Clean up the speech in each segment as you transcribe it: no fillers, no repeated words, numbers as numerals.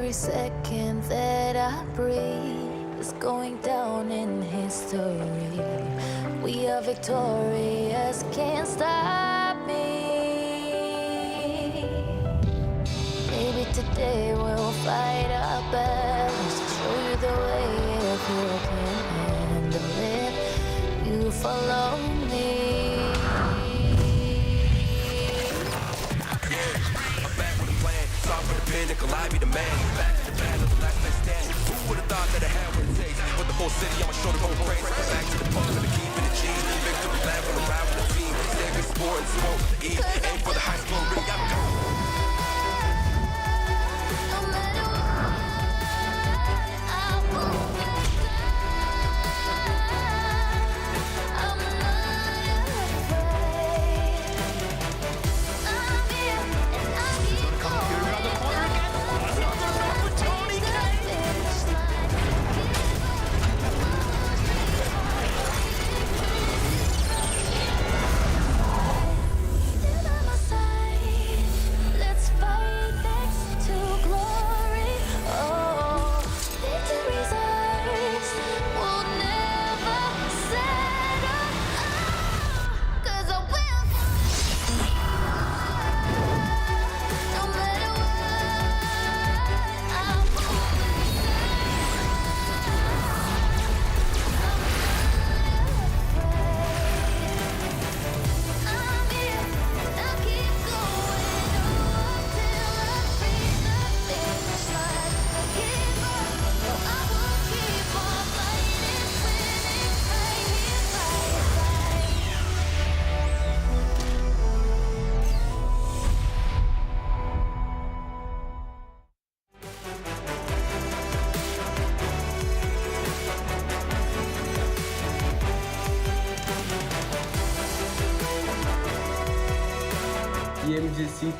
Every second that I breathe is going down in history. We are victorious, can't stop me. Maybe today we'll fight our battles, show you the way if you can handle it. You follow me. I'm back with a plan, start with a pinnacle, I be the man. Back to the battle, the last man standing. Who would've thought that I had what it takes? With the whole city, I'ma show the whole praise. Back to the pump, to the keep and the G. Victory lab on the ride with the team. Stay good sport and smoke the E. Aim for the high school ring, I'm going.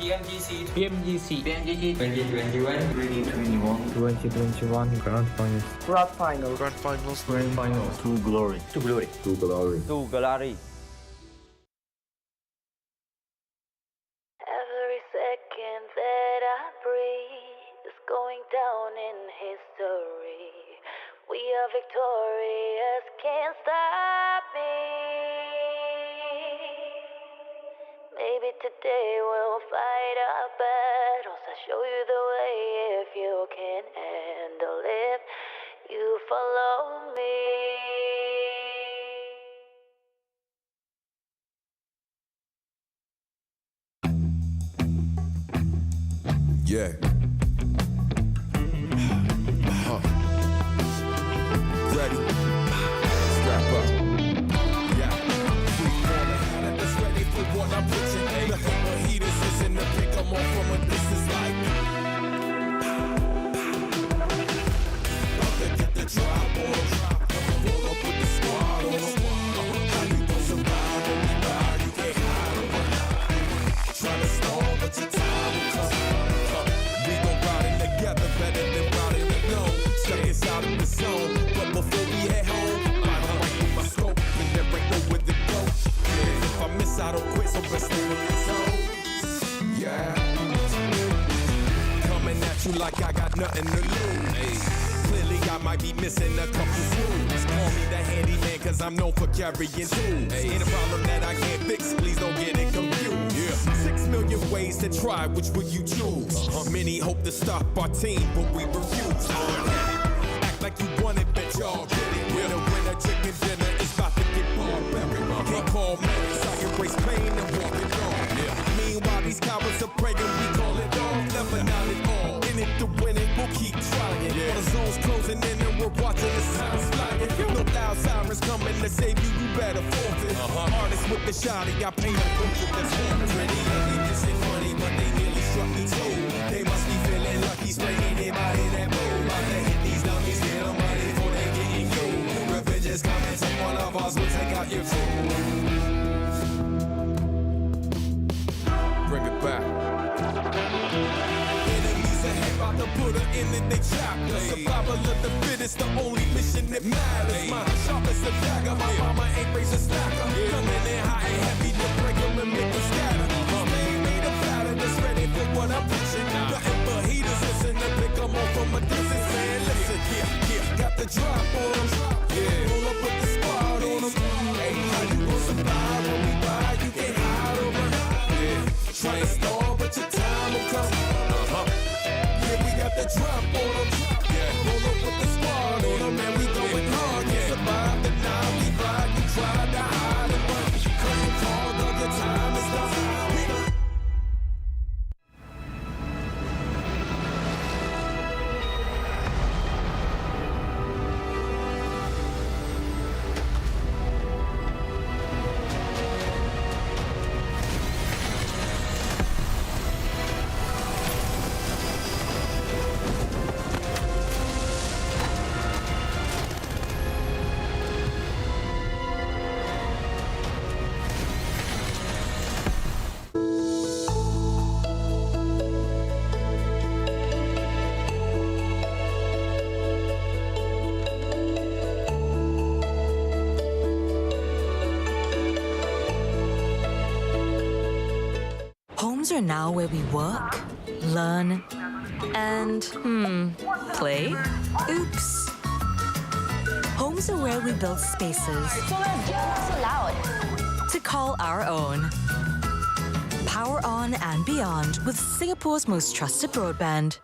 PMGC 2021 Grand Finals to glory. Every second that I breathe is going down in history. We are victorious, can't stop me. Maybe today we'll fight our battles. I'll show you the way if you can handle it. You follow me. Yeah. Ready? Strap up. Yeah. It's ready for what I'm pitching. Nothing but heaters is in the pick 'em off from a distance like. About to get the drop on. Roll up with the squad on. How you gon' survive when we ride? You can't hide or run. Try to stall, but your time will come. We gon' ride it together better than riding alone. Stuck inside of the zone, but before we head home, I'm right with my scope, and there ain't nowhere to go. Yeah, if I miss, I don't quit, so best stay with the zone. Yeah, coming at you like I got nothing to lose. Hey. Clearly I might be missing a couple screws. Call me the handyman, cause I'm known for carrying tools. Hey. Ain't a problem that I can't fix, please don't get it confused. Yeah. 6 million ways to try, which would you choose? Many hope to stop our team, but we refuse. Act like you want it, bet y'all get it. Winner, chicken dinner is about to get barbaric. Can't call medics, I embrace pain and walk it on. Meanwhile, these cowards are praying, we call it off. Never not at all. In it to win it, we'll keep trying. All the zones closing in and we're watching the signs flying. No loud sirens coming to save you, you better forfeit. Artists with the shotty, I paint a picture that's pretty. This is funny, but they nearly struck me too. They must be feeling lucky, spraying anybody that move. About to hit these dummies, get them money before they getting you. Revenge is coming, so one of us will take out your food. Bring it back. Enemies ahead, about to put her in it, they chapter. Survival of the fittest, the only mission that matters. My sharp as a dagger, my mama ain't raised a stacker. Coming in high and heavy to break them and make them scatter. Made a pattern that's ready for what I'm preaching. Nothing but heaters, listen to pick 'em off from a star, but your time will come. Yeah, we got the drop on them. Yeah, roll up with the squad on them, and we going hard. You survive the night, we ride. You tried to hide and run. Couldn't call, though your time is done. Homes are now where we work, learn, and, play? Oops. Homes are where we build spaces So loud. to call our own. Power on and beyond with Singapore's most trusted broadband.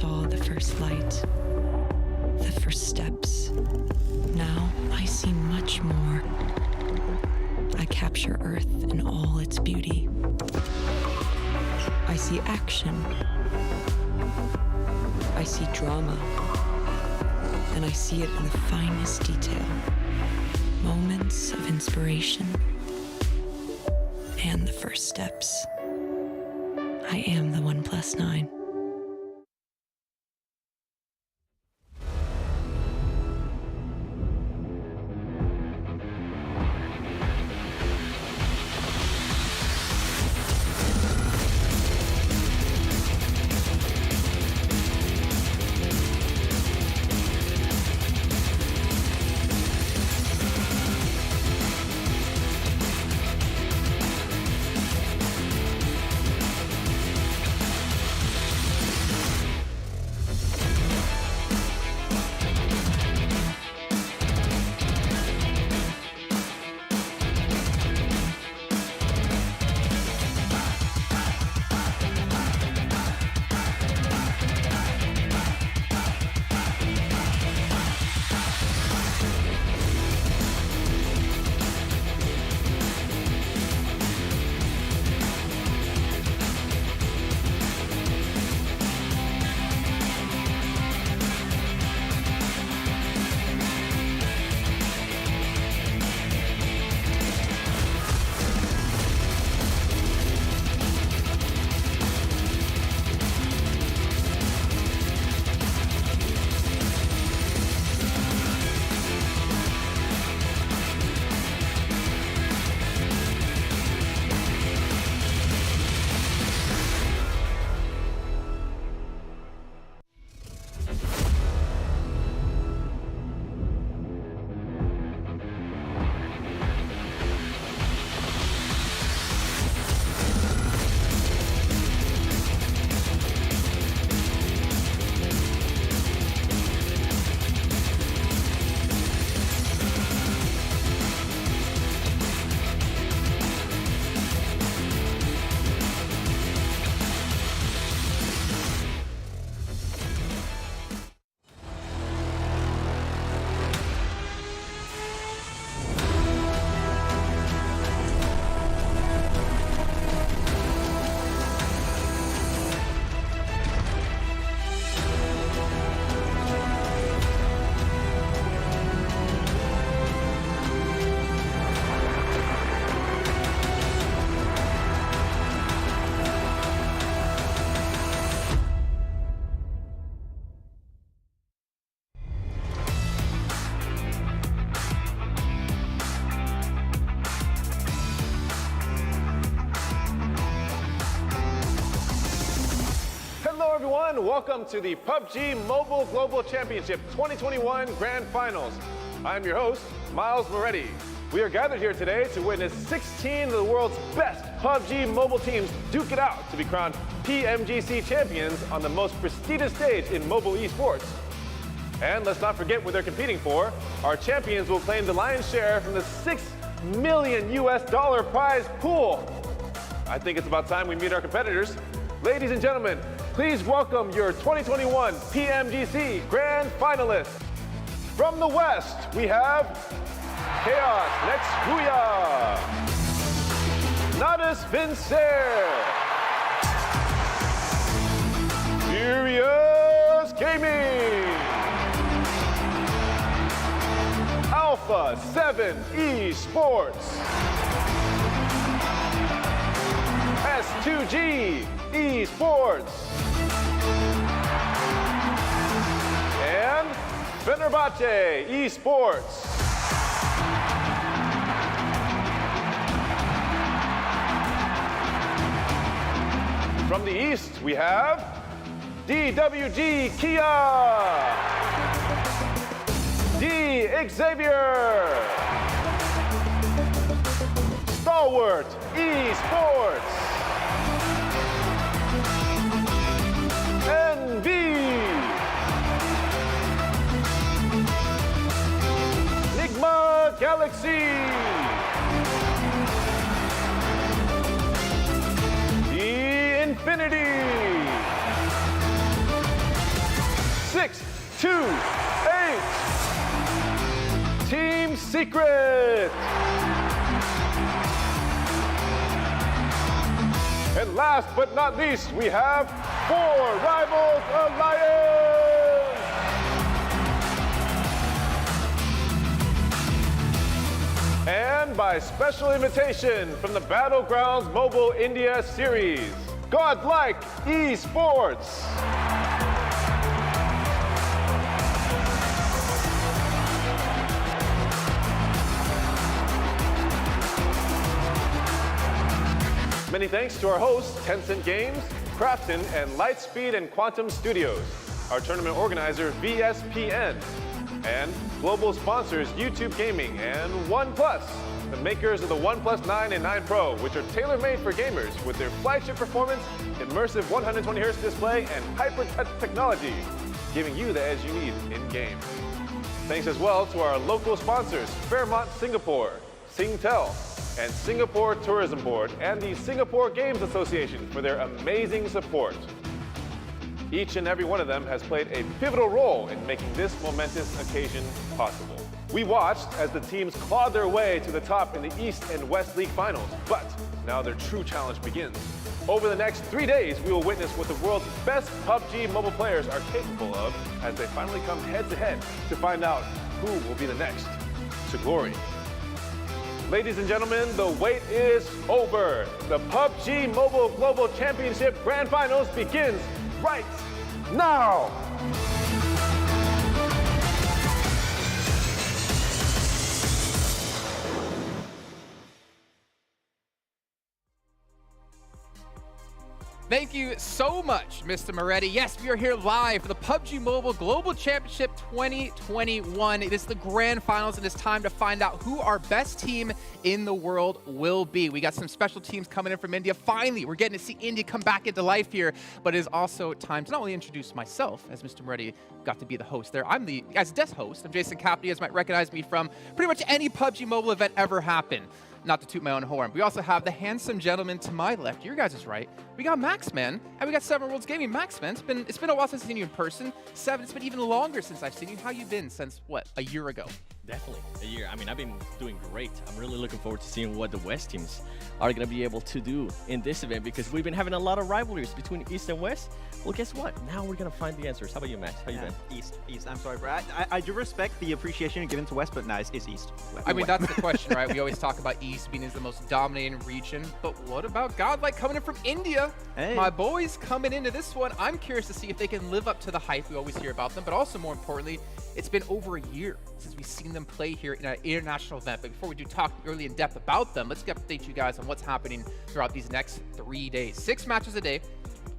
saw the first light, the first steps. Now I see much more. I capture Earth in all its beauty. I see action. I see drama. And I see it in the finest detail. Moments of inspiration and the first steps. I am the 1+9. everyone. Welcome to the PUBG Mobile Global Championship 2021 Grand Finals. I'm your host, Miles Moretti. We are gathered here today to witness 16 of the world's best PUBG Mobile teams duke it out to be crowned PMGC champions on the most prestigious stage in mobile esports. And let's not forget what they're competing for. Our champions will claim the lion's share from the $6 million prize pool. I think it's about time we meet our competitors. Ladies and gentlemen, please welcome your 2021 PMGC Grand Finalists. From the West, we have KAOS next Ruya, Natus Vincere, Furious Gaming, Alpha 7 Esports, S2G Esports, and Fenerbahçe Esports. From the East, we have DWG Kia, Xavier, Stalwart Esports, NV, Nigma Galaxy, Infinity, 628, Team Secret, and last but not least, we have 4 Rivals Alliance. And by special invitation from the Battlegrounds Mobile India Series, GodLike Esports. Many thanks to our hosts, Tencent Games, Krafton, and Lightspeed and Quantum Studios, our tournament organizer, VSPN, and global sponsors, YouTube Gaming and OnePlus, the makers of the OnePlus 9 and 9 Pro, which are tailor-made for gamers with their flagship performance, immersive 120Hz display, and hyper-touch technology, giving you the edge you need in-game. Thanks as well to our local sponsors, Fairmont Singapore, Singtel, and Singapore Tourism Board, and the Singapore Games Association for their amazing support. Each and every one of them has played a pivotal role in making this momentous occasion possible. We watched as the teams clawed their way to the top in the East and West League finals, but now their true challenge begins. Over the next 3 days, we will witness what the world's best PUBG mobile players are capable of as they finally come head-to-head to find out who will be the next to glory. Ladies and gentlemen, the wait is over. The PUBG Mobile Global Championship Grand Finals begins right now. Thank you so much, Mr. Moretti. Yes, we are here live for the PUBG Mobile Global Championship 2021. It is the grand finals, and it's time to find out who our best team in the world will be. We got some special teams coming in from India. Finally, we're getting to see India come back into life here, but it is also time to not only introduce myself, as Mr. Moretti got to be the host there. As guest host, I'm Jason Capney, as you might recognize me from pretty much any PUBG Mobile event ever happened. Not to toot my own horn. We also have the handsome gentleman to my left. Your guys is right. We got Max, man. And we got Seven Worlds Gaming. Max, man, it's been a while since I've seen you in person. Seven, it's been even longer since I've seen you. How you been since, what, a year ago? Definitely a year. I mean, I've been doing great. I'm really looking forward to seeing what the West teams are going to be able to do in this event, because we've been having a lot of rivalries between East and West. Well, guess what? Now we're going to find the answers. How about you, Max? How you been? East. I'm sorry, bro. I do respect the appreciation given to West, but nice. It's East. I mean, that's the question, right? We always talk about East being the most dominating region, but what about GodLike coming in from India? Hey. My boys coming into this one. I'm curious to see if they can live up to the hype we always hear about them, but also more importantly, it's been over a year since we've seen them play here in an international event. But before we do talk really in depth about them, let's update you guys on what's happening throughout these next 3 days. 6 matches a day,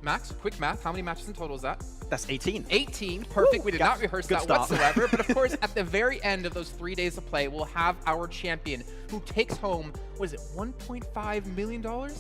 Max, quick math. How many matches in total is that? That's 18. 18. Perfect. Woo, We did not rehearse that start. whatsoever. But of course, at the very end of those 3 days of play, we'll have our champion who takes home, what is it, $1.5 million?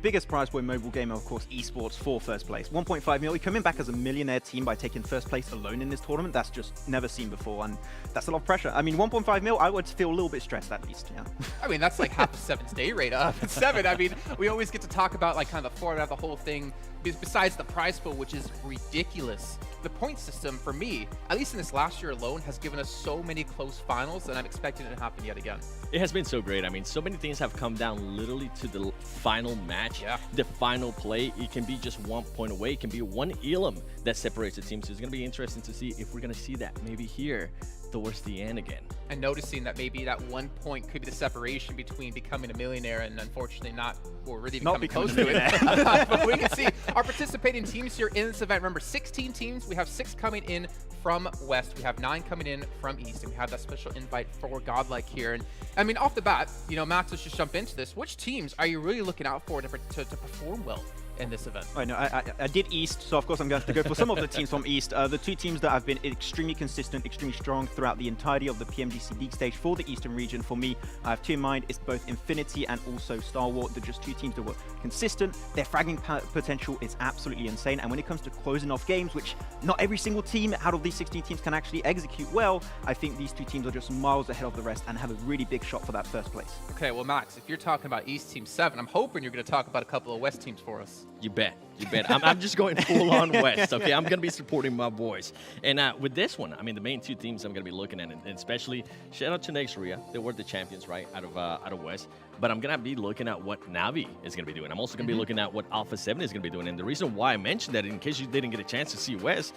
Biggest prize for a mobile game, of course, Esports for first place. 1.5 mil. We're coming back as a millionaire team by taking first place alone in this tournament. That's just never seen before, and that's a lot of pressure. I mean, 1.5 mil, I would feel a little bit stressed at least, yeah. I mean, that's like half of 7's day rate up. 7, I mean, we always get to talk about like kind of the format of the whole thing, besides the prize pool, which is ridiculous. The point system, for me, at least in this last year alone, has given us so many close finals, and I'm expecting it to happen yet again. It has been so great. I mean, so many things have come down literally to the final match, Yeah. the final play. It can be just 1 point away. It can be one elim that separates the team. So it's going to be interesting to see if we're going to see that maybe here towards the end again. And noticing that maybe that 1 point could be the separation between becoming a millionaire and unfortunately not, or really Not becoming close becoming a to it. But we can see our participating teams here in this event. Remember, 16 teams. We have 6 coming in from West. We have 9 coming in from East. And we have that special invite for GodLike here. And I mean, off the bat, you know, Max, let's just jump into this. Which teams are you really looking out for to perform well in this event? I know, I did East, so of course I'm going to have to go for some of the teams from East. The 2 teams that have been extremely consistent, extremely strong throughout the entirety of the PMGC League stage for the Eastern region. For me, I have 2 in mind. It's both Infinity and also Stalwart. They're just 2 teams that were consistent. Their fragging potential is absolutely insane. And when it comes to closing off games, which not every single team out of these 16 teams can actually execute well, I think these 2 teams are just miles ahead of the rest and have a really big shot for that first place. Okay, well, Max, if you're talking about East Team 7, I'm hoping you're going to talk about a couple of West teams for us. You bet. You bet. I'm just going full on West, okay? I'm going to be supporting my boys. And with this one, I mean, the main 2 teams I'm going to be looking at, and especially shout out to next Ruya. They were the champions, right, out of West. But I'm going to be looking at what Navi is going to be doing. I'm also going to be looking at what Alpha 7 is going to be doing. And the reason why I mentioned that, in case you didn't get a chance to see West,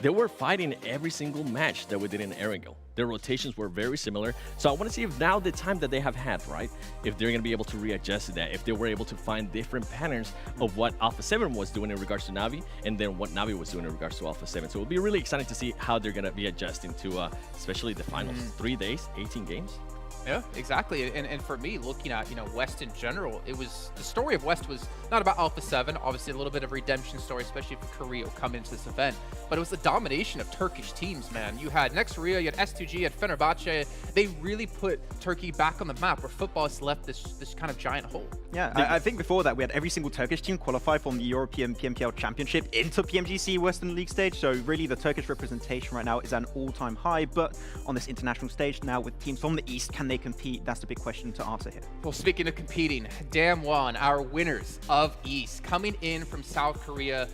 they were fighting every single match that we did in Erangel. Their rotations were very similar. So I want to see if now the time that they have had, right, if they're going to be able to readjust to that, if they were able to find different patterns of what Alpha 7 was doing in regards to Navi, and then what Navi was doing in regards to Alpha 7. So it'll be really exciting to see how they're going to be adjusting to, especially the finals. 3 days, 18 games. Yeah, exactly. And for me, looking at, you know, West in general, it was, the story of West was not about Alpha 7, obviously a little bit of redemption story, especially for Korea coming into this event, but it was the domination of Turkish teams, man. You had next Ruya, you had S2G, you had Fenerbahçe. They really put Turkey back on the map, where football has left this kind of giant hole. Yeah, I think before that we had every single Turkish team qualify from the European PMPL Championship into PMGC Western League stage. So really the Turkish representation right now is at an all-time high. But on this international stage now with teams from the East, can they compete? That's the big question to answer here. Well, speaking of competing, Damwon, our winners of East, coming in from South Korea,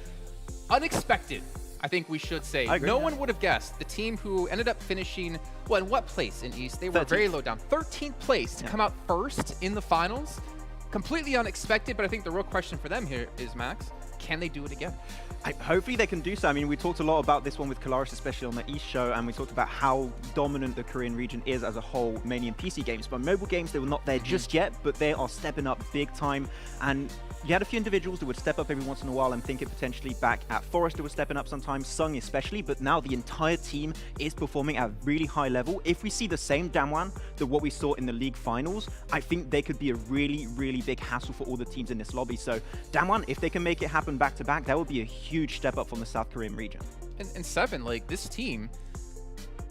unexpected, I think we should say. No one would have guessed. The team who ended up finishing, well, in what place in East? They were 13th. very low down. 13th place to come out first in the finals. Completely unexpected, but I think the real question for them here is, Max, can they do it again? Hopefully they can do so. I mean, we talked a lot about this one with Kalaris, especially on the East show, and we talked about how dominant the Korean region is as a whole, mainly in PC games. But mobile games, they were not there just yet, but they are stepping up big time. And you had a few individuals that would step up every once in a while. I'm thinking potentially back at Forest, who was stepping up sometimes, Sung especially, but now the entire team is performing at a really high level. If we see the same Damwon that what we saw in the league finals, I think they could be a really, really big hassle for all the teams in this lobby. So Damwon, if they can make it happen back to back, that would be a huge step up from the South Korean region. And 7, like, this team,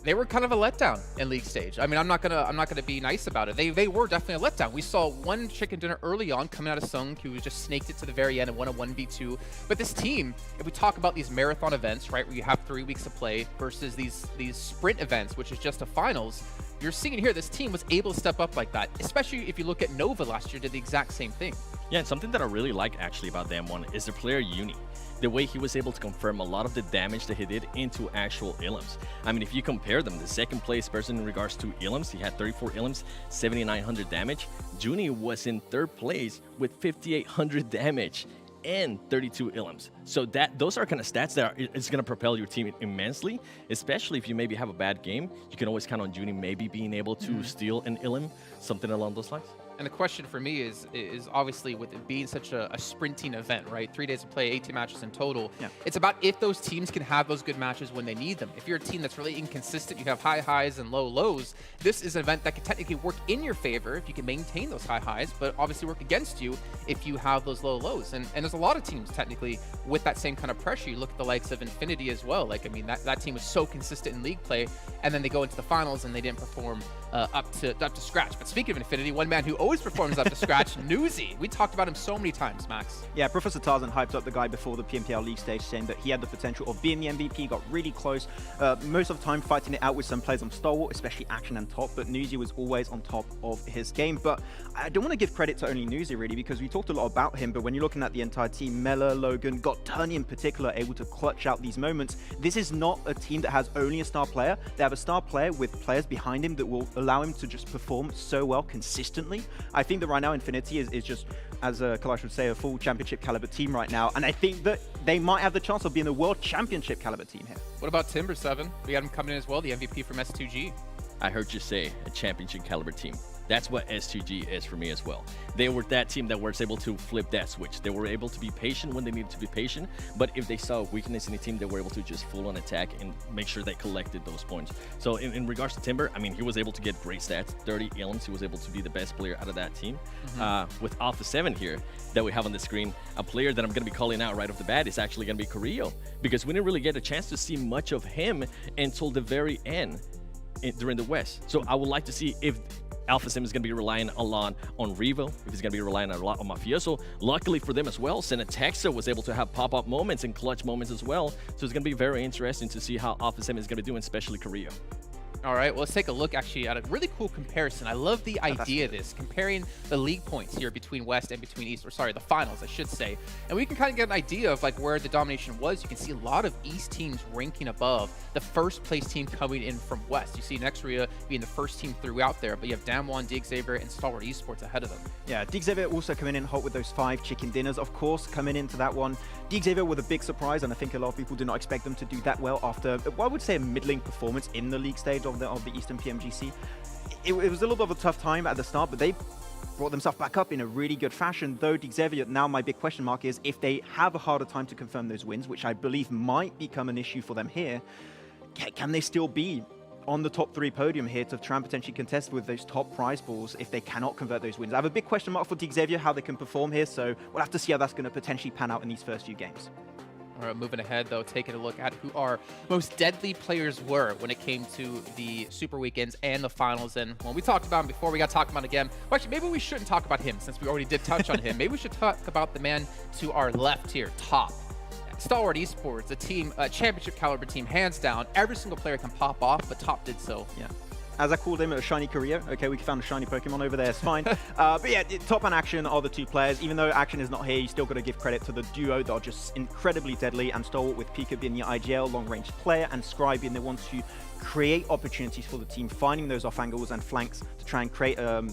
they were kind of a letdown in league stage. I mean, I'm not gonna be nice about it. They were definitely a letdown. We saw one chicken dinner early on coming out of Sung, who just snaked it to the very end and won a 1v2. But this team, if we talk about these marathon events, right, where you have 3 weeks to play versus these sprint events, which is just a finals, you're seeing here this team was able to step up like that, especially if you look at Nova last year, did the exact same thing. Yeah, and something that I really like actually about Damwon is the player Uni. The way he was able to confirm a lot of the damage that he did into actual Ilims. I mean, if you compare them, the second place person in regards to Ilims, he had 34 Ilims, 7,900 damage. Juni was in 3rd place with 5,800 damage and 32 Ilims. So those are kind of stats that it's going to propel your team immensely, especially if you maybe have a bad game. You can always count on Juni maybe being able to steal an Ilim, something along those lines. And the question for me is obviously with it being such a sprinting event, right? 3 days to play, 18 matches in total. Yeah. It's about if those teams can have those good matches when they need them. If you're a team that's really inconsistent, you have high highs and low lows, this is an event that can technically work in your favor if you can maintain those high highs, but obviously work against you if you have those low lows. And there's a lot of teams technically with that same kind of pressure. You look at the likes of Infinity as well. Like, I mean, that team was so consistent in league play, and then they go into the finals and they didn't perform up to scratch. But speaking of Infinity, one man who always performs up to scratch, Newsy. We talked about him so many times, Max. Yeah, Professor Tarzan hyped up the guy before the PMPL League stage, saying that he had the potential of being the MVP, got really close, most of the time fighting it out with some players on Stalwart, especially Action and Top, but Newsy was always on top of his game. But I don't want to give credit to only Newsy, really, because we talked a lot about him, but when you're looking at the entire team, Mela, Logan, got Turney in particular, able to clutch out these moments. This is not a team that has only a star player. They have a star player with players behind him that will allow him to just perform so well consistently. I think that right now Infinity is just, as Kalash would say, a full championship caliber team right now, and I think that they might have the chance of being a world championship caliber team here. What about Timber 7? We had him coming in as well, the MVP from S2G. I heard you say a championship caliber team. That's what S2G is for me as well. They were that team that was able to flip that switch. They were able to be patient when they needed to be patient, but if they saw a weakness in the team, they were able to just full on attack and make sure they collected those points. So in regards to Timber, I mean, he was able to get great stats, 30 ilms. He was able to be the best player out of that team. With Alpha 7 here that we have on the screen, a player that I'm going to be calling out right off the bat is actually going to be Carrillo, because we didn't really get a chance to see much of him until the very end during the West. So I would like to see if Alpha Sim is going to be relying a lot on Revo, if he's going to be relying a lot on Mafioso. Luckily for them as well, Senatexa was able to have pop-up moments and clutch moments as well. So it's going to be very interesting to see how Alpha Sim is going to do, especially Carrillo. All right, well, let's take a look actually at a really cool comparison. I love the idea of this, comparing the league points here between West and between East, or sorry, the finals, I should say. And we can kind of get an idea of like where the domination was. You can see a lot of East teams ranking above the first place team coming in from West. You see Ruya being the first team throughout there, but you have Damwon, DXavier, and Stalwart Esports ahead of them. Yeah, DXavier also coming in hot with those 5 chicken dinners, of course, coming into that one. DXavier with a big surprise, and I think a lot of people did not expect them to do that well after, what I would say, a middling performance in the league stage of the Eastern PMGC. It was a little bit of a tough time at the start, but they brought themselves back up in a really good fashion. Though DXavier, now my big question mark is if they have a harder time to confirm those wins, which I believe might become an issue for them here, can they still be on the top 3 podium here to try and potentially contest with those top prize balls if they cannot convert those wins? I have a big question mark for DXavier, how they can perform here, so we'll have to see how that's going to potentially pan out in these first few games. All right, moving ahead, though, taking a look at who our most deadly players were when it came to the Super Weekends and the finals. And when we talked about him before, we got to talk about him again. Well, actually, maybe we shouldn't talk about him since we already did touch on him. Maybe we should talk about the man to our left here, Top. Stalwart Esports, a team, a championship caliber team, hands down. Every single player can pop off, but Top did so. Yeah. As I called him, a shiny Carrillo. Okay, we found a shiny Pokemon over there, it's fine. But yeah, Top and Action are the 2 players. Even though Action is not here, you still got to give credit to the duo that are just incredibly deadly, and Stalwart with Pika being the IGL, long-range player, and Scry being the one to create opportunities for the team, finding those off angles and flanks to try and create a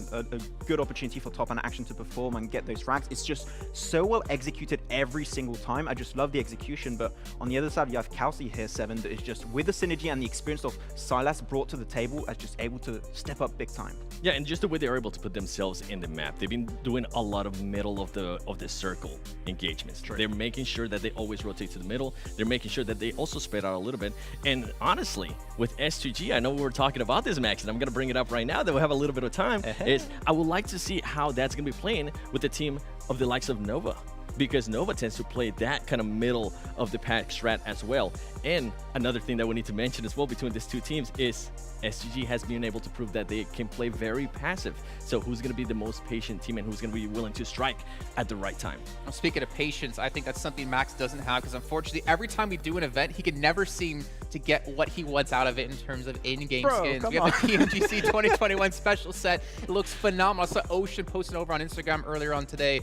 good opportunity for Top and Action to perform and get those frags. It's just so well executed every single time. I just love the execution. But on the other side, you have Kelsey here, 7, that is just with the synergy and the experience of Silas brought to the table as just able to step up big time. Yeah, and just the way they're able to put themselves in the map. They've been doing a lot of middle of the circle engagements. True. They're making sure that they always rotate to the middle. They're making sure that they also spread out a little bit. And honestly, with S2G, I know we were talking about this, Max, and I'm going to bring it up right now that we have a little bit of time, is I would like to see how that's going to be playing with the team of the likes of Nova, because Nova tends to play that kind of middle of the pack strat as well. And another thing that we need to mention as well between these 2 teams is SGG has been able to prove that they can play very passive. So who's going to be the most patient team and who's going to be willing to strike at the right time? Well, speaking of patience, I think that's something Max doesn't have, because unfortunately every time we do an event, he can never seem to get what he wants out of it in terms of in-game skins. We have the PMGC 2021 special set. It looks phenomenal. I saw Ocean posting over on Instagram earlier on today.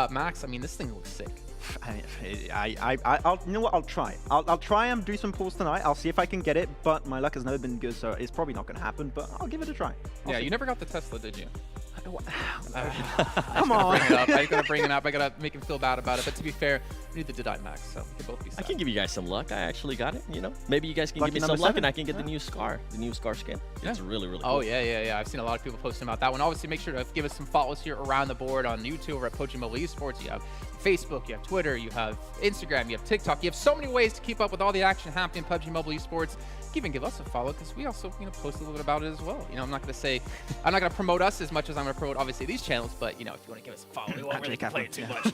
Max, I mean, this thing looks sick. I'll, you know what? I'll try. I'll try and do some pulls tonight. I'll see if I can get it, but my luck has never been good, so it's probably not going to happen. But I'll give it a try. Yeah, you never got the Tesla, did you? Come on. I gotta bring it up. I gotta bring it up. I gotta make him feel bad about it. But to be fair, Neither did I, Max, so we can both be sad. I can give you guys some luck. I actually got it, you know. Maybe you guys can Lucky give me number some luck 7. and I can get the new scar skin. It's really, really cool. Oh, yeah. I've seen a lot of people posting about that one. Obviously, make sure to give us some follows here around the board on YouTube or at PUBG Mobile Esports. You have Facebook, you have Twitter, you have Instagram, you have TikTok. You have so many ways to keep up with all the action happening in PUBG Mobile Esports. Even give us a follow because we also post a little bit about it as well. I'm not going to promote us as much as I'm going to promote obviously these channels, but if you want to give us a follow, we won't really complain too much.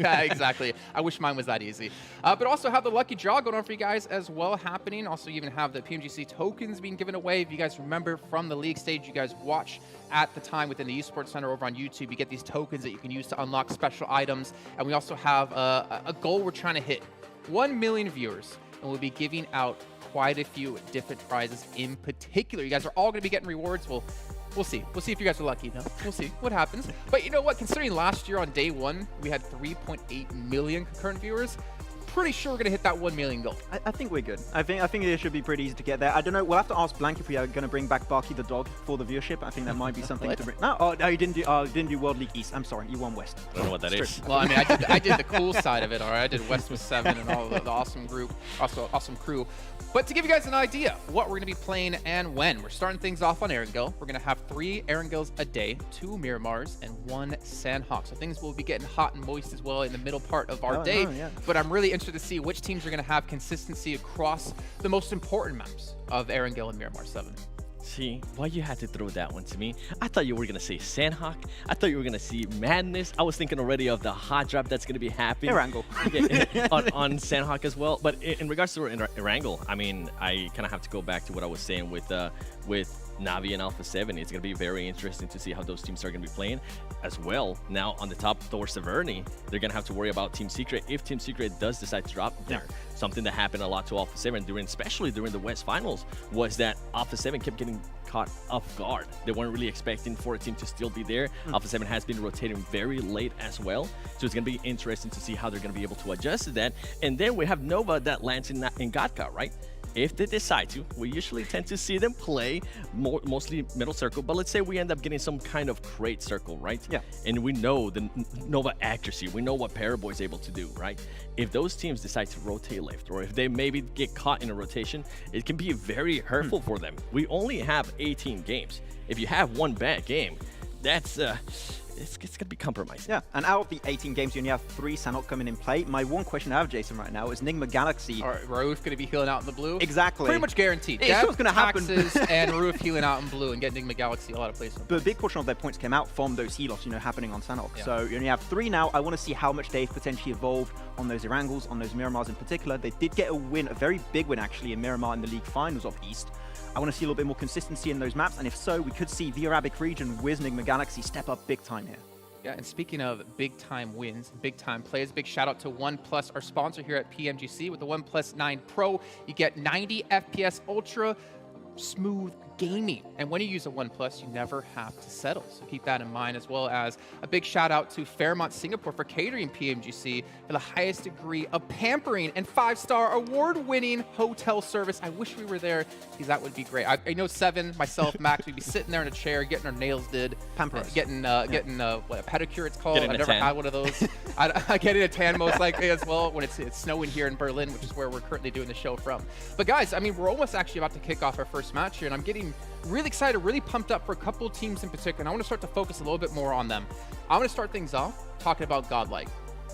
Yeah, exactly. I wish mine was that easy. But also have the lucky draw going on for you guys as well happening. Also, you even have the PMGC tokens being given away. If you guys remember from the league stage, you guys watch at the time within the Esports Center over on YouTube, you get these tokens that you can use to unlock special items. And we also have a goal we're trying to hit. 1 million viewers. And we'll be giving out quite a few different prizes in particular. You guys are all going to be getting rewards. We'll see. We'll see if you guys are lucky. No, we'll see what happens. But you know what? Considering last year on day 1, we had 3.8 million concurrent viewers. Pretty sure we're going to hit that 1 million goal. I think we're good. I think it should be pretty easy to get there. I don't know. We'll have to ask Blank if we are going to bring back Barky the dog for the viewership. I think that might be something to bring. No, you didn't do World League East. I'm sorry, you won West. I don't know what that is. Well, I mean, I did the cool side of it. All right, I did West with 7 and all the awesome group, also awesome crew. But to give you guys an idea what we're going to be playing and when, we're starting things off on Erangel. We're going to have 3 Erangels a day, 2 Miramars, and 1 Sanhok. So things will be getting hot and moist as well in the middle part of our day. Yeah. But I'm really interested to see which teams are going to have consistency across the most important maps of Erangel and Miramar 7. See, why you had to throw that one to me? I thought you were going to say Sanhok. I thought you were going to see Madness. I was thinking already of the hot drop that's going to be happening. Erangel. on Sanhok as well. But in regards to Erangel, I mean, I kind of have to go back to what I was saying with Navi and Alpha 7. It's going to be very interesting to see how those teams are going to be playing as well. Now, on the top towards Severny, they're going to have to worry about Team Secret if Team Secret does decide to drop there. Something that happened a lot to Alpha 7 especially during the West Finals, was that Alpha 7 kept getting caught off guard. They weren't really expecting for a team to still be there. Alpha 7 has been rotating very late as well, so it's going to be interesting to see how they're going to be able to adjust to that. And then we have Nova that lands in Godka, right? If they decide to, we usually tend to see them play mostly middle circle, but let's say we end up getting some kind of crate circle, right? Yeah. And we know the Nova accuracy, we know what Paraboy is able to do, right? If those teams decide to rotate left, or if they maybe get caught in a rotation, it can be very hurtful for them. We only have 18 games. If you have one bad game, that's it's going to be compromised. Yeah, and out of the 18 games, you only have 3 Sanhok coming in play. My one question I have, Jason, right now is Nigma Galaxy. All right, Rauf going to be healing out in the blue? Exactly. Pretty much guaranteed. It's what's going to happen. And Rauf healing out in blue and getting Nigma Galaxy a lot of placement. But a big portion of their points came out from those heal-offs, happening on Sanhok. Yeah. So you only have 3 now. I want to see how much they've potentially evolved on those Erangels, on those Miramars in particular. They did get a win, a very big win actually, in Miramar in the league finals of East. I want to see a little bit more consistency in those maps, and if so, we could see the Arabic region with Nigma Galaxy step up big time here. Yeah, and speaking of big-time wins, big-time plays, big shout-out to OnePlus, our sponsor here at PMGC. With the OnePlus 9 Pro, you get 90 FPS Ultra smooth gaming. And when you use a OnePlus, you never have to settle. So keep that in mind, as well as a big shout-out to Fairmont Singapore for catering PMGC for the highest degree of pampering and 5-star award-winning hotel service. I wish we were there, because that would be great. I know 7, myself, Max, we'd be sitting there in a chair, getting our nails did, getting what, a pedicure it's called. I've never had one of those. I get a tan most likely as well when it's snowing here in Berlin, which is where we're currently doing the show from. But guys, I mean, we're almost actually about to kick off our first match here, and I'm getting really excited, really pumped up for a couple of teams in particular, and I want to start to focus a little bit more on them. I want to start things off talking about GodLike.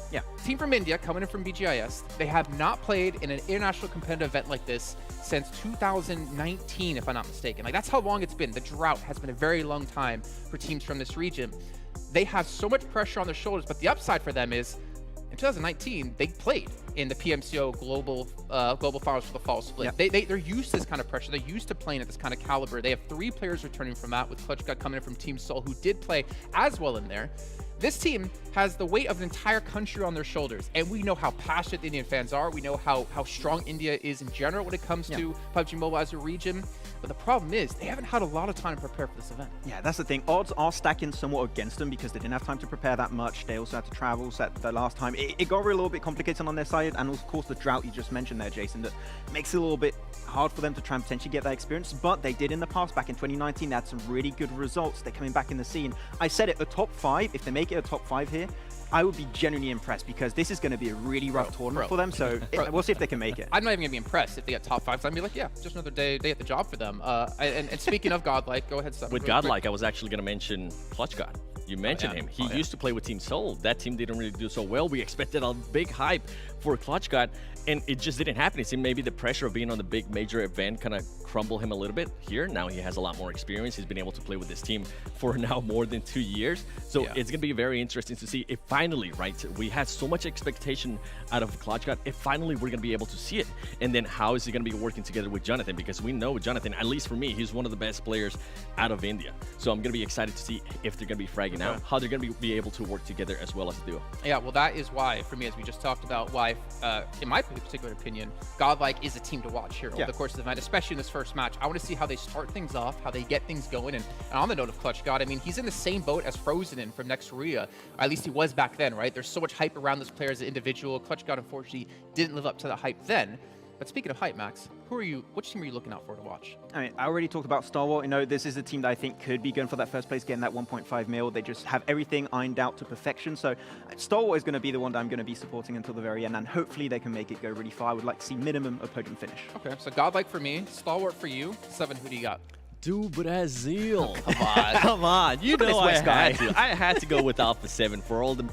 Yeah, team from India coming in from BGIS. They have not played in an international competitive event like this since 2019, if I'm not mistaken. Like, that's how long it's been. The drought has been a very long time for teams from this region. They have so much pressure on their shoulders, but the upside for them is in 2019, they played in the PMCO global finals for the fall split. Yeah. They're used to this kind of pressure. They're used to playing at this kind of caliber. They have 3 players returning from that, with Clutch God coming in from Team Seoul, who did play as well in there. This team has the weight of an entire country on their shoulders, and we know how passionate the Indian fans are. We know how strong India is in general when it comes to PUBG Mobile as a region. But the problem is they haven't had a lot of time to prepare for this event. Yeah, that's the thing. Odds are stacking somewhat against them because they didn't have time to prepare that much. They also had to travel. So the last time it got a little bit complicated on their side, and of course the drought you just mentioned there, Jason, that makes it a little bit hard for them to try and potentially get that experience. But they did in the past. Back in 2019, they had some really good results. They're coming back in the scene. I said it, the top 5, if they make it a top 5 here, I would be genuinely impressed because this is going to be a really rough tournament for them. So we'll see if they can make it. I'm not even going to be impressed if they get top 5. So I'd be like, yeah, just another day at the job for them. And speaking of GodLike, go ahead, Seth. With GodLike, I was actually going to mention Clutch God. You mentioned him. He used to play with Team Seoul. That team didn't really do so well. We expected a big hype for Clutch God, and it just didn't happen. It seemed maybe the pressure of being on the big major event kind of crumbled him a little bit here. Now he has a lot more experience. He's been able to play with this team for now more than 2 years. So it's going to be very interesting to see if finally, right, we had so much expectation out of Clutch God. If finally we're going to be able to see it. And then how is he going to be working together with Jonathan? Because we know Jonathan, at least for me, he's one of the best players out of India. So I'm going to be excited to see if they're going to be fragging out, how they're going to be able to work together as well as a duo. Yeah, well, that is why, for me, as we just talked about, why, in my particular opinion, GodLike is a team to watch here over the course of the event, especially in this first match. I want to see how they start things off, how they get things going. And on the note of Clutch God, I mean, he's in the same boat as Frozen from next Ruya. At least he was back then, right? There's so much hype around this player as an individual. Clutch God, unfortunately, didn't live up to the hype then. But speaking of hype, Max, which team are you looking out for to watch? I mean, I already talked about Stalwart. You know, this is a team that I think could be going for that first place, getting that 1.5 mil. They just have everything ironed out to perfection. So Stalwart is going to be the one that I'm going to be supporting until the very end, and hopefully they can make it go really far. I would like to see minimum a podium finish. Okay, so GodLike for me, Stalwart for you. Seven, who do you got? Do Brazil. Come on. Come on. You know I West guy. had to. I had to go with Alpha 7 for all the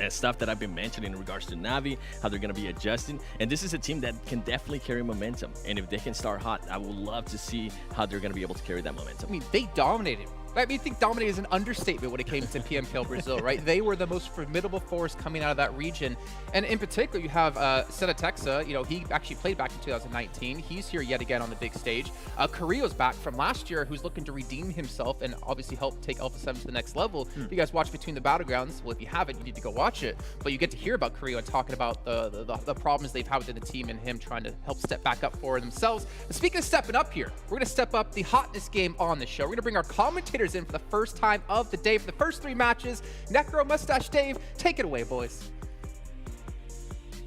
stuff that I've been mentioning in regards to Navi, how they're going to be adjusting. And this is a team that can definitely carry momentum. And if they can start hot, I would love to see how they're going to be able to carry that momentum. I mean, they dominated. I mean, I think dominate is an understatement when it came to PMKL Brazil, right? They were the most formidable force coming out of that region. And in particular, you have Senatexa, you know, he actually played back in 2019. He's here yet again on the big stage. Carrillo's back from last year, who's looking to redeem himself and obviously help take Alpha 7 to the next level. If you guys watch Between the Battlegrounds, well, if you haven't, you need to go watch it. But you get to hear about Carrillo and talking about the problems they've had within the team and him trying to help step back up for themselves. But speaking of stepping up here, we're going to step up the hotness game on the show. We're going to bring our commentators in for the first time of the day for the first 3 matches. Necro, Mustache, Dave, take it away, boys.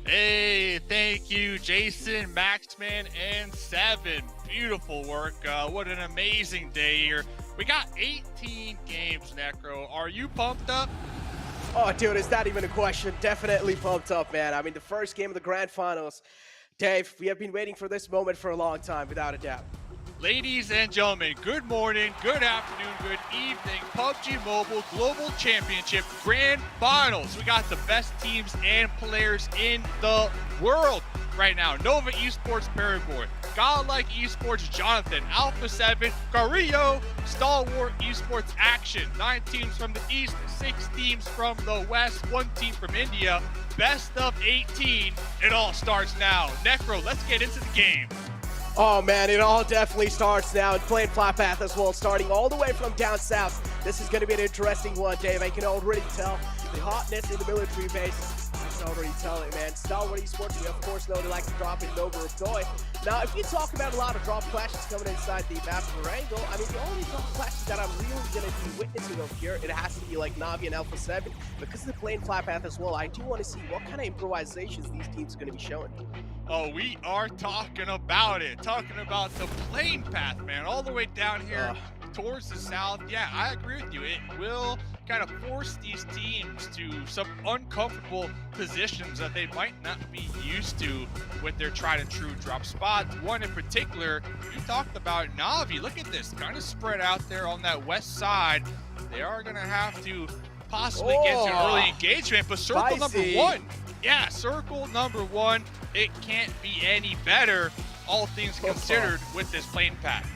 Hey, thank you, Jason, Maxman, and Seven. Beautiful work. What an amazing day here. We got 18 games, Necro. Are you pumped up? Oh, dude, it's not even a question. Definitely pumped up, man. I mean, the first game of the Grand Finals. Dave, we have been waiting for this moment for a long time, without a doubt. Ladies and gentlemen, good morning, good afternoon, good evening. PUBG Mobile Global Championship Grand Finals. We got the best teams and players in the world right now. Nova Esports Paraguay, GodLike Esports Jonathan, Alpha 7, Carrillo, Stalwart Esports Action. 9 teams from the East, 6 teams from the West, 1 team from India. Best of 18. It all starts now. Necro, let's get into the game. Oh man, it all definitely starts now, and playing flat path as well, starting all the way from down south. This is going to be an interesting one, Dave. I can already tell the hotness in the military base. I can already tell it, man. Stalwart Esports, we of course know they like to drop in Nova of Toy. Now, if you talk about a lot of drop clashes coming inside the map of Erangel, I mean, the only drop clashes that I'm really going to be witnessing over here, it has to be like Navi and Alpha 7, because of the playing flat path as well. I do want to see what kind of improvisations these teams are going to be showing. Oh, we are talking about it. Talking about the plane path, man, all the way down here towards the south. Yeah, I agree with you. It will kind of force these teams to some uncomfortable positions that they might not be used to with their tried and true drop spots. One in particular, you talked about Navi. Look at this, kind of spread out there on that west side. They are going to have to possibly get to an early engagement, but circle number 1. Yeah, circle number 1. It can't be any better, all things considered, with this plane path.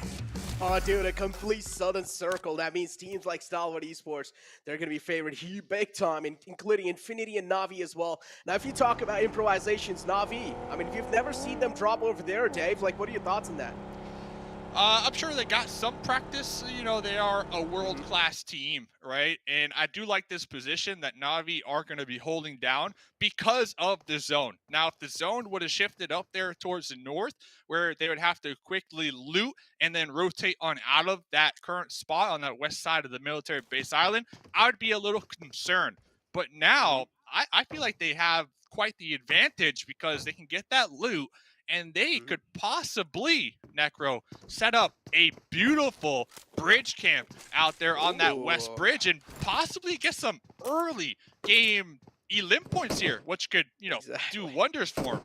Oh, dude, a complete southern circle. That means teams like Stalwart Esports, they're going to be favored here big time, including Infinity and Navi as well. Now, if you talk about improvisations, Navi, I mean, if you've never seen them drop over there, Dave, like, what are your thoughts on that? I'm sure they got some practice. You know, they are a world-class team, right? And I do like this position that Navi are going to be holding down because of the zone. Now, if the zone would have shifted up there towards the north, where they would have to quickly loot and then rotate on out of that current spot on that west side of the military base island, I would be a little concerned. But now, I feel like they have quite the advantage because they can get that loot, and they could possibly, Necro, set up a beautiful bridge camp out there on that west bridge and possibly get some early game elim points here, which could, you know, do wonders for him.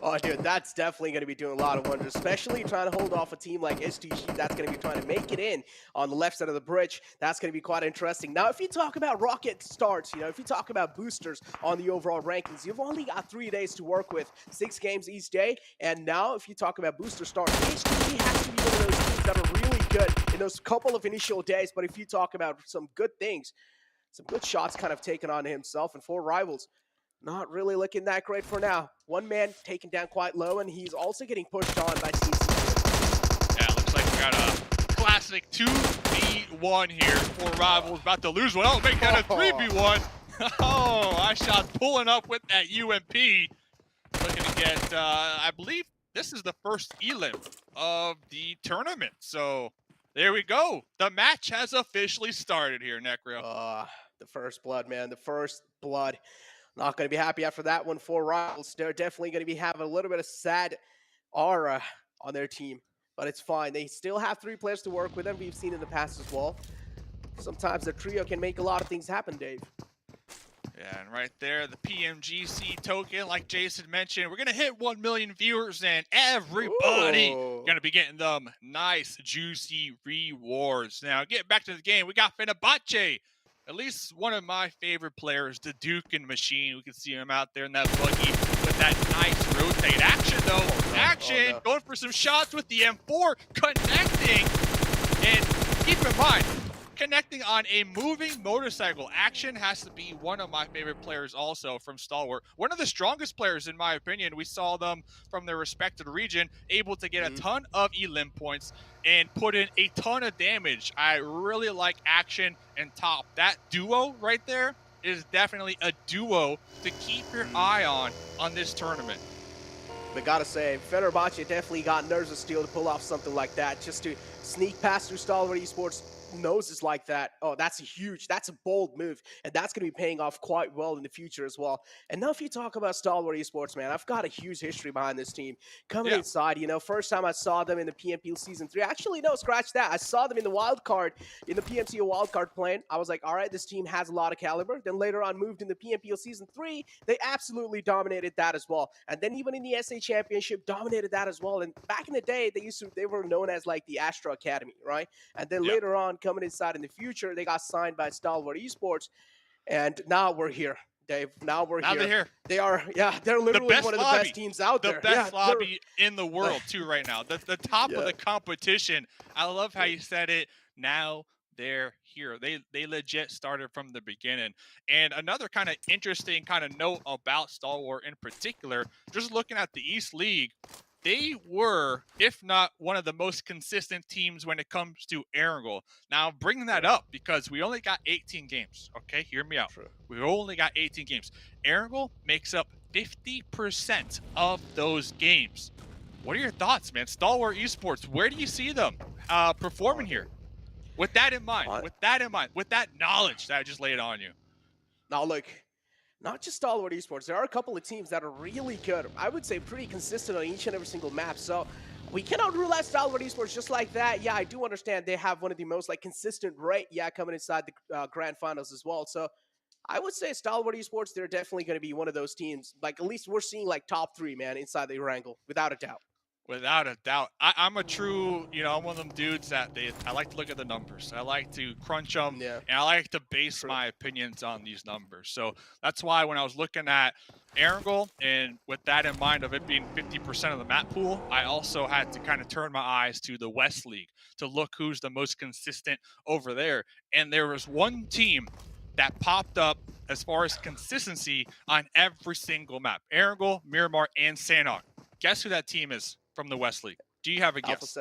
Oh, dude, that's definitely going to be doing a lot of wonders, especially trying to hold off a team like STG that's going to be trying to make it in on the left side of the bridge. That's going to be quite interesting. Now, if you talk about rocket starts, you know, if you talk about boosters on the overall rankings, you've only got 3 days to work with, 6 games each day. And now, if you talk about booster starts, STG has to be one of those teams that are really good in those couple of initial days. But if you talk about some good things, some good shots kind of taken on himself and 4 rivals, not really looking that great for now. One man taken down quite low, and he's also getting pushed on by CC. Yeah, looks like we got a classic 2v1 here. 4 rivals about to lose one. Oh, make that a 3v1. Oh, I shot pulling up with that UMP. Looking to get, I believe this is the first elim of the tournament. So there we go. The match has officially started here, Necro. The first blood, man. The first blood. Not going to be happy after that one. 4 rivals. They're definitely going to be having a little bit of sad aura on their team, but it's fine. They still have 3 players to work with them. We've seen in the past as well. Sometimes the trio can make a lot of things happen, Dave. Yeah, and right there, the PMGC token, like Jason mentioned, we're going to hit 1 million viewers, and everybody going to be getting them nice, juicy rewards. Now, getting back to the game, we got Fenerbahçe. At least one of my favorite players, the Dukin Machine. We can see him out there in that buggy with that nice rotate. Action, though. Action. Going for some shots with the M4. Connecting. And keep in mind, connecting on a moving motorcycle. Action has to be one of my favorite players also from Stalwart. One of the strongest players, in my opinion. We saw them from their respected region able to get a ton of elim points and put in a ton of damage. I really like Action and Top. That duo right there is definitely a duo to keep your eye on this tournament. But gotta say, Fenerbahçe definitely got nerves of steel to pull off something like that, just to sneak past through Stalwart Esports noses like that. Oh, that's a bold move, and that's going to be paying off quite well in the future as well. And now if you talk about Stalwart Esports, man, I've got a huge history behind this team. Coming inside, you know, first time I saw them in the PMP Season 3, actually, no, scratch that. I saw them in the wild card, in the PMC wild card playing. I was like, all right, this team has a lot of caliber. Then later on moved in the PMP Season 3, they absolutely dominated that as well. And then even in the SA Championship, dominated that as well. And back in the day, they were known as like the Astro Academy, right? And then later on, coming inside in the future, they got signed by Stalwart Esports, and now we're here, Dave. Now we're here. They're here. They are, they're literally one of the best teams out there. The best lobby in the world, too, right now. The top of the competition. I love how you said it. Now they're here. They legit started from the beginning. And another kind of interesting kind of note about Stalwart in particular, just looking at the East League, they were, if not one of the most consistent teams when it comes to Erangel. Now, I'm bringing that up because we only got 18 games. Okay, hear me out. We only got 18 games. Erangel makes up 50% of those games. What are your thoughts, man? Stalwart Esports, where do you see them performing here? With that in mind, with that knowledge that I just laid on you. Now, look, not just Stalwart Esports, there are a couple of teams that are really good. I would say pretty consistent on each and every single map. So we cannot rule out Stalwart Esports just like that. Yeah, I do understand they have one of the most like consistent rate, coming inside the grand finals as well. So I would say Stalwart Esports, they're definitely going to be one of those teams. Like at least we're seeing like top 3, man, inside the Erangel, without a doubt. Without a doubt. I'm a true, I'm one of them dudes that I like to look at the numbers. I like to crunch them, and I like to base my opinions on these numbers. So that's why when I was looking at Erangel, and with that in mind of it being 50% of the map pool, I also had to kind of turn my eyes to the West League to look who's the most consistent over there. And there was one team that popped up as far as consistency on every single map. Erangel, Miramar, and Sanhok. Guess who that team is from the West League? Do you have a guess?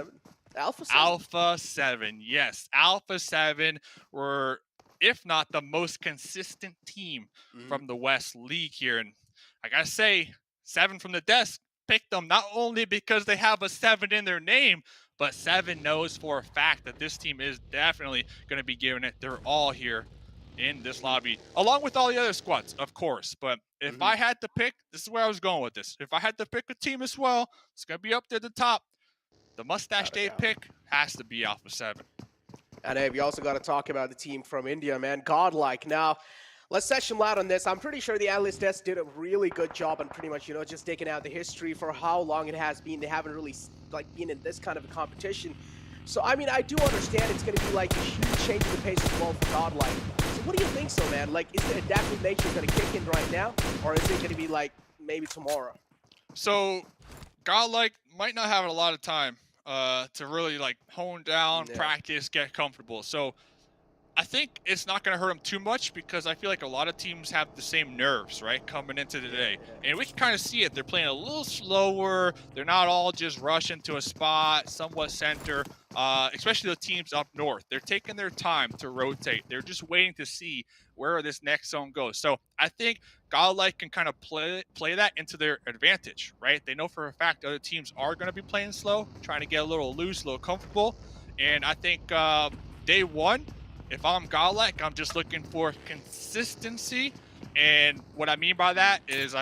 Alpha 7. Alpha 7, yes. Alpha 7 were, if not the most consistent team from the West League here. And I gotta say, 7 from the desk picked them not only because they have a 7 in their name, but 7 knows for a fact that this team is definitely going to be giving it their all here in this lobby, along with all the other squads, of course. But if I had to pick, this is where I was going with this. If I had to pick a team as well, it's going to be up there at the top. The Mustache Dave pick has to be Alpha 7. And hey, we also got to talk about the team from India, man. GodLike. Now, Let's session loud on this. I'm pretty sure the analyst desk did a really good job on pretty much, just taking out the history for how long it has been. They haven't really been in this kind of a competition. So, I mean, I do understand it's going to be like a huge change in the pace as well for GodLike. So what do you think so, man? Like, is the adaptive nature going to kick in right now? Or is it going to be like maybe tomorrow? So, GodLike might not have a lot of time to really like hone down, practice, get comfortable. So I think it's not going to hurt them too much because I feel like a lot of teams have the same nerves, right, coming into today. And we can kind of see it. They're playing a little slower. They're not all just rushing to a spot, somewhat center, especially the teams up north. They're taking their time to rotate. They're just waiting to see where this next zone goes. So I think GodLike can kind of play that into their advantage, right? They know for a fact other teams are going to be playing slow, trying to get a little loose, a little comfortable. And I think day one, if I'm GodLike, I'm just looking for consistency. And what I mean by that is,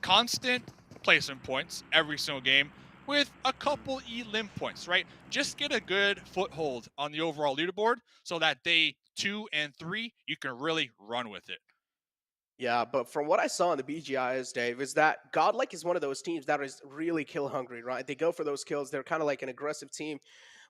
constant placement points every single game with a couple elim points, right? Just get a good foothold on the overall leaderboard so that day 2 and 3, you can really run with it. Yeah, but from what I saw in the BGIs, Dave, is that GodLike is one of those teams that is really kill hungry, right? They go for those kills. They're kind of like an aggressive team,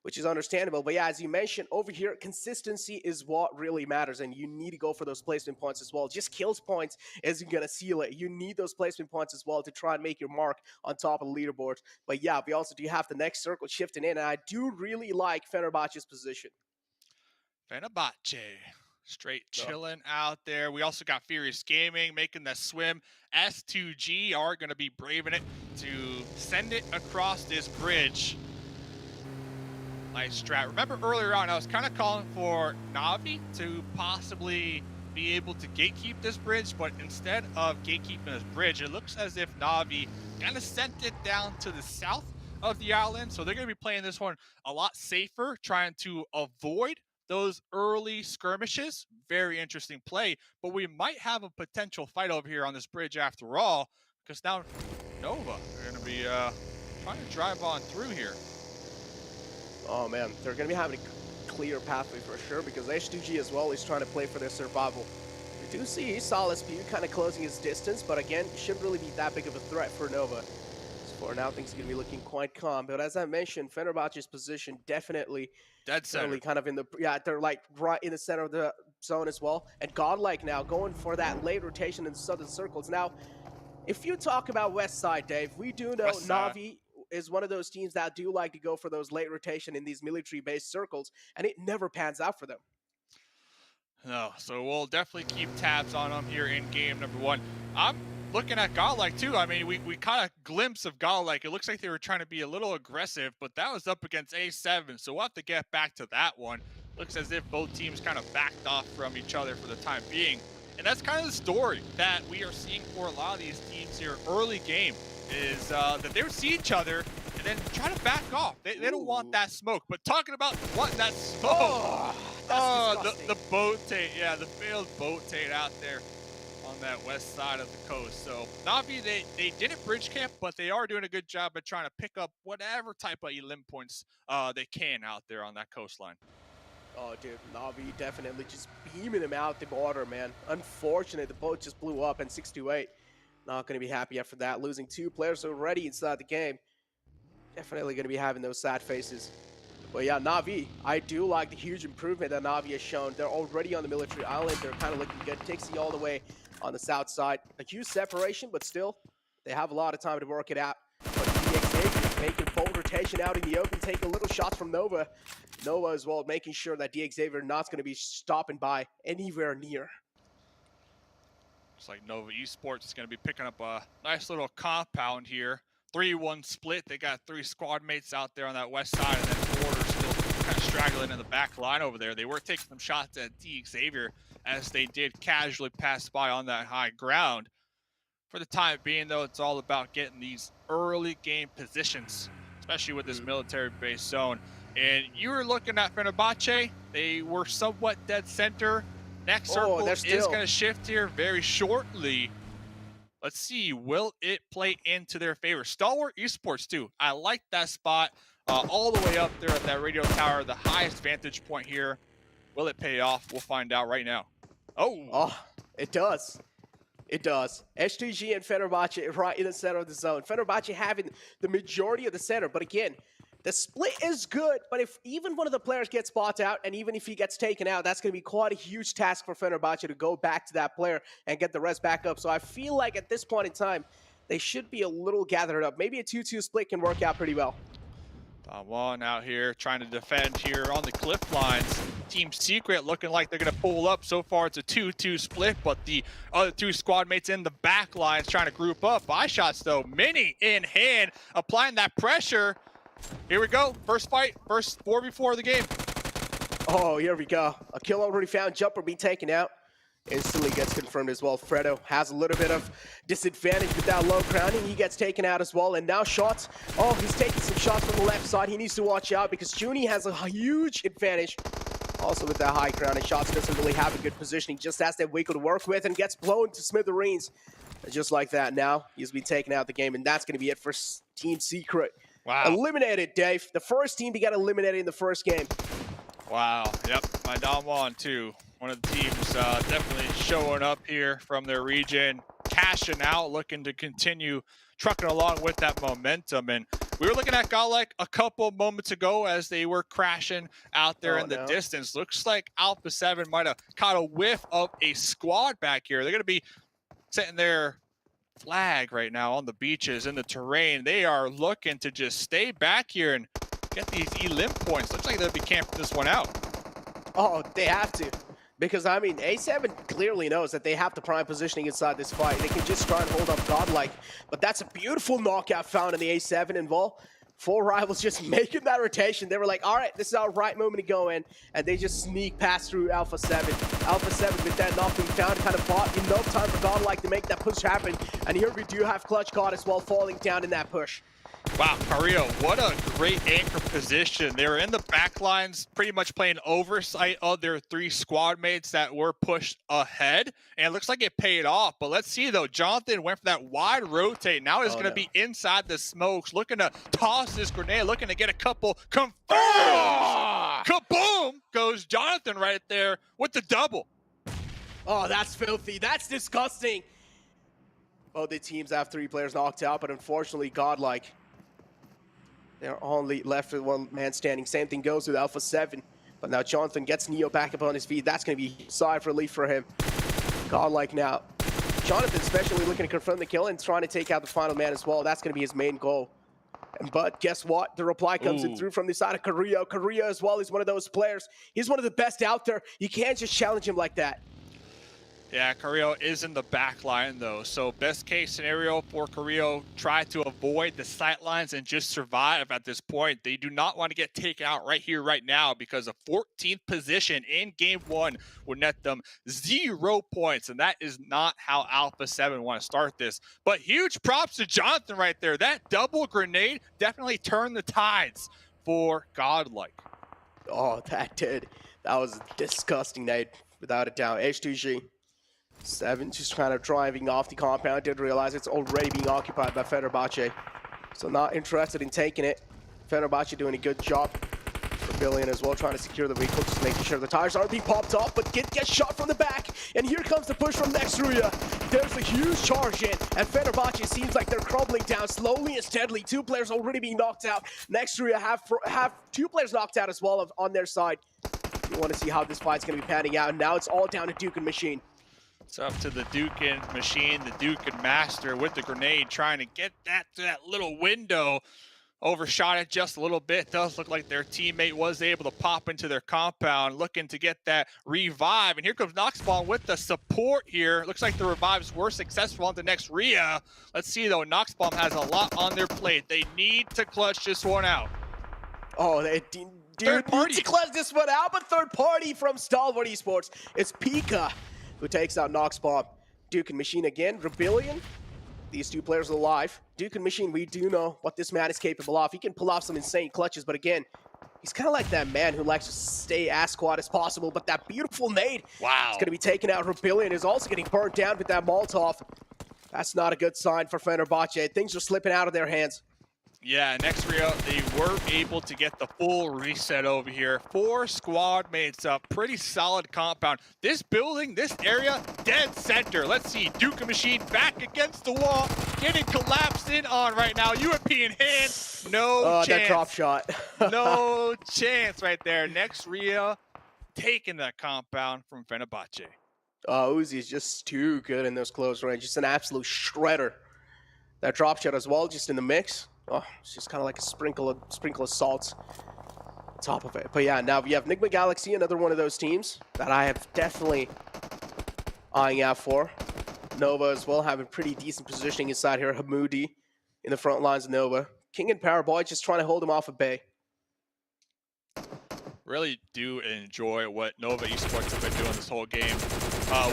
which is understandable. But yeah, as you mentioned, over here, consistency is what really matters, and you need to go for those placement points as well. Just kills points isn't going to seal it. You need those placement points as well to try and make your mark on top of the leaderboard. But yeah, we also do have the next circle shifting in, and I do really like Fenerbahçe's position. Fenerbahçe. Straight chilling out there. We also got Furious Gaming making the swim. S2G are going to be braving it to send it across this bridge. Nice strat. Remember earlier on, I was kind of calling for Na'Vi to possibly be able to gatekeep this bridge, but instead of gatekeeping this bridge, it looks as if Na'Vi kind of sent it down to the south of the island. So they're going to be playing this one a lot safer, trying to avoid those early skirmishes. Very interesting play, but we might have a potential fight over here on this bridge after all, because now Nova are going to be trying to drive on through here. Oh man, they're going to be having a clear pathway for sure, because H2G as well is trying to play for their survival. We do see Solid Speed kind of closing his distance, but again, shouldn't really be that big of a threat for Nova. So for now, things are going to be looking quite calm. But as I mentioned, Fenerbahçe's position definitely dead center. Kind of in the, they're like right in the center of the zone as well. And GodLike now going for that late rotation in the southern circles. Now, if you talk about West Side, Dave, we do know Na'Vi is one of those teams that do like to go for those late rotation in these military-based circles, and it never pans out for them. No, so we'll definitely keep tabs on them here in game number 1. I'm looking at GodLike too. I mean, we caught a glimpse of GodLike. It looks like they were trying to be a little aggressive, but that was up against A7, so we'll have to get back to that one. Looks as if both teams kind of backed off from each other for the time being. And that's kind of the story that we are seeing for a lot of these teams here early game, is that they would see each other and then try to back off. They don't want that smoke. But talking about wanting that smoke, the boat taint, the failed boat taint out there on that west side of the coast. So Na'Vi, they didn't bridge camp, but they are doing a good job at trying to pick up whatever type of elim points they can out there on that coastline. Oh, dude, Na'Vi definitely just beaming him out the water, man. Unfortunate, the boat just blew up, and 628 not going to be happy after that. Losing 2 players already inside the game. Definitely going to be having those sad faces. But yeah, Na'Vi, I do like the huge improvement that Na'Vi has shown. They're already on the military island. They're kind of looking good. Tixie all the way on the south side. A huge separation, but still, they have a lot of time to work it out. But DXavier making bold rotation out in the open, taking little shots from Nova. Nova as well, making sure that DXavier not going to be stopping by anywhere near. Looks like Nova Esports is going to be picking up a nice little compound here. 3-1 split. They got 3 squad mates out there on that west side, and then Border still kind of straggling in the back line over there. They were taking some shots at DXavier as they did casually pass by on that high ground. For the time being, though, it's all about getting these early game positions, especially with this military-based zone. And you were looking at Fenerbahçe. They were somewhat dead center. Next circle is going to shift here very shortly. Let's see, will it play into their favor? Stalwart Esports too. I like that spot all the way up there at that radio tower, the highest vantage point here. Will it pay off? We'll find out right now. Oh, it does. It does. S2G and Fenerbahçe right in the center of the zone. Fenerbahçe having the majority of the center, but again, the split is good, but if even one of the players gets bought out, and even if he gets taken out, that's going to be quite a huge task for Fenerbahçe to go back to that player and get the rest back up. So I feel like at this point in time, they should be a little gathered up. Maybe a 2-2 split can work out pretty well. One out here trying to defend here on the cliff lines. Team Secret looking like they're going to pull up. So far, it's a 2-2 split, but the other two squad mates in the back lines trying to group up. Buy shots, though. Mini in hand, applying that pressure. Here we go. First fight, first 4v4 of the game. Oh, here we go. A kill already found. Jumper being taken out. Instantly gets confirmed as well. Fredo has a little bit of disadvantage with that low crowning. He gets taken out as well. And now shots. Oh, he's taking some shots from the left side. He needs to watch out because Junie has a huge advantage. Also with that high crowning, shots doesn't really have a good positioning. Just has that wiggle to work with and gets blown to smithereens. And just like that now, he's been taken out of the game. And that's going to be it for Team Secret. Wow. Eliminated, Dave. The first team to get eliminated in the first game. Wow. Yep. My Damwon, too. One of the teams definitely showing up here from their region, cashing out, looking to continue trucking along with that momentum. And we were looking at GodLike a couple moments ago as they were crashing out there in the distance. Looks like Alpha 7 might have caught a whiff of a squad back here. They're going to be setting their flag right now on the beaches, in the terrain. They are looking to just stay back here and get these elim points. Looks like they'll be camping this one out. Oh, they have to. Because, I mean, A7 clearly knows that they have the prime positioning inside this fight. They can just try and hold up GodLike. But that's a beautiful knockout found in the A7 involved. 4 rivals just making that rotation. They were like, all right, this is our right moment to go in. And they just sneak past through Alpha 7. Alpha 7 with that knock being found kind of bought enough time for GodLike to make that push happen. And here we do have Clutch God as well falling down in that push. Wow, Carrillo, what a great anchor position. They were in the back lines, pretty much playing oversight of their 3 squad mates that were pushed ahead. And it looks like it paid off. But let's see, though. Jonathan went for that wide rotate. Now he's going to be inside the smokes, looking to toss this grenade, looking to get a couple confirmed. Kaboom! Goes Jonathan right there with the double. Oh, that's filthy. That's disgusting. Both the teams have 3 players knocked out, but unfortunately, GodLike, they're only left with 1 man standing. Same thing goes with Alpha 7. But now Jonathan gets Neo back up on his feet. That's going to be sigh of relief for him. GodLike now. Jonathan especially looking to confirm the kill and trying to take out the final man as well. That's going to be his main goal. But guess what? The reply comes in through from the side of Carrillo. Carrillo as well is one of those players. He's one of the best out there. You can't just challenge him like that. Yeah, Carrillo is in the back line, though. So best case scenario for Carrillo, try to avoid the sight lines and just survive at this point. They do not want to get taken out right here, right now, because a 14th position in Game 1 would net them 0 points. And that is not how Alpha 7 want to start this. But huge props to Jonathan right there. That double grenade definitely turned the tides for GodLike. Oh, that did. That was a disgusting night, without a doubt. H2G. 7 just kind of driving off the compound, didn't realize it's already being occupied by Fenerbahçe. So not interested in taking it. Fenerbahçe doing a good job. Rebellion as well, trying to secure the vehicle, just making sure the tires aren't being popped off, but gets shot from the back. And here comes the push from next Ruya. There's a huge charge in, and Fenerbahçe seems like they're crumbling down slowly and steadily. 2 players already being knocked out. Next Ruya have 2 players knocked out as well on their side. You want to see how this fight's going to be panning out, and now it's all down to Duke and Machine. It's up to the Duke and Machine, the Duke and Master with the grenade, trying to get that to that little window. Overshot it just a little bit. Does look like their teammate was able to pop into their compound, looking to get that revive. And here comes Noxbomb with the support here. Looks like the revives were successful on the next Ruya. Let's see, though. Noxbomb has a lot on their plate. They need to clutch this one out. Oh, they need to clutch this one out, but third party from Stalwart Esports. It's Pika who takes out Noxbomb. Duke and Machine again. Rebellion. These 2 players are alive. Duke and Machine, we do know what this man is capable of. He can pull off some insane clutches, but again, he's kind of like that man who likes to stay as squad as possible, but that beautiful nade is going to be taken out. Rebellion is also getting burnt down with that Molotov. That's not a good sign for Fenerbahçe. Things are slipping out of their hands. Yeah, next Ruya, they were able to get the full reset over here. 4 squad mates up, pretty solid compound. This building, this area, dead center. Let's see, Duke Machine back against the wall, getting collapsed in on right now. UMP in hand, no chance. That drop shot. No chance right there. Next Ruya taking that compound from Fenerbahçe. Uzi is just too good in those close range. Just an absolute shredder. That drop shot as well, just in the mix. Oh, it's just kind of like a sprinkle of salt on top of it. But yeah, now we have Nigma Galaxy, another one of those teams that I have definitely eyeing out for. Nova as well, having pretty decent positioning inside here. Hamoudi in the front lines of Nova. King and Paraboy just trying to hold him off of Bay. Really do enjoy what Nova Esports have been doing this whole game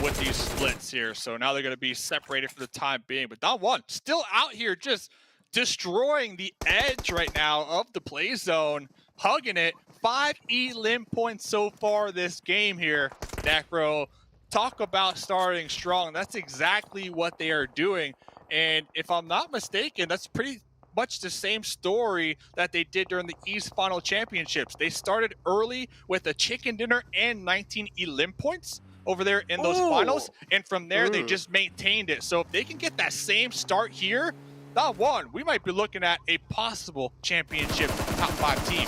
with these splits here. So now they're going to be separated for the time being. But Don1 still out here just destroying the edge right now of the play zone, hugging it. 5 elim points so far this game here. Necro, talk about starting strong. That's exactly what they are doing. And if I'm not mistaken, that's pretty much the same story that they did during the East Final Championships. They started early with a chicken dinner and 19 elim points over there in those finals. And from there, they just maintained it. So if they can get that same start here, not one, we might be looking at a possible championship top 5 team.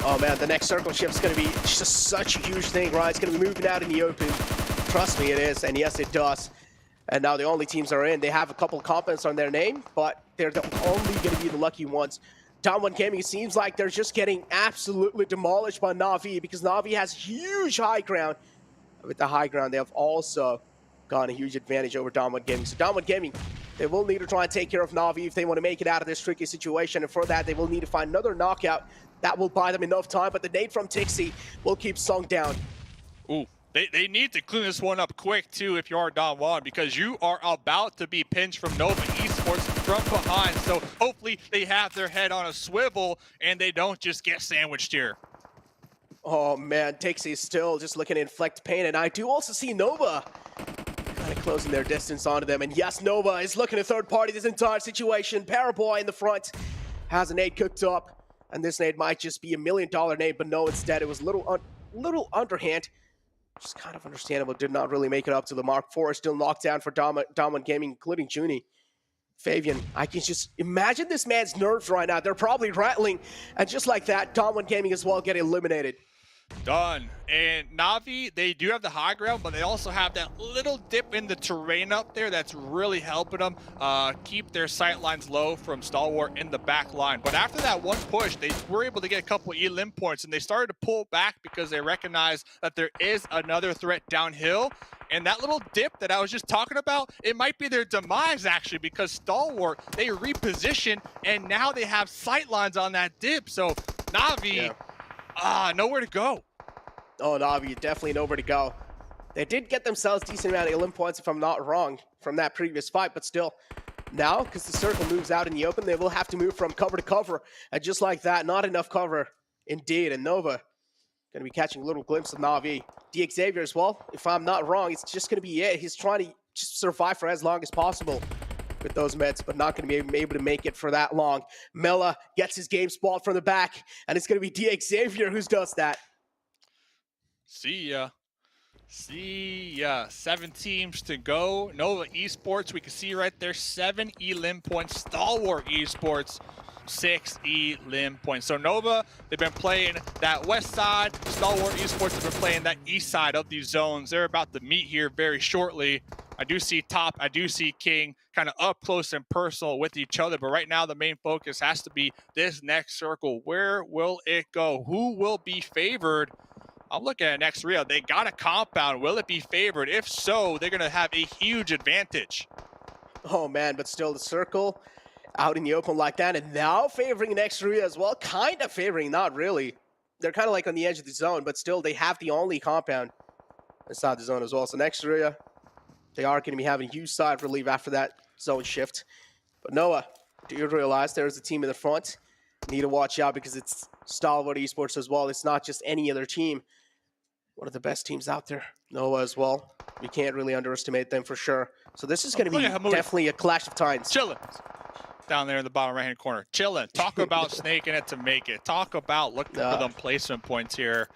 Oh man, the next circle shift is going to be just such a huge thing, right? It's going to be moving out in the open. Trust me, it is, and yes, it does. And now the only teams are in. They have a couple of components on their name, but they're only going to be the lucky ones. Don1 Gaming, it seems like they're just getting absolutely demolished by Na'Vi because Na'Vi has huge high ground. With the high ground, they have also gotten a huge advantage over Don1 Gaming. So Don1 Gaming, they will need to try and take care of Na'Vi if they want to make it out of this tricky situation. And for that, they will need to find another knockout. That will buy them enough time, but the nade from Tixi will keep Sung down. Ooh, they need to clean this one up quick, too, if you are Don1, because you are about to be pinched from Nova Esports from behind. So hopefully they have their head on a swivel and they don't just get sandwiched here. Oh, man, Tixi is still just looking to inflict pain. And I do also see Nova kind of closing their distance onto them. And yes, Nova is looking to third party this entire situation. Paraboy in the front has a nade cooked up. And this nade might just be $1 million nade, but no, instead it was a little underhand. Just kind of understandable. Did not really make it up to the mark. 4 is still knocked down for Don1 Gaming, including Junie. Fabian, I can just imagine this man's nerves right now. They're probably rattling. And just like that, Don1 Gaming as well get eliminated. Done. And Na'Vi, they do have the high ground, but they also have that little dip in the terrain up there that's really helping them keep their sight lines low from Stalwart in the back line. But after that one push, they were able to get a couple elim points, and they started to pull back because they recognize that there is another threat downhill. And that little dip that I was just talking about, it might be their demise, actually, because Stalwart, they reposition, and now they have sight lines on that dip. So Na'Vi, nowhere to go. Oh, Na'Vi, definitely nowhere to go. They did get themselves a decent amount of elim points, if I'm not wrong, from that previous fight, but still. Now, because the circle moves out in the open, they will have to move from cover to cover. And just like that, not enough cover, indeed. And Nova going to be catching a little glimpse of Na'Vi. Xavier as well, if I'm not wrong, it's just going to be it. He's trying to just survive for as long as possible with those meds, but not going to be able to make it for that long. Mela gets his game spot from the back, and it's going to be Xavier who does that. See ya. See ya. 7 teams to go. Nova Esports, we can see right there, 7 elim points. Stalwart Esports, 6 elim points. So Nova, they've been playing that west side. Stalwart Esports have been playing that east side of these zones. They're about to meet here very shortly. I do see Top, I do see King kind of up close and personal with each other. But right now, the main focus has to be this next circle. Where will it go? Who will be favored? I'm looking at next Ruya. They got a compound. Will it be favored? If so, they're going to have a huge advantage. Oh, man, but still the circle out in the open like that. And now favoring next Ruya as well. Kind of favoring, not really. They're kind of like on the edge of the zone, but still they have the only compound inside the zone as well. So next Ruya, they are going to be having huge side relief after that zone shift. But Noah, do you realize there's a team in the front? Need to watch out because it's Stalwart Esports as well. It's not just any other team. One of the best teams out there. Noah as well. We can't really underestimate them for sure. So this is going to be definitely a clash of titans. Chillin'. down there in the bottom right-hand corner. Chilling. Talk about snaking it to make it. Talk about looking for them placement points here.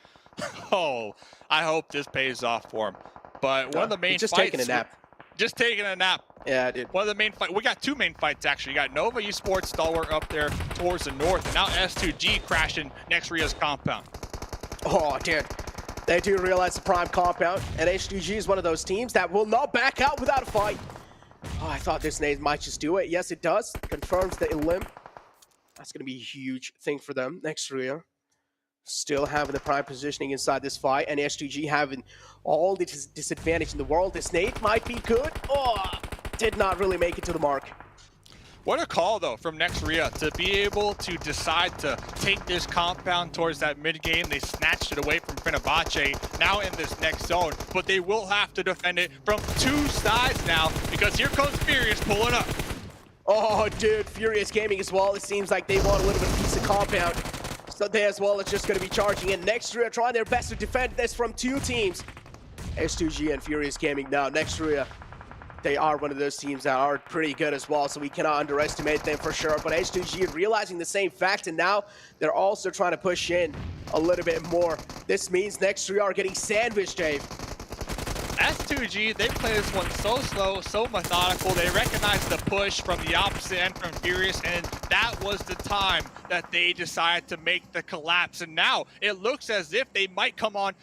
Oh, I hope this pays off for him. But one of the main just fights... taking a nap. Just taking a nap. Yeah, dude. One of the main fights. We got two main fights, actually. You got Nova Esports, Stalwart up there towards the north, and now S2G crashing next Ruya's compound. Oh, dude. They do realize the prime compound, and S2G is one of those teams that will not back out without a fight. Oh, I thought this nade might just do it. Yes, it does. Confirms the elim. That's going to be a huge thing for them next Ruya. Still having the prime positioning inside this fight, and S2G having all the disadvantage in the world. This nade might be good. Oh, did not really make it to the mark. What a call, though, from next Ruya to be able to decide to take this compound towards that mid-game. They snatched it away from Fenerbahçe, now in this next zone, but they will have to defend it from two sides now, because here comes Furious pulling up. Oh, dude, Furious Gaming as well. It seems like they want a little bit of piece of compound. So they as well are just going to be charging in. Next Ruya trying their best to defend this from two teams. S2G and Furious Gaming now. Next Ruya, they are one of those teams that are pretty good as well, so we cannot underestimate them for sure. But S2G realizing the same fact, and now they're also trying to push in a little bit more. This means next Ruya are getting sandwiched, Dave. S2G, they play this one so slow, so methodical. They recognize the push from the opposite end from Furious, and that was the time that they decided to make the collapse. And now it looks as if they might come on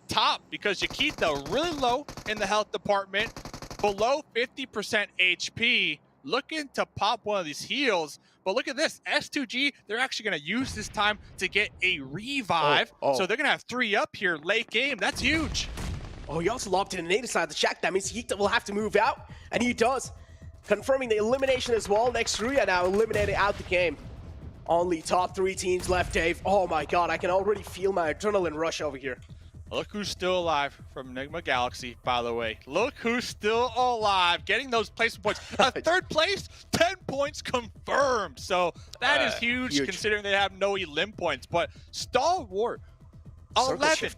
top, because Yakita really low in the health department, below 50% HP, looking to pop one of these heals. But look at this, S2G, they're actually going to use this time to get a revive. So they're going to have 3 up here late game. That's huge. Oh, he also lobbed in a nade inside the shack. That means he will have to move out, and he does. Confirming the elimination as well. Next Ruya now eliminated out the game. Only top 3 teams left, Dave. Oh my god, I can already feel my adrenaline rush over here. Look who's still alive from Nigma Galaxy, by the way. Look who's still alive, getting those placement points. Third place, 10 points confirmed. So that is huge, considering they have no elim points. But Stalwart, 11.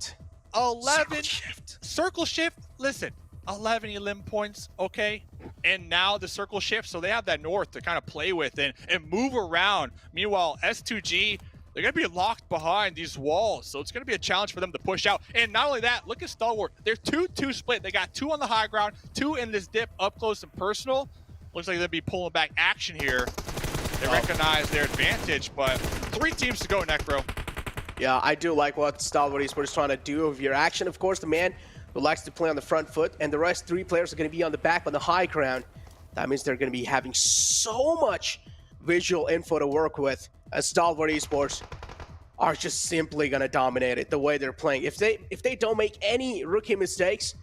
Circle shift. Listen, 11 elim points, okay? And now the circle shift, so they have that north to kind of play with and move around. Meanwhile, S2G, they're going to be locked behind these walls, so it's going to be a challenge for them to push out. And not only that, look at Stalwart. They're 2-2 split. They got 2 on the high ground, 2 in this dip up close and personal. Looks like they'll be pulling back action here. They recognize their advantage, but 3 teams to go, Necro. Yeah, I do like what Stalwart Esports is trying to do with your action. Of course, the man who likes to play on the front foot, and the rest 3 players are going to be on the back on the high ground. That means they're going to be having so much visual info to work with, as Stalwart Esports are just simply going to dominate it the way they're playing. If they don't make any rookie mistakes,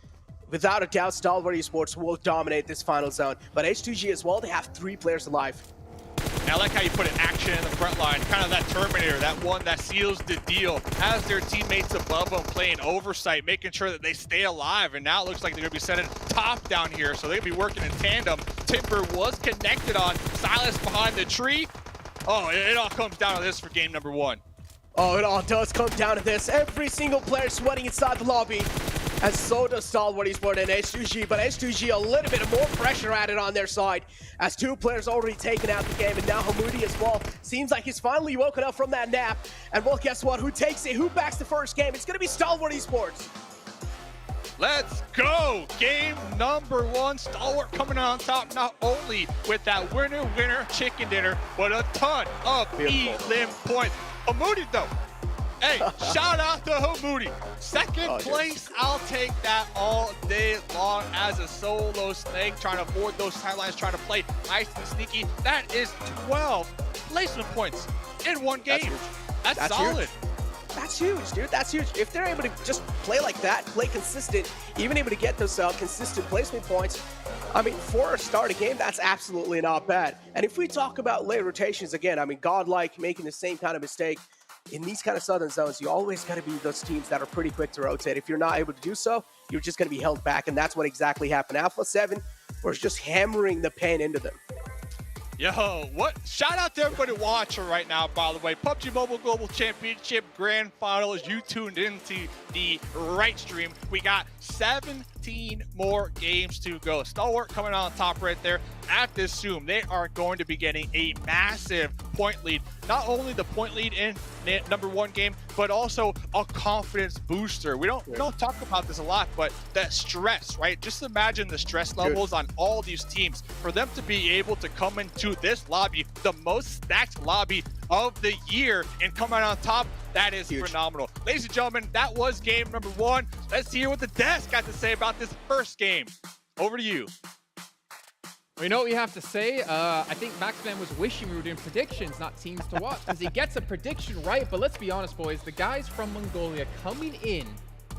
without a doubt, Stalwart Esports will dominate this final zone. But S2G as well, they have 3 players alive. I like how you put an action in the front line, kind of that Terminator, that one that seals the deal, has their teammates above them playing oversight, making sure that they stay alive. And now it looks like they're going to be setting top down here, so they're going to be working in tandem. Timber was connected on Silas behind the tree. Oh, it all comes down to this for game number 1. Oh, it all does come down to this. Every single player sweating inside the lobby. And so does Stalwart Esports and S2G, but S2G a little bit more pressure added on their side, as 2 players already taken out the game, and now Hamoudi as well. Seems like he's finally woken up from that nap. And well, guess what? Who takes it? Who backs the first game? It's going to be Stalwart Esports. Let's go! Game number 1, Stalwart coming on top, not only with that winner chicken dinner, but a ton of elim points. Hamoudi though, hey, shout out to Hamoudi. Second place, I'll take that all day long as a solo snake, trying to avoid those sidelines, trying to play nice and sneaky. That is 12 placement points in 1 game. That's solid. Huge. That's huge, dude. That's huge. If they're able to just play like that, play consistent, even able to get those consistent placement points, I mean, for a start of game, that's absolutely not bad. And if we talk about late rotations again, I mean, GodLike making the same kind of mistake. In these kind of southern zones, you always got to be those teams that are pretty quick to rotate. If you're not able to do so, you're just going to be held back, and that's what exactly happened. Alpha 7 was just hammering the pain into them. Yo, what? Shout out to everybody watching right now, by the way. PUBG Mobile Global Championship Grand Finals. You tuned into the right stream. We got 17 more games to go. Stalwart coming on top right there. At this Zoom, they are going to be getting a massive point lead. Not only the point lead in #1 game, but also a confidence booster. We don't talk about this a lot, but that stress, right? Just imagine the stress levels on all these teams. For them to be able to come into this lobby, the most stacked lobby of the year, and come out on top, that is phenomenal. Ladies and gentlemen, that was game #1. Let's hear what the desk got to say about this first game. Over to you. Well, you know what we have to say? I think Maxman was wishing we were doing predictions, not teams to watch, because he gets a prediction right. But let's be honest, boys. The guys from Mongolia coming in,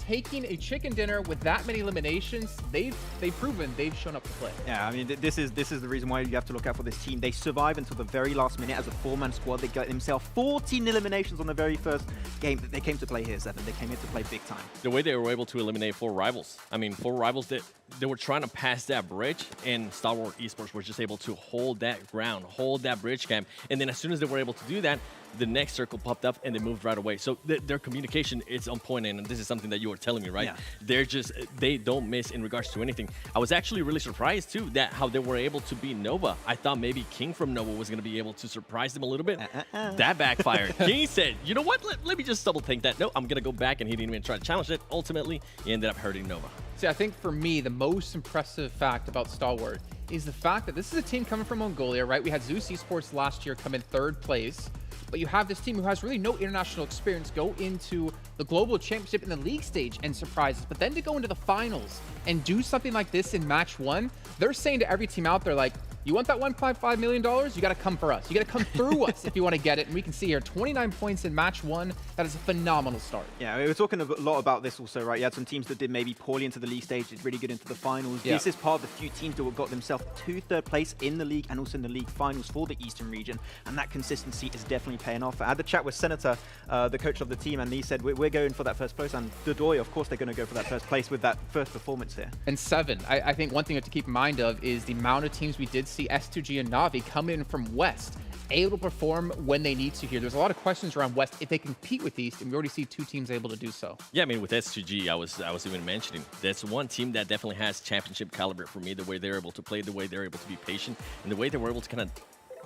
taking a chicken dinner with that many eliminations, they've proven they've shown up to play. Yeah, I mean, this is the reason why you have to look out for this team. They survive until the very last minute as a 4-man squad. They got themselves 14 eliminations on the very first game that they came to play here, Seven. They came here to play big time. The way they were able to eliminate 4 rivals. I mean, 4 rivals that they were trying to pass that bridge, and Stalwart Esports were just able to hold that ground, hold that bridge camp. And then as soon as they were able to do that, the next circle popped up and they moved right away. So their communication is on point, and this is something that you were telling me, right? Yeah. They don't miss in regards to anything. I was actually really surprised too that how they were able to beat Nova. I thought maybe King from Nova was going to be able to surprise them a little bit. That backfired. King said, you know what, let me just double think that. No, I'm going to go back, and he didn't even try to challenge it. Ultimately, he ended up hurting Nova. See, I think for me, the most impressive fact about Stalwart is the fact that this is a team coming from Mongolia, right? We had Zeus Esports last year come in 3rd place. But you have this team who has really no international experience go into the global championship in the league stage and surprise us. But then to go into the finals and do something like this in match 1, they're saying to every team out there, like, you want that $1.5 million? You got to come for us. You got to come through us if you want to get it. And we can see here, 29 points in match 1. That is a phenomenal start. Yeah, we were talking a lot about this also, right? You had some teams that did maybe poorly into the league stage, did really good into the finals. Yeah. This is part of the few teams that got themselves to 3rd place in the league and also in the league finals for the Eastern region. And that consistency is definitely paying off. I had a chat with Senator, the coach of the team, and he said, we're going for that 1st place. And Dodoy, of course, they're going to go for that 1st place with that first performance here. And 7, I think one thing to keep in mind of is the amount of teams we did see S2G and Navi come in from West, able to perform when they need to here. There's a lot of questions around West if they compete with East, and we already see 2 teams able to do so. Yeah, I mean, with S2G, I was even mentioning, that's one team that definitely has championship caliber for me, the way they're able to play, the way they're able to be patient, and the way they were able to kind of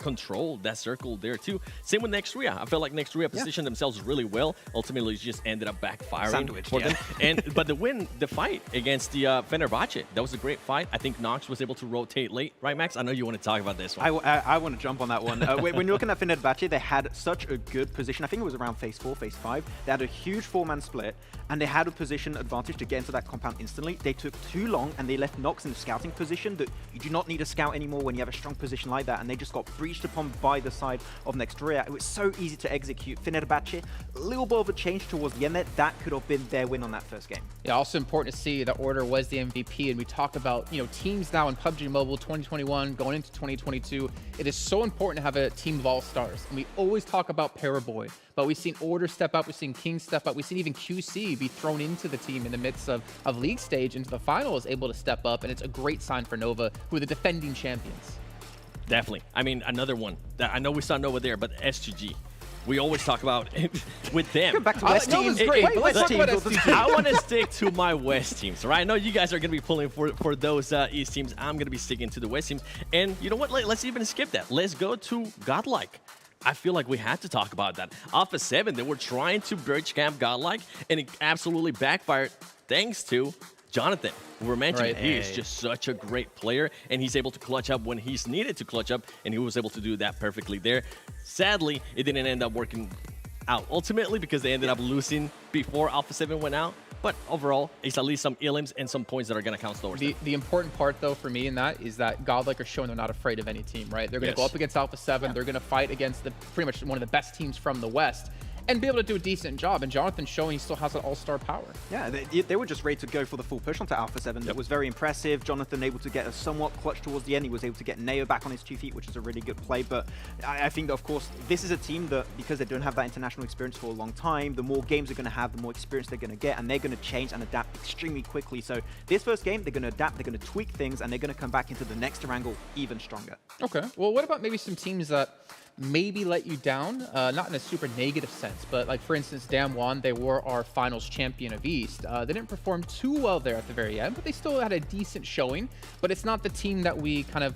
control that circle there too. Same with Ruya. I felt like Ruya positioned themselves really well. Ultimately, it just ended up backfiring for them. But the fight against the Fenerbahçe, that was a great fight. I think Nox was able to rotate late, right, Max? I know you want to talk about this one. I want to jump on that one. When you're looking at Fenerbahçe, they had such a good position. I think it was around phase 4, phase 5. They had a huge 4-man split, and they had a position advantage to get into that compound instantly. They took too long, and they left Nox in a scouting position that you do not need a scout anymore when you have a strong position like that, and they just got breached upon by the side of Ruya. It was so easy to execute. Fenerbahçe, a little bit of a change towards the end there. That could have been their win on that first game. Yeah, also important to see that Order was the MVP, and we talk about, you know, teams now in PUBG Mobile 2021 going into 2022. It is so important to have a team of all-stars, and we always talk about Paraboy, but we've seen Order step up, we've seen King step up, we've seen even QC be thrown into the team in the midst of league stage into the finals, able to step up, and it's a great sign for Nova, who are the defending champions. Definitely. I mean, another one that I know we saw Nova there, but S2G. We always talk about with them. Go back to West teams. Let's talk about S2G. I want to stick to my West teams, right? I know you guys are going to be pulling for those East teams. I'm going to be sticking to the West teams. And you know what? Let's even skip that. Let's go to GodLike. I feel like we had to talk about that. Alpha 7, they were trying to bridge camp GodLike, and it absolutely backfired thanks to Jonathan, who we're mentioning. He is just such a great player, and he's able to clutch up when he's needed to clutch up, and he was able to do that perfectly there. Sadly, it didn't end up working out ultimately because they ended up losing before Alpha 7 went out. But overall, it's at least some elims and some points that are going to count towards them. The important part, though, for me in that is that GodLike are showing they're not afraid of any team, right? They're going to go up against Alpha 7. They're going to fight against pretty much one of the best teams from the West. and be able to do a decent job. And Jonathan showing he still has an all-star power. Yeah, they were just ready to go for the full push onto Alpha 7. That was very impressive. Jonathan able to get a somewhat clutch towards the end. He was able to get Neo back on his 2 feet, which is a really good play. But I think that, of course, this is a team that, because they don't have that international experience for a long time, the more games they're going to have, the more experience they're going to get, and they're going to change and adapt extremely quickly. So this first game, they're going to adapt, they're going to tweak things, and they're going to come back into the next Erangel even stronger. Okay. Well, what about maybe some teams that maybe let you down? Not in a super negative sense, but like, for instance, Damwon, they were our finals champion of East. They didn't perform too well there at the very end, but they still had a decent showing. But it's not the team that we kind of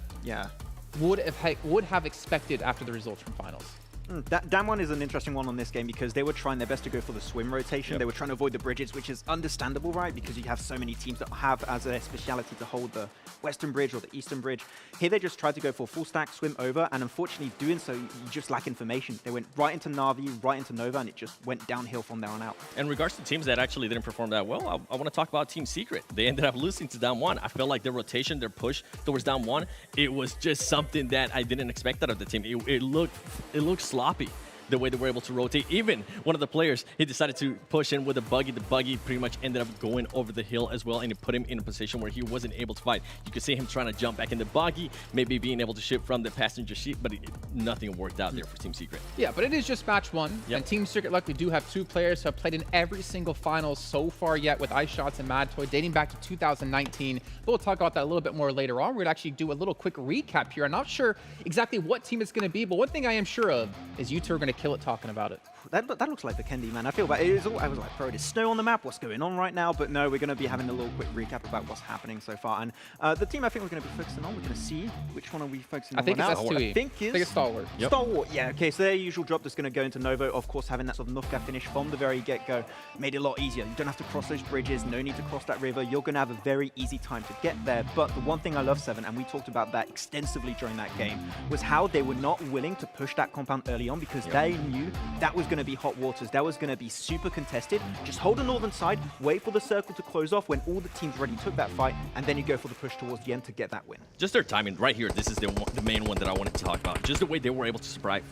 would have expected after the results from finals. Damwon is an interesting one on this game because they were trying their best to go for the swim rotation. They were trying to avoid the bridges, which is understandable, right? Because you have so many teams that have as a speciality to hold the western bridge or the eastern bridge. Here they just tried to go for full stack, swim over, and unfortunately doing so, you just lack information. They went right into Na'Vi, right into Nova, and it just went downhill from there on out. In regards to teams that actually didn't perform that well, I want to talk about Team Secret. They ended up losing to Damwon. I felt like their rotation, their push towards Damwon, it was just something that I didn't expect out of the team. It looked sloppy, the way they were able to rotate. Even one of the players, he decided to push in with a buggy. The buggy pretty much ended up going over the hill as well, and it put him in a position where he wasn't able to fight. You could see him trying to jump back in the buggy, maybe being able to shoot from the passenger seat, but nothing worked out there for Team Secret. Yeah, but it is just match one, and Team Secret luckily do have 2 players who have played in every single final so far yet with Ice Shots and Mad Toy, dating back to 2019. But we'll talk about that a little bit more later on. We're gonna actually do a little quick recap here. I'm not sure exactly what team it's gonna be, but one thing I am sure of is you two are gonna kill it talking about it. That looks like the Kendi, man. I feel bad. I was like, bro, there's snow on the map. What's going on right now? But no, we're going to be having a little quick recap about what's happening so far. And the team I think we're going to be focusing on, we're going to see which one are we focusing on right now. I think it's Stalwart. Stalwart, yeah. Okay, so their usual drop that's going to go into Nova. Of course, having that sort of Nufka finish from the very get-go made it a lot easier. You don't have to cross those bridges. No need to cross that river. You're going to have a very easy time to get there. But the one thing I love, Seven, and we talked about that extensively during that game, was how they were not willing to push that compound early on because they knew that was going to be hot waters. That was going to be super contested. Just hold the northern side, wait for the circle to close off when all the teams already took that fight, and then you go for the push towards the end to get that win. Just their timing right here. This is the main one that I wanted to talk about. Just the way they were able to surprise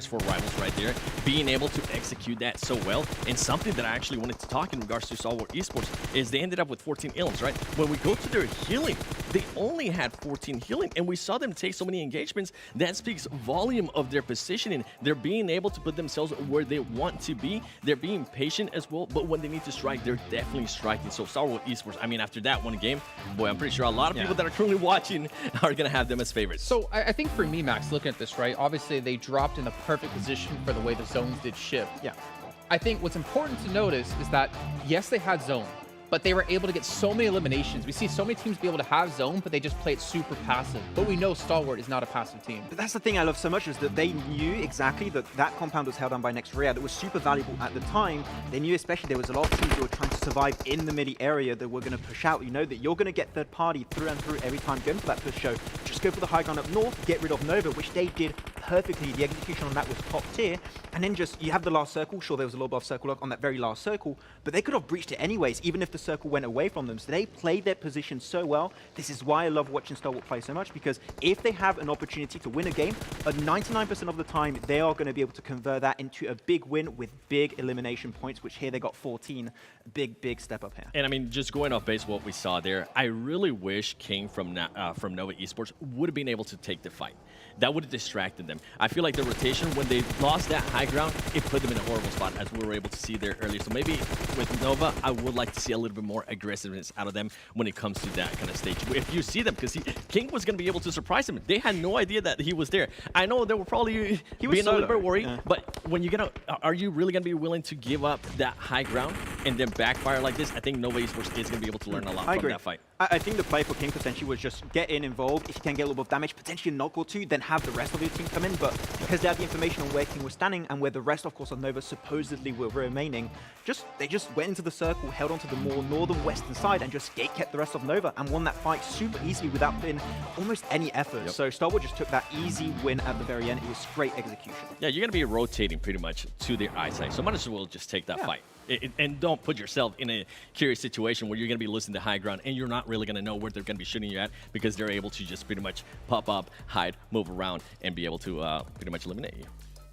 4 rivals right there, being able to execute that so well. And something that I actually wanted to talk in regards to Stalwart Esports is they ended up with 14 ilms, right? When we go to their healing, they only had 14 healing, and we saw them take so many engagements. That speaks volume of their positioning. They're being able to put themselves where they want to be. They're being patient as well, but when they need to strike, they're definitely striking. So Stalwart Esports, I mean, after that one game, boy, I'm pretty sure a lot of people that are currently watching are going to have them as favorites. So I think for me, Max, looking at this, right, obviously they dropped in the perfect position for the way the zones did shift. Yeah. I think what's important to notice is that, yes, they had zone, but they were able to get so many eliminations. We see so many teams be able to have zone, but they just play it super passive. But we know Stalwart is not a passive team. But that's the thing I love so much, is that they knew exactly that that compound was held down by next Ruya. That was super valuable at the time. They knew especially there was a lot of teams who were trying to survive in the midi area that were going to push out. You know that you're going to get third party through and through every time going for that push show. Just go for the high ground up north, get rid of Nova, which they did perfectly. The execution on that was top tier. And then just, you have the last circle. Sure, there was a little bit of circle lock on that very last circle, but they could have breached it anyways, even if the circle went away from them. So they played their position so well. This is why I love watching Stalwart play so much, because if they have an opportunity to win a game, at 99% of the time, they are going to be able to convert that into a big win with big elimination points, which here they got 14. Big step up here. And I mean, just going off base what we saw there, I really wish King from Nova Esports would have been able to take the fight. That would have distracted them. I feel like the rotation, when they lost that high ground, it put them in a horrible spot, as we were able to see there earlier. So maybe with Nova, I would like to see a little bit more aggressiveness out of them when it comes to that kind of stage. If you see them, because King was going to be able to surprise them. They had no idea that he was there. I know they were probably being a little bit worried, but when you get out, are you really going to be willing to give up that high ground and then backfire like this? I think Nova Esports is going to be able to learn a lot from that fight. I think the play for King potentially was just get involved. If you can get a little bit of damage, potentially a knock or two, then have the rest of your team come in. But because they had the information on where King was standing and where the rest, of course, of Nova supposedly were remaining, they just went into the circle, held onto the more northern western side, and just gate-kept the rest of Nova and won that fight super easily without putting almost any effort. So Stalwart just took that easy win at the very end. It was great execution. Yeah, you're going to be rotating pretty much to their eyesight, so might as well just take that fight. And don't put yourself in a curious situation where you're going to be losing the high ground and you're not really going to know where they're going to be shooting you at, because they're able to just pretty much pop up, hide, move around, and be able to pretty much eliminate you.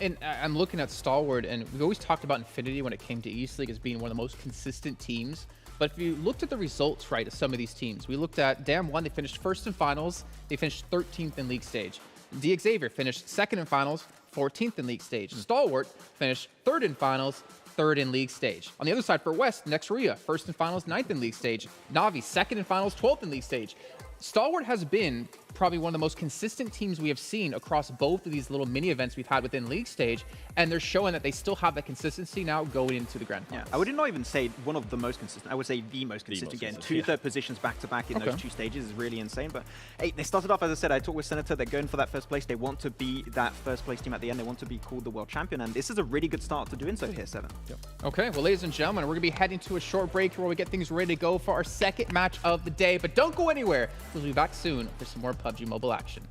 And I'm looking at Stalwart, and we always talked about Infinity when it came to East League as being one of the most consistent teams. But if you looked at the results, right, of some of these teams, we looked at Dam1, they finished first in finals, they finished 13th in league stage. Xavier finished second in finals, 14th in league stage. Stalwart finished third in finals, third in league stage. On the other side for West, next Ruya, first in finals, 9th in league stage. Navi, second in finals, 12th in league stage. Stalwart has been probably one of the most consistent teams we have seen across both of these little mini events we've had within league stage, and they're showing that they still have that consistency now going into the grand finals. Yeah, I would not even say one of the most consistent. I would say the most consistent. Again, two third positions back to back in those two stages is really insane. But hey, they started off, as I said, I talked with Senator, they're going for that first place. They want to be that first place team at the end. They want to be called the world champion, and this is a really good start to doing so here, Seven. Yep. Okay, well, ladies and gentlemen, we're gonna be heading to a short break where we get things ready to go for our second match of the day. But don't go anywhere. We'll be back soon for some more PUBG Mobile action.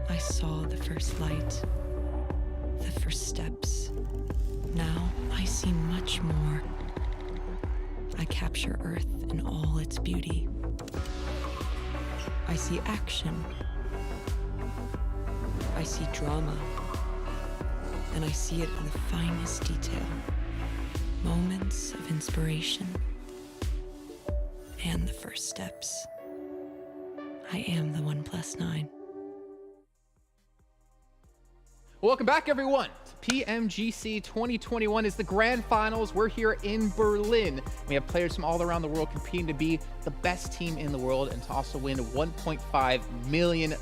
I saw the first light, the first steps. Now I see much more. I capture Earth in all its beauty. I see action. I see drama. And I see it in the finest detail. Moments of inspiration. And the first steps. I am the 1+9. Welcome back, everyone. PMGC 2021 is the grand finals. We're here in Berlin. We have players from all around the world competing to be the best team in the world and to also win $1.5 million.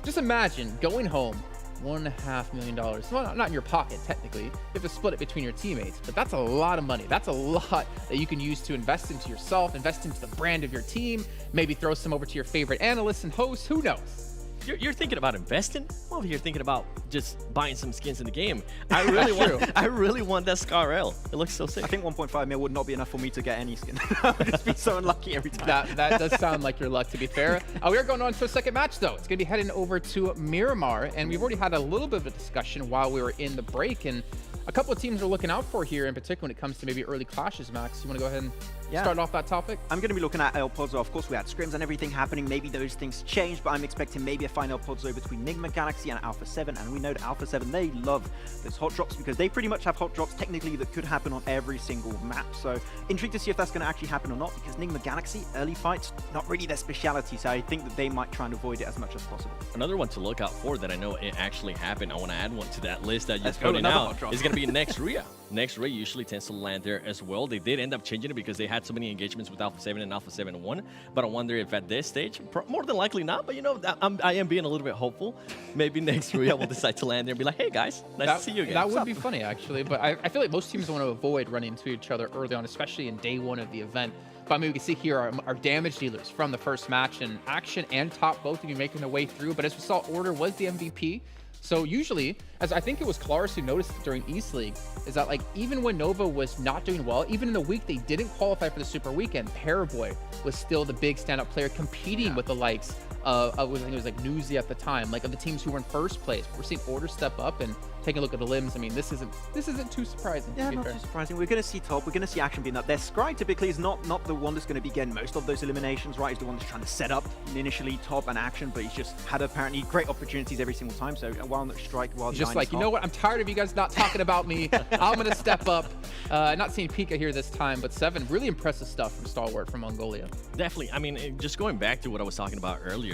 Just imagine going home, $1.5 million. Well, not in your pocket, technically. You have to split it between your teammates, but that's a lot of money. That's a lot that you can use to invest into yourself, invest into the brand of your team, maybe throw some over to your favorite analysts and hosts. Who knows? You're thinking about investing? I'm over here thinking about just buying some skins in the game. I really want that Scar-L. It looks so sick. I think 1.5 mil would not be enough for me to get any skin. I would just be so unlucky every time. That does sound like your luck, to be fair. We are going on to a second match, though. It's going to be heading over to Miramar, and we've already had a little bit of a discussion while we were in the break, and a couple of teams are looking out for here, in particular when it comes to maybe early clashes. Max, you want to go ahead and start off that topic? I'm going to be looking at El Pozo. Of course, we had scrims and everything happening. Maybe those things changed, but I'm expecting maybe a fine El Pozo between Nigma Galaxy and Alpha 7. And we know that Alpha 7, they love those hot drops because they pretty much have hot drops technically that could happen on every single map. So intrigued to see if that's going to actually happen or not, because Nigma Galaxy, early fights, not really their speciality. So I think that they might try and avoid it as much as possible. Another one to look out for that I know it actually happened. I want to add one to that list that you're putting out. Is going to be next Ruya. Next Ruya usually tends to land there as well. They did end up changing it because they had so many engagements with Alpha 7 and Alpha 7-1. But I wonder if at this stage, more than likely not. But you know, I am being a little bit hopeful. Maybe next Ruya will decide to land there and be like, hey guys, nice to see you again. That would be funny actually. But I feel like most teams want to avoid running into each other early on, especially in day one of the event. But I mean, we can see here our damage dealers from the first match, and Action and Top both of you making their way through. But as we saw, Order was the MVP. So usually, as I think it was Claris who noticed it during East League, is that like even when Nova was not doing well, even in the week they didn't qualify for the Super Weekend, Paraboy was still the big standout player competing with the likes of I think it was like Newsy at the time, like of the teams who were in first place. We're seeing Order step up and taking a look at the limbs. I mean, this isn't too surprising. Yeah, not too surprising. We're going to see Top. We're going to see Action being up there. Scry typically is not the one that's going to be getting most of those eliminations, right? He's the one that's trying to set up initially Top and Action, but he's just had apparently great opportunities every single time. So while not strike, while he's just like, you know what? I'm tired of you guys not talking about me. I'm going to step up. Not seeing Pika here this time, but 7, really impressive stuff from Stalwart from Mongolia. Definitely. I mean, just going back to what I was talking about earlier,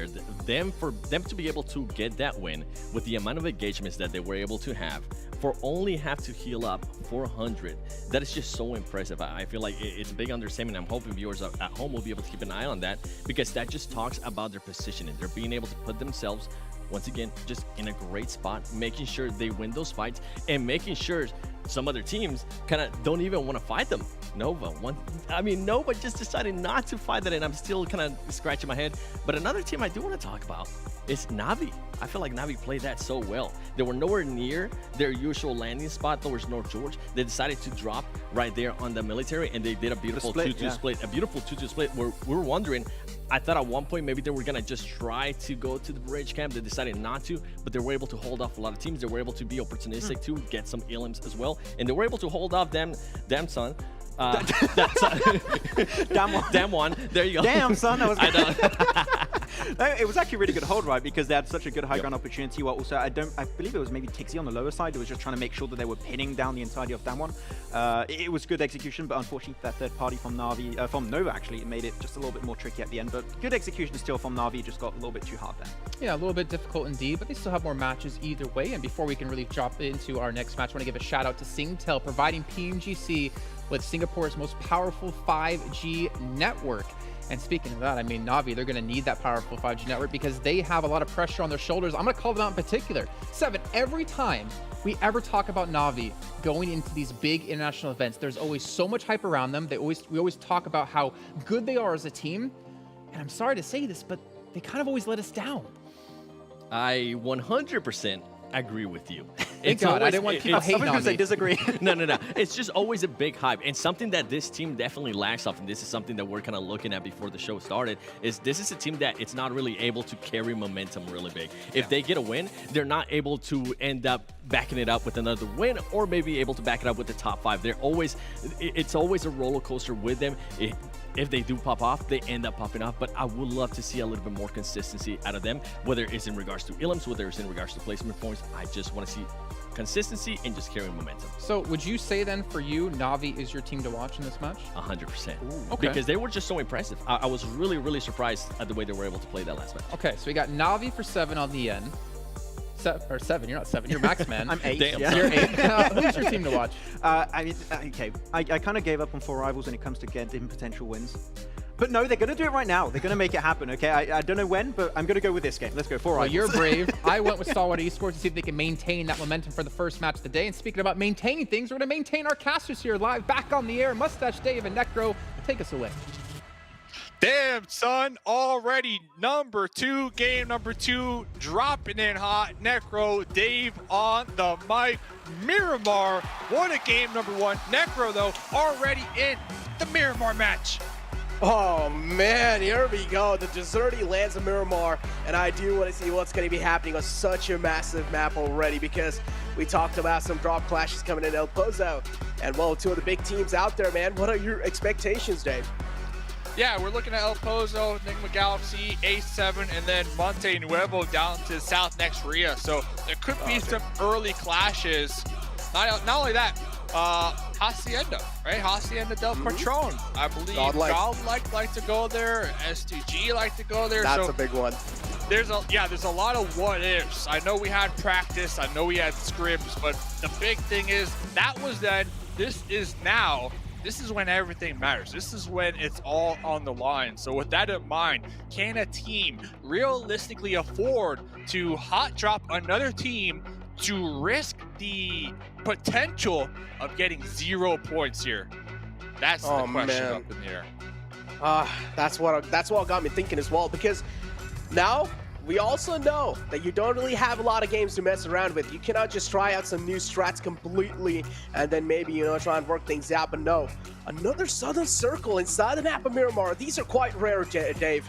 for them to be able to get that win with the amount of engagements that they were able to have, for only have to heal up 400, that is just so impressive. I feel like it's a big understatement. I'm hoping viewers at home will be able to keep an eye on that, because that just talks about their positioning. They're being able to put themselves, once again, just in a great spot, making sure they win those fights and making sure some other teams kind of don't even want to fight them. Nova just decided not to fight that, and I'm still kind of scratching my head. But another team I do want to talk about is Navi. I feel like Navi played that so well. They were nowhere near their usual landing spot towards North George. They decided to drop right there on the military, and they did a beautiful 2-2 split. A beautiful 2-2 split where we were wondering, I thought at one point maybe they were going to just try to go to the bridge camp. They decided not to, but they were able to hold off a lot of teams. They were able to be opportunistic to get some elims as well, and they were able to hold off Damn Son. Damn one. There you go. Damn son, that was good. No, it was actually a really good hold, right? Because they had such a good high ground opportunity. While also, I believe it was maybe Tixie on the lower side who was just trying to make sure that they were pinning down the entirety of Damwon. It was good execution, but unfortunately that third party from Na'Vi, from Nova actually, made it just a little bit more tricky at the end. But good execution still from Na'Vi, just got a little bit too hard there. Yeah, a little bit difficult indeed, but they still have more matches either way. And before we can really drop into our next match, I want to give a shout out to Singtel, providing PMGC with Singapore's most powerful 5G network. And speaking of that, I mean, Na'Vi, they're going to need that powerful 5G network because they have a lot of pressure on their shoulders. I'm going to call them out in particular. 7, every time we ever talk about Na'Vi going into these big international events, there's always so much hype around them. We always talk about how good they are as a team. And I'm sorry to say this, but they kind of always let us down. I 100% agree with you. Thank God, I didn't want people hating on me. I disagree. No. It's just always a big hype. And something that this team definitely lacks of, and this is something that we're kind of looking at before the show started, is this is a team that it's not really able to carry momentum really big. If they get a win, they're not able to end up backing it up with another win, or maybe able to back it up with the top 5. It's always a roller coaster with them. If they do pop off, they end up popping off. But I would love to see a little bit more consistency out of them, whether it's in regards to elims, whether it's in regards to placement points. I just want to see consistency and just carrying momentum. So would you say then for you, Na'Vi is your team to watch in this match? 100%. Okay. Because they were just so impressive. I was really, really surprised at the way they were able to play that last match. Okay, so we got Na'Vi for 7 on the end. 7, you're not 7, you're Max Man. I'm 8. Damn. Yeah. You're 8. Who's your team to watch? Okay, I kind of gave up on 4 rivals when it comes to getting potential wins. But no, they're going to do it right now. They're going to make it happen, okay? I don't know when, but I'm going to go with this game. Let's go, 4 rivals. Well, you're brave. I went with Stalwart Esports to see if they can maintain that momentum for the first match of the day. And speaking about maintaining things, we're going to maintain our casters here live, back on the air. Mustache Dave and Necro, take us away. Damn, son, already game number 2, dropping in hot. Necro, Dave on the mic. Miramar won a game number 1. Necro, though, already in the Miramar match. Oh man, here we go. The Deserty lands a Miramar, and I do want to see what's going to be happening on such a massive map already, because we talked about some drop clashes coming in El Pozo. And well, two of the big teams out there, man. What are your expectations, Dave? Yeah, we're looking at El Pozo, Nigma Galaxy, A7, and then Monte Nuevo down to south next Ruya. So there could be some early clashes. Not only that, Hacienda, right? Hacienda del Patron. I believe GodLike like to go there. S2G like to go there. That's a big one. There's a lot of what ifs. I know we had practice. I know we had scrims, but the big thing is that was then. This is now. This is when everything matters. This is when it's all on the line. So with that in mind, can a team realistically afford to hot drop another team to risk the potential of getting 0 points here? That's the question up in the air. That's what got me thinking as well, because now we also know that you don't really have a lot of games to mess around with. You cannot just try out some new strats completely and then maybe, you know, try and work things out. But no, another Southern Circle inside the map of Miramar. These are quite rare, Dave.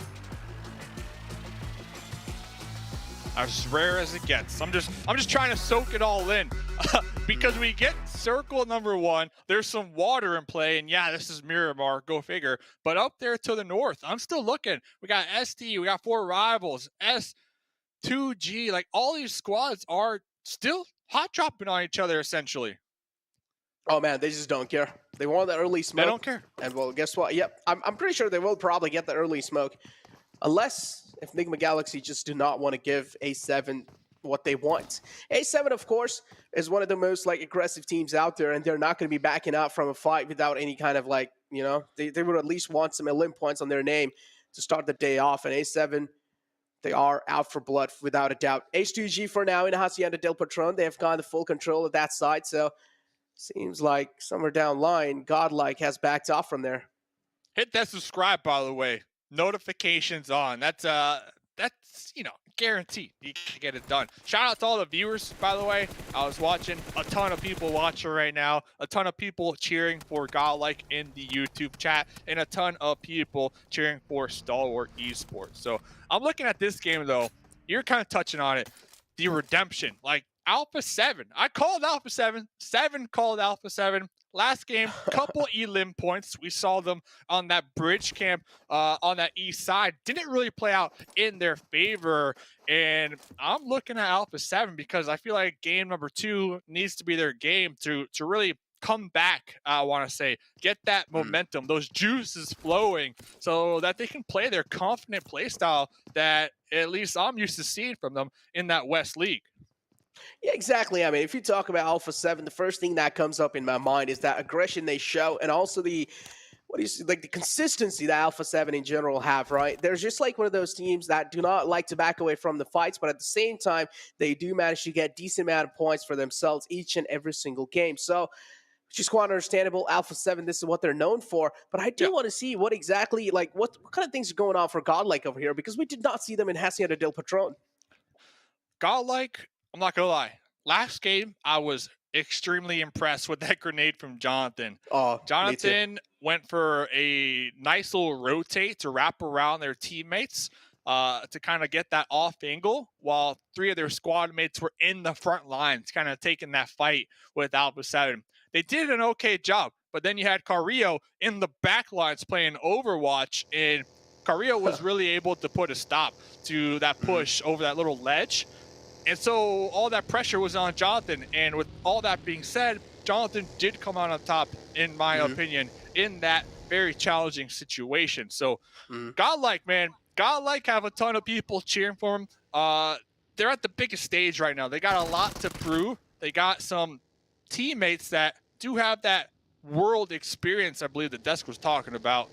As rare as it gets. I'm just trying to soak it all in. Because we get circle number 1, there's some water in play, and yeah, this is Miramar, go figure. But up there to the north, I'm still looking. We got ST, we got 4 rivals, S2G, like all these squads are still hot dropping on each other essentially. Oh man, they just don't care. They want the early smoke. They don't care. And well, guess what? Yep, I'm pretty sure they will probably get the early smoke, unless if Nigma Galaxy just do not want to give A7 what they want. A7, of course, is one of the most like aggressive teams out there, and they're not going to be backing out from a fight without any kind of like, you know, they would at least want some elim points on their name to start the day off. And A7, they are out for blood without a doubt. H2G for now in Hacienda del Patron, they have kind of full control of that side, so seems like somewhere down line, GodLike has backed off from there. Hit that subscribe, by the way. Notifications on. That's you know, guaranteed you can get it done. Shout out to all the viewers, by the way. I was watching a ton of people watching right now, a ton of people cheering for GodLike in the YouTube chat, and a ton of people cheering for Stalwart Esports. So I'm looking at this game though. You're kind of touching on it. The redemption, like Alpha 7. I called Alpha 7. 7 called Alpha 7. Last game, couple elim points. We saw them on that bridge camp on that east side. Didn't really play out in their favor. And I'm looking at Alpha 7 because I feel like game number 2 needs to be their game to really come back, I want to say. Get that momentum, those juices flowing so that they can play their confident play style that at least I'm used to seeing from them in that West League. Yeah, exactly. I mean, if you talk about Alpha 7, the first thing that comes up in my mind is that aggression they show, and also the the consistency that Alpha 7 in general have, right? They're just like one of those teams that do not like to back away from the fights, but at the same time, they do manage to get decent amount of points for themselves each and every single game. So, which is quite understandable. Alpha 7, this is what they're known for. But I do want to see what exactly, like, what kind of things are going on for GodLike over here, because we did not see them in Hacienda del Patron. GodLike, I'm not going to lie. Last game, I was extremely impressed with that grenade from Jonathan. Oh, Jonathan went for a nice little rotate to wrap around their teammates to kind of get that off angle, while 3 of their squad mates were in the front lines, kind of taking that fight with Alpha 7. They did an okay job, but then you had Carrillo in the back lines playing Overwatch, and Carrillo was really able to put a stop to that push over that little ledge. And so all that pressure was on Jonathan. And with all that being said, Jonathan did come out on top, in my opinion, in that very challenging situation. So GodLike, man, GodLike have a ton of people cheering for him. They're at the biggest stage right now. They got a lot to prove. They got some teammates that do have that world experience, I believe the desk was talking about.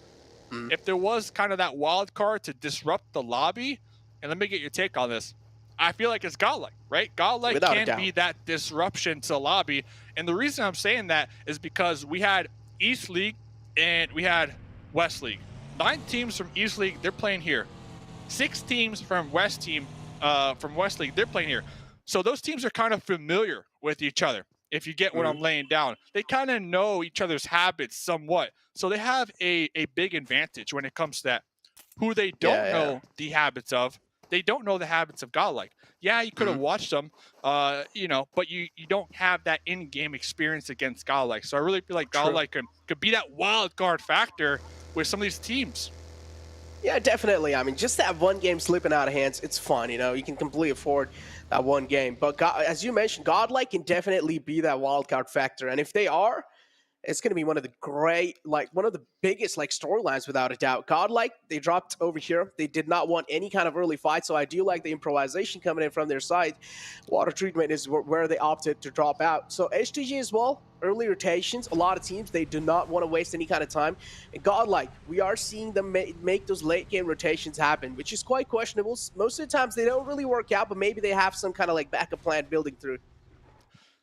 If there was kind of that wild card to disrupt the lobby, and let me get your take on this, I feel like it's GodLike, right? GodLike can be that disruption to the lobby. And the reason I'm saying that is because we had East League and we had West League. 9 teams from East League, they're playing here. 6 teams from West League, they're playing here. So those teams are kind of familiar with each other. if you get what I'm laying down. They kind of know each other's habits somewhat. So they have a big advantage when it comes to that. Who they don't know the habits of. They don't know the habits of GodLike. Yeah, you could have watched them, you know, but you don't have that in-game experience against GodLike. So I really feel like GodLike could be that wild card factor with some of these teams. Yeah, definitely. I mean, just that one game slipping out of hands, it's fun, you know. You can completely afford that one game. But as you mentioned, GodLike can definitely be that wild card factor. And if they are, it's going to be one of the biggest storylines without a doubt. GodLike, they dropped over here. They did not want any kind of early fight, so I do like the improvisation coming in from their side. Water treatment is where they opted to drop out. So HTG as well, early rotations. A lot of teams, they do not want to waste any kind of time. And GodLike, we are seeing them make those late game rotations happen, which is quite questionable. Most of the times they don't really work out, but maybe they have some kind of backup plan building through.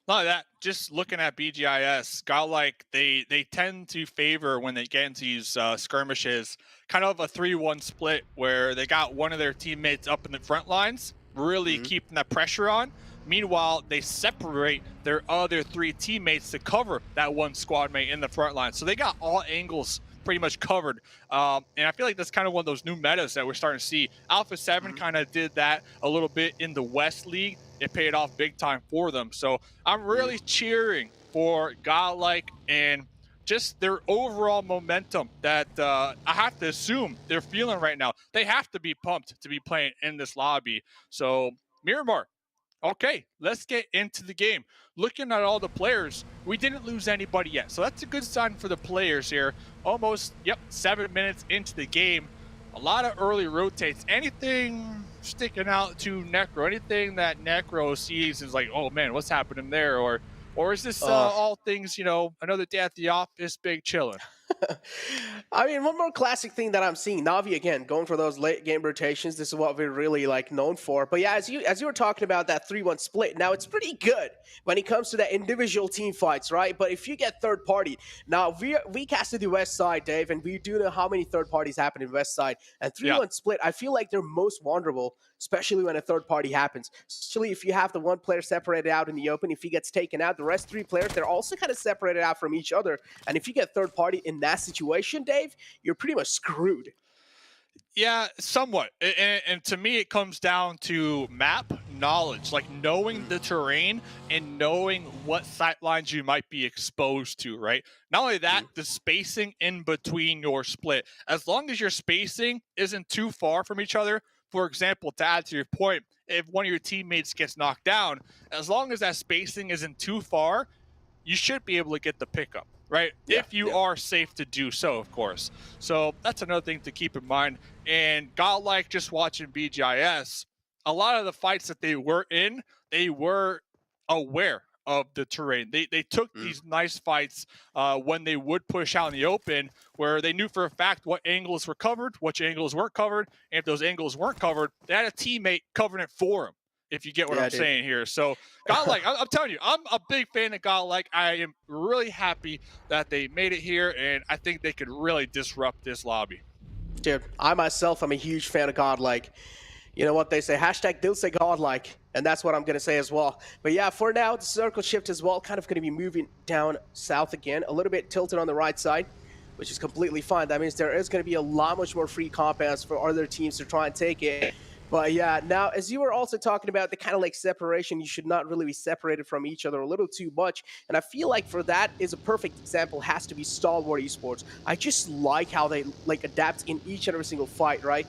Not only that, just looking at BGIS, GodLike, they tend to favor when they get into these skirmishes, kind of a 3-1 split where they got one of their teammates up in the front lines, really keeping that pressure on. Meanwhile, they separate their other 3 teammates to cover that one squad mate in the front line. So they got all angles pretty much covered. And I feel like that's kind of one of those new metas that we're starting to see. Alpha 7 kind of did that a little bit in the West League. It paid off big time for them. So I'm really cheering for GodLike and just their overall momentum that I have to assume they're feeling right now. They have to be pumped to be playing in this lobby. So Miramar, okay, let's get into the game. Looking at all the players, we didn't lose anybody yet. So that's a good sign for the players here. Almost, 7 minutes into the game. A lot of early rotates. Anything sticking out to Necro? Anything that Necro sees is like, oh man, what's happening there? Or is this all things, another day at the office, big chilling? I mean, one more classic thing that I'm seeing, Navi again going for those late game rotations. This is what we're really known for. But yeah, as you were talking about that 3-1 split, now it's pretty good when it comes to that individual team fights, right? But if you get third party, now we casted the West Side, Dave, and we do know how many third parties happen in West Side. And 3-1 split, I feel like they're most vulnerable, especially when a third party happens. Especially if you have the one player separated out in the open, if he gets taken out, the rest 3 players, they're also kind of separated out from each other. And if you get third party in that situation, Dave, you're pretty much screwed. Yeah, somewhat. And to me, it comes down to map knowledge, knowing the terrain and knowing what sight lines you might be exposed to, right? Not only that, the spacing in between your split. As long as your spacing isn't too far from each other, for example, to add to your point, if one of your teammates gets knocked down, as long as that spacing isn't too far, you should be able to get the pickup, right? If you are safe to do so, of course. So that's another thing to keep in mind. And GodLike, just watching BGIS, a lot of the fights that they were in, they were aware of the terrain. They took these nice fights when they would push out in the open, where they knew for a fact what angles were covered, which angles weren't covered, and if those angles weren't covered, they had a teammate covering it for them, if you get what I'm saying here. So GodLike, I'm telling you, I'm a big fan of GodLike. I am really happy that they made it here, and I think they could really disrupt this lobby. Dude, I myself am a huge fan of GodLike. You know what they say, hashtag they'll say GodLike, and that's what I'm going to say as well. But yeah, for now, the circle shift as well, kind of going to be moving down south again, a little bit tilted on the right side, which is completely fine. That means there is going to be a lot much more free compounds for other teams to try and take it. But yeah, now, as you were also talking about the kind of separation, you should not really be separated from each other a little too much. And I feel like for that is a perfect example has to be Stalwart Esports. I just like how they adapt in each and every single fight, right?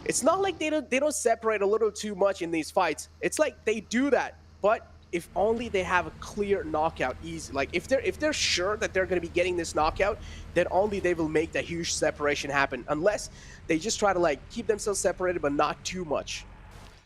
It's not like they don't separate a little too much in these fights. It's like they do that, but if only they have a clear knockout, easy. If they're sure that they're going to be getting this knockout, then only they will make that huge separation happen. Unless they just try to keep themselves separated, but not too much.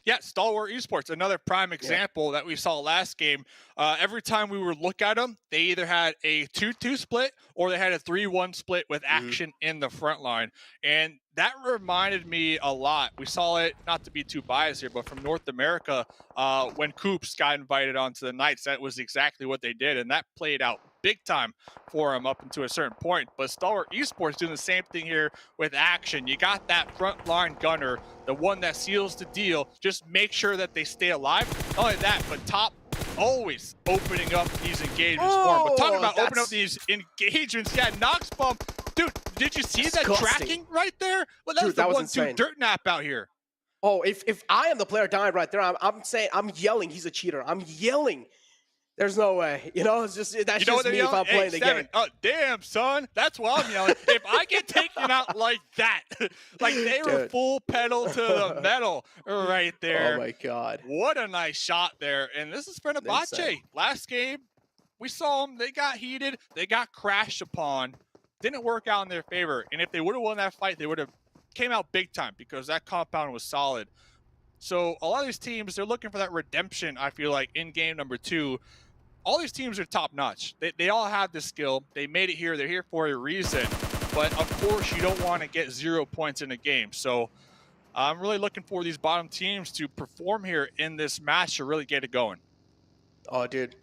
Yeah, Stalwart Esports, another prime example that we saw last game. Every time we would look at them, they either had a 2-2 split or they had a 3-1 split with action in the front line. And that reminded me a lot. We saw it, not to be too biased here, but from North America, when Coops got invited onto the Knights, that was exactly what they did. And that played out big time for him up until a certain point. But Stalwart Esports doing the same thing here with action. You got that front line gunner, the one that seals the deal. Just make sure that they stay alive. Not only that, but top always opening up these engagements for him. But talking about opening up these engagements, yeah, Nox Bomb. Dude, did you see that tracking right there? Well, that was the 1-2 dirt nap out here. Oh, if I am the player dying right there, I'm saying, I'm yelling he's a cheater. I'm yelling. There's no way. You know, it's just, that's just me if I'm playing the game. Oh, damn, son. That's why I'm yelling. If I get taken out like that, like they were full pedal to the metal right there. Oh, my God. What a nice shot there. And this is Fenerbahçe. Last game, we saw them. They got heated. They got crashed upon. Didn't work out in their favor. And if they would have won that fight, they would have came out big time because that compound was solid. So a lot of these teams, they're looking for that redemption, I feel like, in game number 2. All these teams are top-notch. They all have the skill. They made it here. They're here for a reason. But, of course, you don't want to get 0 points in a game. So I'm really looking for these bottom teams to perform here in this match to really get it going. Oh, dude.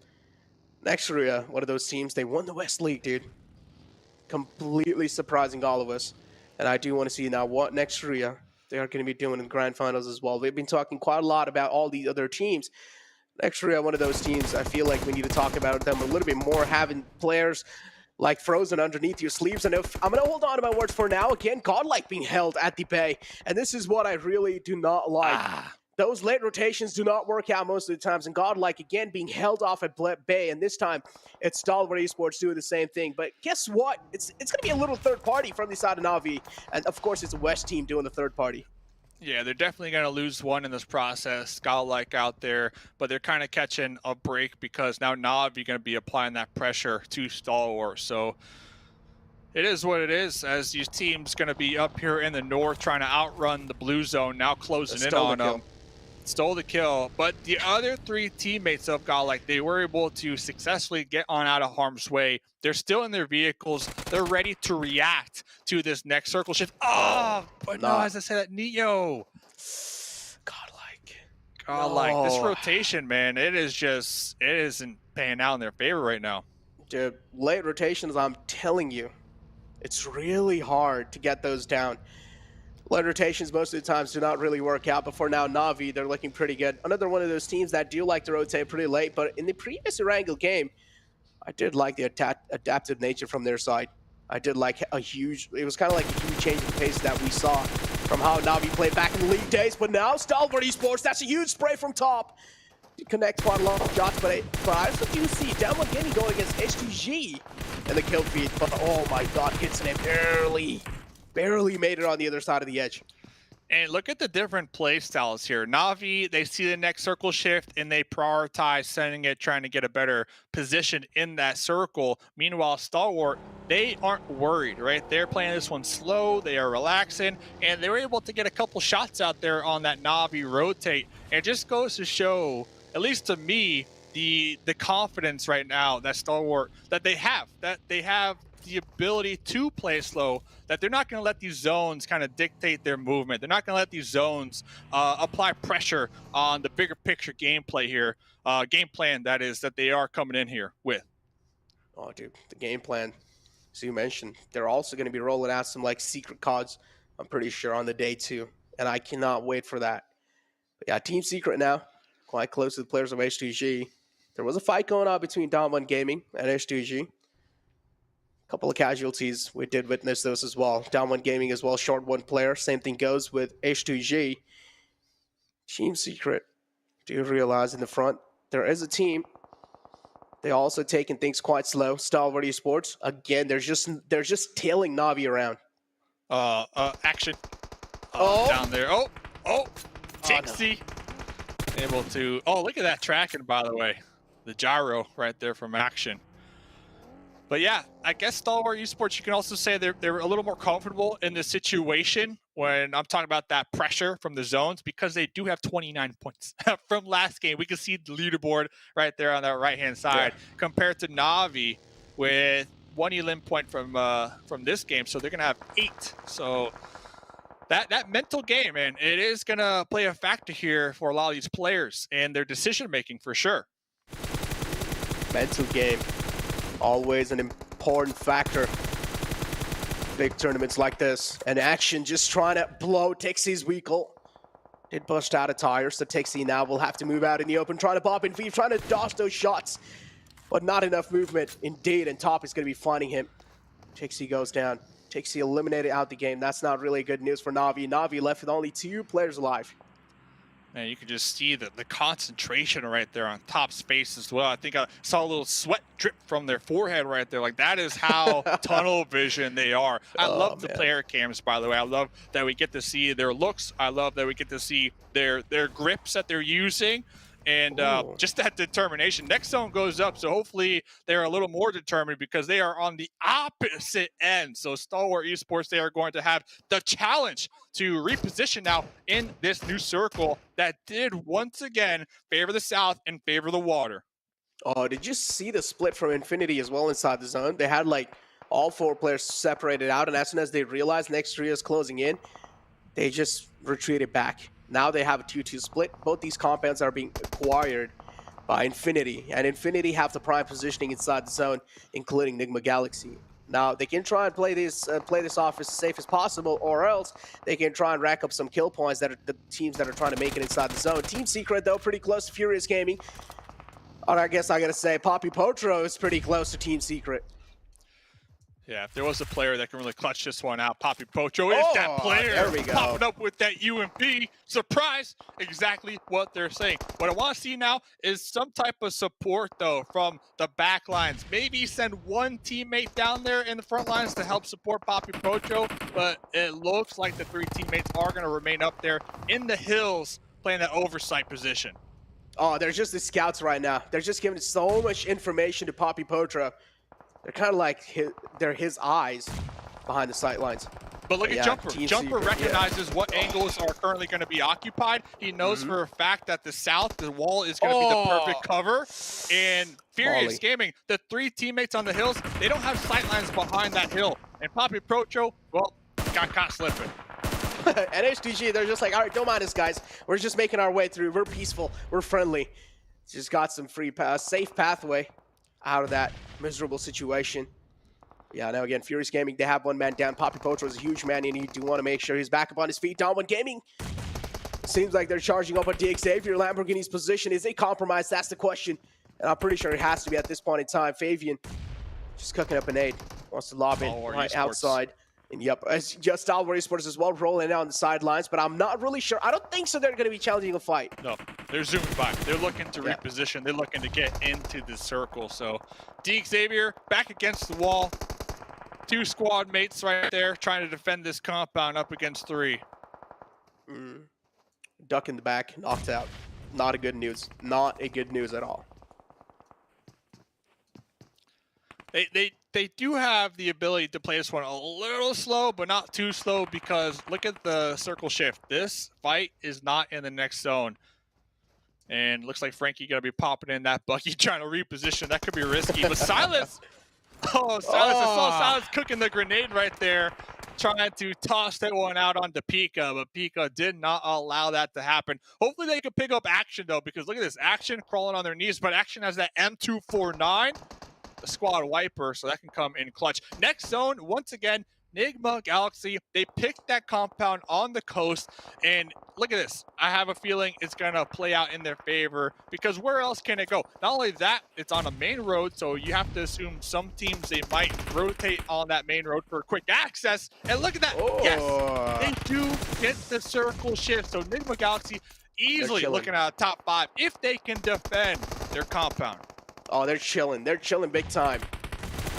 Next Ruya, one of those teams, they won the West League, dude. Completely surprising all of us. And I do want to see now what next Ruya they are going to be doing in the grand finals as well. We've been talking quite a lot about all these other teams. Next Ruya, one of those teams, I feel like we need to talk about them a little bit more, having players like frozen underneath your sleeves. And if I'm going to hold on to my words for now, again, GodLike being held at the bay. And this is what I really do not like. Those late rotations do not work out most of the times. And GodLike, again, being held off at bay. And this time, it's Stalwart Esports doing the same thing. But guess what? It's going to be a little third party from the side of Na'Vi. And, of course, it's a West team doing the third party. Yeah, they're definitely going to lose one in this process. GodLike out there, but they're kind of catching a break because now Na'Vi going to be applying that pressure to Stalwart. So it is what it is, as these teams going to be up here in the north trying to outrun the blue zone, now closing in on them. Stole the kill, but the other 3 teammates of GodLike, they were able to successfully get on out of harm's way. They're still in their vehicles. They're ready to react to this next circle shift. Oh, but no, as I said, Neo. GodLike. This rotation, man, it isn't paying out in their favor right now. Dude, late rotations, I'm telling you, it's really hard to get those down. Late rotations most of the times do not really work out, but for now, Na'Vi, they're looking pretty good. Another one of those teams that do like to rotate pretty late, but in the previous Erangel game, I did like the adaptive nature from their side. I did like it was kind of like a huge change in pace that we saw from how Na'Vi played back in the league days, but now Stalwart Esports, that's a huge spray from top. Did connect quite a lot of shots, but I also do see Downward Gaming going against H2G in the kill feed, but oh my God, hits him barely made it on the other side of the edge. And look at the different play styles here. Na'Vi, they see the next circle shift and they prioritize sending it, trying to get a better position in that circle. Meanwhile, Stalwart, they aren't worried, right? They're playing this one slow, they are relaxing, and they were able to get a couple shots out there on that Na'Vi rotate. And it just goes to show, at least to me, the confidence right now that Stalwart, that they have the ability to play slow, that they're not going to let these zones kind of dictate their movement. They're not going to let these zones apply pressure on the bigger picture gameplay here, game plan that is, that they are coming in here with. Oh, dude, the game plan, as you mentioned, they're also going to be rolling out some like secret cards, I'm pretty sure, on the day too, and I cannot wait for that. But yeah, Team Secret now, quite close to the players of H2G. There was a fight going on between Downward Gaming and H2G. Couple of casualties, we did witness those as well. Downward Gaming as well, short one player. Same thing goes with H2G. Team Secret, do you realize in the front, there is a team. They're also taking things quite slow. Stalwart Esports, again, they're just tailing Na'Vi around. Action. Down there. Tixie. Able to, look at that tracking, by the way. The gyro right there from Action. But yeah, I guess Stalwart Esports, you can also say they're a little more comfortable in this situation when I'm talking about that pressure from the zones, because they do have 29 points from last game. We can see the leaderboard right there on that right-hand side compared to Na'Vi with 1 elim point from this game. So they're going to have 8. So that mental game, man, it is going to play a factor here for a lot of these players and their decision-making for sure. Mental game. Always an important factor. Big tournaments like this. And Action just trying to blow Tixie's vehicle. Did bust out of tires, so Tixie now will have to move out in the open, trying to pop in Vive, trying to dodge those shots, but not enough movement indeed, and Top is going to be finding him. Tixie goes down. Tixie eliminated out the game. That's not really good news for Na'Vi. Na'Vi left with only 2 players alive. And you can just see the concentration right there on Top space as well. I think I saw a little sweat drip from their forehead right there. Like, that is how tunnel vision they are. I love the player cams, by the way. I love that we get to see their looks. I love that we get to see their grips that they're using. And just that determination. Next zone goes up, so hopefully they're a little more determined because they are on the opposite end. So Stalwart Esports, they are going to have the challenge to reposition now in this new circle that did once again favor the south and favor the water. Oh, did you see the split from Infinity as well inside the zone? They had like all 4 players separated out, and as soon as they realized next Ruya is closing in, they just retreated back. Now they have a 2-2 split. Both these compounds are being acquired by Infinity, and Infinity have the prime positioning inside the zone, including Nigma Galaxy. Now they can try and play this off as safe as possible, or else they can try and rack up some kill points that are the teams that are trying to make it inside the zone. Team Secret, though, pretty close to Furious Gaming. Or I guess I gotta say, Poppy Potro is pretty close to Team Secret. Yeah, if there was a player that can really clutch this one out, Poppy Pocho is that player. There we go. Popping up with that UMP. Surprise! Exactly what they're saying. What I want to see now is some type of support, though, from the back lines. Maybe send one teammate down there in the front lines to help support Poppy Pocho, but it looks like the 3 teammates are going to remain up there in the hills playing that oversight position. Oh, they're just the scouts right now. They're just giving so much information to Poppy Potro. They're kind of like they're his eyes behind the sight lines. But look at Jumper. Jumper recognizes what angles are currently going to be occupied. He knows for a fact that the south, the wall is going to be the perfect cover. And Furious Gaming, the 3 teammates on the hills, they don't have sight lines behind that hill. And Poppy Procho, well, got caught slipping. And HDG, they're just like, all right, don't mind us, guys. We're just making our way through. We're peaceful. We're friendly. Just got some free safe pathway out of that miserable situation. Yeah, now again, Furious Gaming, they have 1 man down. Poppy Potro is a huge man, and you do want to make sure he's back up on his feet. Down 1 Gaming. Seems like they're charging up on Xavier. Lamborghini's position, is it compromised? That's the question. And I'm pretty sure it has to be at this point in time. Fabian just cooking up an aid. Wants to lob in right outside. And yep, as just Stalwart Esports as well, rolling out on the sidelines, but I'm not really sure. I don't think so they're going to be challenging a fight. No, they're zooming by. They're looking to reposition. They're looking to get into the circle. So Xavier back against the wall. 2 squad mates right there trying to defend this compound up against 3. Duck in the back, knocked out. Not a good news. Not a good news at all. They do have the ability to play this one a little slow, but not too slow, because look at the circle shift. This fight is not in the next zone. And looks like Frankie going to be popping in that Bucky, trying to reposition. That could be risky, but Silas! Oh, Silas, I saw Silas cooking the grenade right there, trying to toss that one out onto Pika, but Pika did not allow that to happen. Hopefully they can pick up Action, though, because look at this. Action crawling on their knees, but Action has that M249. The squad wiper, so that can come in clutch. Next zone, once again, Nigma Galaxy. They picked that compound on the coast, and look at this. I have a feeling it's going to play out in their favor, because where else can it go? Not only that, it's on a main road, so you have to assume some teams, they might rotate on that main road for quick access. And look at that. Yes, they do get the circle shift. So Nigma Galaxy easily looking at a top 5 if they can defend their compound. Oh, they're chilling. They're chilling big time.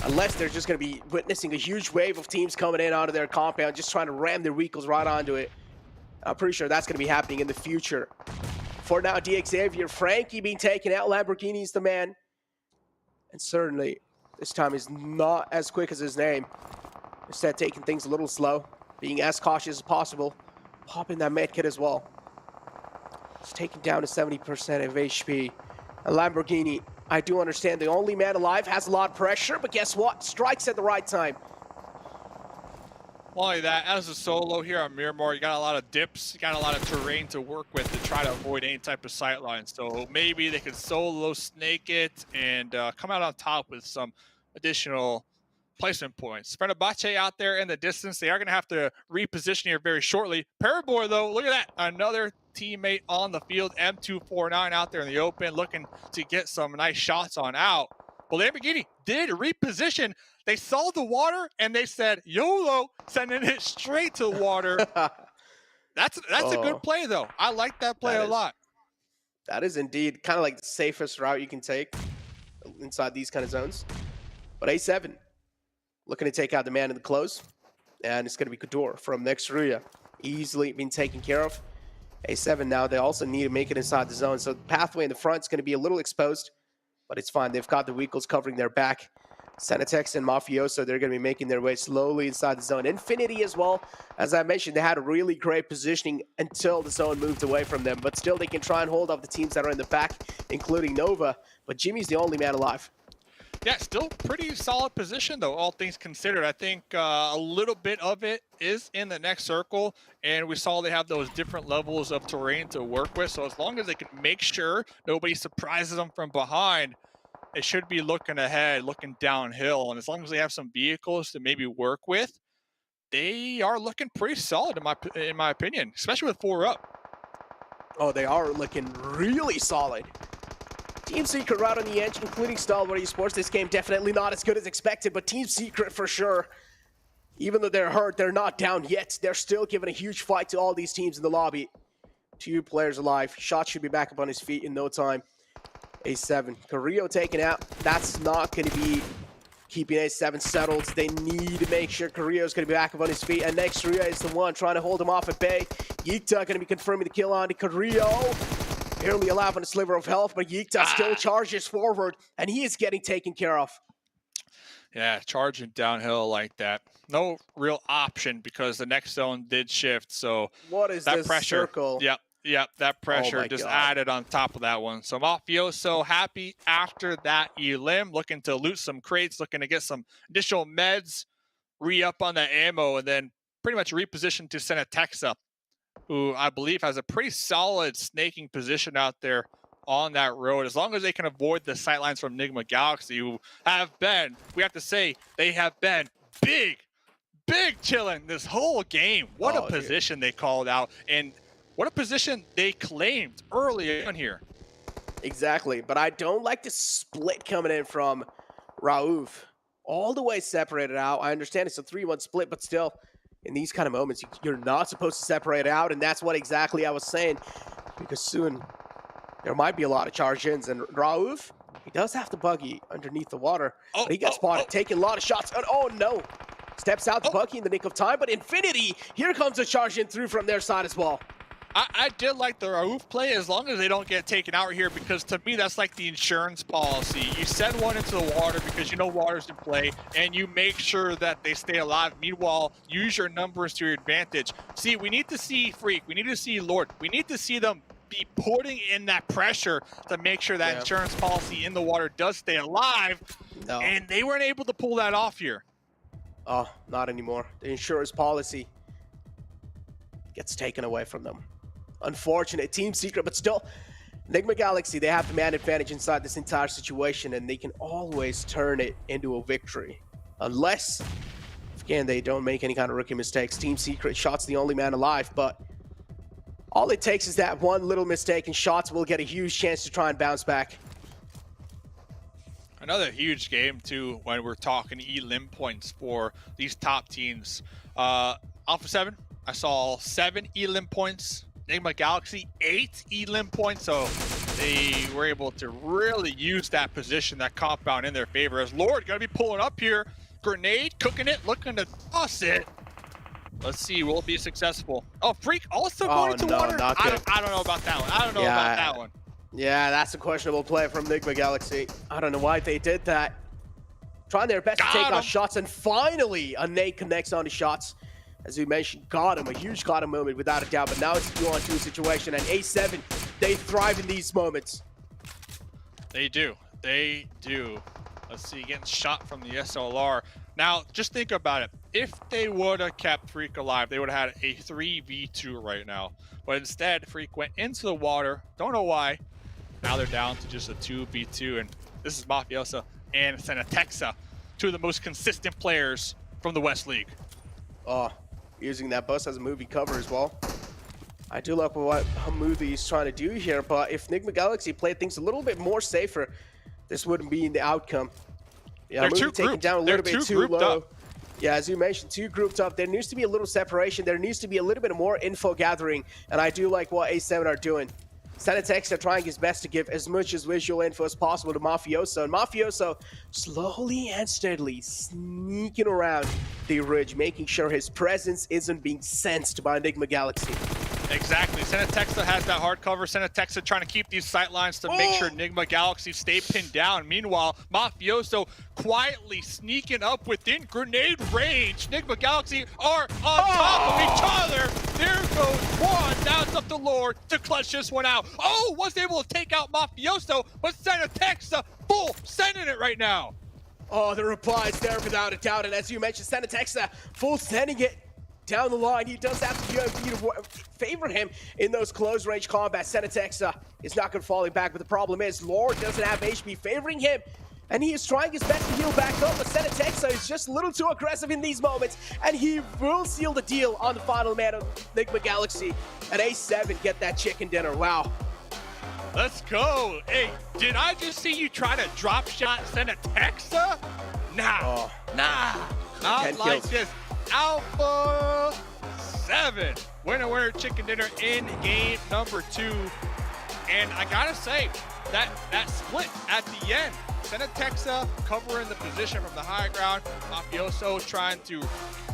Unless they're just going to be witnessing a huge wave of teams coming in onto their compound, just trying to ram their vehicles right onto it. I'm pretty sure that's going to be happening in the future. For now, Xavier, Frankie being taken out. Lamborghini's the man. And certainly, this time is not as quick as his name. Instead, taking things a little slow, being as cautious as possible. Popping that medkit as well. It's taken down to 70% of HP. And Lamborghini, I do understand the only man alive, has a lot of pressure, but guess what? Strikes at the right time. Not only that, as a solo here on Miramar, you got a lot of dips, you got a lot of terrain to work with to try to avoid any type of sight line. So maybe they could solo snake it and come out on top with some additional placement points. Fenerbahçe out there in the distance. They are going to have to reposition here very shortly. Parabor, though, look at that. Another teammate on the field, M249 out there in the open, looking to get some nice shots on out. Well, Lamborghini did reposition. They saw the water and they said, YOLO, sending it straight to the water. That's a good play, though. I like that play a lot. That is indeed kind of like the safest route you can take inside these kind of zones. But A7 looking to take out the man in the close. And it's going to be Couture from next Ruya. Easily being taken care of. A7 now, they also need to make it inside the zone. So the pathway in the front is going to be a little exposed. But it's fine. They've got the vehicles covering their back. Senatex and Mafioso, they're going to be making their way slowly inside the zone. Infinity as well. As I mentioned, they had a really great positioning until the zone moved away from them. But still, they can try and hold off the teams that are in the back, including Nova. But Jimmy's the only man alive. Yeah, still pretty solid position, though, all things considered. I think a little bit of it is in the next circle, and we saw they have those different levels of terrain to work with. So as long as they can make sure nobody surprises them from behind, they should be looking ahead, looking downhill. And as long as they have some vehicles to maybe work with, they are looking pretty solid, in my opinion, especially with 4 up. Oh, they are looking really solid. Team Secret right on the edge, including Stalwart Esports. This game definitely not as good as expected, but Team Secret for sure. Even though they're hurt, they're not down yet. They're still giving a huge fight to all these teams in the lobby. 2 players alive. Shot should be back up on his feet in no time. A7. Carrillo taken out. That's not going to be keeping A7 settled. They need to make sure Carrillo's going to be back up on his feet. And next, Ruya is the one trying to hold him off at bay. Yikta going to be confirming the kill on to Carrillo. Barely alive on a sliver of health, but Yikta still charges forward, and he is getting taken care of. Yeah, charging downhill like that. No real option because the next zone did shift. So what is that this pressure? circle? Yep, that pressure just added on top of that one. So Mafioso happy after that elim, looking to loot some crates, looking to get some additional meds, re-up on the ammo, and then pretty much reposition to Senatexa, who I believe has a pretty solid snaking position out there on that road. As long as they can avoid the sightlines from Nigma Galaxy, who have been, we have to say, they have been big chilling this whole game. What a position they called out, and what a position they claimed early on here. Exactly, but I don't like the split coming in from Raouf. All the way separated out. I understand it's a 3-1 split, but still, in these kind of moments, you're not supposed to separate out, and that's what exactly I was saying, because soon there might be a lot of charge-ins, and Raouf, he does have the buggy underneath the water, but he got spotted, taking a lot of shots, and oh no, steps out the buggy in the nick of time, but Infinity, here comes a charge-in through from their side as well. I did like the Raouf play as long as they don't get taken out here, because to me that's like the insurance policy. You send one into the water because you know water's in play, and you make sure that they stay alive. Meanwhile, use your numbers to your advantage. See, we need to see Freak, we need to see Lord, we need to see them be putting in that pressure to make sure that insurance policy in the water does stay alive, and they weren't able to pull that off here. Oh, not anymore. The insurance policy gets taken away from them. Unfortunate. Team Secret, but still, Nigma Galaxy, they have the man advantage inside this entire situation, and they can always turn it into a victory. Unless, again, they don't make any kind of rookie mistakes. Team Secret, Shots the only man alive, but all it takes is that one little mistake, and Shots will get a huge chance to try and bounce back. Another huge game, too, when we're talking elim points for these top teams. Alpha 7, I saw 7 elim points. Nigma Galaxy, 8 elim points, so they were able to really use that position, that compound in their favor. As Lord gonna be pulling up here, grenade, cooking it, looking to toss it. Let's see, will it be successful? Oh, Freak also going to water? I don't know about that one. I don't know about that one. Yeah, that's a questionable play from Nigma Galaxy. I don't know why they did that. Trying their best to take out Shots, and finally a nade connects onto Shots. As we mentioned, got him, a huge got him moment without a doubt, but now it's a 2-on-2 situation, and A7, they thrive in these moments. They do. They do. Let's see, getting shot from the SLR. Now, just think about it. If they would have kept Freak alive, they would have had a 3v2 right now. But instead, Freak went into the water. Don't know why. Now they're down to just a 2v2, and this is Mafioso and Senatexa, 2 of the most consistent players from the West League. Oh, using that bus as a movie cover as well. I do like what Hammoudi is trying to do here, but if Nigma Galaxy played things a little bit more safer, this wouldn't be in the outcome. Yeah, Hammoudi taken down a little bit too low. Yeah, as you mentioned, 2 grouped up. There needs to be a little separation. There needs to be a little bit more info gathering, and I do like what A7 are doing. Senatex are trying his best to give as much as visual info as possible to Mafioso, and Mafioso slowly and steadily sneaking around the ridge, making sure his presence isn't being sensed by Nigma Galaxy. Exactly. Senatexa has that hard cover. Senatexa trying to keep these sight lines to make sure Nigma Galaxy stay pinned down. Meanwhile, Mafioso quietly sneaking up within grenade range. Nigma Galaxy are on top of each other. There goes one. Now it's up to Lord to clutch this one out. Oh, was able to take out Mafioso, but Senatexa full sending it right now. Oh, the reply is there without a doubt. And as you mentioned, Senatexa full sending it down the line. He does have to favor him in those close range combats. Senatexa is not going to fall back, but the problem is Lord doesn't have HP favoring him, and he is trying his best to heal back up, but Senatexa is just a little too aggressive in these moments, and he will seal the deal on the final man of Nigma Galaxy. And A7 get that chicken dinner. Wow. Let's go. Hey, did I just see you try to drop shot Senatexa? Nah, nah, not like this. Alpha 7. Winner, chicken dinner in game number 2. And I gotta say, that split at the end, Senatexa covering the position from the high ground, Mafioso trying to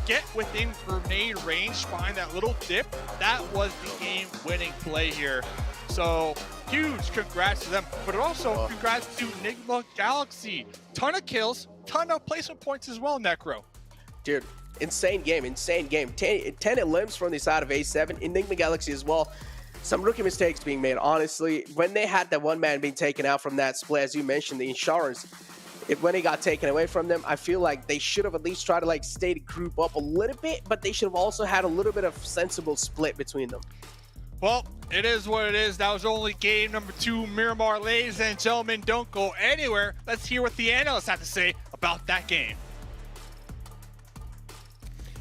get within grenade range, find that little dip. That was the game-winning play here. So huge congrats to them, but also congrats to Nigma Galaxy. Ton of kills, ton of placement points as well, Necro. Dude, insane game, insane game. 10 elims from the side of A7, Enigma Galaxy as well. Some rookie mistakes being made, honestly. When they had that one man being taken out from that split, as you mentioned, the insurance, when it got taken away from them, I feel like they should have at least tried to like stay to group up a little bit, but they should have also had a little bit of sensible split between them. Well, it is what it is. That was only game number 2, Miramar. Ladies and gentlemen, don't go anywhere. Let's hear what the analysts have to say about that game.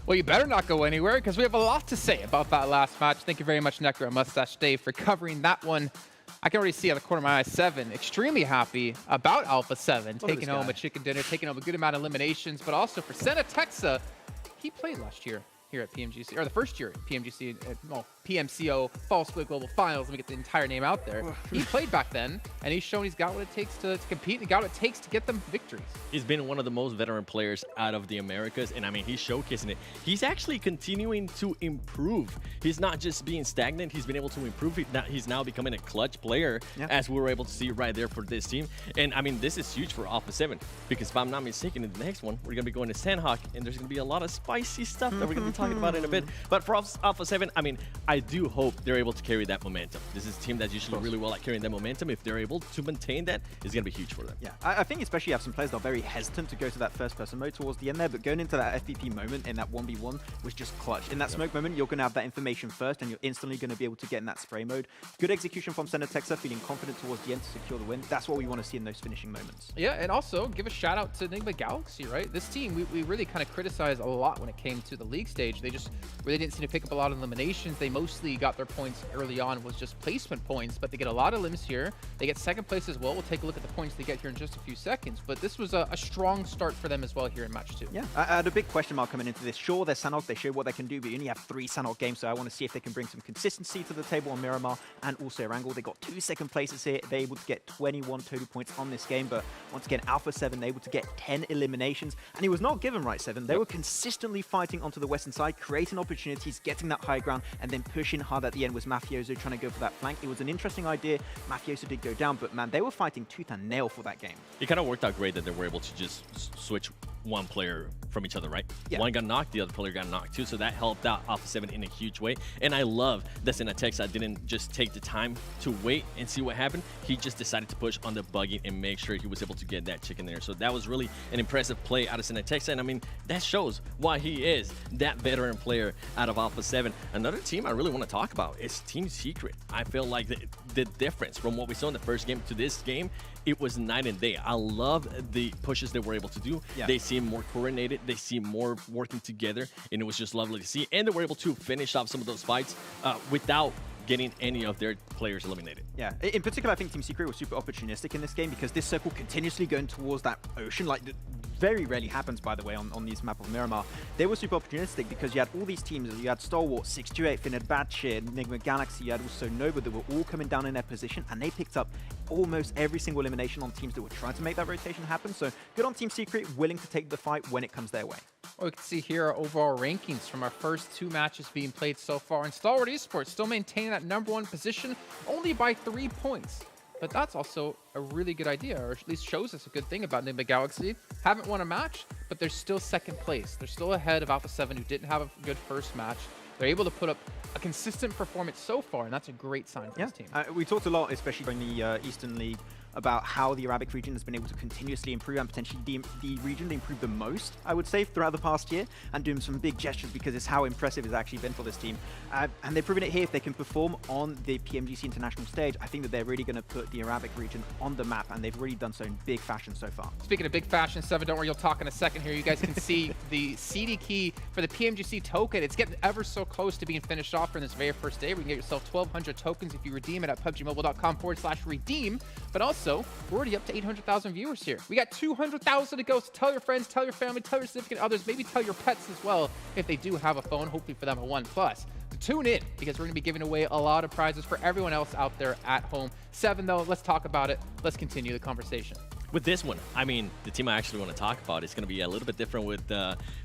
Well, you better not go anywhere because we have a lot to say about that last match. Thank you very much, Necro and Mustache Dave, for covering that one. I can already see out of the corner of my eye 7 extremely happy about Alpha 7 taking home a chicken dinner, taking home a good amount of eliminations, but also for Senatexa, he played last year here at PMGC, or the first year at PMGC, well, PMCO, Fall Split Global Finals, let me get the entire name out there. He played back then, and he's shown he's got what it takes to compete, and got what it takes to get them victories. He's been one of the most veteran players out of the Americas, and I mean, he's showcasing it. He's actually continuing to improve. He's not just being stagnant, he's been able to improve. He's now becoming a clutch player, as we were able to see right there for this team. And I mean, this is huge for Alpha 7, because if I'm not mistaken, in the next one, we're going to be going to Sanhok, and there's going to be a lot of spicy stuff that we're going to be talking about in a bit. But for Alpha 7, I mean, I do hope they're able to carry that momentum. This is a team that's usually really well at carrying that momentum. If they're able to maintain that, it's going to be huge for them. Yeah, I think especially you have some players that are very hesitant to go to that first-person mode towards the end there, but going into that FPP moment in that 1v1 was just clutch. In that smoke moment, you're going to have that information first, and you're instantly going to be able to get in that spray mode. Good execution from Senatexa, feeling confident towards the end to secure the win. That's what we want to see in those finishing moments. Yeah, and also give a shout out to Enigma Galaxy, right? This team, we really kind of criticized a lot when it came to the league stage. They just really didn't seem to pick up a lot of eliminations. They mostly got their points early on was just placement points, but they get a lot of limbs here. They get second place as well. We'll take a look at the points they get here in just a few seconds, but this was a strong start for them as well here in match 2. Yeah, I had a big question mark coming into this. Sure, they're Sanhok, they show what they can do, but you only have 3 Sanhok games, so I want to see if they can bring some consistency to the table on Miramar and also Erangel. They got 2 second places here. They're able to get 21 total points on this game, but once again, Alpha 7 able to get 10 eliminations, and he was not given right 7. They were consistently fighting onto the western side, creating opportunities, getting that high ground, and then pushing hard at the end was Mafioso trying to go for that flank. It was an interesting idea. Mafioso did go down, but man, they were fighting tooth and nail for that game. It kind of worked out great that they were able to just switch one player from each other, right? Yeah. One got knocked, the other player got knocked too, so that helped out Alpha 7 in a huge way. And I love that Senatexa didn't just take the time to wait and see what happened. He just decided to push on the buggy and make sure he was able to get that chicken there. So that was really an impressive play out of Senatexa, and I mean, that shows why he is that veteran player out of Alpha 7. Another team I really want to talk about is Team Secret. I feel like the difference from what we saw in the first game to this game, it was night and day. I love the pushes they were able to do. Yeah. They seem more coordinated. They seem more working together, and it was just lovely to see. And they were able to finish off some of those fights without getting any of their players eliminated. Yeah, in particular, I think Team Secret was super opportunistic in this game because this circle continuously going towards that ocean, like very rarely happens, by the way, on this map of Miramar. They were super opportunistic because you had all these teams. You had Stalwart, SIXTWOEIGHT, Fenerbahçe, Nigma Galaxy, you had also Nova that were all coming down in their position, and they picked up almost every single elimination on teams that were trying to make that rotation happen. So good on Team Secret, willing to take the fight when it comes their way. Well, we can see here our overall rankings from our first 2 matches being played so far. And Stalwart Esports still maintaining that #1 position only by 3 points. But that's also a really good idea, or at least shows us a good thing about Nigma Galaxy. Haven't won a match, but they're still 2nd place. They're still ahead of Alpha 7, who didn't have a good first match. They're able to put up a consistent performance so far, and that's a great sign for this team. We talked a lot, especially in the Eastern League, about how the Arabic region has been able to continuously improve, and potentially the region to improve the most, I would say, throughout the past year, and doing some big gestures because it's how impressive it's actually been for this team. And they've proven it here. If they can perform on the PMGC international stage, I think that they're really going to put the Arabic region on the map, and they've really done so in big fashion so far. Speaking of big fashion, Seven, don't worry, you'll talk in a second here. You guys can see the CD key for the PMGC token. It's getting ever so close to being finished off in this very first day. We can get yourself 1,200 tokens if you redeem it at PUBGMOBILE.com/redeem. But also, we're already up to 800,000 viewers here. We got 200,000 to go, so tell your friends, tell your family, tell your significant others, maybe tell your pets as well if they do have a phone, hopefully for them a OnePlus. So tune in, because we're going to be giving away a lot of prizes for everyone else out there at home. Seven, though, let's talk about it. Let's continue the conversation. With this one, I mean, the team I actually want to talk about is going to be a little bit different with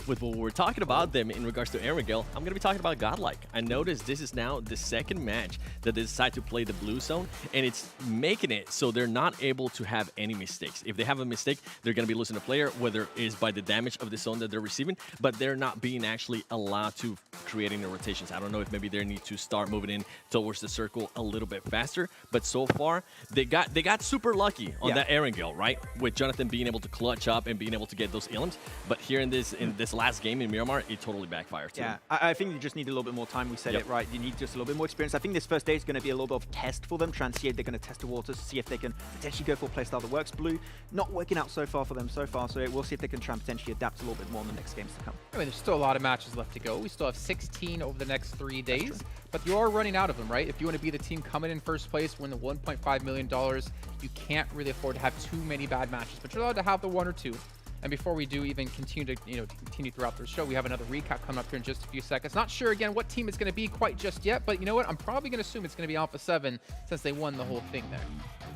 what we're talking about them in regards to Erangel. I'm going to be talking about GodLike. I noticed this is now the 2nd match that they decide to play the blue zone, and it's making it so they're not able to have any mistakes. If they have a mistake, they're going to be losing a player, whether it's by the damage of the zone that they're receiving, but they're not being actually allowed to create any rotations. I don't know if maybe they need to start moving in towards the circle a little bit faster, but so far they got super lucky on that Erangel, right? With Jonathan being able to clutch up and being able to get those ilms, but here in this last game in Miramar, it totally backfired too. Yeah, I think you just need a little bit more time. We said it right. You need just a little bit more experience. I think this first day is going to be a little bit of test for them. Try and see if they're going to test the waters, see if they can potentially go for a playstyle that works. Blue not working out so far for them so far, so we'll see if they can try and potentially adapt a little bit more in the next games to come. I mean, there's still a lot of matches left to go. We still have 16 over the next 3 days, but you are running out of them, right? If you want to be the team coming in first place, win the $1.5 million, you can't really afford to have too many bad matches, but you're allowed to have the 1 or 2. And before we do even continue throughout the show, we have another recap coming up here in just a few seconds. Not sure again what team it's going to be quite just yet, but you know what? I'm probably going to assume it's going to be Alpha 7 since they won the whole thing there.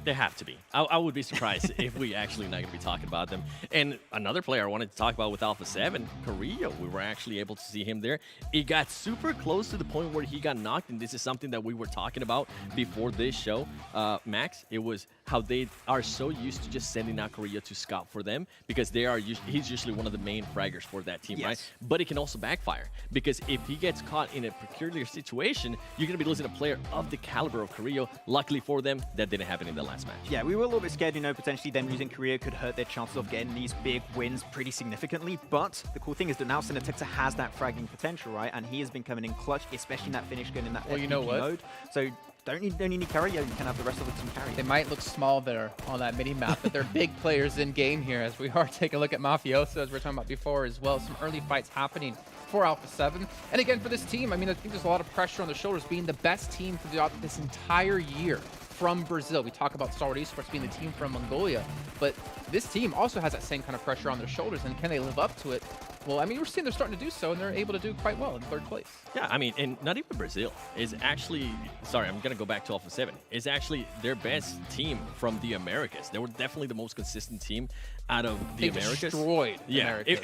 They have to be. I would be surprised if we actually not going to be talking about them. And another player I wanted to talk about with Alpha 7, Ruya, we were actually able to see him there. He got super close to the point where he got knocked, and this is something that we were talking about before this show, Max. It was how they are so used to just sending out Ruya to scout for them, because he's usually one of the main fraggers for that team, right? But it can also backfire, because if he gets caught in a peculiar situation, you're going to be losing a player of the caliber of Ruya. Luckily for them, that didn't happen in the last match. Yeah, we were a little bit scared, potentially them using Korea could hurt their chances of getting these big wins pretty significantly, but the cool thing is that now SIXTWOEIGHT has that fragging potential, right? And he has been coming in clutch, especially in that finish gun in that FPP mode. So don't need Korea, you can have the rest of the team carry. They might look small there on that mini-map, but they're big players in game here, as we are taking a look at Mafioso, as we were talking about before as well. Some early fights happening for Alpha 7. And again, for this team, I mean, I think there's a lot of pressure on their shoulders, being the best team throughout this entire year from Brazil. We talk about Stalwart Esports being the team from Mongolia, but this team also has that same kind of pressure on their shoulders, and can they live up to it? Well, I mean, we're seeing they're starting to do so, and they're able to do quite well in 3rd place. Yeah, I mean, and not even Brazil is actually, sorry, I'm going to go back to Alpha 7, is actually their best team from the Americas. They were definitely the most consistent team out of the Americas. Destroyed Americas.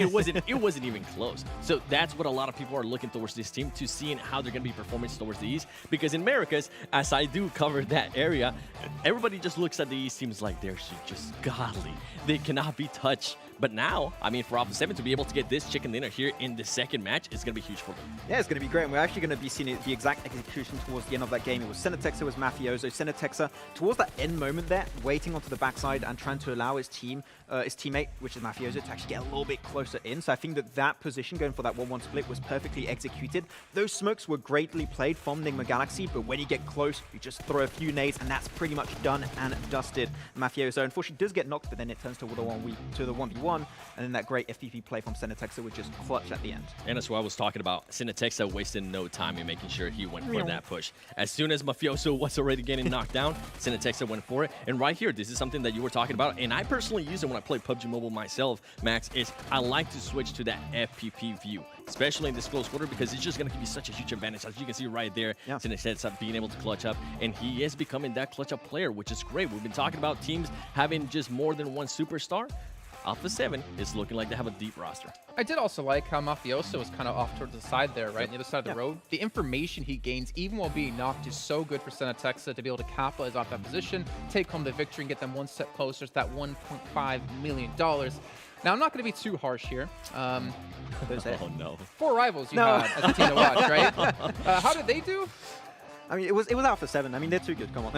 It wasn't even close. So that's what a lot of people are looking towards this team, to seeing how they're going to be performing towards the East. Because in Americas, as I do cover that area, everybody just looks at the East teams like they're just godly. They cannot be touched. But now, I mean, for Alpha 7 to be able to get this chicken dinner here in the 2nd match is going to be huge for them. Yeah, it's going to be great. And we're actually going to be seeing the exact execution towards the end of that game. It was SIXTWOEIGHT, it was Mafioso. SIXTWOEIGHT, towards that end moment there, waiting onto the backside and trying to allow his teammate, which is Mafioso, to actually get a little bit closer in. So I think that position going for that 1-1 split was perfectly executed. Those smokes were greatly played from Nigma Galaxy, but when you get close, you just throw a few nades, and that's pretty much done and dusted. Mafioso unfortunately does get knocked, but then it turns to the 1v1. 1, and then that great FPP play from Senatexa would just clutch at the end. And that's what I was talking about. Senatexa wasted no time in making sure he went for that push. As soon as Mafioso was already getting knocked down, Senatexa went for it. And right here, this is something that you were talking about, and I personally use it when I play PUBG Mobile myself, Max, is I like to switch to that FPP view, especially in this close quarter, because it's just going to give you such a huge advantage. As you can see right there, Senatexa being able to clutch up, and he is becoming that clutch up player, which is great. We've been talking about teams having just more than one superstar. Alpha 7 is looking like they have a deep roster. I did also like how Mafioso was kind of off towards the side there, right? On the other side of the road. The information he gains, even while being knocked, is so good for Senatexa to be able to capitalize off that position, take home the victory, and get them one step closer to that $1.5 million. Now, I'm not going to be too harsh here. Oh, no. 4 rivals you had as a team to watch, right? How did they do? I mean, it was Alpha 7. I mean, they're too good. Come on.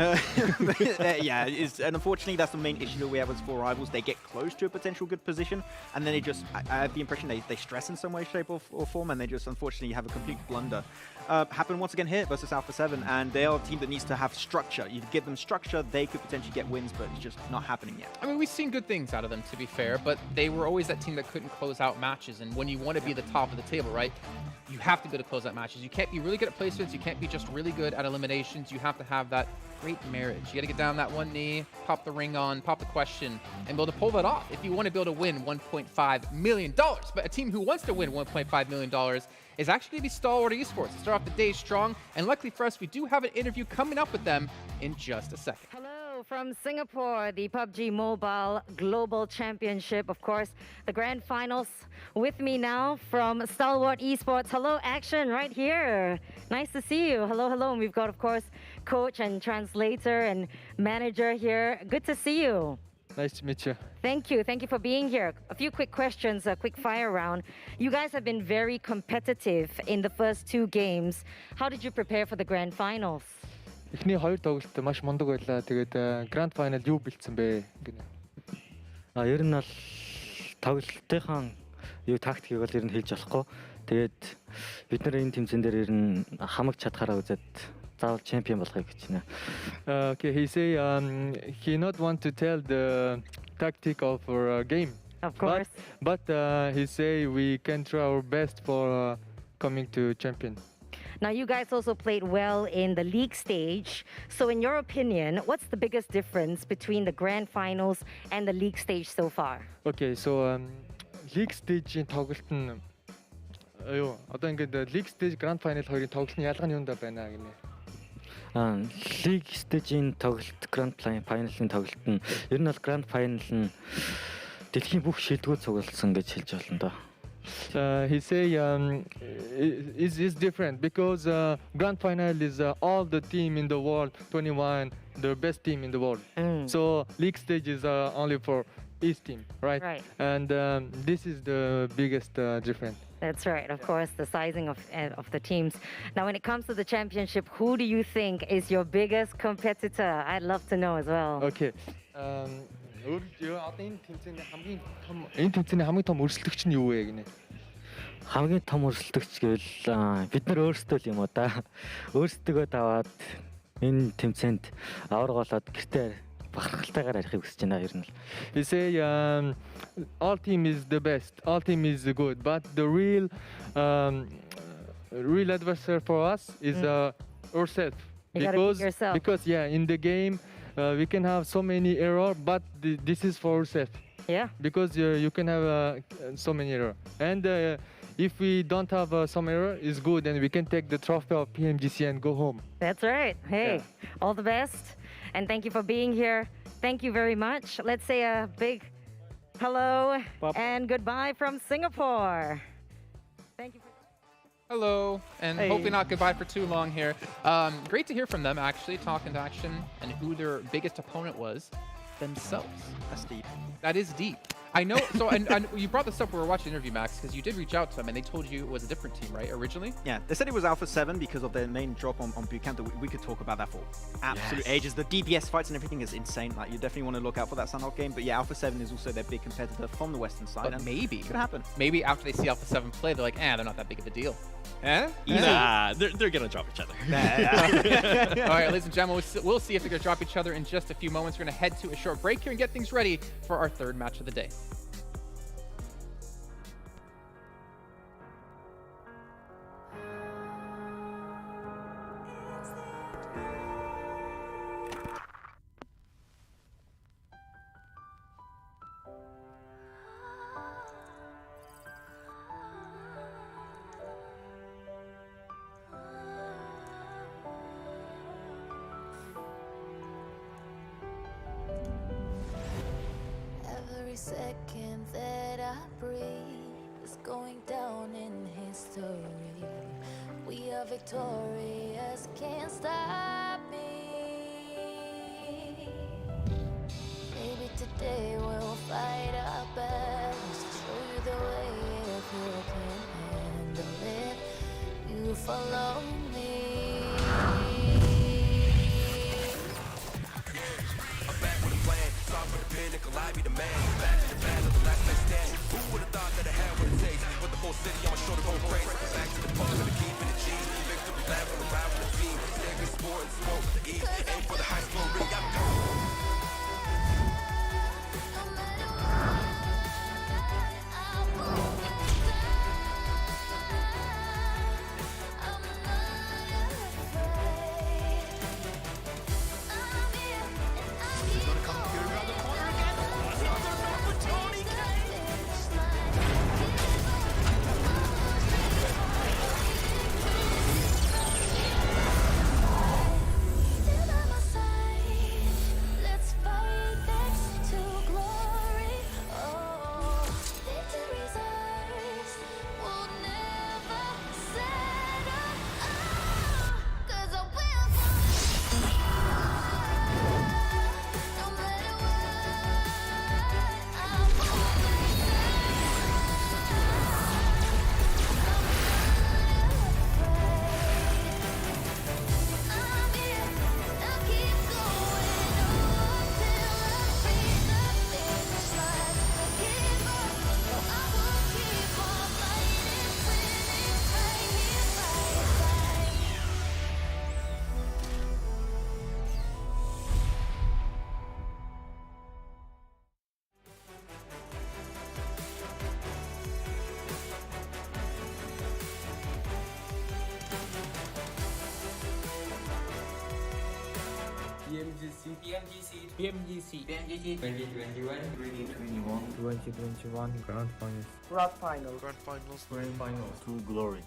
Yeah, and unfortunately, that's the main issue that we have with 4 rivals. They get close to a potential good position, and then they just, I have the impression they stress in some way, shape, or form, and they just unfortunately have a complete blunder. Happen once again here versus Alpha 7, and they are a team that needs to have structure. You give them structure, they could potentially get wins, but it's just not happening yet. I mean, we've seen good things out of them, to be fair, but they were always that team that couldn't close out matches, and when you want to be the top of the table, right, you have to be able to close out matches. You can't be really good at placements, you can't be just really good at eliminations, you have to have that great marriage. You got to get down that one knee, pop the ring on, pop the question, and be able to pull that off if you want to be able to win $1.5 million. But a team who wants to win $1.5 million is actually going to be Stalwart Esports to start off the day strong. And luckily for us, we do have an interview coming up with them in just a second. Hello from Singapore, the PUBG Mobile Global Championship, of course, the grand finals. With me now from Stalwart Esports. Hello, Action, right here. Nice to see you. Hello, hello. And we've got, of course, coach and translator and manager here. Good to see you. Nice to meet you. Thank you. Thank you for being here. A few quick questions, a quick fire round. You guys have been very competitive in the first 2 games. How did you prepare for the grand finals? Эхний 2 тоглолт маш мундаг байлаа. Тэгээд Grand Final юу бэлдсэн бэ гэнэ. Ер нь бол тоглолтынхаа юу тактикийг бол ер нь хэлж болохгүй. Тэгээд бид нар энэ тэмцээн дээр ер нь хамаг чадхаараа үзээд заавал чемпион болохыг гэж байна. Okay, he say he not want to tell the tactic of our game. Of course. But he say we can try our best for coming to champion. Now, you guys also played well in the league stage. So in your opinion, what's the biggest difference between the grand finals and the league stage so far? Okay, so league stage-ийн тоглолт нь юу одоо ингээд league stage grand final хоёрын тоглолтын ялгаа нь юунд байна гинэ. League stage-ийн тоглолт grand final-ын тоглолт нь ер нь бол grand final нь дэлхийн бүх шилдэгүүд цуглуулсан гэж хэлж болно доо. He say is different because grand final is all the team in the world, 21, the best team in the world. So league stage is only for each team, right? Right. And this is the biggest difference. That's right, of course, the sizing of the teams. Now, when it comes to the championship, who do you think is your biggest competitor? I'd love to know as well. Okay. Энэ тэмцээний хамгийн том өрсөлдөгч нь юу вэ гинэ? Хамгийн том өрсөлдөгч гэвэл бид нар өөрсдөө л юм уу да. Өөрсдөө даваад энэ тэмцээнд авраг болоод гэртээ бахархалтайгаар арихыг хүсэж байна ер нь. He say all team is the best, all team is good, but the real adversary for us is ourselves. Because yeah, in the game we can have so many errors, but this is for ourselves. Yeah. Because you can have so many errors, and if we don't have some error, it's good, and we can take the trophy of PMGC and go home. That's right. Hey, all the best, and thank you for being here. Thank you very much. Let's say a big hello and goodbye from Singapore. Thank you. Hello, and hopefully not goodbye for too long here. Great to hear from them, actually, talking to Action and who their biggest opponent was themselves. That's deep. That is deep. I know. So, and you brought this up when we were watching the interview, Max, because you did reach out to them, and they told you it was a different team, right, originally? Yeah, they said it was Alpha 7 because of their main drop on bootcamp. We could talk about that for absolute ages. The DPS fights and everything is insane. Like, you definitely want to look out for that Sanhok game. But yeah, Alpha 7 is also their big competitor from the western side. But maybe it could happen. Maybe after they see Alpha 7 play, they're like, they're not that big of a deal. Nah, they're gonna drop each other. All right, ladies and gentlemen, we'll see if they're gonna drop each other in just a few moments. We're gonna head to a short break here and get things ready for our third match of the day. Every second that I breathe is going down in history. We are victorious, can't stop me. Maybe today we'll fight our battles, show you the way if you can handle it. You follow me. I'm back with a plan, start with a pinnacle, I be the man. Back to the battle, the last man standing. Who would have thought that I had what it takes? With the whole city on my shoulder going crazy. Back to the pub, gonna keep it a G. Victory lab from the ride with the team. Stay sport and smoke for the east. Aim for the high school ring, I'm gone. PMGC 2021 Grand Finals. Grand Finals. To glory.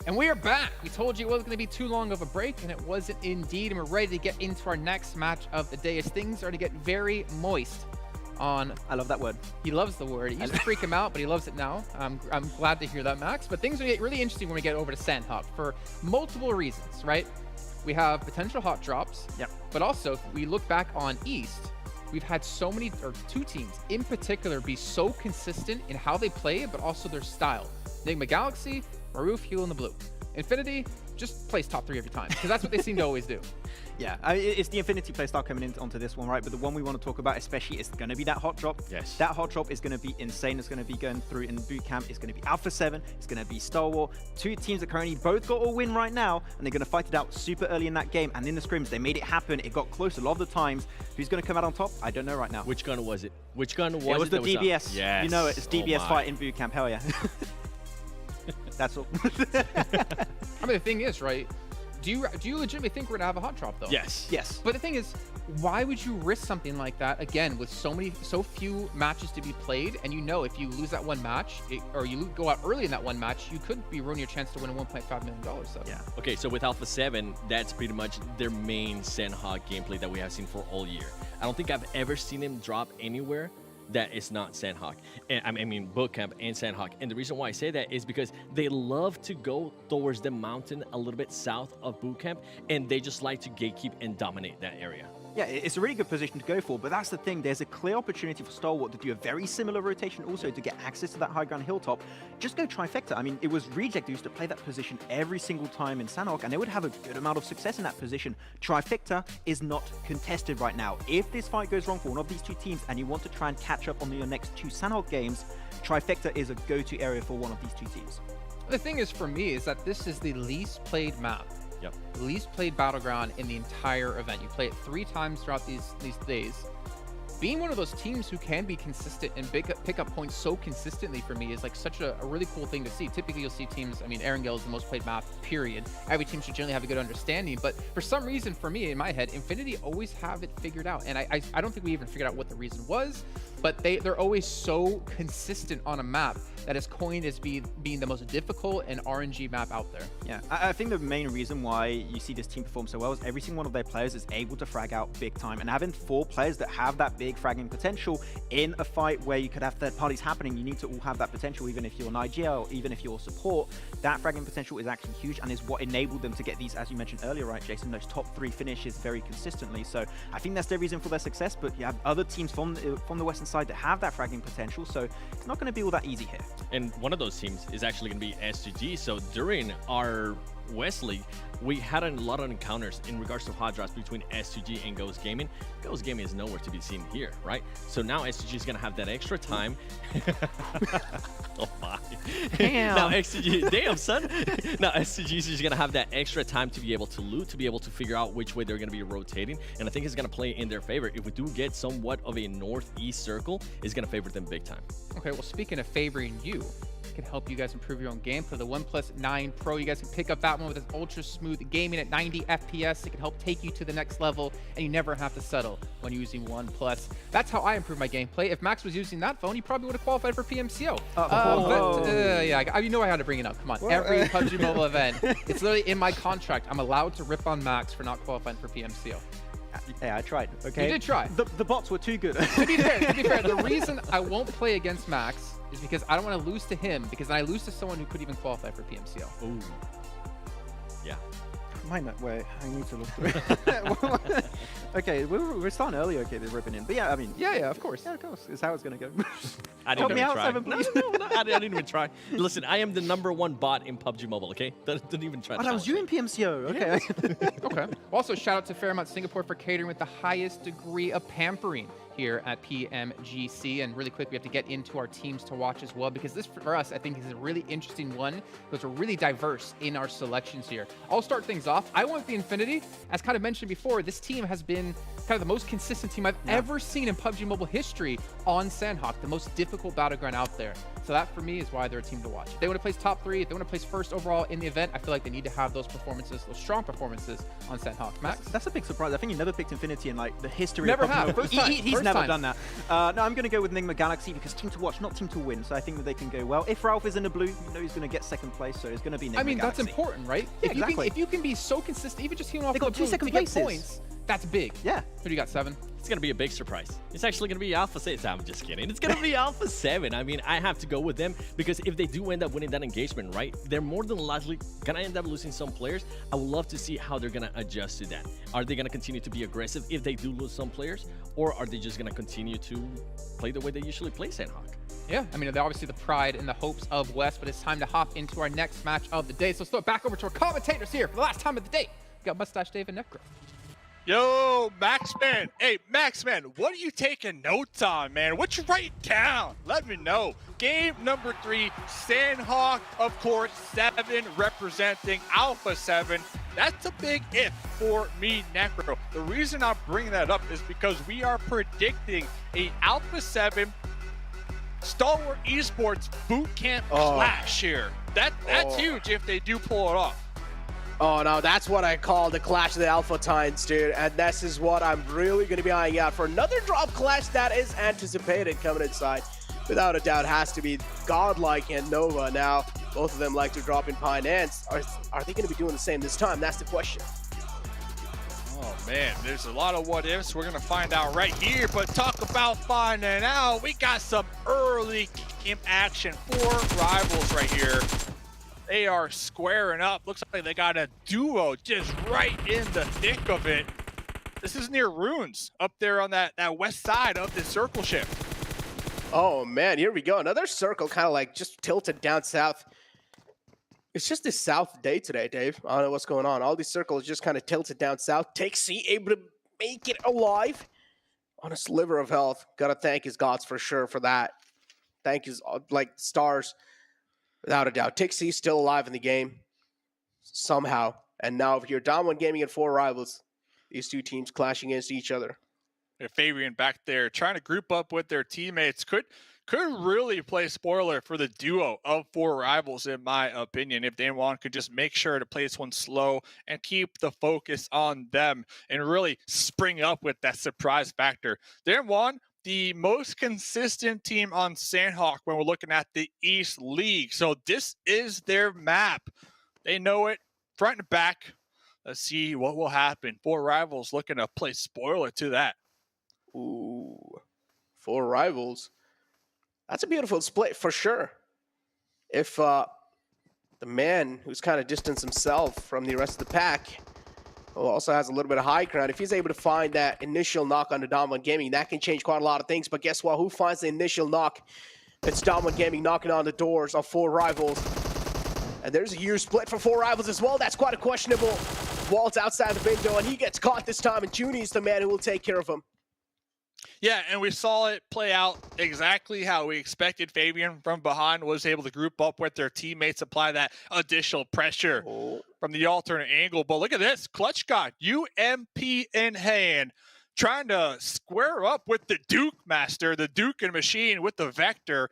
And we are back. We told you it wasn't going to be too long of a break, and it wasn't indeed. And we're ready to get into our next match of the day as things are to get very moist on... I love that word. He loves the word. It used to freak him out, but he loves it now. I'm glad to hear that, Max. But things are get really interesting when we get over to Sanhok for multiple reasons, right? We have potential hot drops. Yep. But also, if we look back on East, we've had so many, or two teams in particular, be so consistent in how they play, but also their style. Nigma Galaxy Maruf, Heal in the blue. Infinity, just place top 3 every time, because that's what they seem to always do. Yeah, it's the Infinity playstyle coming onto this one, right? But the one we want to talk about especially is going to be that hot drop. Yes. That hot drop is going to be insane. It's going to be going through in boot camp. It's going to be Alpha 7. It's going to be Stalwart. 2 teams that currently both got a win right now, and they're going to fight it out super early in that game. And in the scrims, they made it happen. It got close a lot of the times. Who's going to come out on top? I don't know right now. Which gun was it? Which gun was it? It was the DBS. Yes. You know it. It's DBS fight in boot camp. Hell yeah. That's all. I mean, the thing is, right? Do you legitimately think we're gonna have a hot drop though? Yes. Yes. But the thing is, why would you risk something like that again with so few matches to be played? And you know, if you lose that one match, or you go out early in that one match, you could be ruining your chance to win a $1.5 million. So. Yeah. Okay, so with Alpha 7, that's pretty much their main Sanhok gameplay that we have seen for all year. I don't think I've ever seen him drop anywhere that is not Sanhok. And I mean Bootcamp and Sanhok. And the reason why I say that is because they love to go towards the mountain a little bit south of Bootcamp, and they just like to gatekeep and dominate that area. Yeah, it's a really good position to go for, but that's the thing. There's a clear opportunity for Stalwart to do a very similar rotation also to get access to that high ground hilltop. Just go trifecta. I mean, it was Reject who used to play that position every single time in Sanhok, and they would have a good amount of success in that position. Trifecta is not contested right now. If this fight goes wrong for one of these 2 teams and you want to try and catch up on your next 2 Sanhok games, Trifecta is a go-to area for one of these 2 teams. The thing is for me is that this is the least played map. Yep. Least played battleground in the entire event. You play it 3 times throughout these days. Being one of those teams who can be consistent and pick up points so consistently for me is like such a really cool thing to see. Typically you'll see teams, I mean, Erangel is the most played map, period. Every team should generally have a good understanding, but for some reason, for me, in my head, Infinity always have it figured out. And I don't think we even figured out what the reason was, but they're always so consistent on a map that is coined as being the most difficult and RNG map out there. Yeah, I think the main reason why you see this team perform so well is every single one of their players is able to frag out big time, and having 4 players that have that big fragging potential in a fight where you could have third parties happening, you need to all have that potential. Even if you're an IGL, or even if you're support, that fragging potential is actually huge and is what enabled them to get these, as you mentioned earlier, right, Jason, those top 3 finishes very consistently. So I think that's the reason for their success, but you have other teams from the Western side that have that fragging potential, so it's not going to be all that easy here. And one of those teams is actually going to be SGG. So during our West League, we had a lot of encounters in regards to hot drops between SGG and Ghost Gaming. Ghost Gaming is nowhere to be seen here, right? So now SGG is going to have that extra time. Oh my. Damn. Now SGG, damn son. Now SGG is going to have that extra time to be able to loot, to be able to figure out which way they're going to be rotating. And I think it's going to play in their favor. If we do get somewhat of a northeast circle, it's going to favor them big time. Okay, well, speaking of favoring you, can help you guys improve your own gameplay. The OnePlus 9 Pro, you guys can pick up that one with its ultra smooth gaming at 90 FPS. It can help take you to the next level, and you never have to settle when using OnePlus. That's how I improve my gameplay. If Max was using that phone, he probably would have qualified for PMCO. Yeah, you know I had to bring it up. Come on, every PUBG Mobile event, it's literally in my contract. I'm allowed to rip on Max for not qualifying for PMCO. Yeah, I tried. Okay, you did try. The bots were too good. To be fair, the reason I won't play against Max is because I don't want to lose to him, because then I lose to someone who could even qualify for PMCO. Ooh. Yeah. Mine that way. I need to look through. Okay, we're starting early. Okay, they're ripping in. But yeah, I mean. Yeah, of course. Yeah, of course. It's how it's going to go. I didn't even try. No, I didn't even try. Listen, I am the #1 bot in PUBG Mobile, okay? Don't even try. Oh, that was you in PMCO. Okay. Yes. Okay. Also, shout out to Fairmont Singapore for catering with the highest degree of pampering here at PMGC. And really quick, we have to get into our teams to watch as well, because this, for us, I think is a really interesting one, because we're really diverse in our selections here. I'll start things off. I went with the Infinity. As kind of mentioned before, this team has been kind of the most consistent team I've ever seen in PUBG Mobile history on Sanhok, the most difficult battleground out there. So that, for me, is why they're a team to watch. If they want to place top 3, if they want to place first overall in the event, I feel like they need to have those performances, those strong performances on Sanhok. Max? That's a big surprise. I think you never picked Infinity in like the history never of PUBG have. Mobile. First time. He's never done that. No, I'm going to go with Nigma Galaxy, because team to watch, not team to win. So I think that they can go well. If Ralph is in the blue, you know he's going to get second place, so it's going to be Nigma Galaxy. That's important, right? Yeah, exactly. If you can be so consistent, even just healing off they got the 2 blue second to get places. points. That's big. Yeah. Who do you got, 7? It's going to be a big surprise. It's actually going to be Alpha 6. I'm just kidding. It's going to be Alpha 7. I mean, I have to go with them because if they do end up winning that engagement, right, they're more than likely going to end up losing some players. I would love to see how they're going to adjust to that. Are they going to continue to be aggressive if they do lose some players? Or are they just going to continue to play the way they usually play Sanhok? Yeah, I mean, they're obviously the pride and the hopes of West, but it's time to hop into our next match of the day. So let's throw it back over to our commentators here for the last time of the day. We got Mustache Dave and Necro. Yo, Maxman. Hey, Maxman, what are you taking notes on, man? What you writing down? Let me know. Game number 3, Sanhok, of course, 7 representing Alpha 7. That's a big if for me, Necro. The reason I'm bringing that up is because we are predicting a Alpha 7 Stalwart Esports boot camp clash here. That's huge if they do pull it off. Oh no, that's what I call the clash of the Alpha Titans, dude. And this is what I'm really going to be eyeing out for. Another drop clash that is anticipated coming inside. Without a doubt, has to be GodLike and Nova. Now, both of them like to drop in Pine Ants. Are they going to be doing the same this time? That's the question. Oh man, there's a lot of what ifs. We're going to find out right here. But talk about finding out. We got some early game action for Rivals right here. They are squaring up. Looks like they got a duo just right in the thick of it. This is near Runes, up there on that west side of the circle ship. Oh man, here we go. Another circle kind of like just tilted down south. It's just this south day today, Dave. I don't know what's going on. All these circles just kind of tilted down south. TakeC able to make it alive on a sliver of health. Gotta thank his gods for sure for that. Thank his like stars. Without a doubt. TakeC still alive in the game somehow. And now over here, Dom1 Gaming and 4 Rivals. These two teams clashing against each other. Fabian back there trying to group up with their teammates. Could really play spoiler for the duo of 4 Rivals, in my opinion. If Dam1 could just make sure to play this one slow and keep the focus on them and really spring up with that surprise factor. Dam1, the most consistent team on Sanhok when we're looking at the East League. So this is their map. They know it front and back. Let's see what will happen. 4 Rivals looking to play spoiler to that. Ooh, 4 Rivals. That's a beautiful split for sure. If the man who's kind of distanced himself from the rest of the pack, who also has a little bit of high ground, if he's able to find that initial knock on the Dom1 Gaming, that can change quite a lot of things. But guess what? Who finds the initial knock? It's Dom1 Gaming knocking on the doors of 4 Rivals. And there's a huge split for 4 Rivals as well. That's quite a questionable. Walt's outside the window, and he gets caught this time, and Junie's the man who will take care of him. Yeah, and we saw it play out exactly how we expected. Fabian from behind was able to group up with their teammates, apply that additional pressure from the alternate angle. But look at this, Clutch God, UMP in hand, trying to square up with the Duke Master, the Duke and Machine with the Vector.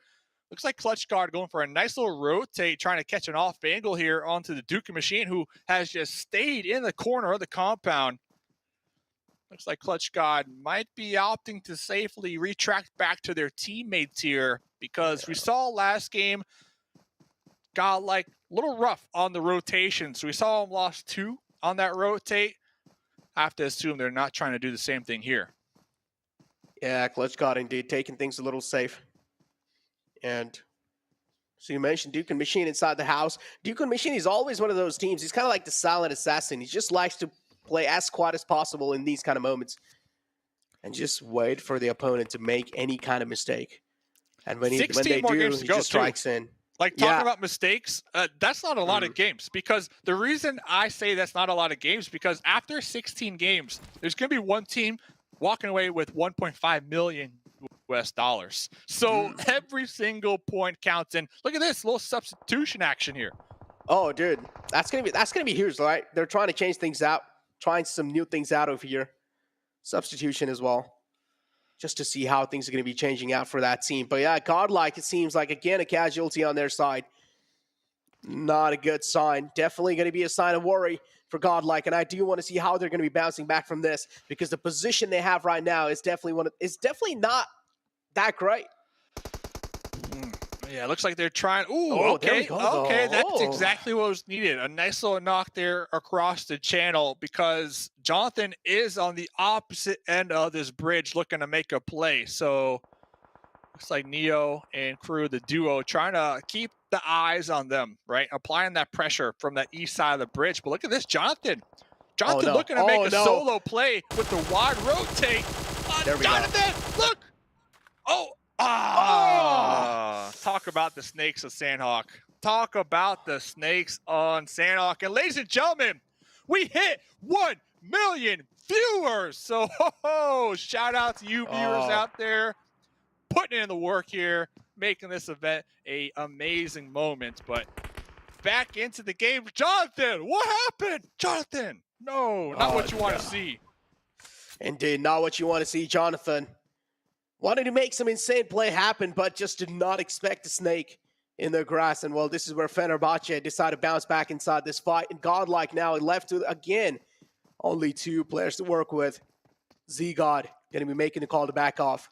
Looks like Clutch God going for a nice little rotate, trying to catch an off angle here onto the Duke and Machine, who has just stayed in the corner of the compound. Looks like Clutch God might be opting to safely retract back to their teammates here, because we saw last game GodLike a little rough on the rotation. So we saw him lost 2 on that rotate. I have to assume they're not trying to do the same thing here. Yeah, Clutch God indeed taking things a little safe. And so you mentioned Duke and Machine inside the house. Duke and Machine is always one of those teams. He's kind of like the silent assassin. He just likes to play as quiet as possible in these kind of moments and just wait for the opponent to make any kind of mistake. And when they do, he just strikes in. Like, talking about mistakes, that's not a lot of games, because the reason I say that's not a lot of games, because after 16 games, there's going to be one team walking away with $1.5 million US. So every single point counts. And look at this little substitution action here. Oh, dude, that's gonna be huge, right? They're trying to change things out, trying some new things out over here. Substitution as well, just to see how things are going to be changing out for that team. But yeah, GodLike, it seems like, again, a casualty on their side. Not a good sign. Definitely going to be a sign of worry for GodLike, and I do want to see how they're going to be bouncing back from this, because the position they have right now is definitely not that great. Yeah, it looks like they're trying. Ooh, Oh, there we okay, go, okay, though. that's Oh. exactly what was needed. A nice little knock there across the channel because Jonathan is on the opposite end of this bridge looking to make a play. So looks like Neo and crew, the duo, trying to keep the eyes on them, right? Applying that pressure from the east side of the bridge. But look at this, Jonathan. Jonathan no. looking to make Oh, a no. solo play with the wide rotate. There we go. Jonathan, look. Oh, talk about the snakes of Sanhok. Talk about the snakes on Sanhok. And ladies and gentlemen, we hit 1 million viewers. So shout out to you viewers out there putting in the work here, making this event a amazing moment. But back into the game. Jonathan, what happened? Jonathan, no, not what you want to see. Indeed, not what you want to see, Jonathan. Wanted to make some insane play happen, but just did not expect a snake in the grass. And well, this is where Fenerbahçe decided to bounce back inside this fight. And GodLike now left with, again, only 2 players to work with. Z-God going to be making the call to back off.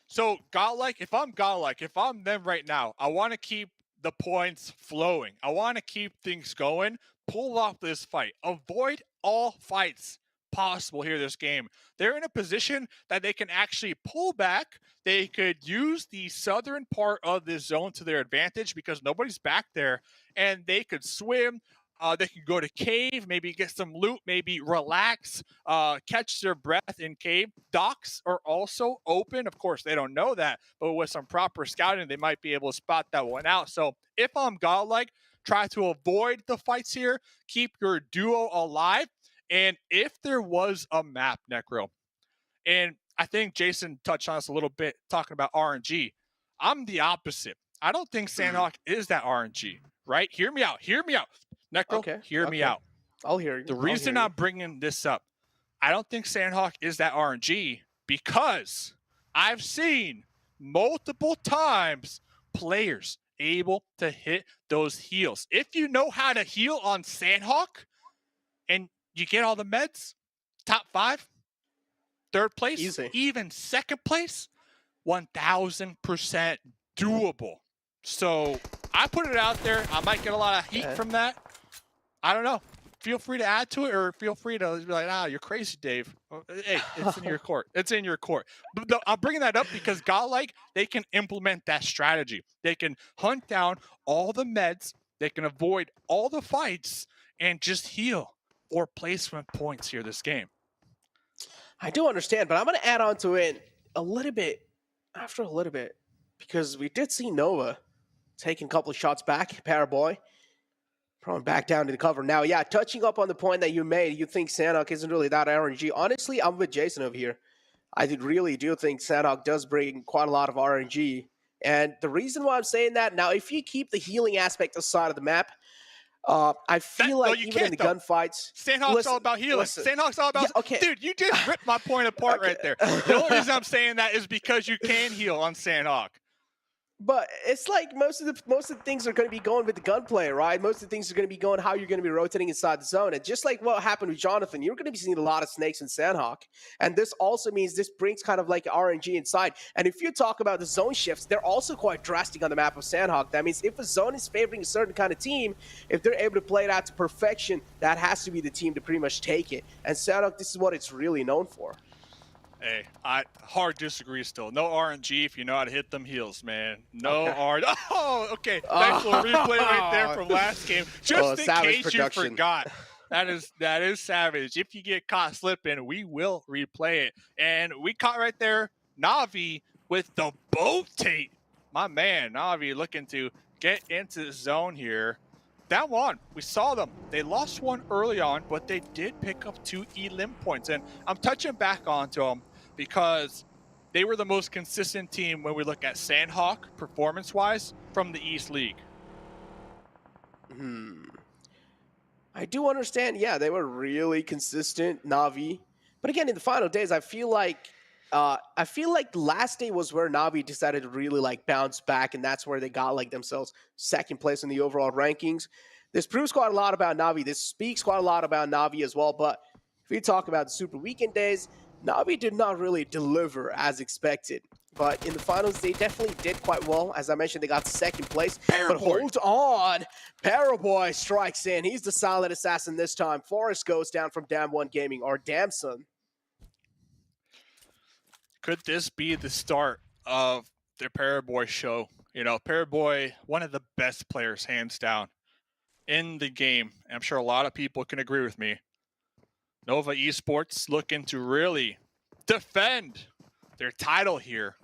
So GodLike, if I'm them right now, I want to keep the points flowing. I want to keep things going. Pull off this fight. Avoid all fights possible here this game. They're in a position that they can actually pull back. They could use the southern part of this zone to their advantage because nobody's back there, and they could swim. They could go to cave, maybe get some loot, maybe relax, catch their breath in cave. Docks are also open. Of course, they don't know that, but with some proper scouting, they might be able to spot that one out. So if I'm GodLike, try to avoid the fights here. Keep your duo alive. And if there was a map, Necro, and I think Jason touched on this a little bit, talking about RNG, I'm the opposite. I don't think Sanhok is that RNG, right? Hear me out. Necro, hear me out. I'll hear you. The reason I'm bringing this up, I don't think Sanhok is that RNG because I've seen multiple times players able to hit those heals. If you know how to heal on Sanhok and you get all the meds, top 5, 3rd place, Easy. even 2nd place, 1000% doable. So I put it out there. I might get a lot of heat from that. I don't know. Feel free to add to it, or feel free to be like, you're crazy, Dave. Hey, it's in your court. It's in your court. But I'm bringing that up because GodLike, they can implement that strategy. They can hunt down all the meds. They can avoid all the fights and just heal or placement points here this game. I do understand, but I'm going to add on to it a little bit, because we did see Nova taking a couple of shots back, Paraboy, probably back down to the cover. Now, yeah, touching up on the point that you made, you think Sanhok isn't really that RNG. Honestly, I'm with Jason over here. I really do think Sanhok does bring quite a lot of RNG. And the reason why I'm saying that, now, if you keep the healing aspect aside of the map, I feel like even in the gunfights, Sanhok's all about healing. Sanhok's all about dude, you just ripped my point apart right there. The only reason I'm saying that is because you can heal on Sanhok. But it's like most of the things are going to be going with the gunplay, right? Most of the things are going to be going how you're going to be rotating inside the zone. And just like what happened with Jonathan, you're going to be seeing a lot of snakes in Sanhok. And this also means this brings kind of like RNG inside. And if you talk about the zone shifts, they're also quite drastic on the map of Sanhok. That means if a zone is favoring a certain kind of team, if they're able to play it out to perfection, that has to be the team to pretty much take it. And Sanhok, this is what it's really known for. Hey, I hard disagree still. No RNG if you know how to hit them heals, man. No RNG. Oh, okay. Nice little replay right there from last game. Just in case you forgot. That is savage. If you get caught slipping, we will replay it. And we caught right there Navi with the boat tape. My man, Navi looking to get into the zone here. Down one, we saw them. They lost one early on, but they did pick up 2 elim points. And I'm touching back onto them because they were the most consistent team when we look at Sanhok performance-wise from the East League. I do understand. Yeah, they were really consistent, Navi. But again, in the final days, I feel like last day was where Navi decided to really like bounce back, and that's where they got like themselves 2nd place in the overall rankings. This proves quite a lot about Navi. This speaks quite a lot about Navi as well. But if we talk about the Super Weekend days, Navi did not really deliver as expected. but in the finals, they definitely did quite well. As I mentioned, they got second place. But hold on. Paraboy strikes in. He's the silent assassin this time. Forrest goes down from Dam 1 Gaming, or Damson. Could this be the start of the Paraboy show? You know, Paraboy, one of the best players, hands down, in the game. I'm sure a lot of people can agree with me. Nova Esports looking to really defend their title here.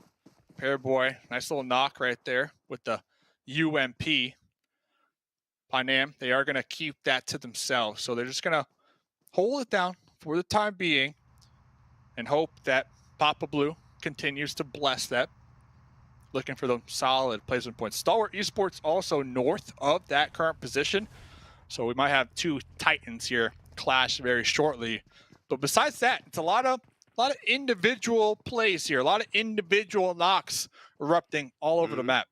Paraboy, nice little knock right there with the UMP. Panam, they are going to keep that to themselves. So they're just going to hold it down for the time being and hope that Papa Blue continues to bless that. Looking for the solid placement points. Stalwart Esports also north of that current position. So we might have two Titans here clash very shortly. But besides that, it's a lot of individual plays here. A lot of individual knocks erupting all over the map.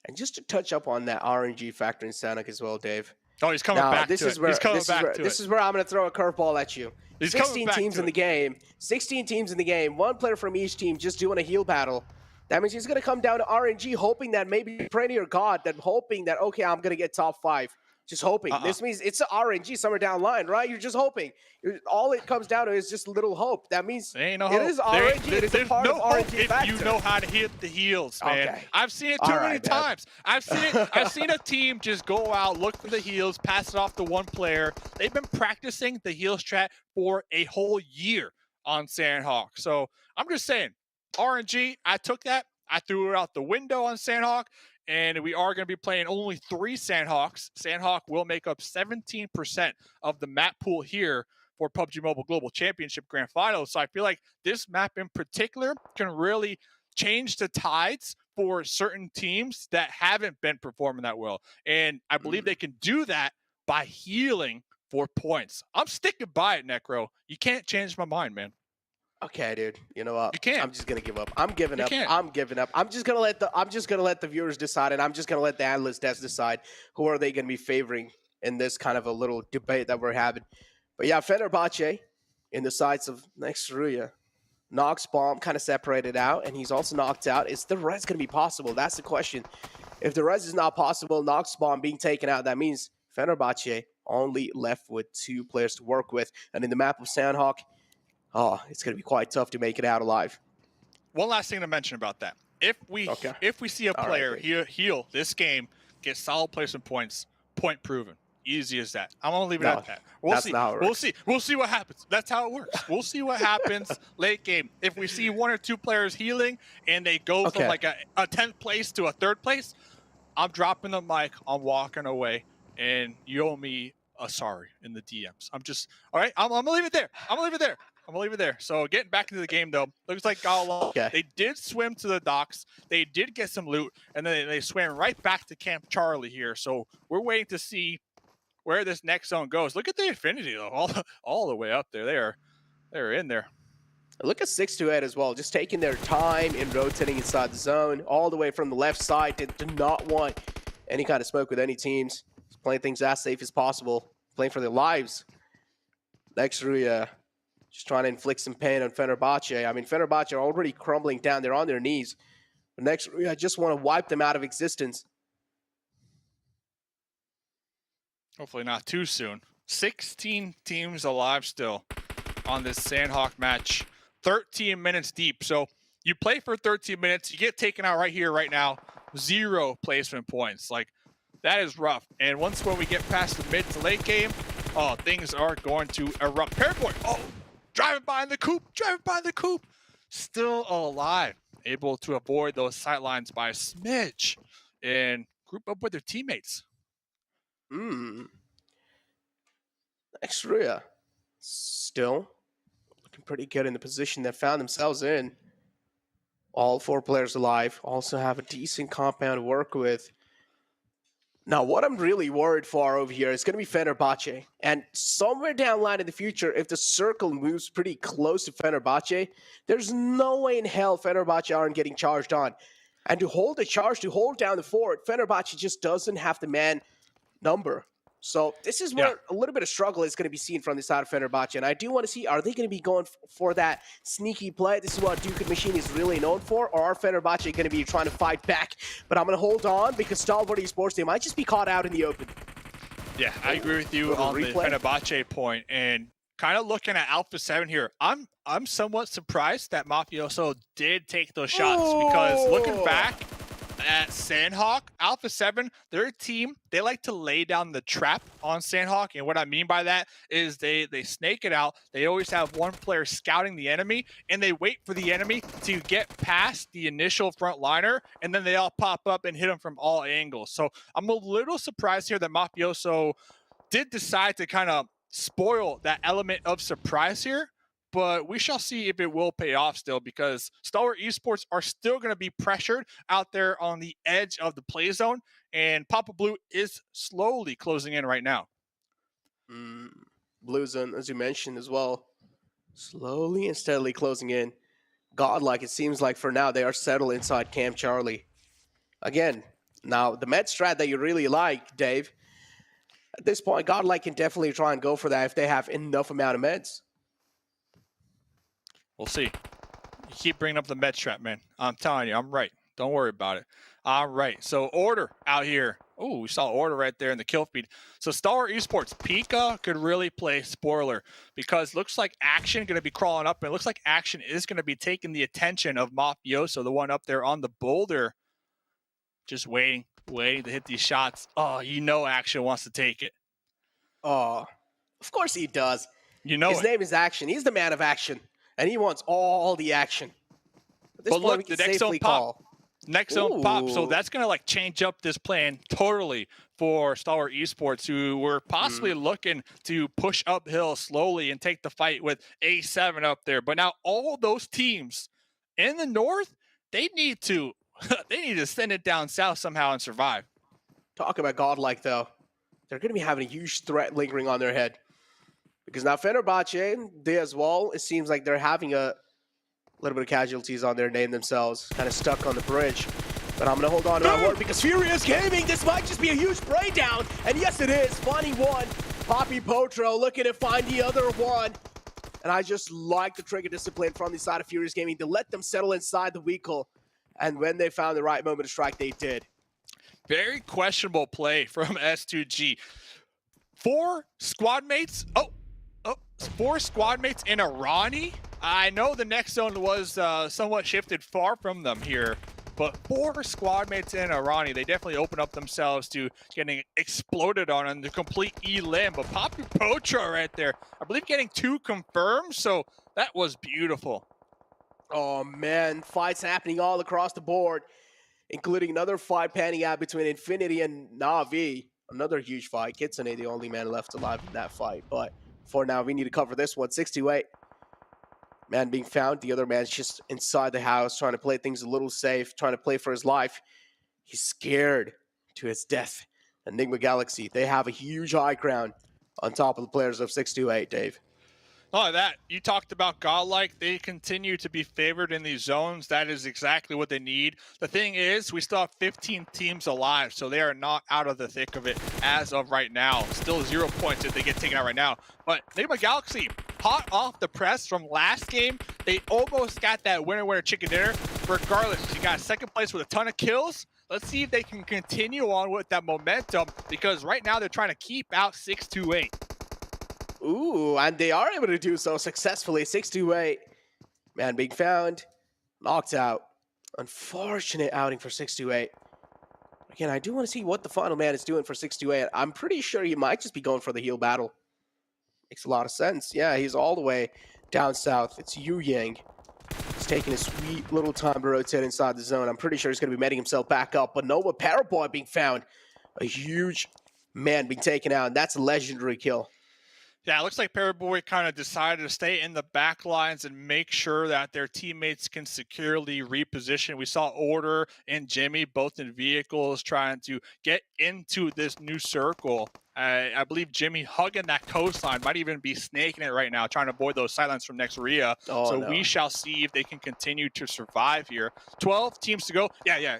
And just to touch up on that RNG factor in Sanhok as well, Dave. Oh, he's coming back to it. This is where I'm going to throw a curveball at you. He's 16 teams in the game. 16 teams in the game. One player from each team just doing a heal battle. That means he's going to come down to RNG hoping that maybe Premier God, that hoping that, okay, I'm going to get top 5. Just hoping. This means it's a RNG somewhere down the line, right? You're just hoping. All it comes down to is just a little hope. That means it is RNG. It is a part of RNG factor. If you know how to hit the heals, man. Okay. I've seen it too many times. I've seen a team just go out, look for the heals, pass it off to one player. They've been practicing the heal strat for a whole year on Sanhok. So I'm just saying, RNG, I took that. I threw it out the window on Sanhok. And we are going to be playing only 3 Sanhoks. Sanhok will make up 17% of the map pool here for PUBG Mobile Global Championship Grand Finals. So I feel like this map in particular can really change the tides for certain teams that haven't been performing that well. And I believe they can do that by healing for points. I'm sticking by it, Necro. You can't change my mind, man. Okay, dude. You know what? You can't. I'm just gonna give up. I'm giving up. Can't. I'm giving up. I'm just gonna let the viewers decide, and I'm just gonna let the analyst desk decide who are they gonna be favoring in this kind of a little debate that we're having. But yeah, Fenerbahçe in the sights of next Ruya. Nox bomb kind of separated out, and he's also knocked out. Is the res gonna be possible? That's the question. If the res is not possible, Nox bomb being taken out, that means Fenerbahçe only left with 2 players to work with, and in the map of Sanhok. Oh, it's going to be quite tough to make it out alive. One last thing to mention about that. If we see a player heal this game, get solid placement points, point proven. Easy as that. I'm going to leave it at that. We'll see what happens. That's how it works. We'll see what happens late game. If we see 1 or 2 players healing and they go from like a 10th place to a 3rd place, I'm dropping the mic. I'm walking away, and you owe me a sorry in the DMs. All right? I'm going to leave it there. I'm going to leave it there. So getting back into the game, though, looks like GodLike, they did swim to the docks. They did get some loot, and then they swam right back to Camp Charlie here. So we're waiting to see where this next zone goes. Look at the Infinity, though, all the way up there. They're in there. Look at 628 as well, just taking their time in rotating inside the zone, all the way from the left side. Did not want any kind of smoke with any teams. Just playing things as safe as possible, playing for their lives. Next Ruya. Just trying to inflict some pain on Fenerbahçe. I mean, Fenerbahçe are already crumbling down. They're on their knees. But next, I just want to wipe them out of existence. Hopefully not too soon. 16 teams alive still on this Sanhok match. 13 minutes deep. So you play for 13 minutes. You get taken out right here, right now. 0 placement points. Like, that is rough. And when we get past the mid to late game, things are going to erupt. Paraboy, driving behind the coop, still alive, able to avoid those sightlines by a smidge and group up with their teammates. Next Ruya, still looking pretty good in the position they found themselves in. All 4 players alive, also have a decent compound to work with. Now, what I'm really worried for over here is going to be Fenerbahçe. And somewhere down the line in the future, if the circle moves pretty close to Fenerbahçe, there's no way in hell Fenerbahçe aren't getting charged on. And to hold the charge, to hold down the fort, Fenerbahçe just doesn't have the man number. So this is where a little bit of struggle is going to be seen from the side of Fenerbahçe. And I do want to see, are they going to be going for that sneaky play? This is what Duke and Machine is really known for. Or are Fenerbahçe going to be trying to fight back? But I'm going to hold on because Stalwart Esports, they might just be caught out in the open. Yeah, I agree with you on the Fenerbahçe point. And kind of looking at Alpha 7 here, I'm somewhat surprised that Mafioso did take those shots because looking back at Sanhok, Alpha 7, their team, they like to lay down the trap on Sanhok. And what I mean by that is they snake it out. They always have one player scouting the enemy, and they wait for the enemy to get past the initial front liner, and then they all pop up and hit them from all angles. So I'm a little surprised here that Mafioso did decide to kind of spoil that element of surprise here. But we shall see if it will pay off still, because Stalwart Esports are still going to be pressured out there on the edge of the play zone, and Papa Blue is slowly closing in right now. Blue zone, as you mentioned as well, slowly and steadily closing in. GodLike, it seems like for now they are settled inside Camp Charlie. Again, now the med strat that you really like, Dave, at this point, GodLike can definitely try and go for that if they have enough amount of meds. We'll see. You keep bringing up the med strat, man. I'm telling you, I'm right. Don't worry about it. All right. So Order out here. Oh, we saw Order right there in the kill feed. So Stalwart Esports, Pika could really play spoiler because looks like Action going to be crawling up, and it looks like Action is going to be taking the attention of Mafioso, the one up there on the boulder. Just waiting to hit these shots. Oh, you know Action wants to take it. Oh, of course he does. You know his name is Action. He's the man of action. And he wants all the action. But look, the next zone pop. Next zone pop. So that's going to like change up this plan totally for Stalwart Esports, who were possibly looking to push uphill slowly and take the fight with A7 up there. But now all those teams in the north, they need to send it down south somehow and survive. Talk about GodLike, though. They're going to be having a huge threat lingering on their head. Because now Fenerbahçe, they as well, it seems like they're having a little bit of casualties on their name themselves, kind of stuck on the bridge. But I'm going to hold on to that one because Furious Gaming, this might just be a huge breakdown. And yes, it is. Finding one. Poppy Potro looking to find the other one. And I just like the trigger discipline from the side of Furious Gaming to let them settle inside the vehicle. And when they found the right moment to strike, they did. Very questionable play from S2G. 4 squad mates. 4 squad mates in a Ronnie. I know the next zone was somewhat shifted far from them here, but 4 squad mates in a Ronnie, they definitely open up themselves to getting exploded on the complete E-limb. But Poppy Potro right there, I believe getting 2 confirmed, so that was beautiful. Oh man, fights happening all across the board, including another fight panning out between Infinity and Na'Vi. Another huge fight. Kitsune, the only man left alive in that fight, but for now, we need to cover this one. 628. Man being found. The other man's just inside the house, trying to play things a little safe, trying to play for his life. He's scared to his death. Nigma Galaxy, they have a huge high ground on top of the players of 628, Dave. Oh, that you talked about GodLike. They continue to be favored in these zones. That is exactly what they need. The thing is, we still have 15 teams alive, so they are not out of the thick of it as of right now. Still 0 points if they get taken out right now. But Nigma Galaxy, hot off the press from last game, they almost got that winner chicken dinner. Regardless, you got second place with a ton of kills. Let's see if they can continue on with that momentum, because right now they're trying to keep out 628. Ooh, and they are able to do so successfully. 628. Man being found. Knocked out. Unfortunate outing for 628. Again, I do want to see what the final man is doing for 628. I'm pretty sure he might just be going for the heal battle. Makes a lot of sense. Yeah, he's all the way down south. It's Yu Yang. He's taking a sweet little time to rotate inside the zone. I'm pretty sure he's going to be meting himself back up. But Nova Paraboy being found. A huge man being taken out. And that's a legendary kill. Yeah, it looks like Paraboy kind of decided to stay in the back lines and make sure that their teammates can securely reposition. We saw Order and Jimmy both in vehicles trying to get into this new circle. I believe Jimmy hugging that coastline, might even be snaking it right now, trying to avoid those sidelines from next Ruya. We shall see if they can continue to survive here. 12 teams to go. Yeah.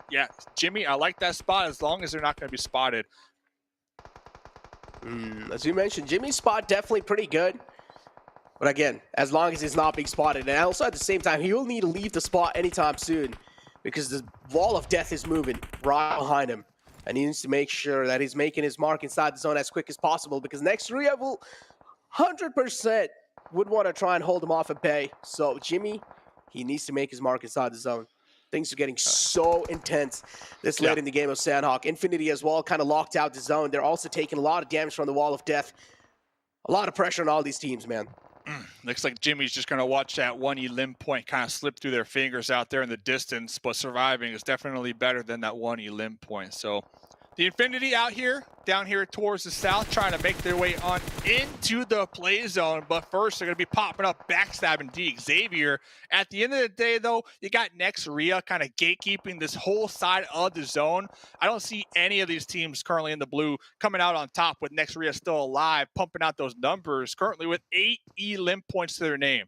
Jimmy, I like that spot as long as they're not going to be spotted. As you mentioned, Jimmy's spot definitely pretty good. But again, as long as he's not being spotted, and also at the same time, he will need to leave the spot anytime soon because the wall of death is moving right behind him. And he needs to make sure that he's making his mark inside the zone as quick as possible because next Ruya will 100% would want to try and hold him off at bay. So Jimmy, he needs to make his mark inside the zone. Things are getting so intense this late in the game of Sanhok. Infinity as well kind of locked out the zone. They're also taking a lot of damage from the wall of death. A lot of pressure on all these teams, man. Looks like Jimmy's just going to watch that 1E limb point kind of slip through their fingers out there in the distance, but surviving is definitely better than that 1E limb point. So the Infinity out here, down here towards the south, trying to make their way on into the play zone. But first, they're going to be popping up, backstabbing Xavier. At the end of the day, though, you got next Ruya kind of gatekeeping this whole side of the zone. I don't see any of these teams currently in the blue coming out on top with next Ruya still alive, pumping out those numbers, currently with 8 E limb points to their name.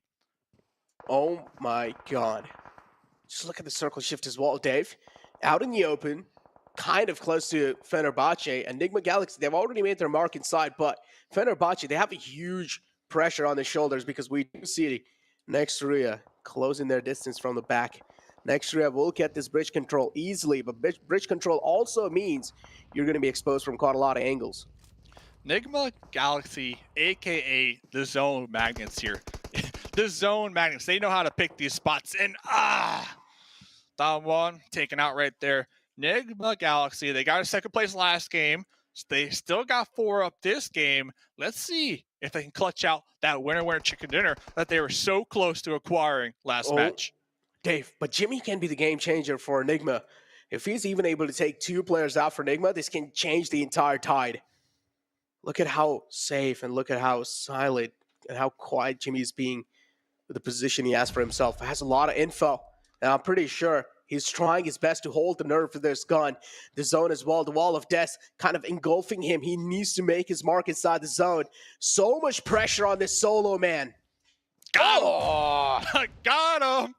Oh my God. Just look at the circle shift as well, Dave. Out in the open, kind of close to Fenerbahçe and Nigma Galaxy. They've already made their mark inside, but Fenerbahçe, they have a huge pressure on their shoulders because we do see next Ruya closing their distance from the back. Next Ruya will get this bridge control easily, but bridge control also means you're going to be exposed from quite a lot of angles. Nigma Galaxy, a.k.a. the Zone Magnets here. The Zone Magnets, they know how to pick these spots. And down one, taken out right there. Nigma Galaxy, they got a second place last game. They still got 4 up this game. Let's see if they can clutch out that winner chicken dinner that they were so close to acquiring last match. Dave, but Jimmy can be the game changer for Nigma. If he's even able to take 2 players out for Nigma, this can change the entire tide. Look at how safe and look at how silent and how quiet Jimmy's being with the position he has for himself. He has a lot of info, and I'm pretty sure he's trying his best to hold the nerve for this gun. The zone as well, the wall of death kind of engulfing him. He needs to make his mark inside the zone. So much pressure on this solo man. Got him! Got him!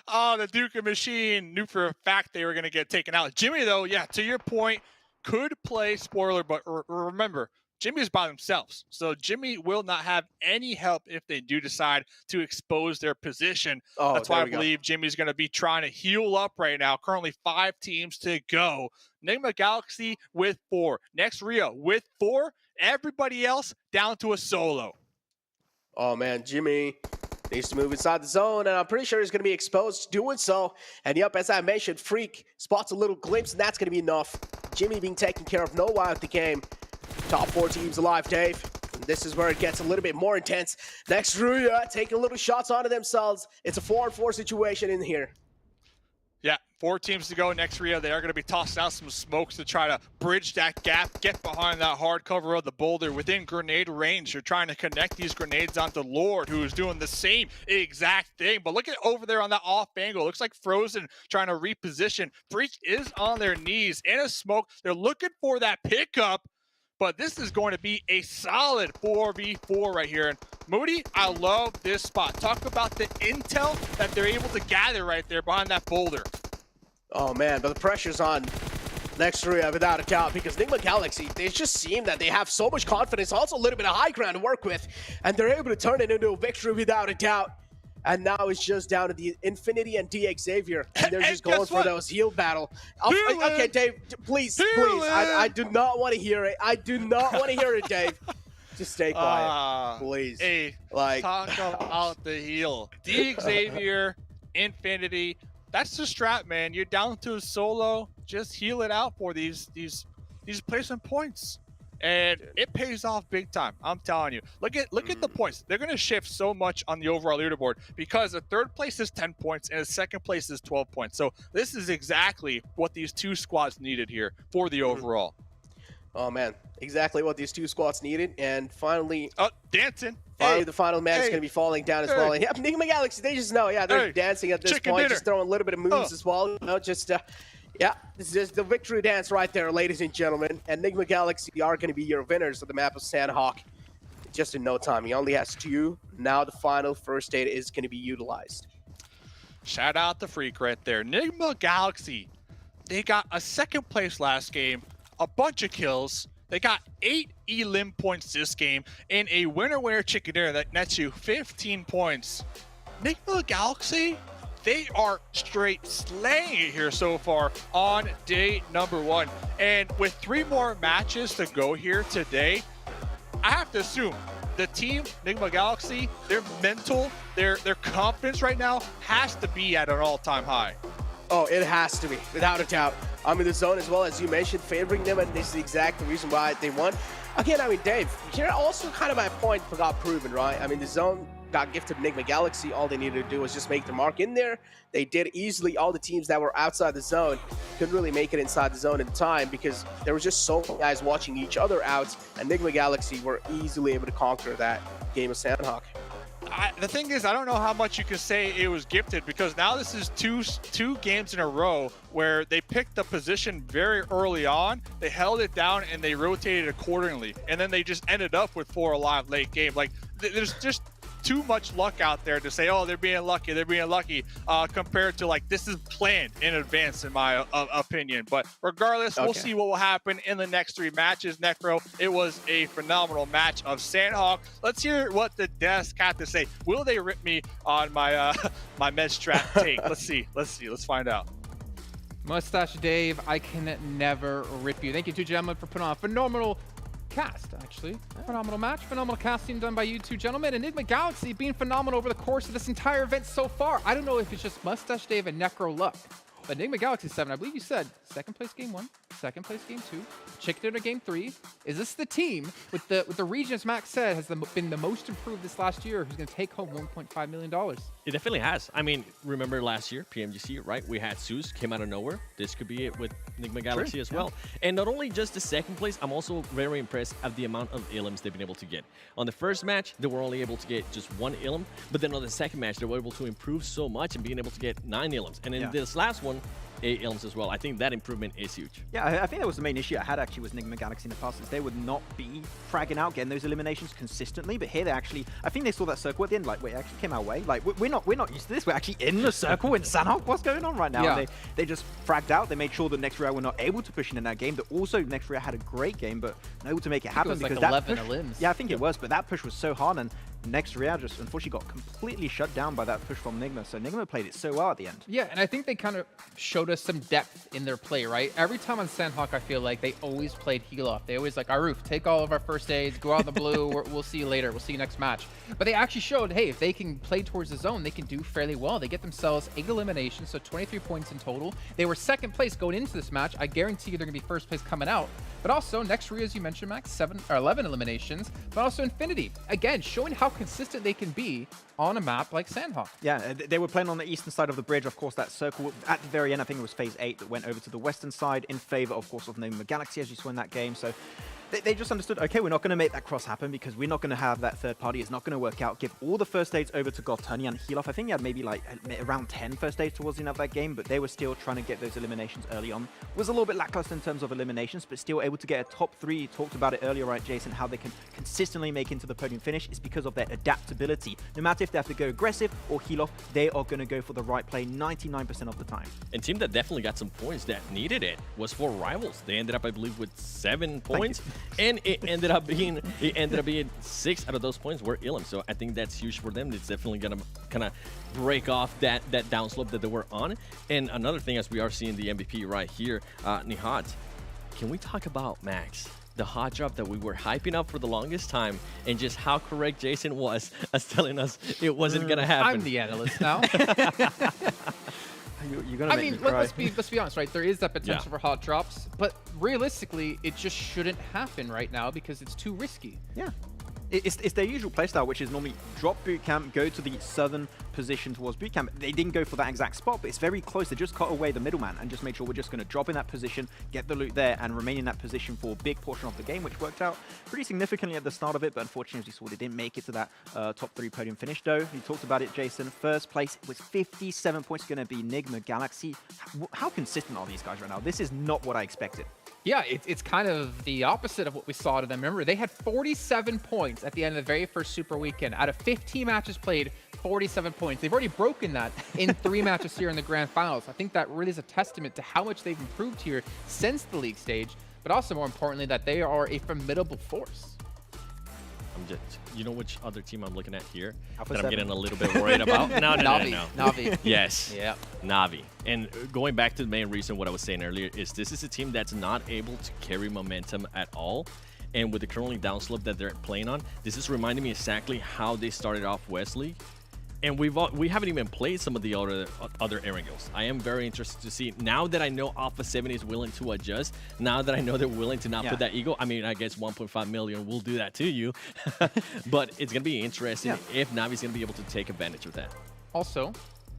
Oh, the Duke Machine knew for a fact they were going to get taken out. Jimmy, though, yeah, to your point, could play spoiler, but remember, Jimmy's by themselves. So Jimmy will not have any help if they do decide to expose their position. That's why I believe Jimmy's going to be trying to heal up right now. Currently 5 teams to go. Nigma Galaxy with 4. Next Ruya with 4. Everybody else down to a solo. Oh, man, Jimmy needs to move inside the zone, and I'm pretty sure he's going to be exposed doing so. And yep, as I mentioned, Freak spots a little glimpse, and that's going to be enough. Jimmy being taken care of, no while at the game. Top 4 teams alive, Dave. And this is where it gets a little bit more intense. Next Ruya taking little shots onto themselves. It's a 4-on-4 situation in here. Yeah, 4 teams to go. Next Ruya, they are going to be tossing out some smokes to try to bridge that gap, get behind that hard cover of the boulder. Within grenade range, you're trying to connect these grenades onto Lord, who is doing the same exact thing. But look at over there on that off angle. Looks like Frozen trying to reposition. Freak is on their knees in a smoke. They're looking for that pickup. But this is going to be a solid 4v4 right here. And Moody, I love this spot. Talk about the intel that they're able to gather right there behind that boulder. Oh, man, but the pressure's on next Ruya without a doubt because Nigma Galaxy, they just seem that they have so much confidence, also a little bit of high ground to work with, and they're able to turn it into a victory without a doubt. And now it's just down to the Infinity and Xavier, and they're just going for those heal battle. Okay, Dave, please. I do not want to hear it. I do not want to hear it, Dave. Just stay quiet, please. Hey, talk about the heal. Xavier, Infinity. That's the strat, man. You're down to a solo. Just heal it out for these placement points. And it pays off big time. I'm telling you. Look at the points. They're going to shift so much on the overall leaderboard because the 3rd place is 10 points and the 2nd place is 12 points. So this is exactly what these 2 squads needed here for the overall. Oh, man. Exactly what these 2 squads needed. And finally... dancing. Finally, the final man is going to be falling down as well. And yeah, Nigma Galaxy, they just know. Yeah, they're dancing at this point. Just throwing a little bit of moves as well. You know, just... yeah, this is the victory dance right there, ladies and gentlemen. And Nigma Galaxy are going to be your winners of the map of Sanhok just in no time. He only has 2. Now the final first aid is going to be utilized. Shout out the Freak right there. Nigma Galaxy, they got a 2nd place last game, a bunch of kills, They got 8 elim points this game in a winner-winner chicken dinner that nets you 15 points. Nigma Galaxy, they are straight slaying it here so far on day number 1. And with 3 more matches to go here today, I have to assume the team, Nigma Galaxy, their mental, their confidence right now has to be at an all-time high. Oh, it has to be, without a doubt. I'm in the zone as well, as you mentioned, favoring them, and this is the exact reason why they won. Again, I mean, Dave, here also kind of my point got proven, right? I mean, the zone got gifted Nigma Galaxy. All they needed to do was just make the mark in there. They did easily. All the teams that were outside the zone couldn't really make it inside the zone in time because there was just so many guys watching each other out, and Nigma Galaxy were easily able to conquer that game of Sanhok. The thing is, I don't know how much you can say it was gifted, because now this is two games in a row where they picked the position very early on, they held it down, and they rotated accordingly. And then they just ended up with 4 alive late game. Like, there's just too much luck out there to say, oh, they're being lucky, compared to, like, this is planned in advance, in my opinion. But regardless, we'll see what will happen in the next 3 matches. Necro, it was a phenomenal match of Sanhok. Let's hear what the desk had to say. Will they rip me on my my med strat take? Let's find out. Mustache Dave, I can never rip you. Thank you, 2 gentlemen, for putting on a phenomenal cast, actually. Phenomenal match, phenomenal casting done by you 2 gentlemen. Enigma Galaxy being phenomenal over the course of this entire event so far. I don't know if it's just Mustache Dave and Necro luck, but Enigma Galaxy 7, I believe you said second place game 1, second place game 2, chicken dinner game 3. Is this the team with the region, as Max said, has been the most improved this last year, who's going to take home $1.5 million? It definitely has. I mean, remember last year, PMGC, right? We had Zeus, came out of nowhere. This could be it with Nigma Galaxy as well. And not only just the second place, I'm also very impressed at the amount of ilims they've been able to get. On the first match, they were only able to get just 1 ilim, but then on the second match, they were able to improve so much and being able to get 9 ilims. And in this last one, 8 ilims as well. I think that improvement is huge. Yeah, I think that was the main issue I had actually with Nigma Galaxy in the past, is they would not be fragging out, getting those eliminations consistently. But here they actually, I think they saw that circle at the end, like, wait, it actually came our way. Like, we're not used to this. We're actually in the circle in Sanhok. What's going on right now? Yeah. And they just fragged out. They made sure that Next Ruya were not able to push in that game. But also Next Ruya had a great game, but not able to make it happen. It was because like that 11 push, elims. Yeah, I think it was, but that push was so hard, and Next Ruya just unfortunately got completely shut down by that push from Nigma. So Nigma played it so well at the end. Yeah, and I think they kind of showed us some depth in their play, right? Every time on Sanhok, I feel like they always played heal off. They always like, Aruf, take all of our first aids, go out in the blue, we'll see you later, we'll see you next match. But they actually showed, hey, if they can play towards the zone, they can do fairly well. They get themselves 8 eliminations, so 23 points in total. They were second place going into this match. I guarantee you they're going to be first place coming out. But also, next Ruya, as you mentioned, Max, 11 eliminations, but also Infinity. Again, showing how consistent they can be on a map like Sanhok. Yeah, they were playing on the eastern side of the bridge. Of course, that circle at the very end, I think it was phase 8, that went over to the western side in favor, of course, of Nigma Galaxy, as you saw in that game. So they just understood, okay, we're not going to make that cross happen because we're not going to have that third party. It's not going to work out. Give all the first aids over to Gothani and heal off. I think he had maybe like around 10 first aids towards the end of that game, but they were still trying to get those eliminations early on. Was a little bit lackluster in terms of eliminations, but still able to get a top 3. You talked about it earlier, right, Jason, how they can consistently make into the podium finish is because of their adaptability. No matter if they have to go aggressive or heal off, they are going to go for the right play 99% of the time. And team that definitely got some points that needed it was for Rivals. They ended up, I believe, with 7 points, and it ended up being 6 out of those points were ilim. So I think that's huge for them. It's definitely gonna kind of break off that downslope that they were on. And another thing, as we are seeing the MVP right here, Nihat, can we talk about Max? The hot drop that we were hyping up for the longest time, and just how correct Jason was as telling us it wasn't gonna happen. I'm the analyst now. You're gonna make me cry. let's be honest, right? There is that potential for hot drops, but realistically, it just shouldn't happen right now because it's too risky. Yeah. It's their usual playstyle, which is normally drop boot camp, go to the southern position towards boot camp. They didn't go for that exact spot, but it's very close. They just cut away the middleman and just made sure we're just going to drop in that position, get the loot there, and remain in that position for a big portion of the game, which worked out pretty significantly at the start of it. But unfortunately, as you saw, they didn't make it to that top 3 podium finish, though. You talked about it, Jason. First place with 57 points going to be Nigma Galaxy. How consistent are these guys right now? This is not what I expected. Yeah, it's kind of the opposite of what we saw to them. Remember, they had 47 points at the end of the very first Super Weekend. Out of 15 matches played, 47 points. They've already broken that in 3 matches here in the Grand Finals. I think that really is a testament to how much they've improved here since the league stage. but also more importantly that they are a formidable force. You know which other team I'm looking at here Alpha that 7. I'm getting a little bit worried about? No. Navi. Yes. Yeah. Navi. And going back to the main reason what I was saying earlier is this is a team that's not able to carry momentum at all. And with the currently downslope that they're playing on, this is reminding me exactly how they started off Wesley. And we haven't even played some of the other Erangels. I am very interested to see, now that I know Alpha 7 is willing to adjust, now that I know they're willing to not put that ego, I mean, I guess 1.5 million will do that to you. But it's going to be interesting if Navi's going to be able to take advantage of that. Also,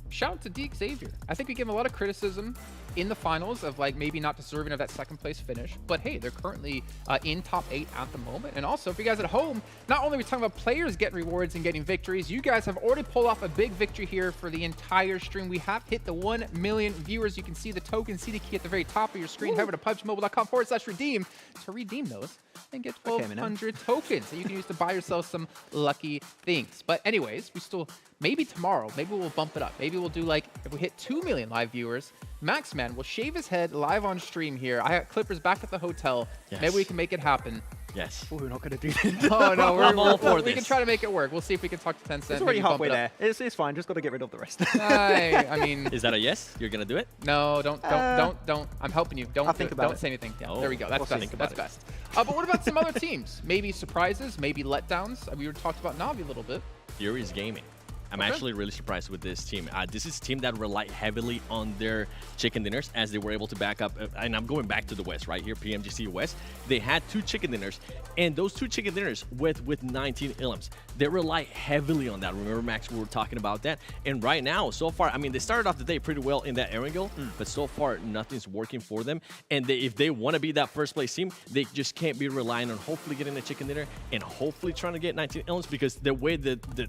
shout out to D Xavier. I think we gave him a lot of criticism in the finals of like maybe not deserving of that second place finish, but hey, they're currently in top 8 at the moment. And also, for you guys at home, not only are we talking about players getting rewards and getting victories, you guys have already pulled off a big victory here for the entire stream. We have hit the 1 million viewers. You can see the token, see the key at the very top of your screen. Head over to PUBGMOBILE.com/redeem to redeem those and get 1,200 tokens that you can use to buy yourself some lucky things. But anyways, we still, maybe tomorrow, maybe we'll bump it up. Maybe we'll do like, if we hit 2 million live viewers, Maxman will shave his head live on stream here. I got Clippers back at the hotel. Yes. Maybe we can make it happen. Yes. Oh, we're not going to do that. Oh, no, I'm all for this. We can try to make it work. We'll see if we can talk to Tencent. It's already halfway there. It's fine. Just got to get rid of the rest. I mean... Is that a yes? You're going to do it? No, don't. I'm helping you. Don't say anything. Yeah, there we go. That's best. That's best. But what about some other teams? Maybe surprises, maybe letdowns. We were talked about Navi a little bit. Fury's Gaming. I'm actually really surprised with this team. This is a team that relied heavily on their chicken dinners as they were able to back up. And I'm going back to the West right here, PMGC West. They had 2 chicken dinners, and those 2 chicken dinners with 19 ilms. They rely heavily on that. Remember, Max, we were talking about that. And right now, so far, I mean, they started off the day pretty well in that Erangel, but so far, nothing's working for them. And if they want to be that first place team, they just can't be relying on hopefully getting a chicken dinner and hopefully trying to get 19 ilms, because the way the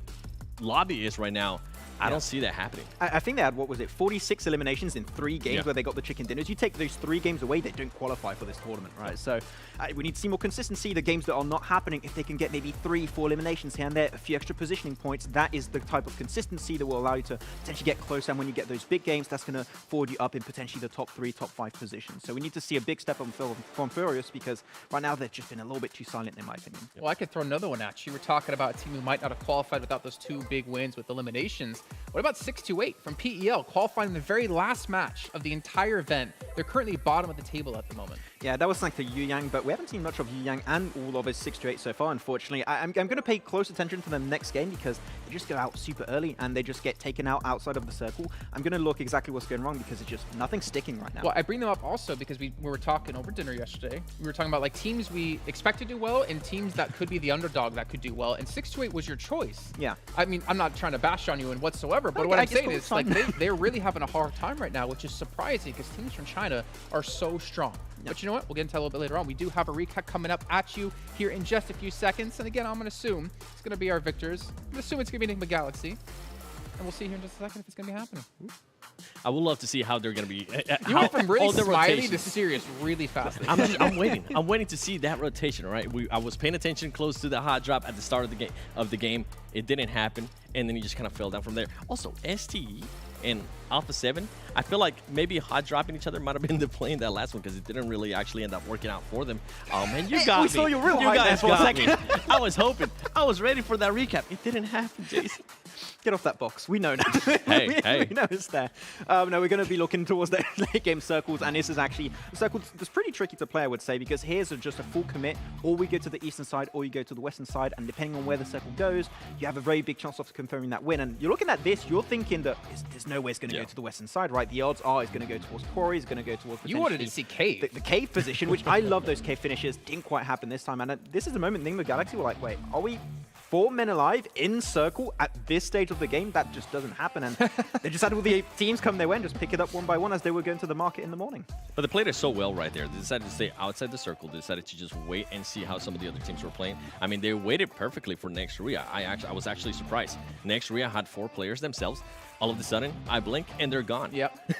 lobby is right now, I don't see that happening. I think they had, what was it, 46 eliminations in 3 games where they got the chicken dinners. You take those 3 games away, they don't qualify for this tournament, right? So we need to see more consistency. The games that are not happening, if they can get maybe 3, 4 eliminations here and there, a few extra positioning points, that is the type of consistency that will allow you to potentially get closer. And when you get those big games, that's going to forward you up in potentially the top 3, top 5 positions. So we need to see a big step up from Furious, because right now they've just been a little bit too silent, in my opinion. Well, I could throw another one at you. We're talking about a team who might not have qualified without those 2 big wins with eliminations. What about 628 from PEL, qualifying in the very last match of the entire event? They're currently bottom of the table at the moment. Yeah, that was like the Yu Yang, but we haven't seen much of Yu Yang and all of his 628 so far, unfortunately. I'm going to pay close attention to them next game, because they just go out super early and they just get taken out outside of the circle. I'm going to look exactly what's going wrong, because it's just nothing's sticking right now. Well, I bring them up also because we were talking over dinner yesterday. We were talking about like teams we expect to do well and teams that could be the underdog that could do well. And 628 was your choice. Yeah. I mean, I'm not trying to bash on you in whatsoever, but what I'm saying is like they're really having a hard time right now, which is surprising because teams from China are so strong. But you know what? We'll get into that a little bit later on. We do have a recap coming up at you here in just a few seconds. And again, I'm going to assume it's going to be our victors. I'm going to assume it's going to be Nigma Galaxy. And we'll see here in just a second if it's going to be happening. I would love to see how they're going to be. You went from really smiley to serious really fast. I'm waiting. I'm waiting to see that rotation, all right? I was paying attention close to the hot drop at the start of the game. It didn't happen, and then he just kind of fell down from there. Also, STE and Alpha 7, I feel like maybe hot dropping each other might have been the play in that last one, because it didn't really actually end up working out for them. Oh, man, you got me. We saw you real high there for a second. I was hoping. I was ready for that recap. It didn't happen, Jason. Get off that box. We know now. Hey. We know it's there. No, we're going to be looking towards the late game circles, and this is actually circles. It's pretty tricky to play, I would say, because here's just a full commit. Or we go to the eastern side, or you go to the western side, and depending on where the circle goes, you have a very big chance of confirming that win. And you're looking at this, you're thinking that there's no way it's going to go to the western side, right? The odds are it's going to go towards Quarry, it's going to go towards you wanted to see Cave. The Cave position, which I love those Cave finishes. Didn't quite happen this time, and this is the moment Nigma Galaxy were like, wait, are we 4 men alive in circle at this stage of the game? That just doesn't happen. And they just had all the teams come their way and just pick it up one by one as they were going to the market in the morning. But they played it so well right there. They decided to stay outside the circle. They decided to just wait and see how some of the other teams were playing. I mean, they waited perfectly for next Ruya. I was actually surprised. Next Ruya had 4 players themselves. All of a sudden, I blink and they're gone. Yep.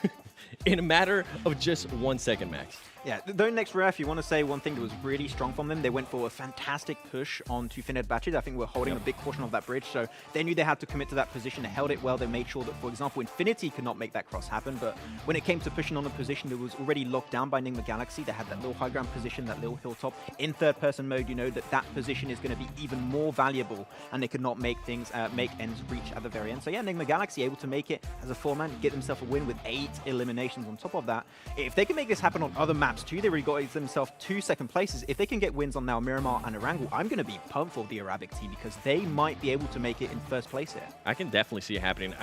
In a matter of just 1 second, Max. Yeah, though next ref, you want to say one thing that was really strong from them, they went for a fantastic push onto Fenerbahçe. I think we're holding a big portion of that bridge, so they knew they had to commit to that position. They held it well. They made sure that, for example, Infinity could not make that cross happen, but when it came to pushing on a position that was already locked down by Nigma Galaxy, they had that little high ground position, that little hilltop. In third-person mode, you know that position is going to be even more valuable, and they could not make things, make ends reach at the very end. So yeah, Nigma Galaxy able to make it as a 4-man, get themselves a win with 8 eliminations on top of that. If they can make this happen on other maps too, they already got themselves 2 second places. If they can get wins on now Miramar and Erangel, I'm going to be pumped for the Arabic team because they might be able to make it in first place here. I can definitely see it happening.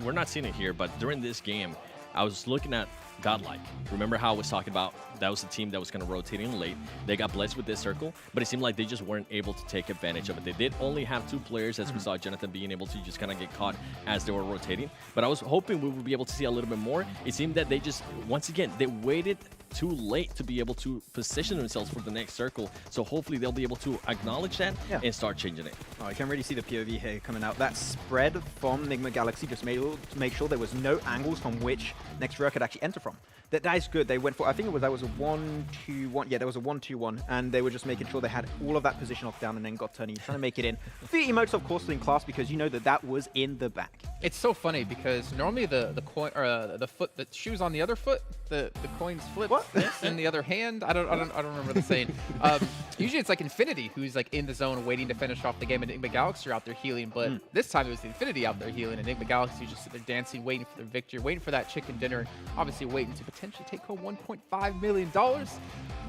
We're not seeing it here, but during this game, I was looking at GodLike. Remember how I was talking about that was the team that was kind of rotating late. They got blessed with this circle, but it seemed like they just weren't able to take advantage of it. They did only have 2 players, as we saw Jonathan being able to just kind of get caught as they were rotating. But I was hoping we would be able to see a little bit more. It seemed that they just, once again, they waited too late to be able to position themselves for the next circle. So hopefully they'll be able to acknowledge that and start changing it. Oh, I can really see the POV here coming out. That spread from Nigma Galaxy just made to make sure there was no angles from which next row could actually enter from. That is good. They went for, I think that was a 1-2-1. Yeah, there was a 1-2-1, and they were just making sure they had all of that position locked down and then got turning, trying to make it in. The emotes, of course, in class because you know that was in the back. It's so funny because normally the coin or the foot, the shoes on the other foot, the coins flip this in the other hand. I don't remember the saying. Usually it's like Infinity who's like in the zone waiting to finish off the game, and Nigma Galaxy are out there healing. But this time it was the Infinity out there healing, and Nigma Galaxy just sit there dancing, waiting for their victory, waiting for that chicken dinner, and obviously waiting to potentially take home $1.5 million.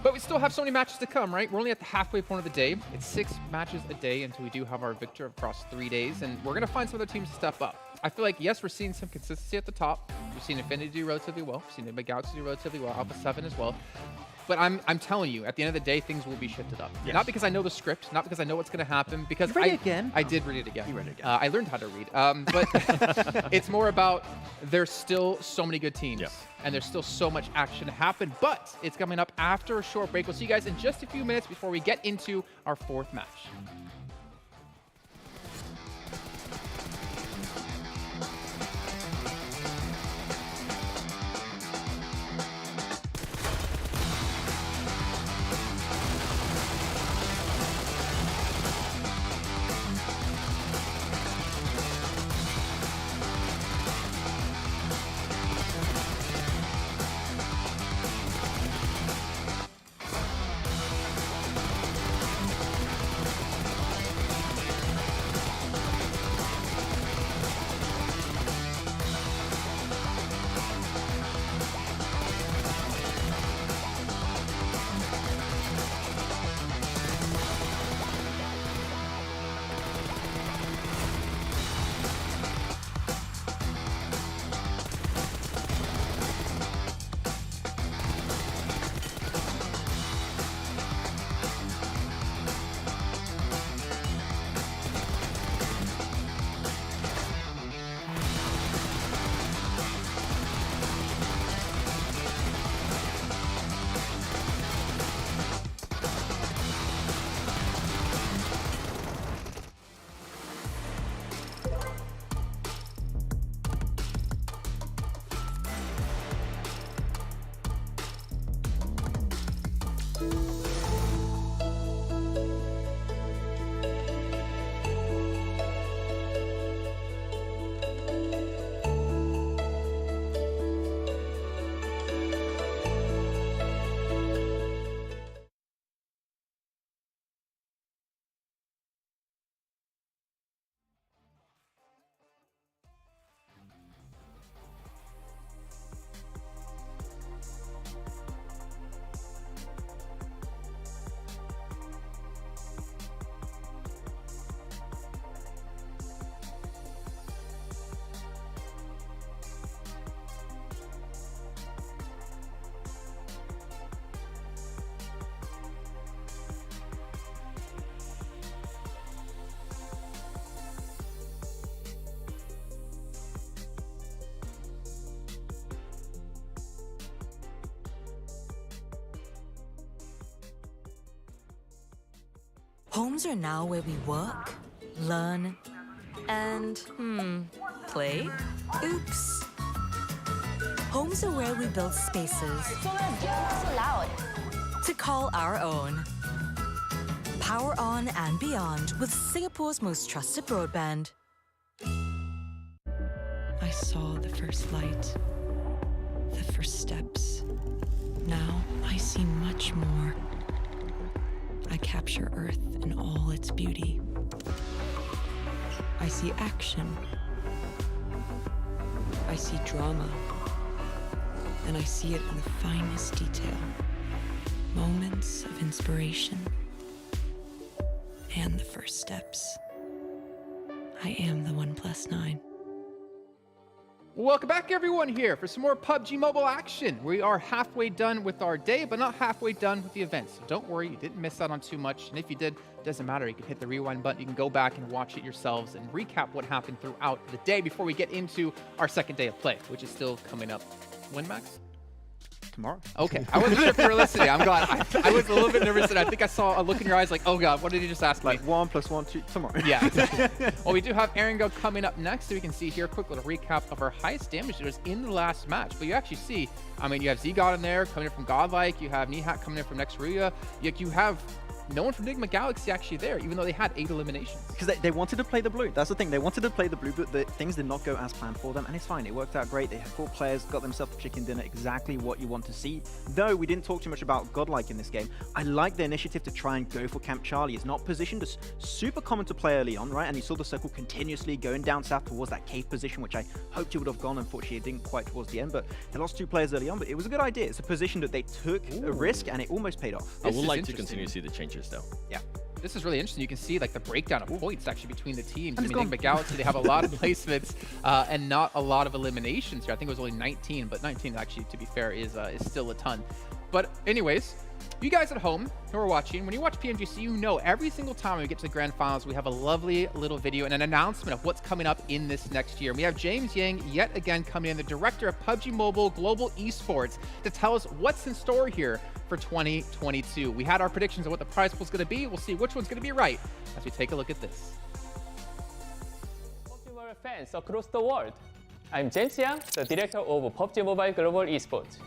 But we still have so many matches to come, right? We're only at the halfway point of the day. It's 6 matches a day until we do have our victor across 3 days, and we're going to find some other teams to step up. I feel like, yes, we're seeing some consistency at the top. We've seen Infinity do relatively well. We've seen Nigma Galaxy do relatively well. Alpha 7 as well. But I'm telling you, at the end of the day, things will be shifted up. Yes. Not because I know the script, not because I know what's going to happen, because I did read it again. You read it again. I learned how to read. But it's more about there's still so many good teams. And there's still so much action to happen. But it's coming up after a short break. We'll see you guys in just a few minutes before we get into our 4th match. Homes are now where we work, learn, and, play. Oops. Homes are where we build spaces So loud. to call our own. Power on and beyond with Singapore's most trusted broadband. I saw the first light, the first steps. Now I see much more. I capture Earth in all its beauty. I see action. I see drama. And I see it in the finest detail. Moments of inspiration. And the first steps. I am the 1+9. Welcome back, everyone, here for some more PUBG Mobile action. We are halfway done with our day, but not halfway done with the event. So don't worry, you didn't miss out on too much. And if you did, it doesn't matter. You can hit the rewind button. You can go back and watch it yourselves and recap what happened throughout the day before we get into our second day of play, which is still coming up. When, Max? Tomorrow. Okay, I wasn't sure if you were listening. I'm glad. I was a little bit nervous, and I think I saw a look in your eyes like, oh God, what did you just ask me? Like 1 + 1, 2, tomorrow. Yeah. Well, we do have Erangel coming up next, so we can see here a quick little recap of our highest damage dealers in the last match. But you actually see, I mean, you have Z-God in there coming in from GodLike, you have Nihat coming in from next Ruya, you have no one from Nigma Galaxy actually there, even though they had 8 eliminations. Because they wanted to play the blue. That's the thing. They wanted to play the blue, but the things did not go as planned for them, and it's fine. It worked out great. They had 4 players, got themselves a chicken dinner, exactly what you want to see. Though we didn't talk too much about GodLike in this game, I like the initiative to try and go for Camp Charlie. It's not positioned as super common to play early on, right? And you saw the circle continuously going down south towards that cave position, which I hoped it would have gone. Unfortunately, it didn't quite towards the end, but they lost 2 players early on, but it was a good idea. It's a position that they took a risk, and it almost paid off. I would like to continue to see the changes, though. Yeah. This is really interesting. You can see like the breakdown of points actually between the teams. I mean, Nigma Galaxy, they have a lot of placements and not a lot of eliminations here. I think it was only 19, but 19 actually, to be fair, is still a ton. But anyways, you guys at home who are watching, when you watch PMGC, you know every single time we get to the grand finals, we have a lovely little video and an announcement of what's coming up in this next year. And we have James Yang yet again coming in, the director of PUBG Mobile Global Esports, to tell us what's in store here for 2022. We had our predictions of what the prize pool is going to be. We'll see which one's going to be right as we take a look at this. PUBG Mobile fans across the world, I'm James Yang, the director of PUBG Mobile Global Esports.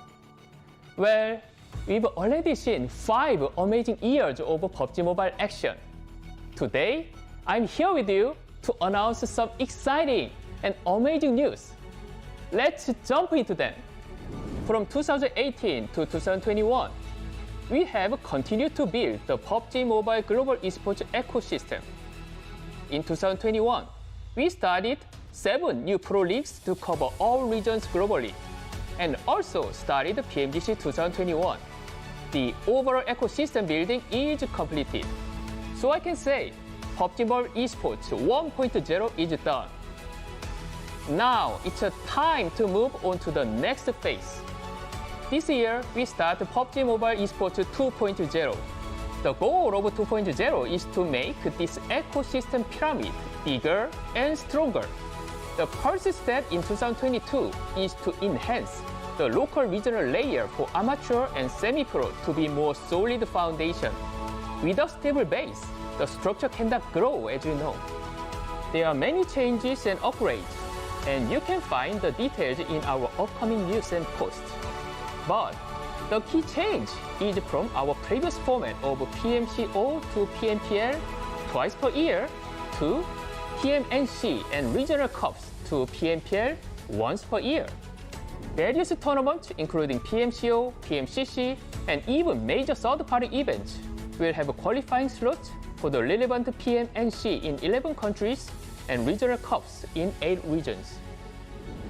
Well, we've already seen 5 amazing years of PUBG Mobile action. Today, I'm here with you to announce some exciting and amazing news. Let's jump into them. From 2018 to 2021, we have continued to build the PUBG Mobile Global Esports ecosystem. In 2021, we started 7 new pro leagues to cover all regions globally, and also started PMGC 2021. The overall ecosystem building is completed. So I can say PUBG Mobile Esports 1.0 is done. Now it's a time to move on to the next phase. This year, we start PUBG Mobile Esports 2.0. The goal of 2.0 is to make this ecosystem pyramid bigger and stronger. The first step in 2022 is to enhance the local regional layer for amateur and semi-pro to be more solid foundation. With a stable base, the structure cannot grow, as you know. There are many changes and upgrades, and you can find the details in our upcoming news and posts. But the key change is from our previous format of PMCO to PMPL twice per year to PMNC and regional cups to PMPL once per year. Various tournaments, including PMCO, PMCC, and even major third-party events, will have qualifying slots for the relevant PMNC in 11 countries and regional cups in 8 regions.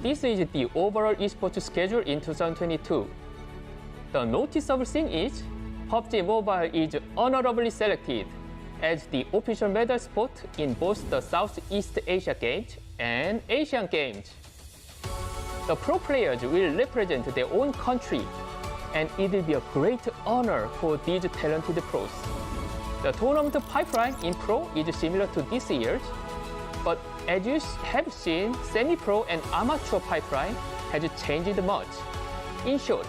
This is the overall esports schedule in 2022. The noticeable thing is, PUBG Mobile is honorably selected as the official medal spot in both the Southeast Asia Games and Asian Games. The pro players will represent their own country, and it will be a great honor for these talented pros. The tournament pipeline in pro is similar to this year's, but as you have seen, semi-pro and amateur pipeline has changed much. In short,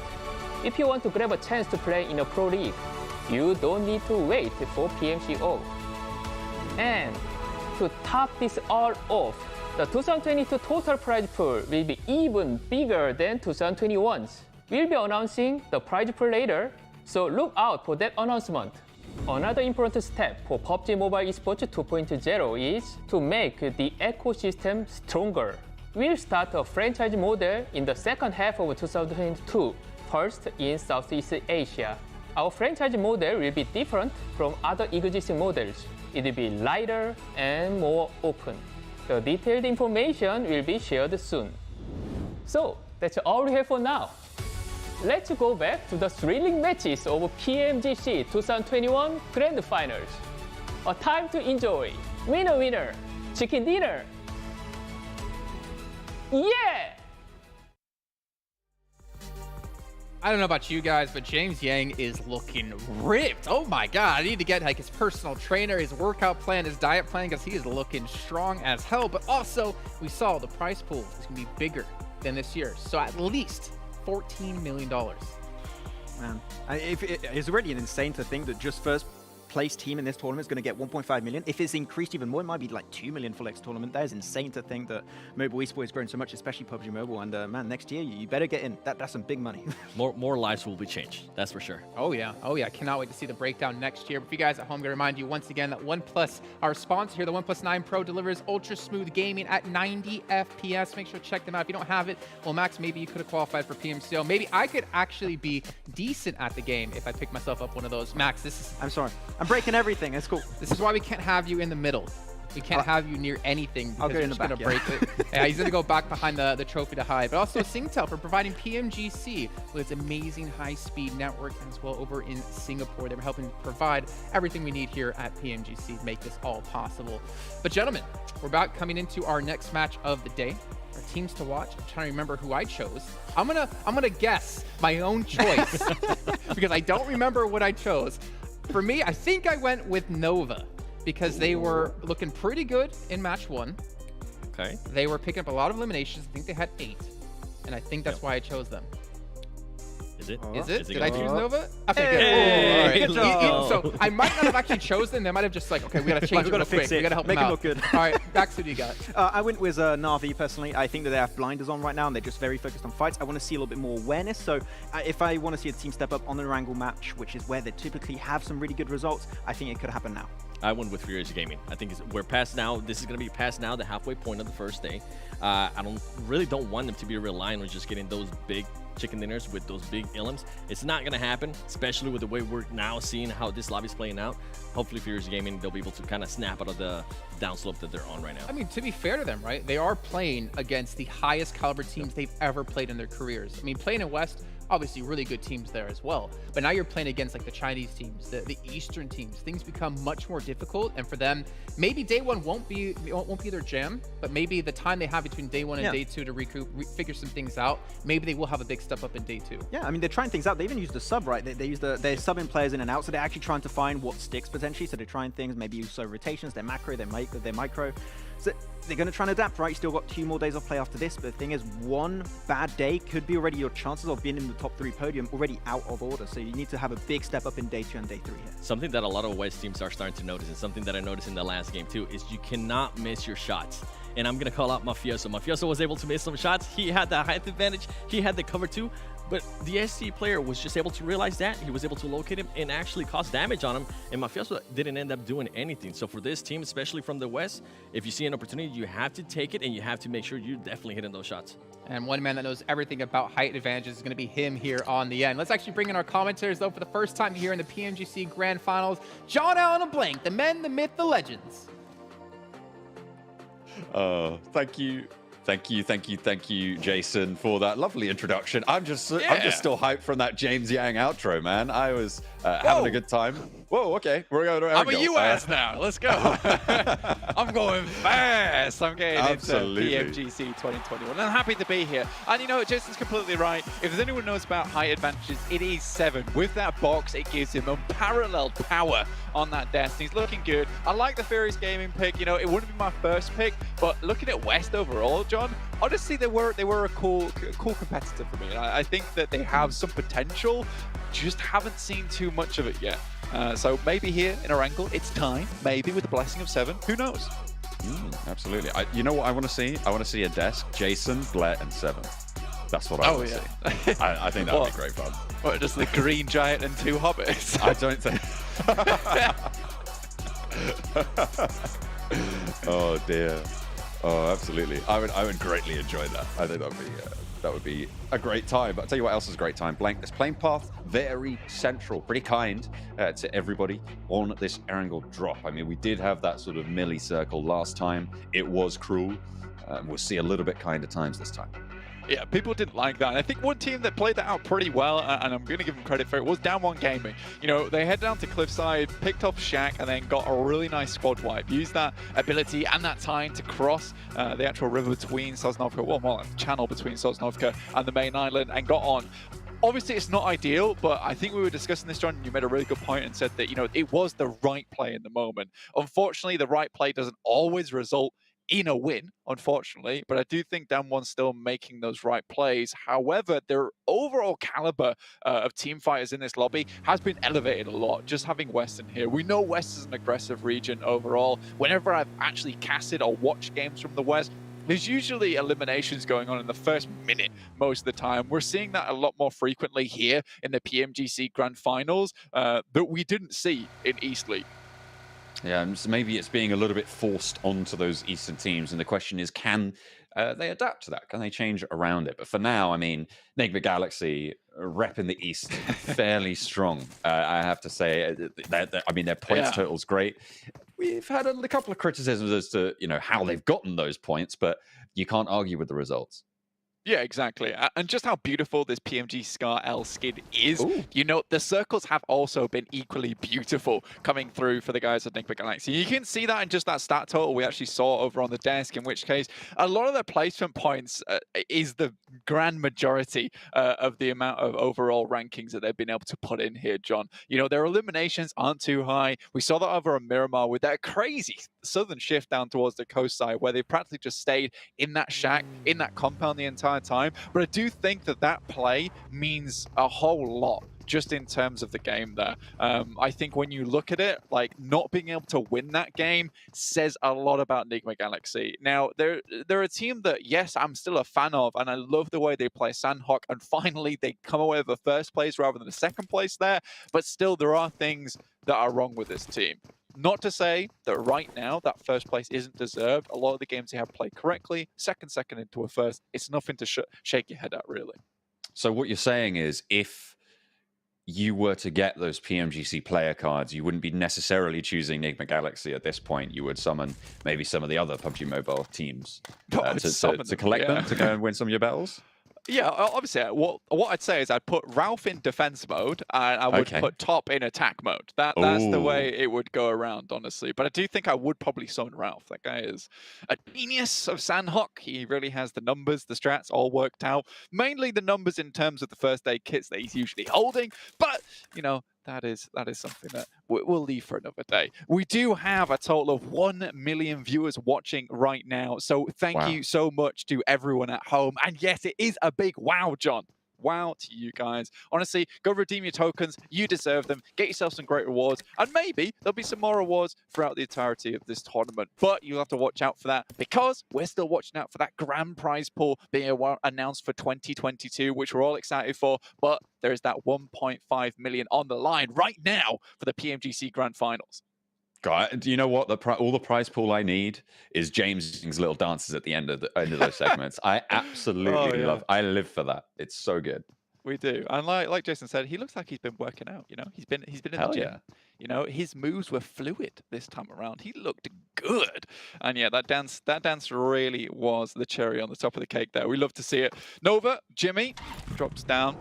if you want to grab a chance to play in a pro league, you don't need to wait for PMCO. And to top this all off, The 2022 total prize pool will be even bigger than 2021's. We'll be announcing the prize pool later, so look out for that announcement. Another important step for PUBG Mobile Esports 2.0 is to make the ecosystem stronger. We'll start a franchise model in the second half of 2022, first in Southeast Asia. Our franchise model will be different from other existing models. It will be lighter and more open. The detailed information will be shared soon. So, that's all we have for now. Let's go back to the thrilling matches of PMGC 2021 Grand Finals. A time to enjoy. Winner, winner, chicken dinner. Yeah! I don't know about you guys, but James Yang is looking ripped. Oh my God, I need to get like his personal trainer, his workout plan, his diet plan, because he is looking strong as hell. But also, we saw the prize pool is gonna be bigger than this year. So at least $14 million. Man, it's already insane to think that just first place team in this tournament is going to get 1.5 million. If it's increased even more, it might be like 2 million for next tournament. That is insane to think that mobile esports has grown so much, especially PUBG Mobile. And man, next year you better get in. That's some big money. more lives will be changed. That's for sure. Oh yeah, I cannot wait to see the breakdown next year. But for you guys at home, I'm gonna remind you once again that OnePlus, our sponsor here, the OnePlus 9 Pro delivers ultra smooth gaming at 90 FPS. Make sure to check them out. If you don't have it, well, Max, maybe you could have qualified for PMCO. Maybe I could actually be decent at the game if I pick myself up one of those. Max, this is... I'm sorry. I'm breaking everything. It's cool. This is why we can't have you in the middle. We can't have you near anything because you're just going to break it. Yeah, he's going to go back behind the trophy to hide. But also Singtel for providing PMGC with its amazing high-speed network as well over in Singapore. They're helping provide everything we need here at PMGC to make this all possible. But gentlemen, we're about coming into our next match of the day. Our teams to watch. I'm trying to remember who I chose. I'm gonna guess my own choice because I don't remember what I chose. For me, I think I went with Nova because they were looking pretty good in match 1. Okay. They were picking up a lot of eliminations. I think they had 8. And I think that's why I chose them. Is it? Is it? Did I choose go? Nova? Okay, good. Hey, All right. So I might not have actually chosen. They might have just like, okay, we got to change it real quick. We got to help Make them it out. look good. All right, Max, who do you got? I went with Na'Vi personally. I think that they have blinders on right now and they're just very focused on fights. I want to see a little bit more awareness. So if I want to see a team step up on an Erangel match, which is where they typically have some really good results, I think it could happen now. I went with Furious Gaming. I think we're past now. This is going to be past now, the halfway point of the first day. I really don't want them to be relying on just getting those big chicken dinners with those big elims. It's not going to happen, especially with the way we're now seeing how this lobby is playing out. Hopefully Furious Gaming, they'll be able to kind of snap out of the downslope that they're on right now. I mean, to be fair to them, right? They are playing against the highest caliber teams they've ever played in their careers. I mean, playing in West, obviously really good teams there as well. But now you're playing against like the Chinese teams, the Eastern teams. Things become much more difficult. And for them, maybe day 1 won't be their jam, but maybe the time they have between day 1 and day 2 to recoup, figure some things out, maybe they will have a big step up in day 2. Yeah, I mean, they're trying things out. They even use the sub, right? They use they're subbing players in and out, so they're actually trying to find what sticks potentially. So they're trying things, maybe use rotations, their macro, their micro. So they're going to try and adapt, right? You still got 2 more days of play after this, but the thing is, one bad day could be already your chances of being in the top 3 podium already out of order. So you need to have a big step up in day 2 and day 3 here. Something that a lot of West teams are starting to notice, and something that I noticed in the last game too, is you cannot miss your shots. And I'm going to call out Mafioso. Mafioso was able to miss some shots. He had the height advantage. He had the cover too. But the SC player was just able to realize that. He was able to locate him and actually cause damage on him. And Mafioso didn't end up doing anything. So for this team, especially from the West, if you see an opportunity, you have to take it and you have to make sure you're definitely hitting those shots. And one man that knows everything about height advantages is going to be him here on the end. Let's actually bring in our commentators, though, for the first time here in the PMGC Grand Finals. John Allen and Blank, the men, the myth, the legends. Thank you, Jason, for that lovely introduction. I'm just still hyped from that James Yang outro, man. I was having a good time. Whoa, okay. We're going to I'm a US now. Let's go. I'm going fast. I'm getting into PMGC 2021. And I'm happy to be here. And you know, Jason's completely right. If there's anyone who knows about height advantages, it is 7. With that box, it gives him unparalleled power on that desk. He's looking good. I like the Furious Gaming pick. You know, it wouldn't be my first pick, but looking at West overall, John, honestly, they were a cool competitor for me. I think that they have some potential, just haven't seen too much of it yet. So maybe here in Erangel, it's time. Maybe with the blessing of 7. Who knows? Absolutely. You know what I want to see? I want to see a desk, Jason, Blair, and Seven. That's what I want to see. I think that would be great fun. What, just the green giant and 2 hobbits? I don't think... Oh, dear. Oh, absolutely. I would greatly enjoy that. I think that would be a great time. But I'll tell you what else is a great time. This plane path, very central, pretty kind to everybody on this Erangel drop. I mean, we did have that sort of melee circle last time. It was cruel. We'll see a little bit kinder times this time. Yeah, people didn't like that. And I think one team that played that out pretty well, and I'm going to give them credit for it, was Down One Gaming. You know, they head down to Cliffside, picked off Shack, and then got a really nice squad wipe. Used that ability and that time to cross the actual river between Sosnovka, well, more like the channel between Sosnovka and the main island, and got on. Obviously, it's not ideal, but I think we were discussing this, John, and you made a really good point and said that, you know, it was the right play in the moment. Unfortunately, the right play doesn't always result in a win, unfortunately, but I do think Dan One's still making those right plays. However, their overall caliber of team fighters in this lobby has been elevated a lot. Just having Western here, we know West is an aggressive region overall. Whenever I've actually casted or watched games from the West, there's usually eliminations going on in the first minute most of the time. We're seeing that a lot more frequently here in the PMGC Grand Finals that we didn't see in East League. Yeah, so maybe it's being a little bit forced onto those Eastern teams, and the question is, can they adapt to that? Can they change around it? But for now, I mean, Nigma Galaxy repping the East fairly strong. I have to say, I mean, their points total's great. We've had a couple of criticisms as to, you know, how they've gotten those points, but you can't argue with the results. Yeah, exactly. And just how beautiful this PMG Scar L skin is. Ooh. You know, the circles have also been equally beautiful coming through for the guys at Nigma Galaxy. You can see that in just that stat total we actually saw over on the desk, in which case a lot of their placement points is the grand majority of the amount of overall rankings that they've been able to put in here, John. You know, their eliminations aren't too high. We saw that over on Miramar with that crazy southern shift down towards the coast side, where they practically just stayed in that shack, in that compound the entire time. But I do think that that play means a whole lot just in terms of the game there. I think when you look at it, like, not being able to win that game says a lot about Nigma Galaxy. Now, they're a team that, yes, I'm still a fan of, and I love the way they play Sanhok, and finally they come away with a first place rather than a second place there, but still there are things that are wrong with this team. Not to say that right now that first place isn't deserved. A lot of the games they have played correctly, second into a first, it's nothing to shake your head at, really. So what you're saying is, if you were to get those PMGC player cards, you wouldn't be necessarily choosing Nigma Galaxy at this point. You would summon maybe some of the other PUBG Mobile teams to collect them, to go and win some of your battles? Yeah, obviously, what I'd say is I'd put Ralph in defense mode, and I would put Top in attack mode. That's the way it would go around, honestly. But I do think I would probably summon Ralph. That guy is a genius of Sanhok. He really has the numbers, the strats all worked out. Mainly the numbers in terms of the first aid kits that he's usually holding. But, you know, that is something that we'll leave for another day. We do have a total of 1 million viewers watching right now. So thank you so much to everyone at home. And yes, it is a big wow, John. Wow to you guys. Honestly, go redeem your tokens. You deserve them. Get yourself some great rewards. And maybe there'll be some more rewards throughout the entirety of this tournament. But you'll have to watch out for that, because we're still watching out for that grand prize pool being announced for 2022, which we're all excited for. But there is that 1.5 million on the line right now for the PMGC Grand Finals. God, do you know what? All the prize pool I need is James's little dances at the end of those segments. I absolutely love. I live for that. It's so good. We do, and like Jason said, he looks like he's been working out. You know, he's been in the gym. Yeah. You know, his moves were fluid this time around. He looked good, and yeah, that dance really was the cherry on the top of the cake there. We love to see it. Nova, Jimmy drops down.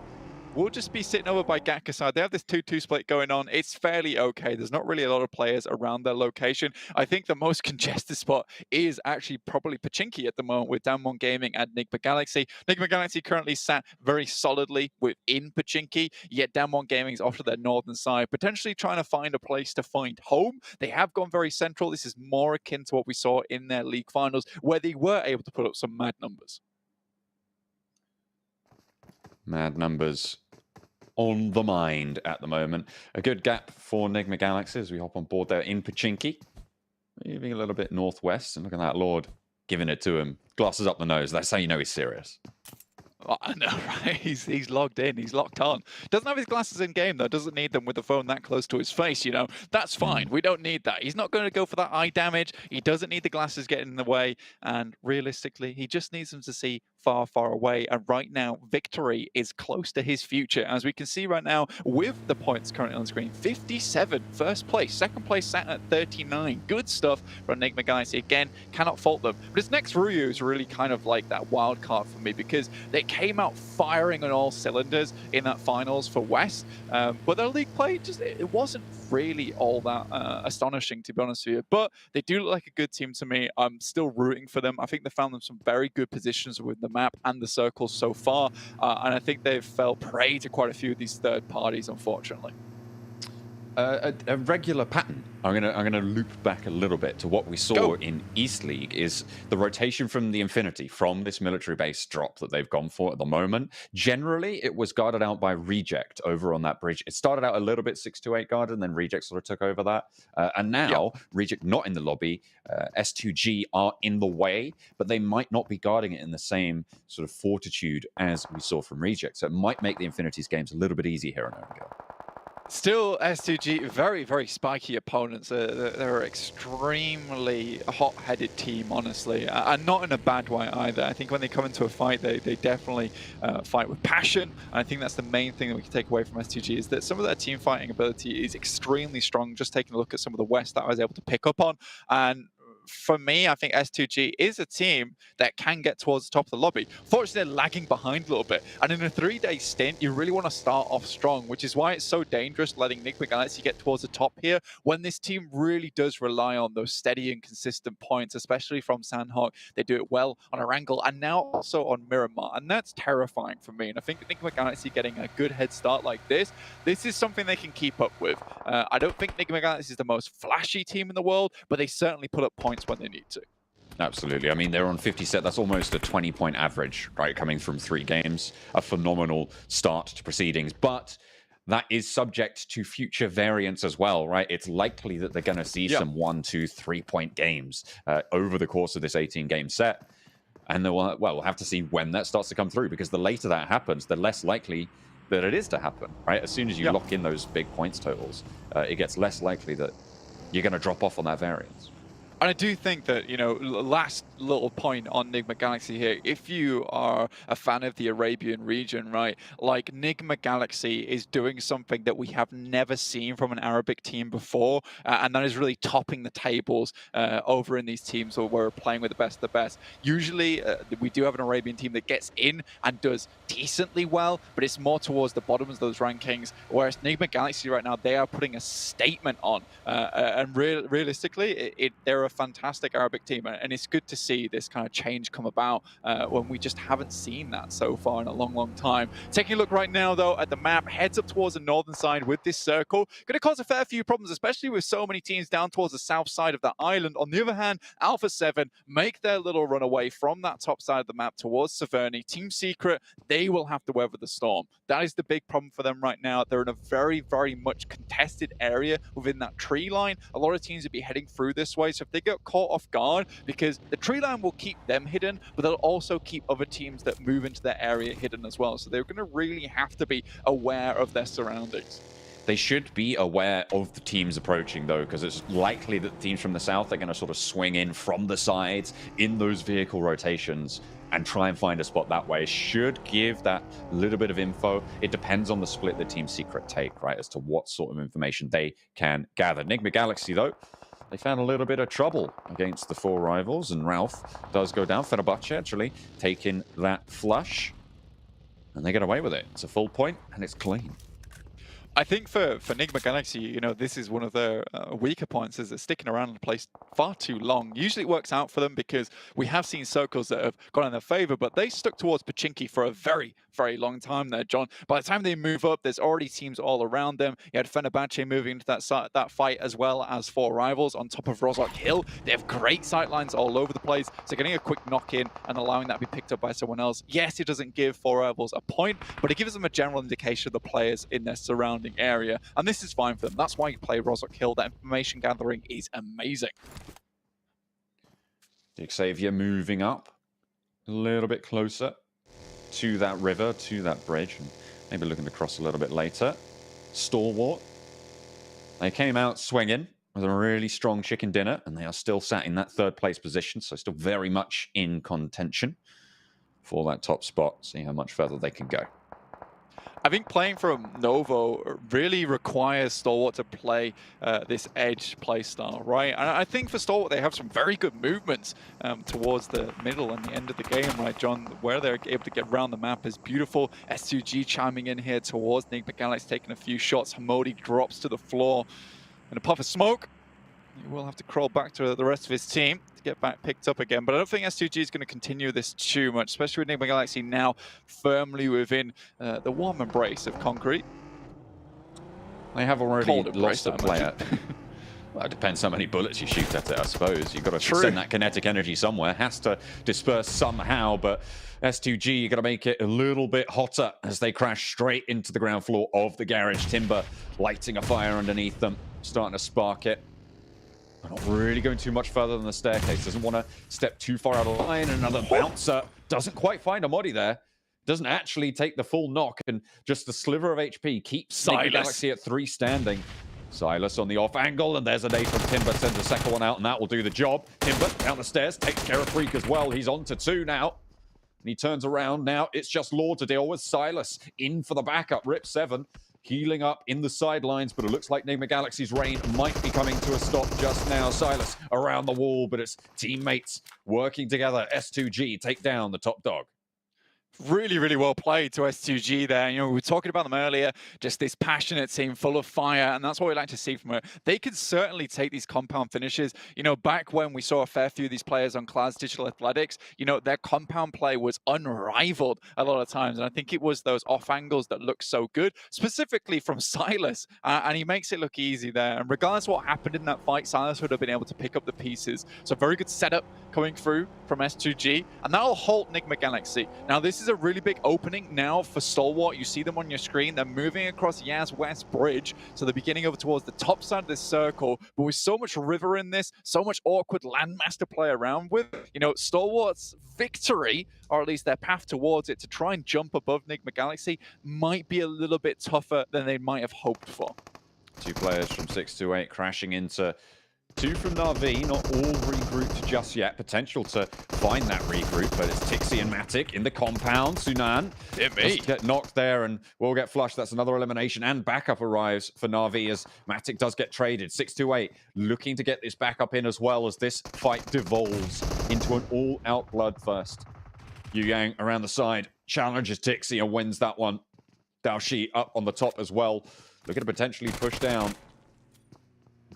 We'll just be sitting over by Gatka side. They have this 2-2 split going on. It's fairly okay. There's not really a lot of players around their location. I think the most congested spot is actually probably Pachinki at the moment with Damwon Gaming and Nigma Galaxy. Nigma Galaxy currently sat very solidly within Pachinki, yet Damwon Gaming is off to their northern side, potentially trying to find a place to find home. They have gone very central. This is more akin to what we saw in their league finals, where they were able to put up some mad numbers. Mad numbers on the mind at the moment. A good gap for Nigma Galaxy as we hop on board there in Pachinki. moving a little bit northwest, and look at that Lord giving it to him. Glasses up the nose. That's how you know he's serious. Oh, I know, right? He's logged in. He's locked on. Doesn't have his glasses in game, though. Doesn't need them with the phone that close to his face, you know. That's fine. We don't need that. He's not going to go for that eye damage. He doesn't need the glasses getting in the way. And realistically, he just needs them to see far, far away. And right now, victory is close to his future. As we can see right now, with the points currently on screen, 57, first place. Second place sat at 39. Good stuff from Nigma Galaxy. Again, cannot fault them. But his next Ruya is really kind of like that wild card for me, because they came out firing on all cylinders in that finals for West. But their league play, it wasn't really all that astonishing, to be honest with you. But they do look like a good team to me. I'm still rooting for them. I think they found them some very good positions with the map and the circles so far. And I think they've fell prey to quite a few of these third parties, unfortunately. A regular pattern. I'm gonna loop back a little bit to what we saw in East League is the rotation from the Infinity, from this military base drop that they've gone for at the moment. Generally, it was guarded out by Reject over on that bridge. It started out a little bit 628 guarded, and then Reject sort of took over that. And now, Reject not in the lobby, S2G are in the way, but they might not be guarding it in the same sort of fortitude as we saw from Reject. So it might make the Infinity's games a little bit easier here on Erangel. Still, S2G, very, very spiky opponents. They're an extremely hot-headed team, honestly, and not in a bad way either. I think when they come into a fight, they definitely fight with passion. And I think that's the main thing that we can take away from S2G, is that some of their team fighting ability is extremely strong. Just taking a look at some of the West that I was able to pick up on. And for me, I think S2G is a team that can get towards the top of the lobby. Fortunately, they're lagging behind a little bit. And in a 3-day stint, you really want to start off strong, which is why it's so dangerous letting Nigma Galaxy get towards the top here, when this team really does rely on those steady and consistent points, especially from Sanhok. They do it well on Erangel and now also on Miramar. And that's terrifying for me. And I think Nigma Galaxy getting a good head start like this is something they can keep up with. I don't think Nigma Galaxy is the most flashy team in the world, but they certainly put up points when they need to. Absolutely. I mean, they're on 50 set. That's almost a 20-point average, right? Coming from 3 games. A phenomenal start to proceedings. But that is subject to future variance as well, right? It's likely that they're going to see some 1, 2, 3-point games over the course of this 18-game set. And we'll have to see when that starts to come through, because the later that happens, the less likely that it is to happen, right? As soon as you lock in those big points totals, it gets less likely that you're going to drop off on that variance. And I do think that, you know, last little point on Nigma Galaxy here, if you are a fan of the Arabian region, right, like Nigma Galaxy is doing something that we have never seen from an Arabic team before, and that is really topping the tables over in these teams where we're playing with the best of the best. Usually, we do have an Arabian team that gets in and does decently well, but it's more towards the bottoms of those rankings, whereas Nigma Galaxy right now, they are putting a statement on, and realistically, they're a fantastic Arabic team, and it's good to see this kind of change come about when we just haven't seen that so far in a long, long time. Taking a look right now, though, at the map, heads up towards the northern side with this circle. Going to cause a fair few problems, especially with so many teams down towards the south side of the island. On the other hand, Alpha 7 make their little run away from that top side of the map towards Severny. Team Secret, they will have to weather the storm. That is the big problem for them right now. They're in a very, very much contested area within that tree line. A lot of teams would be heading through this way, so if they get caught off guard, because the tree line will keep them hidden, but they'll also keep other teams that move into their area hidden as well. So they're going to really have to be aware of their surroundings. They should be aware of the teams approaching, though, because it's likely that teams from the south are going to sort of swing in from the sides in those vehicle rotations and try and find a spot that way. Should give that little bit of info. It depends on the split that Team Secret take, right, as to what sort of information they can gather. Nigma Galaxy, though, they found a little bit of trouble against the 4 rivals, and Ralph does go down. Fenerbahçe actually taking that flush, and they get away with it. It's a full point, and it's clean. I think for Nigma Galaxy, you know, this is one of their weaker points, is they're sticking around in a place far too long. Usually it works out for them because we have seen circles that have gone in their favor, but they stuck towards Pachinki for a very, very long time there, John. By the time they move up, there's already teams all around them. You had Fenerbahçe moving into that fight, as well as 4 rivals on top of Rozok Hill. They have great sightlines all over the place, so getting a quick knock in and allowing that to be picked up by someone else. Yes, it doesn't give 4 rivals a point, but it gives them a general indication of the players in their surrounding area, and this is fine for them. That's why you play Rozok Hill. That information gathering is amazing. Xavier moving up a little bit closer to that river, to that bridge, and maybe looking to cross a little bit later. Stalwart. They came out swinging with a really strong chicken dinner, and they are still sat in that third place position, so still very much in contention for that top spot. See how much further they can go. I think playing from Novo really requires Stalwart to play this edge play style, right? And I think for Stalwart, they have some very good movements towards the middle and the end of the game, right, John? Where they're able to get around the map is beautiful. S2G chiming in here towards Nigma Galaxy, taking a few shots. Hamodi drops to the floor. And a puff of smoke. He will have to crawl back to the rest of his team to get back picked up again. But I don't think S2G is going to continue this too much, especially with Nigma Galaxy now firmly within the warm embrace of concrete. They have already lost a player. Well, it depends how many bullets you shoot at it, I suppose. You've got to send that kinetic energy somewhere. Has to disperse somehow, but S2G, you've got to make it a little bit hotter as they crash straight into the ground floor of the garage. Timber lighting a fire underneath them, starting to spark it. But not really going too much further than the staircase. Doesn't want to step too far out of line. Another bouncer. Doesn't quite find a Modi there. Doesn't actually take the full knock, and just the sliver of HP keeps Nigma Galaxy at 3 standing. Silas on the off angle, and there's a nade from Timber, sends the second one out, and that will do the job. Timber down the stairs, takes care of Freak as well. He's on to 2 now. And he turns around now. It's just Law to deal with. Silas in for the backup. Rip 7 healing up in the sidelines, but it looks like Nigma Galaxy's reign might be coming to a stop just now. Silas around the wall, but it's teammates working together. S2G take down the top dog. Really, really well played to S2G there. You know, we were talking about them earlier, just this passionate team full of fire, and that's what we like to see from her. They can certainly take these compound finishes. You know, back when we saw a fair few of these players on Cloud's Digital Athletics, you know, their compound play was unrivaled a lot of times, and I think it was those off angles that looked so good, specifically from Silas, and he makes it look easy there. And regardless of what happened in that fight, Silas would have been able to pick up the pieces. So very good setup coming through from S2G, and that'll halt Nigma Galaxy. Now, this is a really big opening now for Stalwart. You see them on your screen. They're moving across Yaz West Bridge, so they're beginning over towards the top side of this circle. But with so much river in this, so much awkward landmass to play around with, you know, Stalwart's victory, or at least their path towards it, to try and jump above Nigma Galaxy, might be a little bit tougher than they might have hoped for. 2 players from 628 crashing into 2 from Na'Vi, not all regrouped just yet. Potential to find that regroup, but it's Tixi and Matic in the compound. Sunan does get knocked there and will get flushed. That's another elimination, and backup arrives for Na'Vi as Matic does get traded. 628 looking to get this backup in as well as this fight devolves into an all-out bloodthirst. Yu Yang around the side challenges Tixi and wins that one. Daoshi up on the top as well, looking to potentially push down.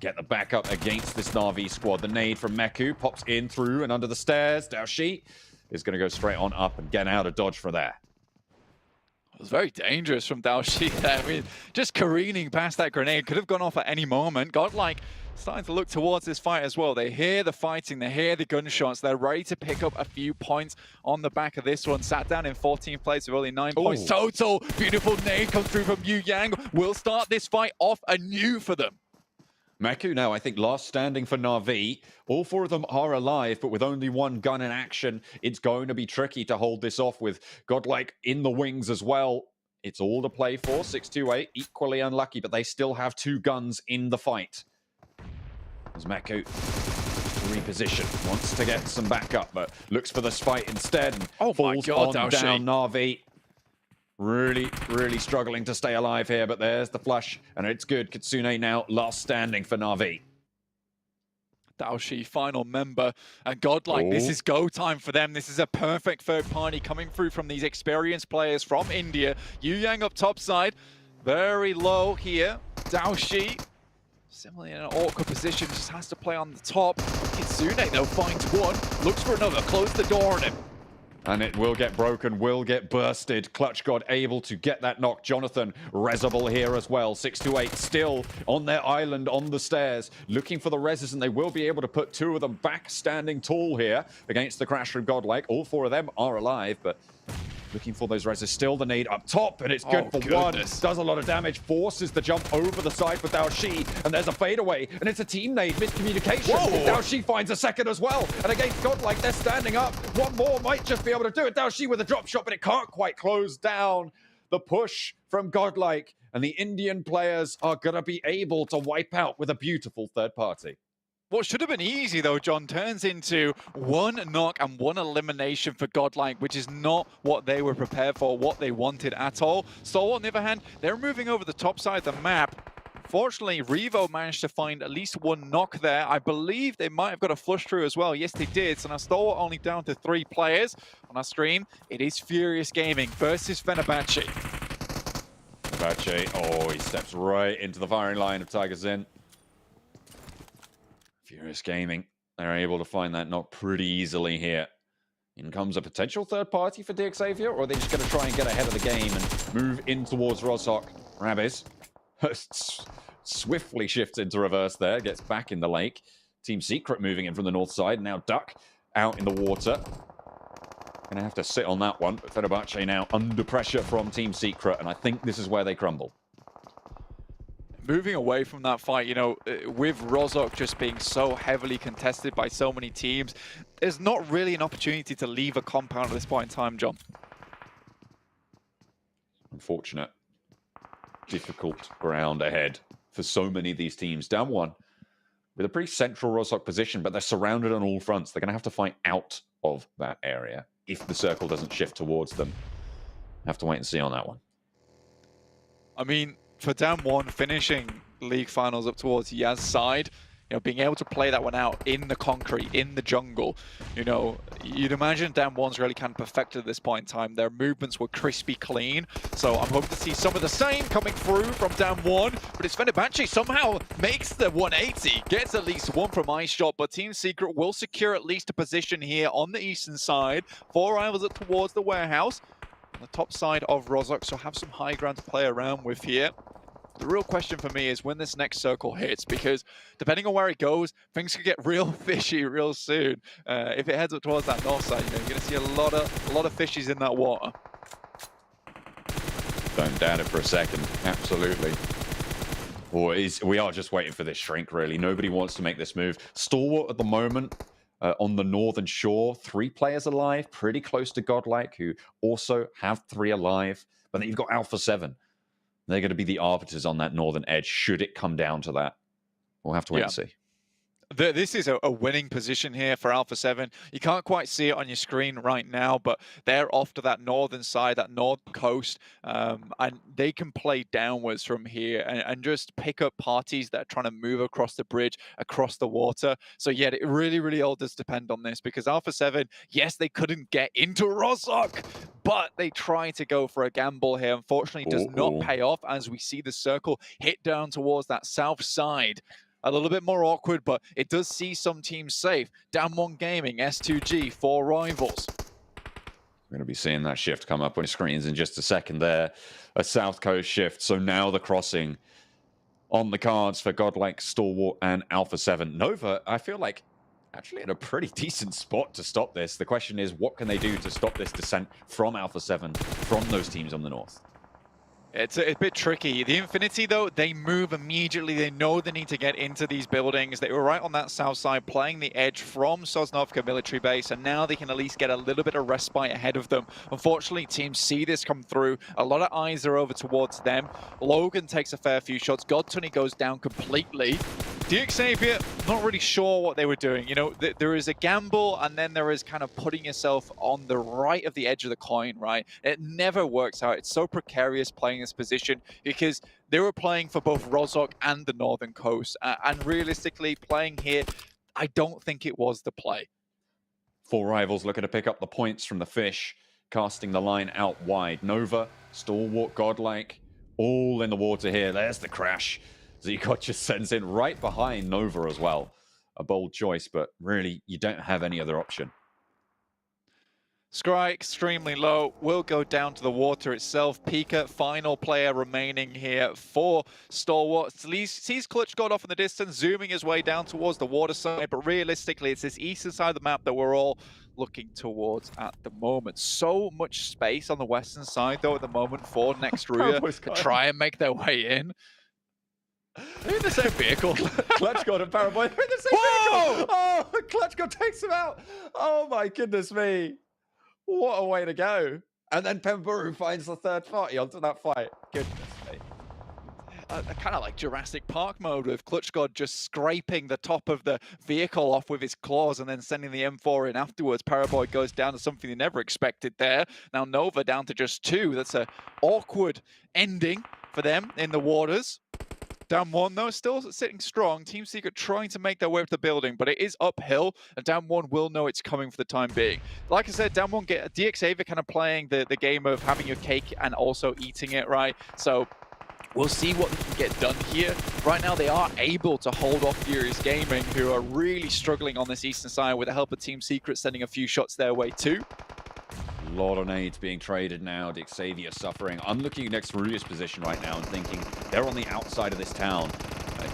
Get the backup against this Na'Vi squad. The nade from Meku pops in through and under the stairs. Daoshi is going to go straight on up and get out of dodge for there. It was very dangerous from Daoshi there. I mean, just careening past that grenade. Could have gone off at any moment. GodLike starting to look towards this fight as well. They hear the fighting. They hear the gunshots. They're ready to pick up a few points on the back of this one. Sat down in 14th place with only 9 points total. Beautiful nade comes through from Yu Yang. Will start this fight off anew for them. Meku now, I think, last standing for Na'Vi. All 4 of them are alive, but with only 1 gun in action, it's going to be tricky to hold this off with GodLike in the wings as well. It's all to play for. 628, equally unlucky, but they still have 2 guns in the fight. As Meku reposition, wants to get some backup, but looks for the fight instead and falls on down Na'Vi. Really, really struggling to stay alive here, but there's the flush, and it's good. Kitsune now last standing for Na'Vi. Daoshi, final member, and GodLike, this is go time for them. This is a perfect third party coming through from these experienced players from India. Yu Yang up top side, very low here. Daoshi, similarly in an awkward position, just has to play on the top. Kitsune, though, finds one, looks for another, close the door on him. And it will get broken, will get bursted. Clutch God able to get that knock. Jonathan Resable here as well. 628 still on their island on the stairs, looking for the reses, and they will be able to put 2 of them back standing tall here against the crash from GodLike. All 4 of them are alive, but Looking for those reses. Still the nade up top, and it's good for one. Does a lot of damage. Forces the jump over the side for Daoshi, and there's a fadeaway, and it's a team nade. Miscommunication. Daoshi finds a second as well, and against GodLike, they're standing up. One more might just be able to do it. Daoshi with a drop shot, but it can't quite close down the push from GodLike, and the Indian players are going to be able to wipe out with a beautiful third party. What should have been easy, though, John, turns into one knock and one elimination for GodLike, which is not what they were prepared for, what they wanted at all. Stalwart, on the other hand, they're moving over the top side of the map. Fortunately, Revo managed to find at least one knock there. I believe they might have got a flush through as well. Yes, they did. So now Stalwart only down to 3 players. On our stream, it is Furious Gaming versus Fenerbahçe. Fenerbahçe, oh, he steps right into the firing line of Tiger Zin. Furious Gaming, they're able to find that knock pretty easily here. In comes a potential third party for DXavier, or are they just going to try and get ahead of the game and move in towards Rozhok? Rabbiz swiftly shifts into reverse there, gets back in the lake. Team Secret moving in from the north side. Now Duck out in the water. Gonna have to sit on that one. But Fenerbahçe now under pressure from Team Secret, and I think this is where they crumble. Moving away from that fight, you know, with Rozhok just being so heavily contested by so many teams, there's not really an opportunity to leave a compound at this point in time, John. Unfortunate. Difficult ground ahead for so many of these teams. Down one with a pretty central Rozhok position, but they're surrounded on all fronts. They're going to have to fight out of that area if the circle doesn't shift towards them. Have to wait and see on that one. I mean, for down one, finishing league finals up towards Yaz's side, you know, being able to play that one out in the concrete, in the jungle, you know, you'd imagine down one's really kind of perfected at this point in time. Their movements were crispy clean, so I'm hoping to see some of the same coming through from down one, but it's Fenerbahçe somehow makes the 180, gets at least one from Ice Shot, but Team Secret will secure at least a position here on the eastern side. 4 rivals up towards the warehouse. On the top side of Rozhok, so have some high ground to play around with here. The real question for me is when this next circle hits, because depending on where it goes, things could get real fishy real soon. If it heads up towards that north side, you know, you're going to see a lot of fishies in that water. Don't doubt it for a second. Absolutely. We are just waiting for this shrink, really. Nobody wants to make this move. Stalwart at the moment. On the northern shore, 3 players alive, pretty close to GodLike, who also have 3 alive. But then you've got Alpha 7. They're going to be the arbiters on that northern edge, should it come down to that. We'll have to wait and see. This is a winning position here for Alpha 7. You can't quite see it on your screen right now, but they're off to that northern side, that northern coast, and they can play downwards from here and just pick up parties that are trying to move across the bridge, across the water. So yeah, it really, really all does depend on this, because Alpha 7, yes, they couldn't get into Rozhok, but they try to go for a gamble here. Unfortunately, does not pay off as we see the circle hit down towards that south side. A little bit more awkward, but it does see some teams safe. Down one gaming, S2G, 4 rivals. We're going to be seeing that shift come up on screens in just a second there. A South Coast shift. So now the crossing on the cards for GodLike, Stalwart, and Alpha 7. Nova, I feel like, actually in a pretty decent spot to stop this. The question is, what can they do to stop this descent from Alpha 7, from those teams on the north? It's a bit tricky. The Infinity, though, they move immediately. They know they need to get into these buildings. They were right on that south side, playing the edge from Sosnovka military base, and now they can at least get a little bit of respite ahead of them. Unfortunately, teams see this come through. A lot of eyes are over towards them. Logan takes a fair few shots. GodTunny goes down completely. DXavier, not really sure what they were doing. You know, there is a gamble, and then there is kind of putting yourself on the right of the edge of the coin, right? It never works out. It's so precarious playing this position because they were playing for both Rozhok and the northern coast. And realistically, playing here, I don't think it was the play. 4 rivals looking to pick up the points from the fish, casting the line out wide. Nova, Stalwart, GodLike, all in the water here. There's the crash. Zikot just sends in right behind Nova as well. A bold choice, but really, you don't have any other option. Scry extremely low, will go down to the water itself. Pika, final player remaining here for Stalwart. Sees Clutch got off in the distance, zooming his way down towards the water side, but realistically, it's this eastern side of the map that we're all looking towards at the moment. So much space on the western side, though, at the moment for next Ruya to try and make their way in. They're in the same vehicle. Clutch God and Paraboy, they're in the same vehicle. Oh, Clutch God takes him out. Oh my goodness me. What a way to go. And then Pemburu finds the third party onto that fight. Goodness me. Kind of like Jurassic Park mode with Clutch God just scraping the top of the vehicle off with his claws and then sending the M4 in afterwards. Paraboy goes down to something they never expected there. Now Nova down to just 2. That's an awkward ending for them in the waters. Down 1 though, still sitting strong. Team Secret trying to make their way up the building, but it is uphill, and Down 1 will know it's coming for the time being. Like I said, Down 1 get DXAV kind of playing the game of having your cake and also eating it, right? So we'll see what they can get done here. Right now, they are able to hold off Furious Gaming, who are really struggling on this eastern side with the help of Team Secret sending a few shots their way too. A lot of nades being traded now. Xavier suffering. I'm looking next to Ruya's position right now and thinking they're on the outside of this town.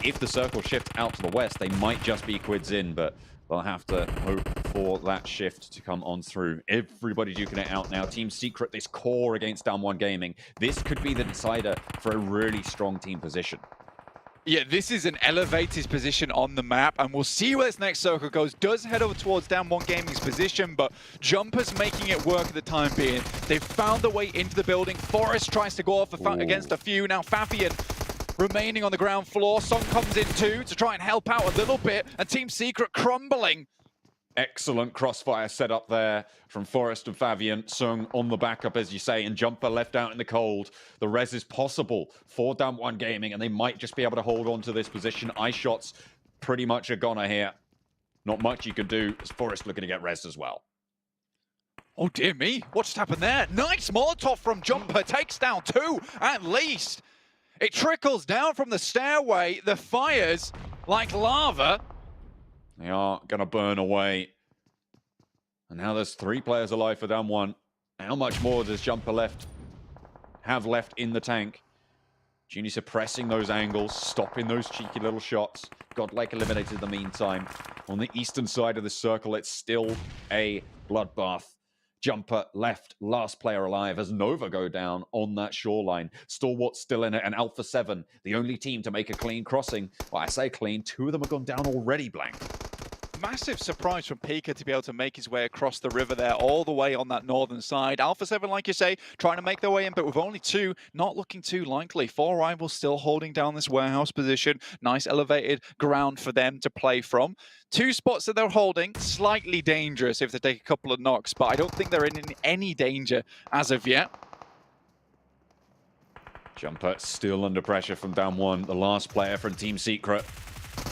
If the circle shifts out to the west, they might just be quids in, but they'll have to hope for that shift to come on through. Everybody duking it out now. Team Secret, this core against Down 1 Gaming. This could be the decider for a really strong team position. Yeah, this is an elevated position on the map, and we'll see where this next circle goes. Does head over towards Down 1 Gaming's position, but Jumper's making it work at the time being. They've found their way into the building. Forest tries to go off against a few. Now Fabian remaining on the ground floor. Song comes in too to try and help out a little bit, and Team Secret crumbling. Excellent crossfire set up there from Forrest and Fabian. Sung on the backup, as you say, and Jumper left out in the cold. The res is possible for Down 1 Gaming, and they might just be able to hold on to this position. Ice shots pretty much a goner here. Not much you can do, as Forrest looking to get res as well. Oh dear me, what just happened there? Nice Molotov from Jumper, takes down 2 at least. It trickles down from the stairway, the fires like lava. They are going to burn away. And now there's 3 players alive for Down 1. How much more does Jumper have left in the tank? Juni suppressing those angles, stopping those cheeky little shots. GodLike eliminated in the meantime. On the eastern side of the circle, it's still a bloodbath. Jumper left, last player alive as Nova go down on that shoreline. Stalwart still in it, and Alpha 7, the only team to make a clean crossing. Well, I say clean, 2 of them have gone down already, Blank. Massive surprise from Pika to be able to make his way across the river there, all the way on that northern side. Alpha 7, like you say, trying to make their way in, but with only 2, not looking too likely. 4 rivals still holding down this warehouse position. Nice elevated ground for them to play from. 2 spots that they're holding, slightly dangerous if they take a couple of knocks, but I don't think they're in any danger as of yet. Jumper still under pressure from Down 1, the last player from Team Secret.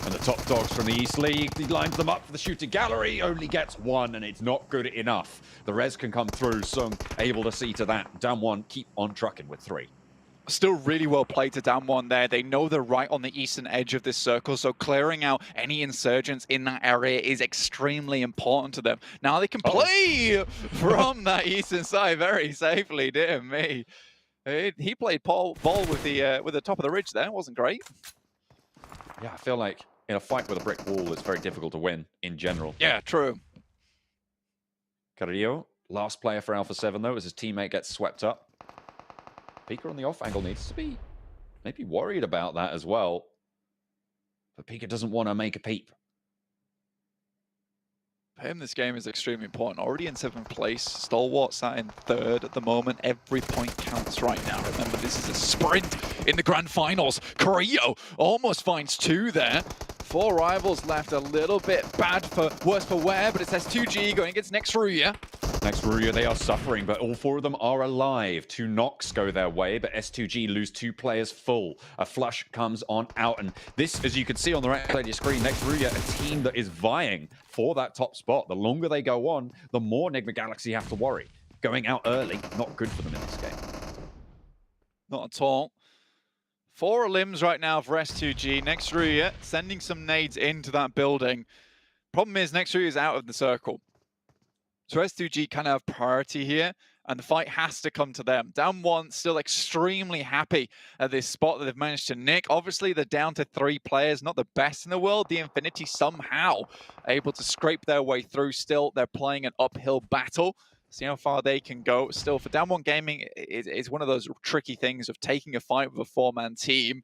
And the top dogs from the East League, he lines them up for the shooting gallery, only gets 1, and it's not good enough. The res can come through, Sung able to see to that. Down 1 keep on trucking with 3. Still really well played to Down 1 there. They know they're right on the eastern edge of this circle, so clearing out any insurgents in that area is extremely important to them. Now they can play from that eastern side very safely, dear me. He played ball with the top of the ridge there, wasn't great. Yeah, I feel like in a fight with a brick wall, it's very difficult to win in general. Yeah, true. Carrillo, last player for Alpha 7, though, as his teammate gets swept up. Pika on the off angle needs to be maybe worried about that as well. But Pika doesn't want to make a peep. For him, this game is extremely important. Already in 7th place. Stalwart sat in 3rd at the moment. Every point counts right now. Remember, this is a sprint in the grand finals. Carrillo almost finds 2 there. 4 rivals left, a little bit worse for wear, but it says 2G going against next Ruya. Next Ruya, they are suffering, but all 4 of them are alive. 2 knocks go their way, but S2G lose 2 players full. A flush comes on out, and this, as you can see on the right side of your screen, next Ruya, a team that is vying for that top spot. The longer they go on, the more Nigma Galaxy have to worry. Going out early, not good for them in this game. Not at all. 4 limbs right now for S2G. Next Ruya sending some nades into that building. Problem is, next Ruya is out of the circle. So S2G kind of have priority here, and the fight has to come to them. Down 1, still extremely happy at this spot that they've managed to nick. Obviously, they're down to 3 players, not the best in the world. The Infinity somehow able to scrape their way through. Still, they're playing an uphill battle. See how far they can go. Still, for Down 1 Gaming, it's one of those tricky things of taking a fight with a 4-man team.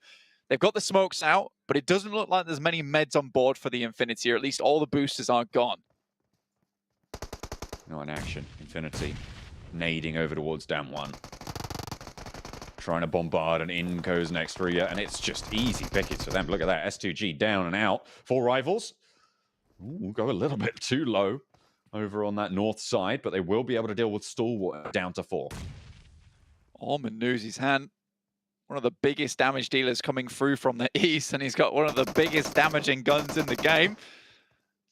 They've got the smokes out, but it doesn't look like there's many meds on board for the Infinity, or at least all the boosters are gone. Not in action. Infinity nading over towards Down 1. Trying to bombard, and in goes next Ruya, and it's just easy pickets for them. Look at that. S2G down and out. 4 rivals. Ooh, go a little bit too low over on that north side, but they will be able to deal with Stalwart down to 4. Orman knows his hand. One of the biggest damage dealers coming through from the east, and he's got one of the biggest damaging guns in the game.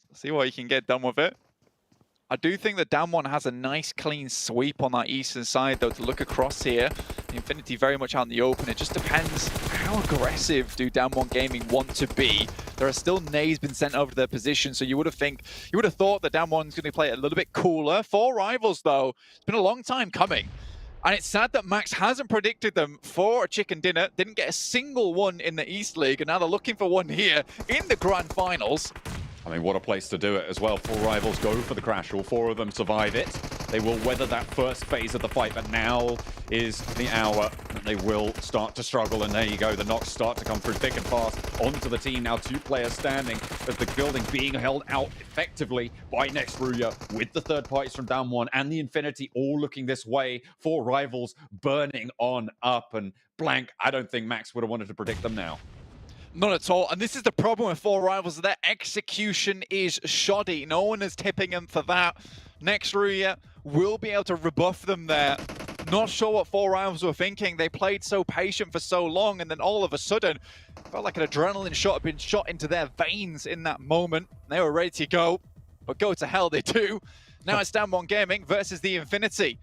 Let's see what he can get done with it. I do think that Down 1 has a nice clean sweep on that eastern side, though, to look across here. The Infinity very much out in the open. It just depends how aggressive do Down 1 Gaming want to be. There are still nades been sent over to their position, so you would have thought that Down 1's going to play it a little bit cooler. 4 rivals, though. It's been a long time coming. And it's sad that Max hasn't predicted them for a chicken dinner. Didn't get a single one in the East League, and now they're looking for one here in the Grand Finals. I mean, what a place to do it as well. 4 rivals go for the crash. All 4 of them survive it. They will weather that first phase of the fight, but now is the hour that they will start to struggle. And there you go. The knocks start to come through thick and fast onto the team. Now 2 players standing as the building being held out effectively by next Ruya, with the third parties from Down 1 and the Infinity all looking this way. 4 rivals burning on up, and blank. I don't think Max would have wanted to predict them now. Not at all. And this is the problem with 4 rivals. Their execution is shoddy. No one is tipping them for that. Next Ruya will be able to rebuff them there. Not sure what 4 rivals were thinking. They played so patient for so long, and then all of a sudden, felt like an adrenaline shot had been shot into their veins in that moment. They were ready to go, but go to hell they do. Now it's Down 1 Gaming versus the Infinity,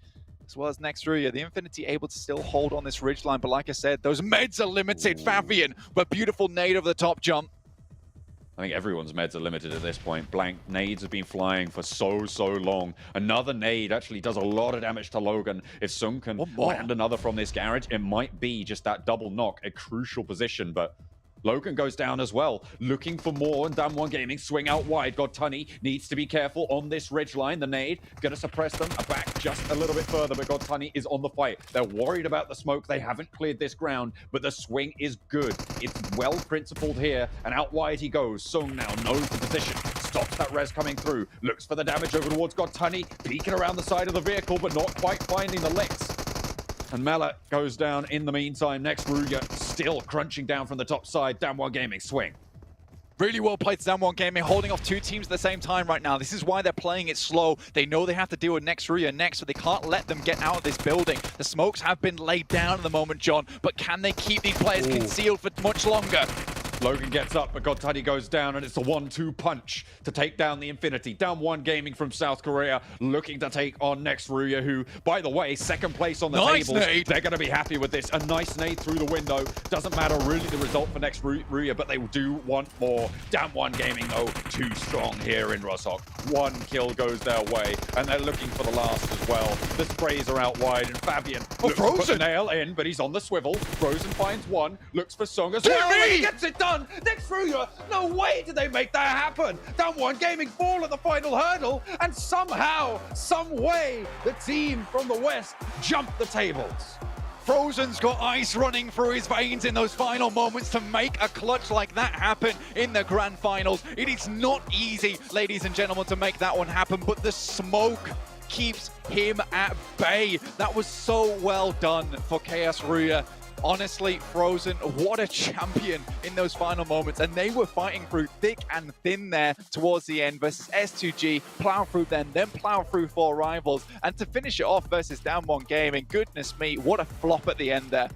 as well as next Ruya. The Infinity able to still hold on this ridgeline, but like I said, those meds are limited. Fabian, but beautiful nade over the top jump. I think everyone's meds are limited at this point. Blank nades have been flying for so long. Another nade actually does a lot of damage to Logan. If Sung can land another from this garage, it might be just that double knock, a crucial position, but Logan goes down as well, looking for more, and Down 1 Gaming swing out wide. Godtunny needs to be careful on this ridge line. The nade gonna suppress them back just a little bit further, but Godtunny is on the fight. They're worried about the smoke. They haven't cleared this ground, but the swing is good. It's well principled here, and out wide he goes. Sung now knows the position, stops that res coming through, looks for the damage over towards Godtunny, peeking around the side of the vehicle, but not quite finding the licks. And Mela goes down in the meantime. Next Ruya still crunching down from the top side. Down 1 Gaming swing. Really well played to Down 1 Gaming, holding off 2 teams at the same time right now. This is why they're playing it slow. They know they have to deal with next Ruya next, so they can't let them get out of this building. The smokes have been laid down at the moment, John, but can they keep these players concealed for much longer? Logan gets up, but Godtunny goes down, and it's a 1-2 punch to take down the Infinity. Down 1 Gaming from South Korea, looking to take on next Ruya, who, by the way, second place on the tables. Nade. They're going to be happy with this. A nice nade through the window. Doesn't matter really the result for next Ruya, but they do want more. Down 1 Gaming, though, too strong here in Roshok. 1 kill goes their way, and they're looking for the last as well. The sprays are out wide, and Fabian looks to put a nail in, but he's on the swivel. Frozen finds 1, looks for Sung as well, and he gets it done. Next Ruya, no way did they make that happen. Down 1 Gaming fall at the final hurdle, and somehow, some way, the team from the west jumped the tables. Frozen's got ice running through his veins in those final moments to make a clutch like that happen in the Grand Finals. It is not easy, ladies and gentlemen, to make that one happen, but the smoke keeps him at bay. That was so well done for KAOS Ruya. Honestly, Frozen, what a champion in those final moments. And they were fighting through thick and thin there towards the end versus S2G, plow through them, then plow through 4 rivals. And to finish it off versus Down 1 Gaming, goodness me, what a flop at the end there.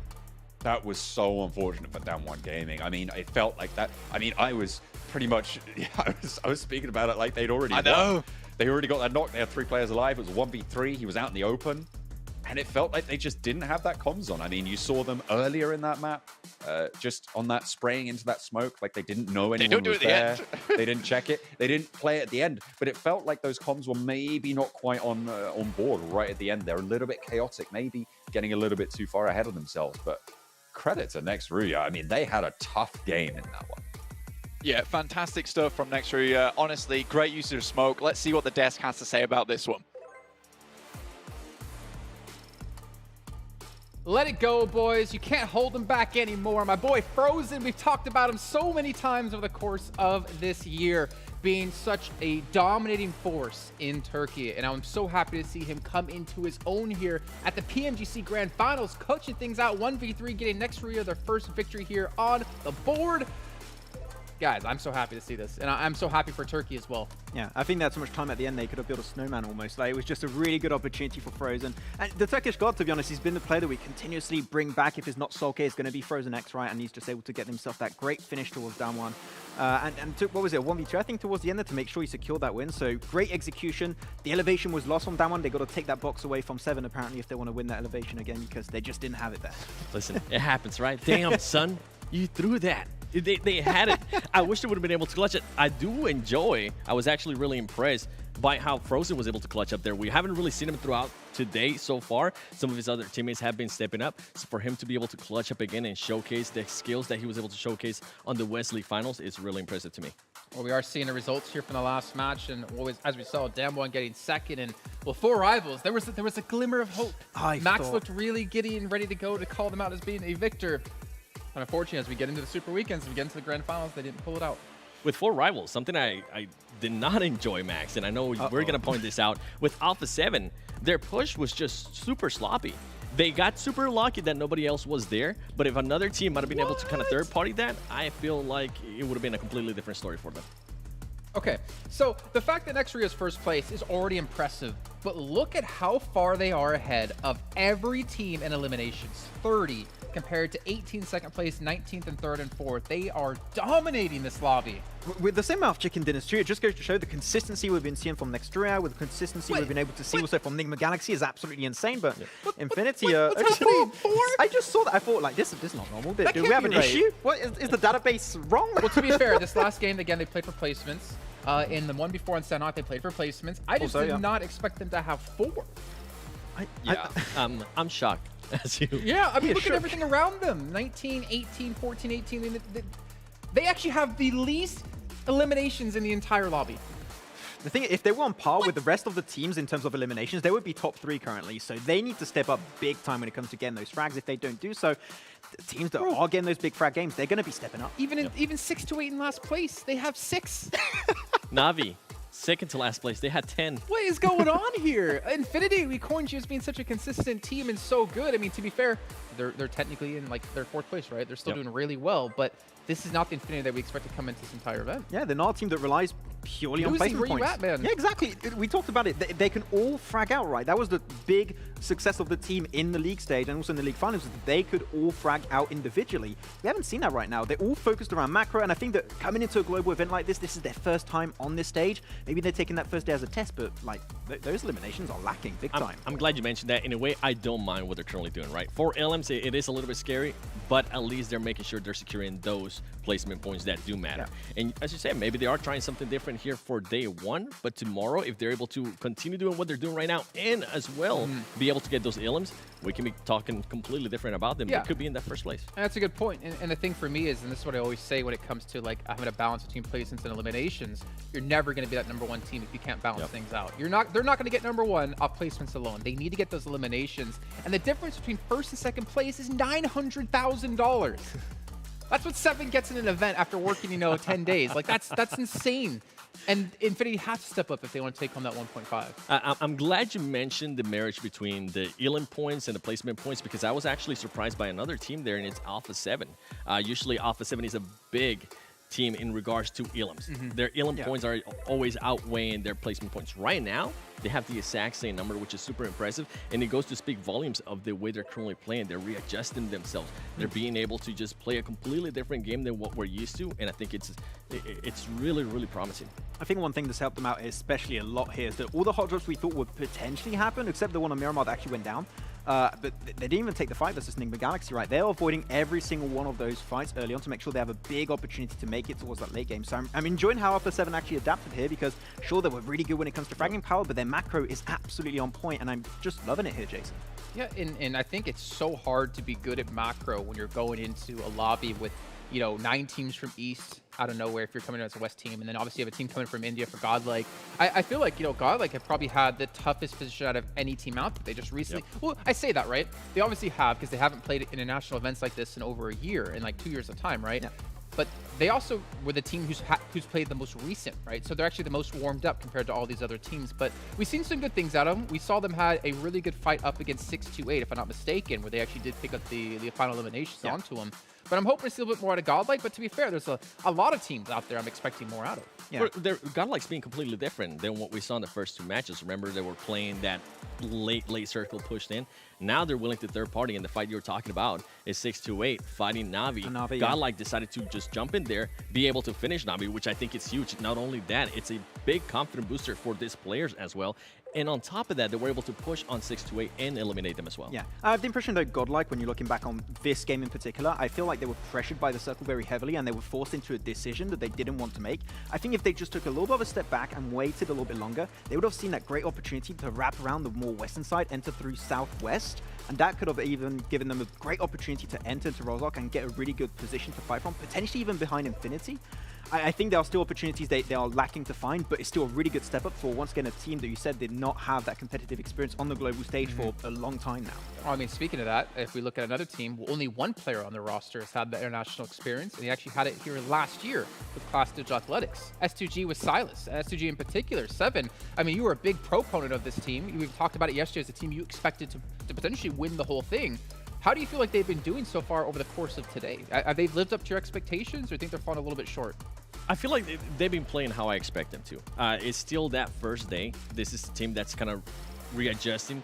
That was so unfortunate for Down 1 Gaming. I mean, it felt like that. I mean, I was pretty much, I was speaking about it like they'd already won. I know. They already got that knock. They had 3 players alive. It was a 1v3. He was out in the open. And it felt like they just didn't have that comms on. I mean, you saw them earlier in that map, just on that spraying into that smoke, like they didn't know anyone was there. They didn't check it. They didn't play at the end. But it felt like those comms were maybe not quite on board right at the end. They're a little bit chaotic, maybe getting a little bit too far ahead of themselves. But credit to Next Ruya. I mean, they had a tough game in that one. Yeah, fantastic stuff from Next Ruya. Honestly, great use of smoke. Let's see what the desk has to say about this one. Let it go, boys. You can't hold him back anymore. My boy Frozen, we've talked about him so many times over the course of this year, being such a dominating force in Turkey. And I'm so happy to see him come into his own here at the PMGC Grand Finals, coaching things out 1v3, getting Next Ruya their first victory here on the board. Guys, I'm so happy to see this, and I'm so happy for Turkey as well. Yeah, I think they had so much time at the end, they could have built a snowman almost. Like, it was just a really good opportunity for Frozen. And the Turkish God, to be honest, he's been the player that we continuously bring back. If it's not Solke, it's going to be Frozen X, right? And he's just able to get himself that great finish towards down one. And took, what was it, 1v2, I think, towards the end there to make sure he secured that win. So great execution. The elevation was lost on down one. They got to take that box away from 7, apparently, if they want to win that elevation again, because they just didn't have it there. Listen, it happens, right? Damn, son, you threw that. They had it. I wish they would have been able to clutch it. I was actually really impressed by how Frozen was able to clutch up there. We haven't really seen him throughout today so far. Some of his other teammates have been stepping up. So for him to be able to clutch up again and showcase the skills that he was able to showcase on the West League Finals is really impressive to me. Well, we are seeing the results here from the last match, and as we saw, Damwon getting second, and well, 4 rivals. There was a glimmer of hope. Max looked really giddy and ready to go to call them out as being a victor. And unfortunately, as we get into the Super Weekends and we get into the Grand Finals, they didn't pull it out. With 4 rivals, something I did not enjoy, Max, and I know we're going to point this out. With Alpha 7, their push was just super sloppy. They got super lucky that nobody else was there, but if another team might have been able to kind of third-party that, I feel like it would have been a completely different story for them. Okay, so the fact that Next Ruya's first place is already impressive, but look at how far they are ahead of every team in eliminations. 30 compared to 18 second place, 19th and 3rd and 4th. They are dominating this lobby. With the same amount of chicken dinners too, it just goes to show the consistency we've been seeing from Next Ruya, with the consistency we've been able to see also from Nigma Galaxy is absolutely insane. But Infinity, I just saw that. I thought, like, this is not normal. Do we have an issue? What is the database wrong? Well, to be fair, this last game, again, they played for placements. In the one before on Sanhok, they played for placements. I just did not expect them to have 4. I'm shocked. As you. Yeah, I mean, look at everything around them. 19, 18, 14, 18. They actually have the least eliminations in the entire lobby. The thing, if they were on par with the rest of the teams in terms of eliminations, they would be top 3 currently. So they need to step up big time when it comes to getting those frags. If they don't do so, the teams that are getting those big frag games, they're going to be stepping up. Even SIXTWOEIGHT in last place, they have 6. Navi, second to last place, they had 10. What is going on here? Infinity, we coined you as being such a consistent team and so good. I mean, to be fair, they're technically in like their 4th place, right? They're still doing really well, but this is not the Infinity that we expect to come into this entire event. Yeah, they're not a team that relies purely on placement points. Where you at, man? Yeah, exactly. We talked about it. They can all frag out, right? That was the big success of the team in the league stage and also in the league finals. They could all frag out individually. We haven't seen that right now. They're all focused around macro, and I think that coming into a global event like this is their first time on this stage. Maybe they're taking that first day as a test, but like those eliminations are lacking big time. I'm glad you mentioned that. In a way, I don't mind what they're currently doing, right? For LMs, it is a little bit scary, but at least they're making sure they're securing those placement points that do matter. Yeah. And as you said, maybe they are trying something different here for day 1, but tomorrow, if they're able to continue doing what they're doing right now and as well be able to get those elims, we can be talking completely different about them. They could be in that first place. And that's a good point. And the thing for me is, and this is what I always say when it comes to like having a balance between placements and eliminations, you're never going to be that #1 team if you can't balance things out. They're not going to get #1 off placements alone. They need to get those eliminations. And the difference between 1st and 2nd place is $900,000. That's what 7 gets in an event after working, 10 days. Like, that's insane. And Infinity has to step up if they want to take home that 1.5. I'm glad you mentioned the marriage between the elim points and the placement points, because I was actually surprised by another team there, and it's Alpha 7. Usually, Alpha 7 is a big team in regards to elims. Their elim points are always outweighing their placement points. Right now, they have the exact same number, which is super impressive, and it goes to speak volumes of the way they're currently playing. They're readjusting themselves. They're being able to just play a completely different game than what we're used to, and I think it's really, really promising. I think one thing that's helped them out especially a lot here is that all the hot drops we thought would potentially happen, except the one on Miramar that actually went down, but they didn't even take the fight versus Nigma Galaxy, right? They're avoiding every single one of those fights early on to make sure they have a big opportunity to make it towards that late game. So I'm enjoying how Alpha 7 actually adapted here, because sure, they were really good when it comes to fragging power, but their macro is absolutely on point, and I'm just loving it here, Jason. Yeah, and I think it's so hard to be good at macro when you're going into a lobby with, 9 teams from East out of nowhere if you're coming in as a West team, and then obviously you have a team coming from India for GodLike. I feel like, GodLike have probably had the toughest position out of any team out there. They just recently, well, I say that, right? They obviously have, because they haven't played international events like this in over a year, in like 2 years of time, right? Yeah. But they also were the team who's played the most recent, right? So they're actually the most warmed up compared to all these other teams. But we've seen some good things out of them. We saw them had a really good fight up against 628, if I'm not mistaken, where they actually did pick up the final eliminations onto them. But I'm hoping to see a little bit more out of GodLike. But to be fair, there's a lot of teams out there I'm expecting more out of. Yeah. GodLike's being completely different than what we saw in the first 2 matches. Remember, they were playing that late circle pushed in. Now they're willing to third party, and the fight you were talking about is 628 fighting Navi. GodLike decided to just jump in there, be able to finish Navi, which I think is huge. Not only that, it's a big confidence booster for these players as well. And on top of that, they were able to push on 628 and eliminate them as well. Yeah, I have the impression though, GodLike, when you're looking back on this game in particular, I feel like they were pressured by the circle very heavily, and they were forced into a decision that they didn't want to make. I think if they just took a little bit of a step back and waited a little bit longer, they would have seen that great opportunity to wrap around the more western side, enter through southwest, and that could have even given them a great opportunity to enter into Rozhok and get a really good position to fight from, potentially even behind Infinity. I think there are still opportunities they are lacking to find, but it's still a really good step up for, once again, a team that you said did not have that competitive experience on the global stage for a long time now. I mean, speaking of that, if we look at another team, only one player on the roster has had the international experience, and he actually had it here last year with Class Digital Athletics. S2G with Silas, S2G in particular, 7. I mean, you were a big proponent of this team. We've talked about it yesterday as a team you expected to potentially win the whole thing. How do you feel like they've been doing so far over the course of today? Have they lived up to your expectations, or do you think they're falling a little bit short? I feel like they've been playing how I expect them to. It's still that first day. This is a team that's kind of readjusting.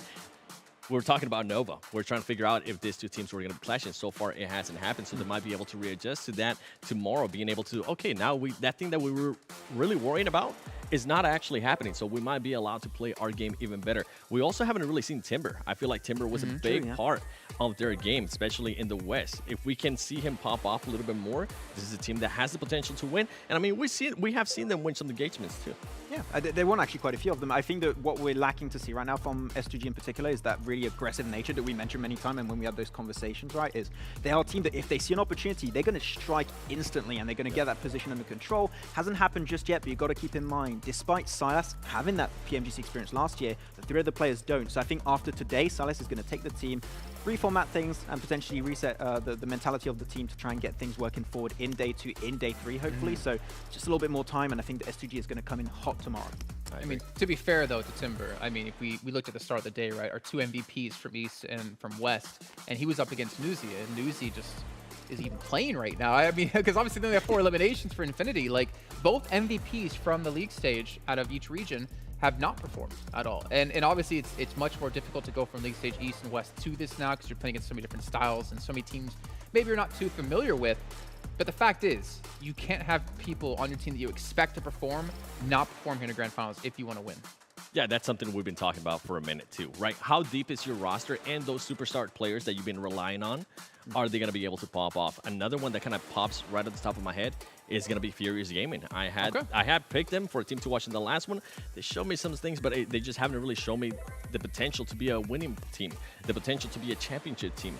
We're talking about Nova. We're trying to figure out if these two teams were going to be clashing. So far, it hasn't happened, so they might be able to readjust to that tomorrow, being able to, okay, now that thing that we were really worrying about is not actually happening, so we might be allowed to play our game even better. We also haven't really seen Timber. I feel like Timber was a big part of their game, especially in the West. If we can see him pop off a little bit more, this is a team that has the potential to win. And I mean, we have seen them win some engagements too. Yeah, they won actually quite a few of them. I think that what we're lacking to see right now from S2G in particular is that really aggressive nature that we mentioned many times, and when we have those conversations, right, is they are a team that if they see an opportunity, they're going to strike instantly, and they're going to get that position under control. Hasn't happened just yet, but you've got to keep in mind, despite Silas having that PMGC experience last year, the 3 other players don't. So I think after today, Silas is going to take the team, reformat things, and potentially reset the mentality of the team to try and get things working forward in day 2, in day 3, hopefully. So just a little bit more time, and I think the S2G is going to come in hot tomorrow. I mean, to be fair, though, to Timber, I mean, if we looked at the start of the day, right, our 2 MVPs from East and from West, and he was up against Nuzi, and Nuzi just is even playing right now. I mean, because obviously they only have 4 eliminations for Infinity. Like, both MVPs from the league stage out of each region have not performed at all. And obviously it's much more difficult to go from league stage East and West to this now, because you're playing against so many different styles and so many teams maybe you're not too familiar with. But the fact is, you can't have people on your team that you expect to perform not perform here in the Grand Finals if you want to win. Yeah, that's something we've been talking about for a minute too, right? How deep is your roster, and those superstar players that you've been relying on, are they going to be able to pop off? Another one that kind of pops right at the top of my head is going to be Furious Gaming. I had picked them for a team to watch in the last one. They showed me some things, but they just haven't really shown me the potential to be a winning team, the potential to be a championship team.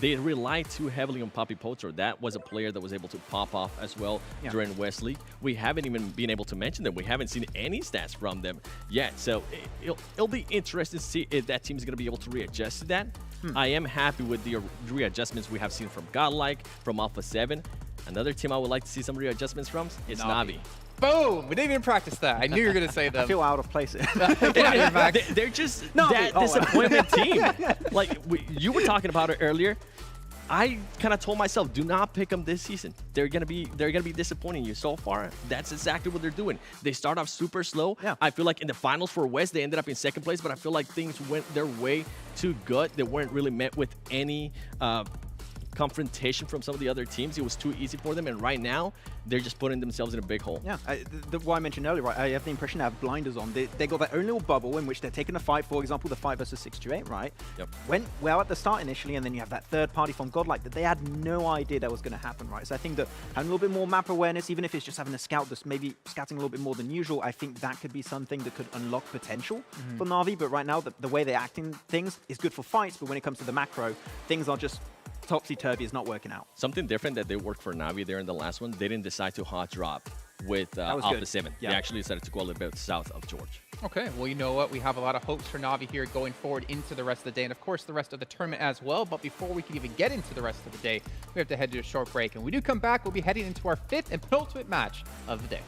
They rely too heavily on Papi Potro. That was a player that was able to pop off as well during West League. We haven't even been able to mention them. We haven't seen any stats from them yet. So it'll be interesting to see if that team is going to be able to readjust to that. I am happy with the readjustments we have seen from GodLike, from Alpha 7. Another team I would like to see some readjustments from is Navi. Boom! We didn't even practice that. I knew you were going to say them. I feel out of place. They're just that disappointment team. Like, you were talking about it earlier. I kind of told myself, do not pick them this season. They're gonna be disappointing you. So far, that's exactly what they're doing. They start off super slow. I feel like in the finals for West, they ended up in 2nd place, but I feel like things went their way too good. They weren't really met with any confrontation from some of the other teams. It was too easy for them, and right now they're just putting themselves in a big hole. Yeah, what I mentioned earlier, right? I have the impression they have blinders on. They got their own little bubble in which they're taking a fight. For example, the fight versus SIXTWOEIGHT, right? Yep. Went well at the start initially, and then you have that third party from GodLike that they had no idea that was going to happen, right? So I think that having a little bit more map awareness, even if it's just having a scout that's maybe scouting a little bit more than usual, I think that could be something that could unlock potential for Na'Vi. But right now, the way they're acting things is good for fights, but when it comes to the macro, things are just topsy-turvy. Is not working out. Something different that they worked for Na'Vi there in the last one, they didn't decide to hot drop with Alpha 7. Yeah. They actually decided to go a little bit south of George. Okay, well, you know what? We have a lot of hopes for Na'Vi here going forward into the rest of the day, and of course the rest of the tournament as well. But before we can even get into the rest of the day, we have to head to a short break. And when we do come back, we'll be heading into our 5th and penultimate match of the day.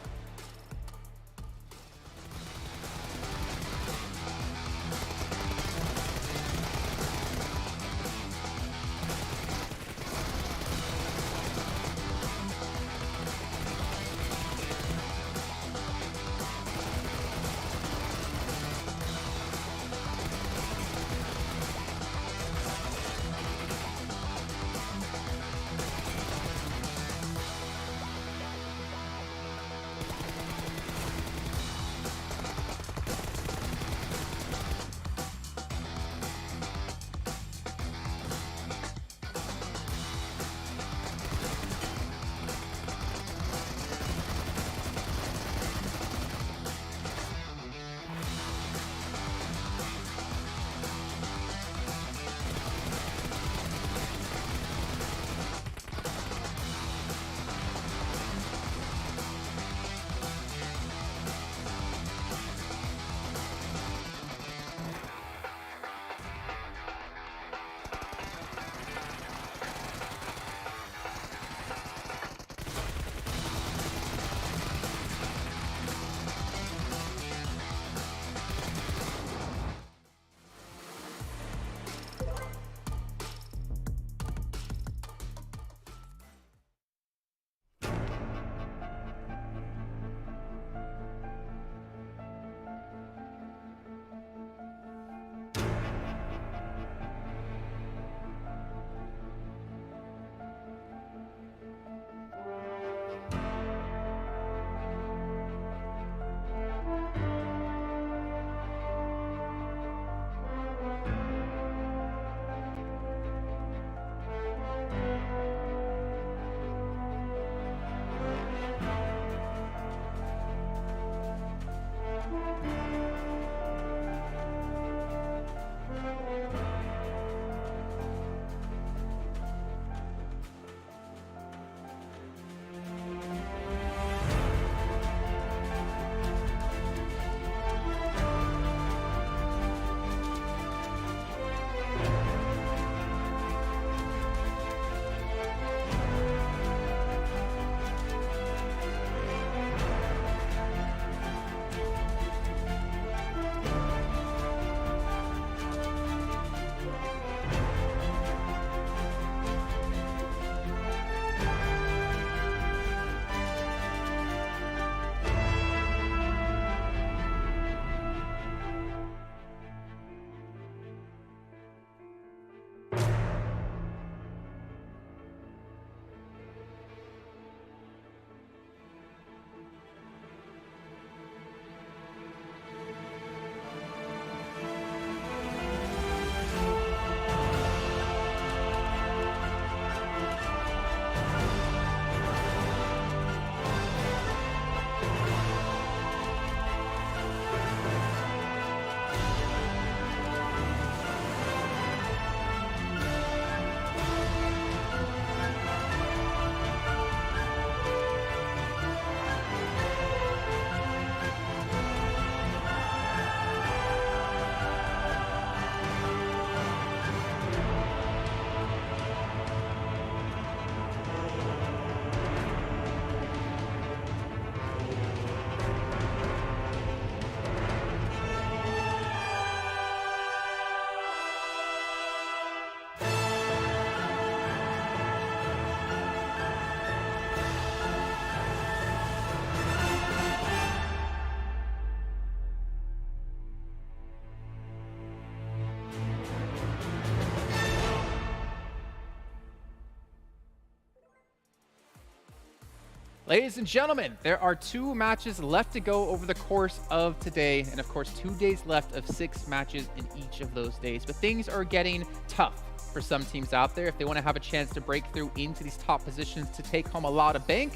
Ladies and gentlemen, there are 2 matches left to go over the course of today, and of course 2 days left of 6 matches in each of those days. But things are getting tough for some teams out there if they want to have a chance to break through into these top positions to take home a lot of bank.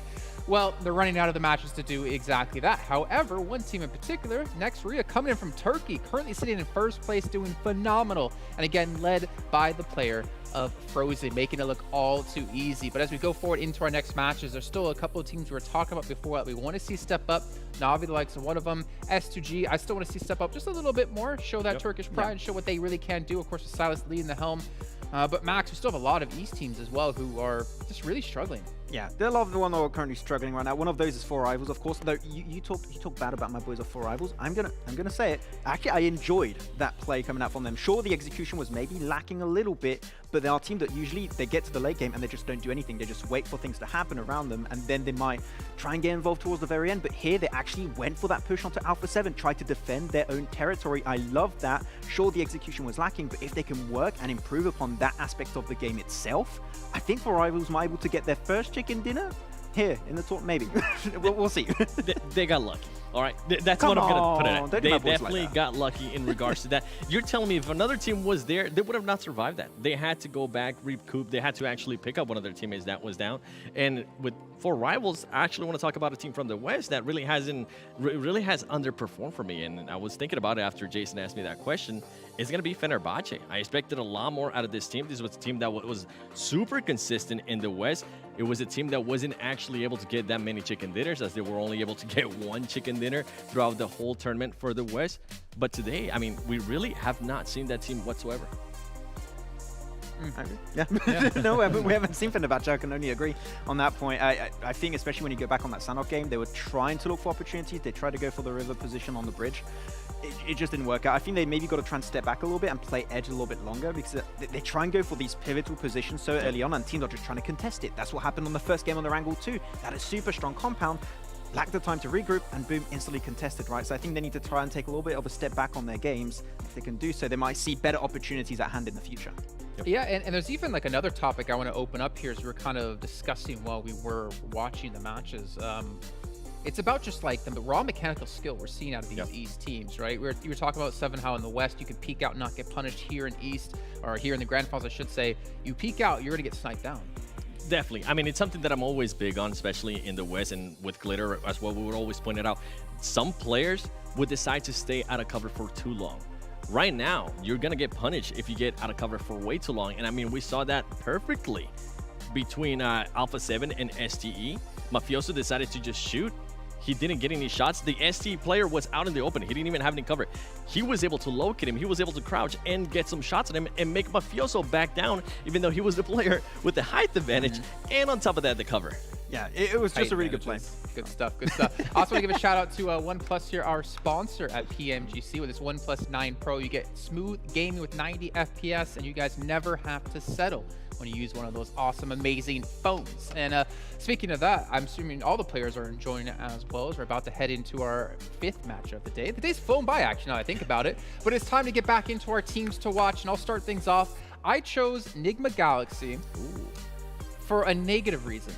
Well, they're running out of the matches to do exactly that. However, one team in particular, next Ruya, coming in from Turkey, currently sitting in first place, doing phenomenal, and again led by the player of Frozen, making it look all too easy. But as we go forward into our next matches, there's still a couple of teams we were talking about before that we want to see step up. Navi, the likes of one of them. S2G, I still want to see step up just a little bit more, show that Turkish pride, and show what they really can do. Of course, with Silas leading the helm. But Max, we still have a lot of East teams as well who are just really struggling. Yeah, there are a lot of the one that are currently struggling right now. One of those is 4Rivals, of course. Though you talk bad about my boys of 4Rivals. I'm gonna say it. Actually, I enjoyed that play coming out from them. Sure, the execution was maybe lacking a little bit, but they are a team that usually they get to the late game and they just don't do anything. They just wait for things to happen around them, and then they might try and get involved towards the very end. But here, they actually went for that push onto Alpha 7, tried to defend their own territory. I love that. Sure, the execution was lacking, but if they can work and improve upon that aspect of the game itself, I think 4Rivals might be able to get their first chicken dinner here in the tour, maybe. we'll see. They got lucky. All right, that's Come what I'm going to put on, it don't at. do They my boys like definitely that. got lucky in regards to that. You're telling me if another team was there, they would have not survived that. They had to go back, recoup. They had to actually pick up one of their teammates that was down. And with 4Rivals, I actually want to talk about a team from the West that really has underperformed for me. And I was thinking about it after Jason asked me that question. It's going to be Fenerbahçe. I expected a lot more out of this team. This was a team that was super consistent in the West. It was a team that wasn't actually able to get that many chicken dinners, as they were only able to get 1 chicken dinner throughout the whole tournament for the West. But today, I mean, we really have not seen that team whatsoever. Yeah. No, we haven't seen Fenerbahçe. I can only agree on that point. I think especially when you go back on that Sanhok game, they were trying to look for opportunities. They tried to go for the river position on the bridge. It just didn't work out. I think they maybe got to try and step back a little bit and play edge a little bit longer, because they try and go for these pivotal positions so early on, and teams are just trying to contest it. That's what happened on the first game on Erangel too. That is super strong compound. Lack the time to regroup, and boom, instantly contested, right? So I think they need to try and take a little bit of a step back on their games. If they can do so, they might see better opportunities at hand in the future. Yeah, and there's even like another topic I want to open up here as we were kind of discussing while we were watching the matches. It's about just like the raw mechanical skill we're seeing out of these East teams, right? You were talking about Seven, how in the West you can peek out and not get punished. Here in East, or here in the Grand Finals, I should say, you peek out, you're going to get sniped down. Definitely. I mean, it's something that I'm always big on, especially in the West and with Glitter as well. We would always point it out. Some players would decide to stay out of cover for too long. Right now, you're going to get punished if you get out of cover for way too long. And I mean, we saw that perfectly between Alpha 7 and STE. Mafioso decided to just shoot. He didn't get any shots. The ST player was out in the open. He didn't even have any cover. He was able to locate him. He was able to crouch and get some shots at him and make Mafioso back down, even though he was the player with the height advantage and on top of that, the cover. Yeah, it was just a really good play. Good stuff, good stuff. I also want to give a shout out to OnePlus here, our sponsor at PMGC. With this OnePlus 9 Pro, you get smooth gaming with 90 FPS, and you guys never have to settle when you use one of those awesome, amazing phones. And speaking of that, I'm assuming all the players are enjoying it as well, as we're about to head into our 5th match of the day. The day's flown by, actually, now I think about it. But it's time to get back into our teams to watch, and I'll start things off. I chose Nigma Galaxy for a negative reason.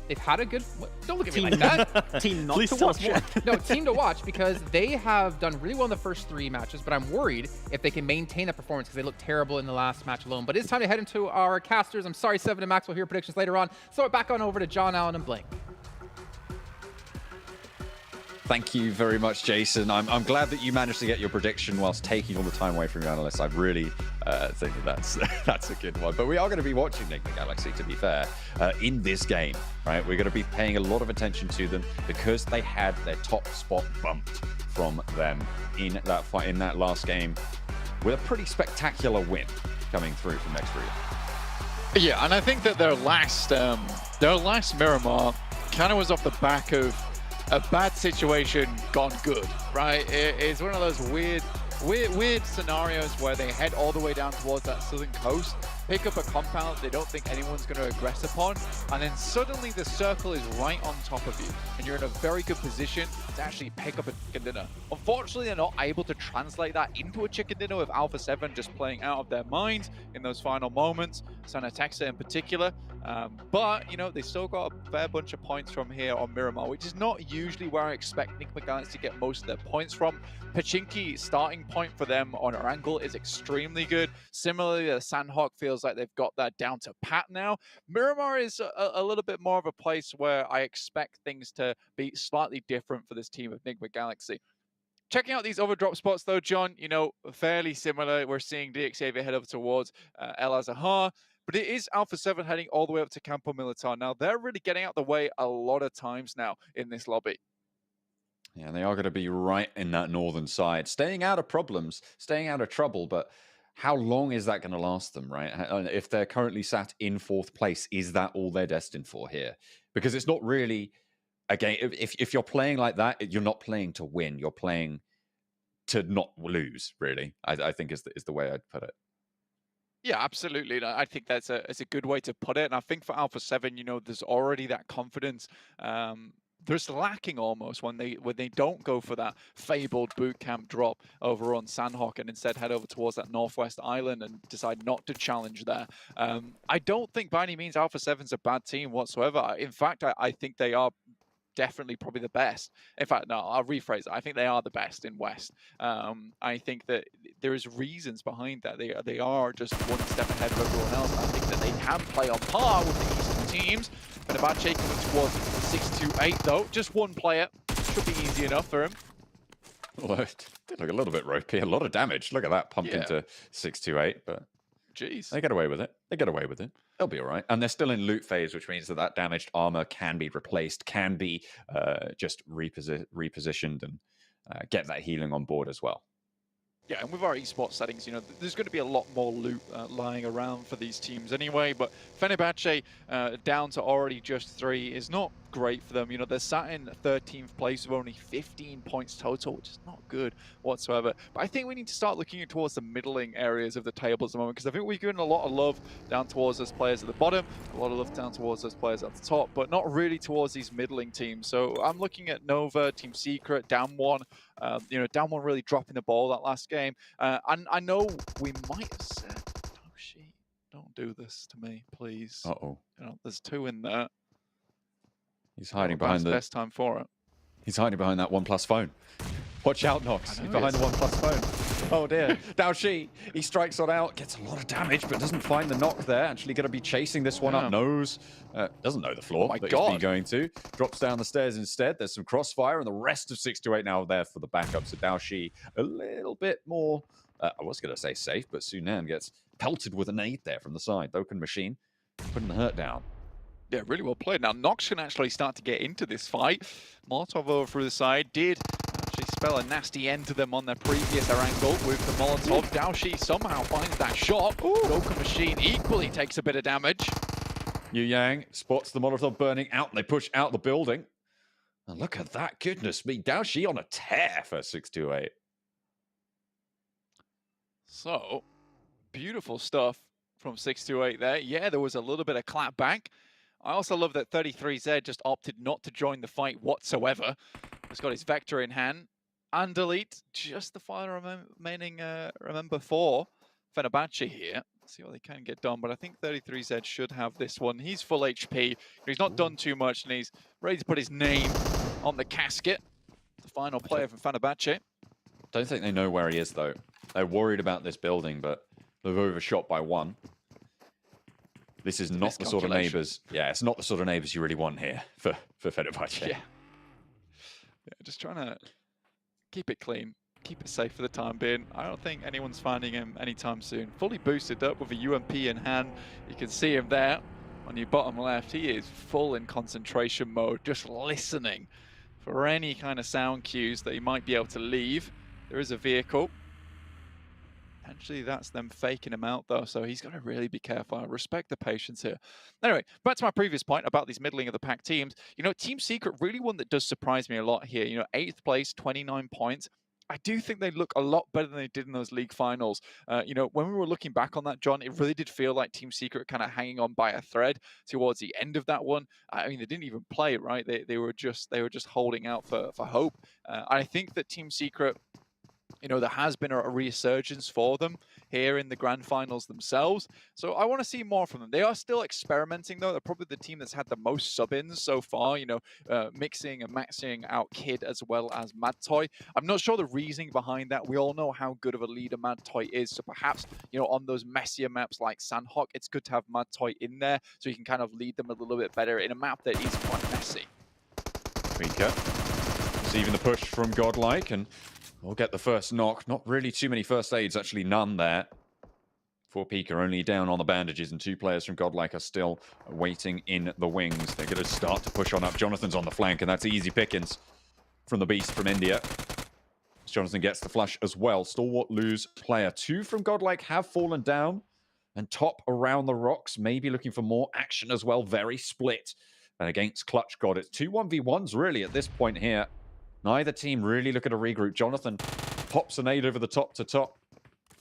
They've had a good... Don't look at me like that. Team not to watch. No, team to watch, because they have done really well in the first 3 matches, but I'm worried if they can maintain that performance, because they looked terrible in the last match alone. But it's time to head into our casters. I'm sorry, Seven and Max will hear predictions later on. Throw it back on over to John Allen and Blake. Thank you very much, Jason. I'm glad that you managed to get your prediction whilst taking all the time away from your analysts. I really think that's a good one. But we are going to be watching Nigma Galaxy, to be fair, in this game, right? We're going to be paying a lot of attention to them because they had their top spot bumped from them in that fight, in that last game, with a pretty spectacular win coming through from next Ruya. Yeah, and I think that their last Miramar kind of was off the back of a bad situation gone good, right? It's one of those weird scenarios where they head all the way down towards that southern coast pick up a compound they don't think anyone's going to aggress upon, and then suddenly the circle is right on top of you, and you're in a very good position to actually pick up a chicken dinner. Unfortunately, they're not able to translate that into a chicken dinner with Alpha 7 just playing out of their minds in those final moments, Sanhok in particular. But, you know, they still got a fair bunch of points from here on Miramar, which is not usually where I expect Nigma Galaxy to get most of their points from. Pachinki starting point for them on Erangel is extremely good. Similarly, the Sanhok feels like they've got that down to pat now. Miramar is a little bit more of a place where I expect things to be slightly different for this team of Nigma Galaxy. Checking out these other drop spots though, John, you know, fairly similar. We're seeing DXAV head over towards El Azahar, but it is Alpha 7 heading all the way up to Campo Militar. Now, they're really getting out the way a lot of times now in this lobby. Yeah, they are going to be right in that northern side, staying out of problems, staying out of trouble, but how long is that going to last them, right? If they're currently sat in 4th place, is that all they're destined for here? Because it's not really, again, if you're playing like that, you're not playing to win, you're playing to not lose, really, I think is the way I'd put it. Yeah, absolutely. I think that's a good way to put it. And I think for Alpha 7, you know, there's already that confidence. There's lacking almost when they don't go for that fabled boot camp drop over on Sanhok and instead head over towards that northwest island and decide not to challenge there. I don't think by any means Alpha 7's a bad team whatsoever. In fact, I think they are definitely probably the best. In fact, no, I'll rephrase it. I think they are the best in West. I think that there is reasons behind that. They are just one step ahead of everyone else. I think that they can play on par with the Eastern teams. Fenerbahçe coming towards 628 though. Just one player. Should be easy enough for him. Well, it did look a little bit ropey. A lot of damage. Look at that, pumped into 628, but jeez, they get away with it. They get away with it. They'll be all right. And they're still in loot phase, which means that damaged armor can be replaced, can be just repositioned and get that healing on board as well. Yeah, and with our esports settings, you know, there's going to be a lot more loot lying around for these teams anyway, but Fenerbahçe down to already just 3 is not great for them. You know, they're sat in 13th place with only 15 points total, which is not good whatsoever. But I think we need to start looking towards the middling areas of the table at the moment, because I think we're giving a lot of love down towards those players at the bottom, a lot of love down towards those players at the top, but not really towards these middling teams. So I'm looking at Nova, Team Secret, Damwon. You know, Damwon really dropping the ball that last game. And I know we might have said, oh, shit, don't do this to me, please. Uh-oh. You know, there's 2 in there. He's hiding behind the best time for it. He's hiding behind that OnePlus phone. Watch out, Nox. He's behind the OnePlus phone. Oh dear. Daoshi, he strikes on out, gets a lot of damage, but doesn't find the knock there. Actually going to be chasing this one up. Knows. Doesn't know the floor. Oh my but God. He's going to. Drops down the stairs instead. There's some crossfire, and the rest of 628 now there for the backup. So Daoshi a little bit more, I was going to say safe, but Sunan gets pelted with a nade there from the side. Open machine, putting the hurt down. Yeah, really well played. Now, Nox can actually start to get into this fight. Molotov over through the side did actually spell a nasty end to them on their previous Erangel with the Molotov. Daoshi somehow finds that shot. Broken machine equally takes a bit of damage. Yu Yang spots the Molotov burning out, and they push out the building. And look at that, goodness me. Daoshi on a tear for 628. So, beautiful stuff from 628 there. Yeah, there was a little bit of clap back. I also love that 33Z just opted not to join the fight whatsoever. He's got his Vector in hand. And delete just the final remaining, remember, for Fenerbahçe here. Let's see what they can get done, but I think 33Z should have this one. He's full HP. He's not done too much, and he's ready to put his name on the casket. The final player from Fenerbahçe. Don't think they know where he is, though. They're worried about this building, but they've overshot by 1. This is not the sort of neighbors. Yeah, it's not the sort of neighbors you really want here for Fenerbahçe. Yeah, just trying to keep it clean, keep it safe for the time being. I don't think anyone's finding him anytime soon. Fully boosted up with a UMP in hand. You can see him there on your bottom left. He is full in concentration mode, just listening for any kind of sound cues that he might be able to leave. There is a vehicle. Actually, that's them faking him out, though, so he's got to really be careful. I respect the patience here. Anyway, back to my previous point about these middling of the pack teams. You know, Team Secret, really one that does surprise me a lot here. You know, 8th place, 29 points. I do think they look a lot better than they did in those league finals. You know, when we were looking back on that, John, it really did feel like Team Secret kind of hanging on by a thread towards the end of that one. I mean, they didn't even play, right? They were just holding out for hope. I think that Team Secret, you know, there has been a resurgence for them here in the grand finals themselves. So I want to see more from them. They are still experimenting, though. They're probably the team that's had the most sub-ins so far, you know, mixing and maxing out Kid as well as Mad Toy. I'm not sure the reasoning behind that. We all know how good of a leader Mad Toy is. So perhaps, you know, on those messier maps like Sanhok, it's good to have Mad Toy in there so you can kind of lead them a little bit better in a map that is quite messy. Pika receiving the push from GodLike, and we'll get the first knock. Not really too many first aids, actually none there. For Pika, only down on the bandages, and 2 players from GodLike are still waiting in the wings. They're going to start to push on up. Jonathan's on the flank, and that's easy pickings from the beast from India. Jonathan gets the flush as well. Stalwart lose player. 2 from GodLike have fallen down, and top around the rocks, maybe looking for more action as well. Very split. And against Clutch God, it's 2 1v1s really at this point here. Neither team really looking to regroup. Jonathan pops a nade over the top to top.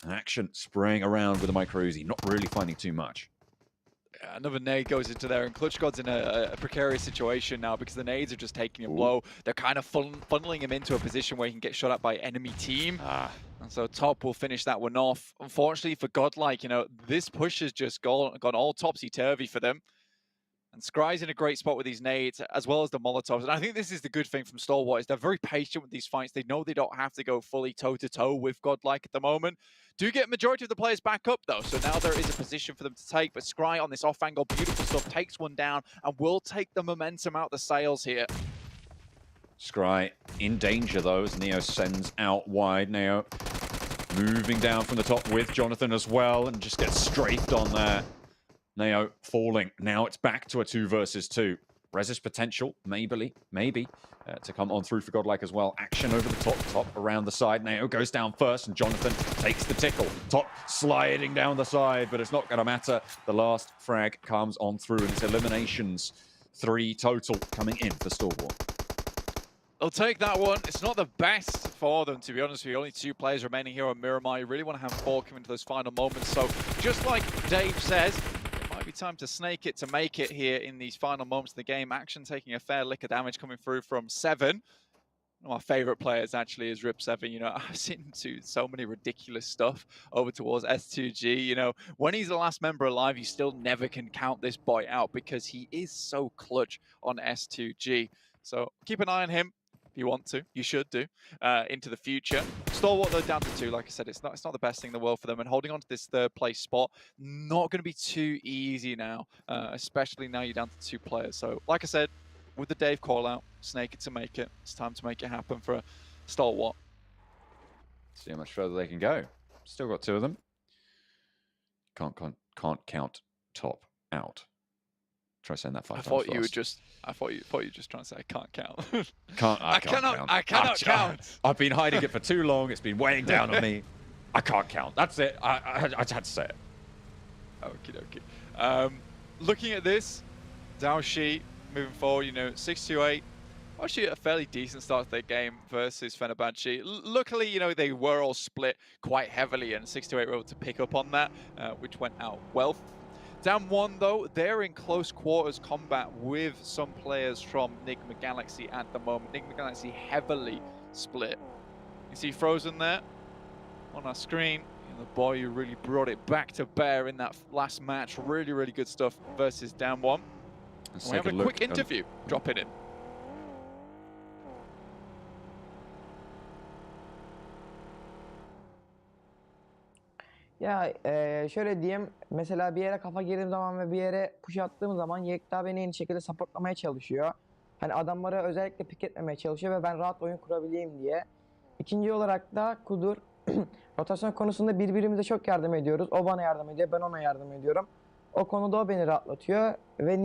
Action spraying around with a micro Uzi. Not really finding too much. Another nade goes into there, and Clutch God's in a precarious situation now because the nades are just taking a blow. They're kind of funneling him into a position where he can get shot at by enemy team. And so top will finish that one off. Unfortunately for GodLike, you know, this push has just gone all topsy-turvy for them. And Scry's in a great spot with these nades, as well as the Molotovs. And I think this is the good thing from Stalwart, is they're very patient with these fights. They know they don't have to go fully toe-to-toe with GodLike at the moment. Do get majority of the players back up, though. So now there is a position for them to take. But Scry on this off-angle, beautiful stuff, takes one down and will take the momentum out the sails here. Scry in danger, though, as Neo sends out wide. Neo moving down from the top with Jonathan as well, and just gets strafed on there. Neo falling. Now it's back to a 2 versus 2. Resist potential, maybe, to come on through for GodLike as well. Action over the top around the side. Neo goes down first, and Jonathan takes the tickle. Top sliding down the side, but it's not going to matter. The last frag comes on through, and it's eliminations. 3 total coming in for Stalwart. They'll take that one. It's not the best for them, to be honest with you. Only 2 players remaining here on Miramar. You really want to have 4 come into those final moments. So just like Dave says, be time to snake it to make it here in these final moments of the game. Action taking a fair lick of damage coming through from 7. One of my favorite players actually is Rip7. You know, I've seen him do so many ridiculous stuff over towards S2G. You know, when he's the last member alive, you still never can count this boy out because he is so clutch on S2G. So keep an eye on him. If you want to, you should do, into the future. Stalwart, though, down to 2. Like I said, it's not the best thing in the world for them. And holding on to this 3rd place spot, not going to be too easy now, especially now you're down to 2 players. So, like I said, with the Dave call-out, snake it to make it. It's time to make it happen for Stalwart. See how much further they can go. Still got 2 of them. Can't count top out. Try saying that 5 times fast. I thought you were just trying to say I can't count. I cannot count. I've been hiding it for too long. It's been weighing down on me. I can't count. That's it. I had to say it. Okie dokie. Looking at this, Daoshi moving forward, you know, 628. Actually, a fairly decent start to their game versus Fenerbahçe. Luckily, you know, they were all split quite heavily, and 628 were able to pick up on that, which went out well. Down 1, though, they're in close quarters combat with some players from Nigma Galaxy at the moment. Nigma Galaxy heavily split. You see Frozen there on our screen. And the boy who really brought it back to bear in that last match. Really, really good stuff versus Down 1. We have a quick interview dropping in. Ya şöyle diyeyim, mesela bir yere kafa girdiğim zaman ve bir yere push attığım zaman Yekta beni en iyi şekilde supportlamaya çalışıyor. Hani adamları özellikle pick etmemeye çalışıyor ve ben rahat oyun kurabileyim diye. İkinci olarak da Kudur, rotasyon konusunda birbirimize çok yardım ediyoruz. O bana yardım ediyor, ben ona yardım ediyorum. O konuda o beni rahatlatıyor ve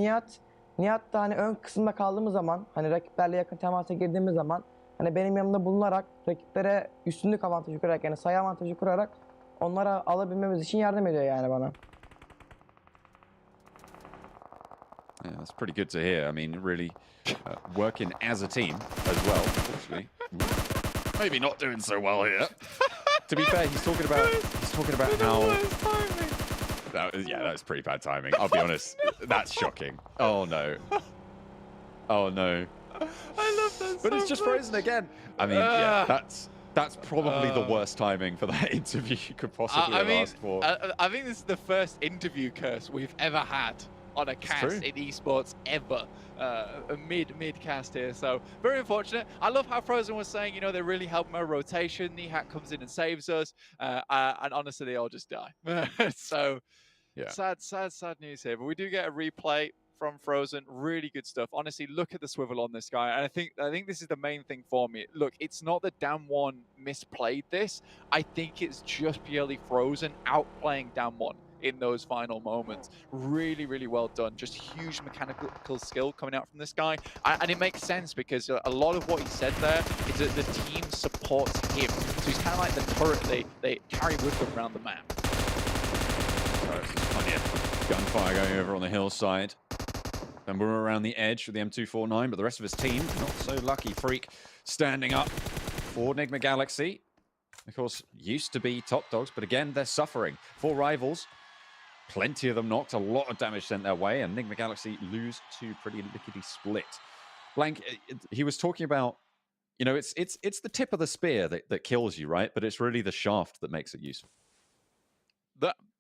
Nihat da hani ön kısımda kaldığımız zaman, hani rakiplerle yakın temasa girdiğimiz zaman, hani benim yanımda bulunarak rakiplere üstünlük avantajı kurarak, yani sayı avantajı kurarak onlara alabilmemiz için yardım ediyor yani bana. Yeah, that's pretty good to hear. I mean, really working as a team as well, unfortunately. maybe not doing so well here. To be fair, he's talking about how. That was pretty bad timing. I'll be honest. That's shocking. Oh no. Oh no. I love that. But it's just frozen again. I mean, yeah, that's probably the worst timing for that interview you could possibly have asked for. I think this is the first interview curse we've ever had on a cast in esports ever. A mid cast here, so very unfortunate. I love how Frozen was saying, you know, they really help my rotation. Nihat comes in and saves us, and honestly, they all just die. So sad news here. But we do get a replay from Frozen. Really good stuff. Honestly, look at the swivel on this guy, and I think this is the main thing for me. Look, it's not that Damwon misplayed this. I think it's just purely Frozen outplaying Damwon in those final moments. Really, really well done. Just huge mechanical skill coming out from this guy. And it makes sense because a lot of what he said there is that the team supports him. So he's kind of like the turret they carry with them around the map. There's plenty of gunfire going over on the hillside. And we're around the edge with the M249, but the rest of his team, not so lucky. Freak standing up for Nigma Galaxy. Of course, used to be top dogs, but again, they're suffering. 4 rivals. Plenty of them knocked, a lot of damage sent their way, and Nigma Galaxy lose to pretty lickety split. Blank, he was talking about, you know, it's the tip of the spear that kills you, right? But it's really the shaft that makes it useful.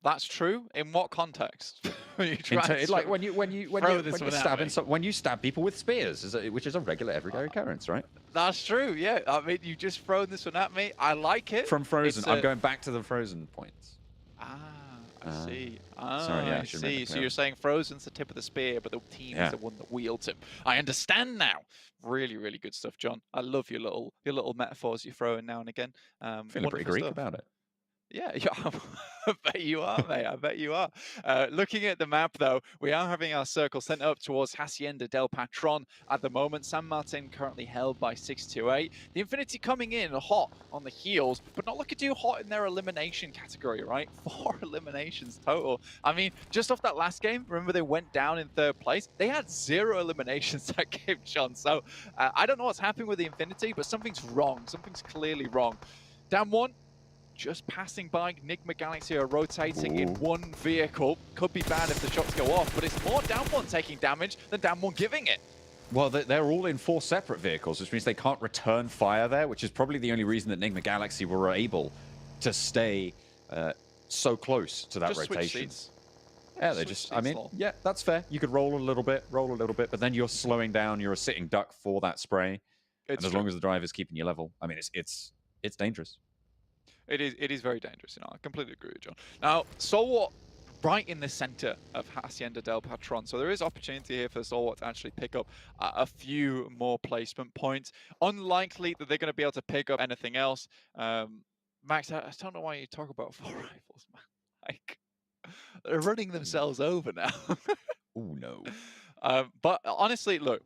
That's true. In what context? Like when you stab people with spears, which is a regular everyday occurrence, right? That's true. Yeah, I mean, you just thrown this one at me. I like it. From Frozen, I'm going back to the Frozen points. I see. Sorry, yeah, I see. So you're saying Frozen's the tip of the spear, but the team is the one that wields him. I understand now. Really, really good stuff, John. I love your little metaphors you throw in now and again. Feeling pretty Greek about it. Yeah, I bet you are, mate. I bet you are. Looking at the map, though, we are having our circle sent up towards Hacienda del Patron at the moment. San Martin currently held by 628. The Infinity coming in hot on the heels, but not looking too hot in their elimination category, right? 4 eliminations total. I mean, just off that last game, remember they went down in 3rd place? They had 0 eliminations that game, John. So I don't know what's happening with the Infinity, but something's wrong. Something's clearly wrong. Down 1. Just passing by. Nigma Galaxy are rotating in 1 vehicle. Could be bad if the shots go off, but it's more Damwon taking damage than Damwon giving it. Well, they're all in 4 separate vehicles, which means they can't return fire there, which is probably the only reason that Nigma Galaxy were able to stay so close to that rotation. Yeah, they just, I mean, yeah, that's fair. You could roll a little bit, but then you're slowing down. You're a sitting duck for that spray. And as long as the driver's keeping you level, I mean, it's dangerous. It is very dangerous, you know. I completely agree with John. Now, Stalwart right in the center of Hacienda del Patron, so there is opportunity here for Stalwart to actually pick up a few more placement points. Unlikely that they're going to be able to pick up anything else. Max, I don't know why you talk about 4 rifles, man. Like, they're running themselves over now. Oh no. But honestly, look,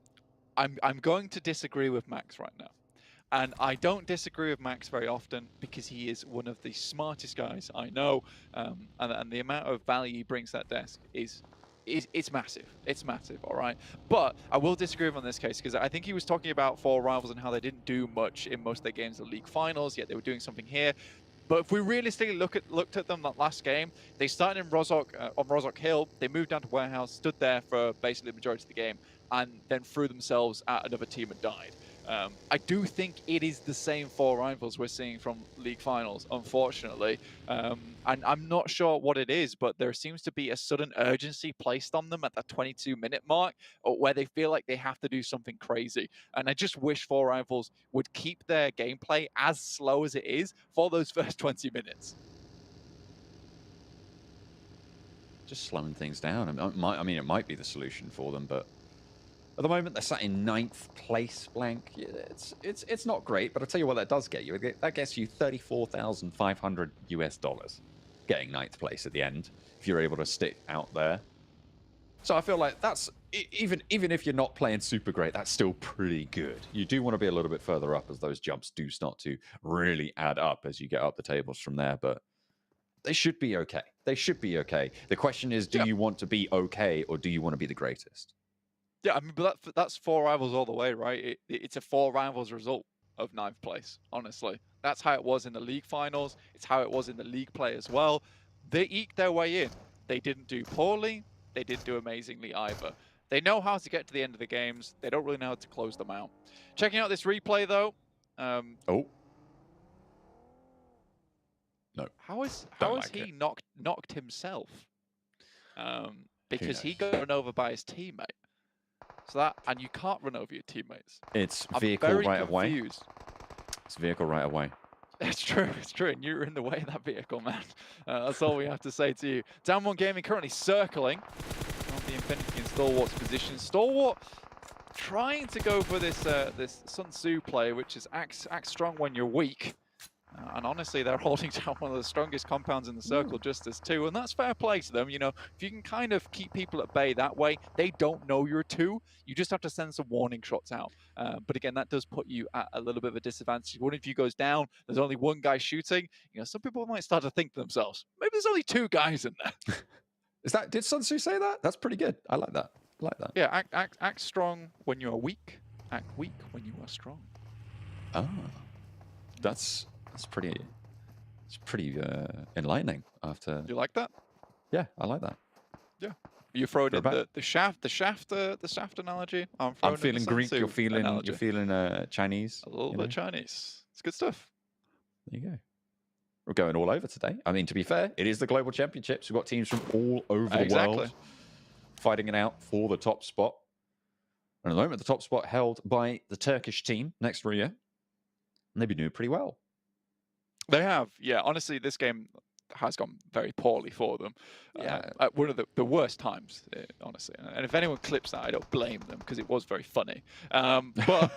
I'm going to disagree with Max right now. And I don't disagree with Max very often because he is one of the smartest guys I know. And the amount of value he brings to that desk is massive. It's massive, all right? But I will disagree with him on this case because I think he was talking about 4 rivals and how they didn't do much in most of their games of the league finals, yet they were doing something here. But if we realistically looked at them that last game, they started in on Rozhok Hill, they moved down to Warehouse, stood there for basically the majority of the game, and then threw themselves at another team and died. I do think it is the same 4 rivals we're seeing from League Finals, unfortunately. And I'm not sure what it is, but there seems to be a sudden urgency placed on them at that 22-minute mark where they feel like they have to do something crazy. And I just wish 4 rivals would keep their gameplay as slow as it is for those first 20 minutes. Just slowing things down. I mean, it might be the solution for them, but at the moment, they're sat in 9th place, Blank. It's not great, but I'll tell you what that does get you. That gets you $34,500 US, getting 9th place at the end, if you're able to stick out there. So I feel like that's, even if you're not playing super great, that's still pretty good. You do want to be a little bit further up as those jumps do start to really add up as you get up the tables from there, but they should be okay. They should be okay. The question is, do you want to be okay, or do you want to be the greatest? Yeah, I mean, but that's 4 rivals all the way, right? It's a 4 rivals result. of 9th place, honestly. That's how it was in the league finals. It's how it was in the league play as well. They eked their way in. They didn't do poorly. They didn't do amazingly either. They know how to get to the end of the games. They don't really know how to close them out. Checking out this replay, though. Oh. No. How is Don't he like knocked himself? Because he got run over by his teammate. So that, and you can't run over your teammates. It's I'm vehicle very right away. confused. It's vehicle right away. It's true, and you were in the way of that vehicle, man. That's all we have to say to you. Down One Gaming currently circling on the Infinity and Stalwart's position. Stalwart trying to go for this this Sun Tzu play, which is act strong when you're weak. And honestly, they're holding down one of the strongest compounds in the circle just as 2, and that's fair play to them. You know, if you can kind of keep people at bay that way, they don't know you're 2. You just have to send some warning shots out. But again, that does put you at a little bit of a disadvantage. One of you goes down, there's only one guy shooting. You know, some people might start to think to themselves, maybe there's only 2 guys in there. Did Sun Tzu say that? That's pretty good. I like that. I like that. Yeah, act strong when you are weak. Act weak when you are strong. Ah, that's pretty. It's pretty enlightening. After you like that? Yeah, I like that. Yeah. You throwing in the shaft analogy. I'm feeling Greek. You're feeling Chinese. A little bit Chinese. It's good stuff. There you go. We're going all over today. I mean, to be fair, it is the Global Championships. We've got teams from all over the world fighting it out for the top spot. And at the moment, the top spot held by the Turkish team next Ruya. And they've been doing pretty well. They have, yeah. Honestly, this game has gone very poorly for them. Yeah. At one of the worst times, honestly. And if anyone clips that, I don't blame them because it was very funny. But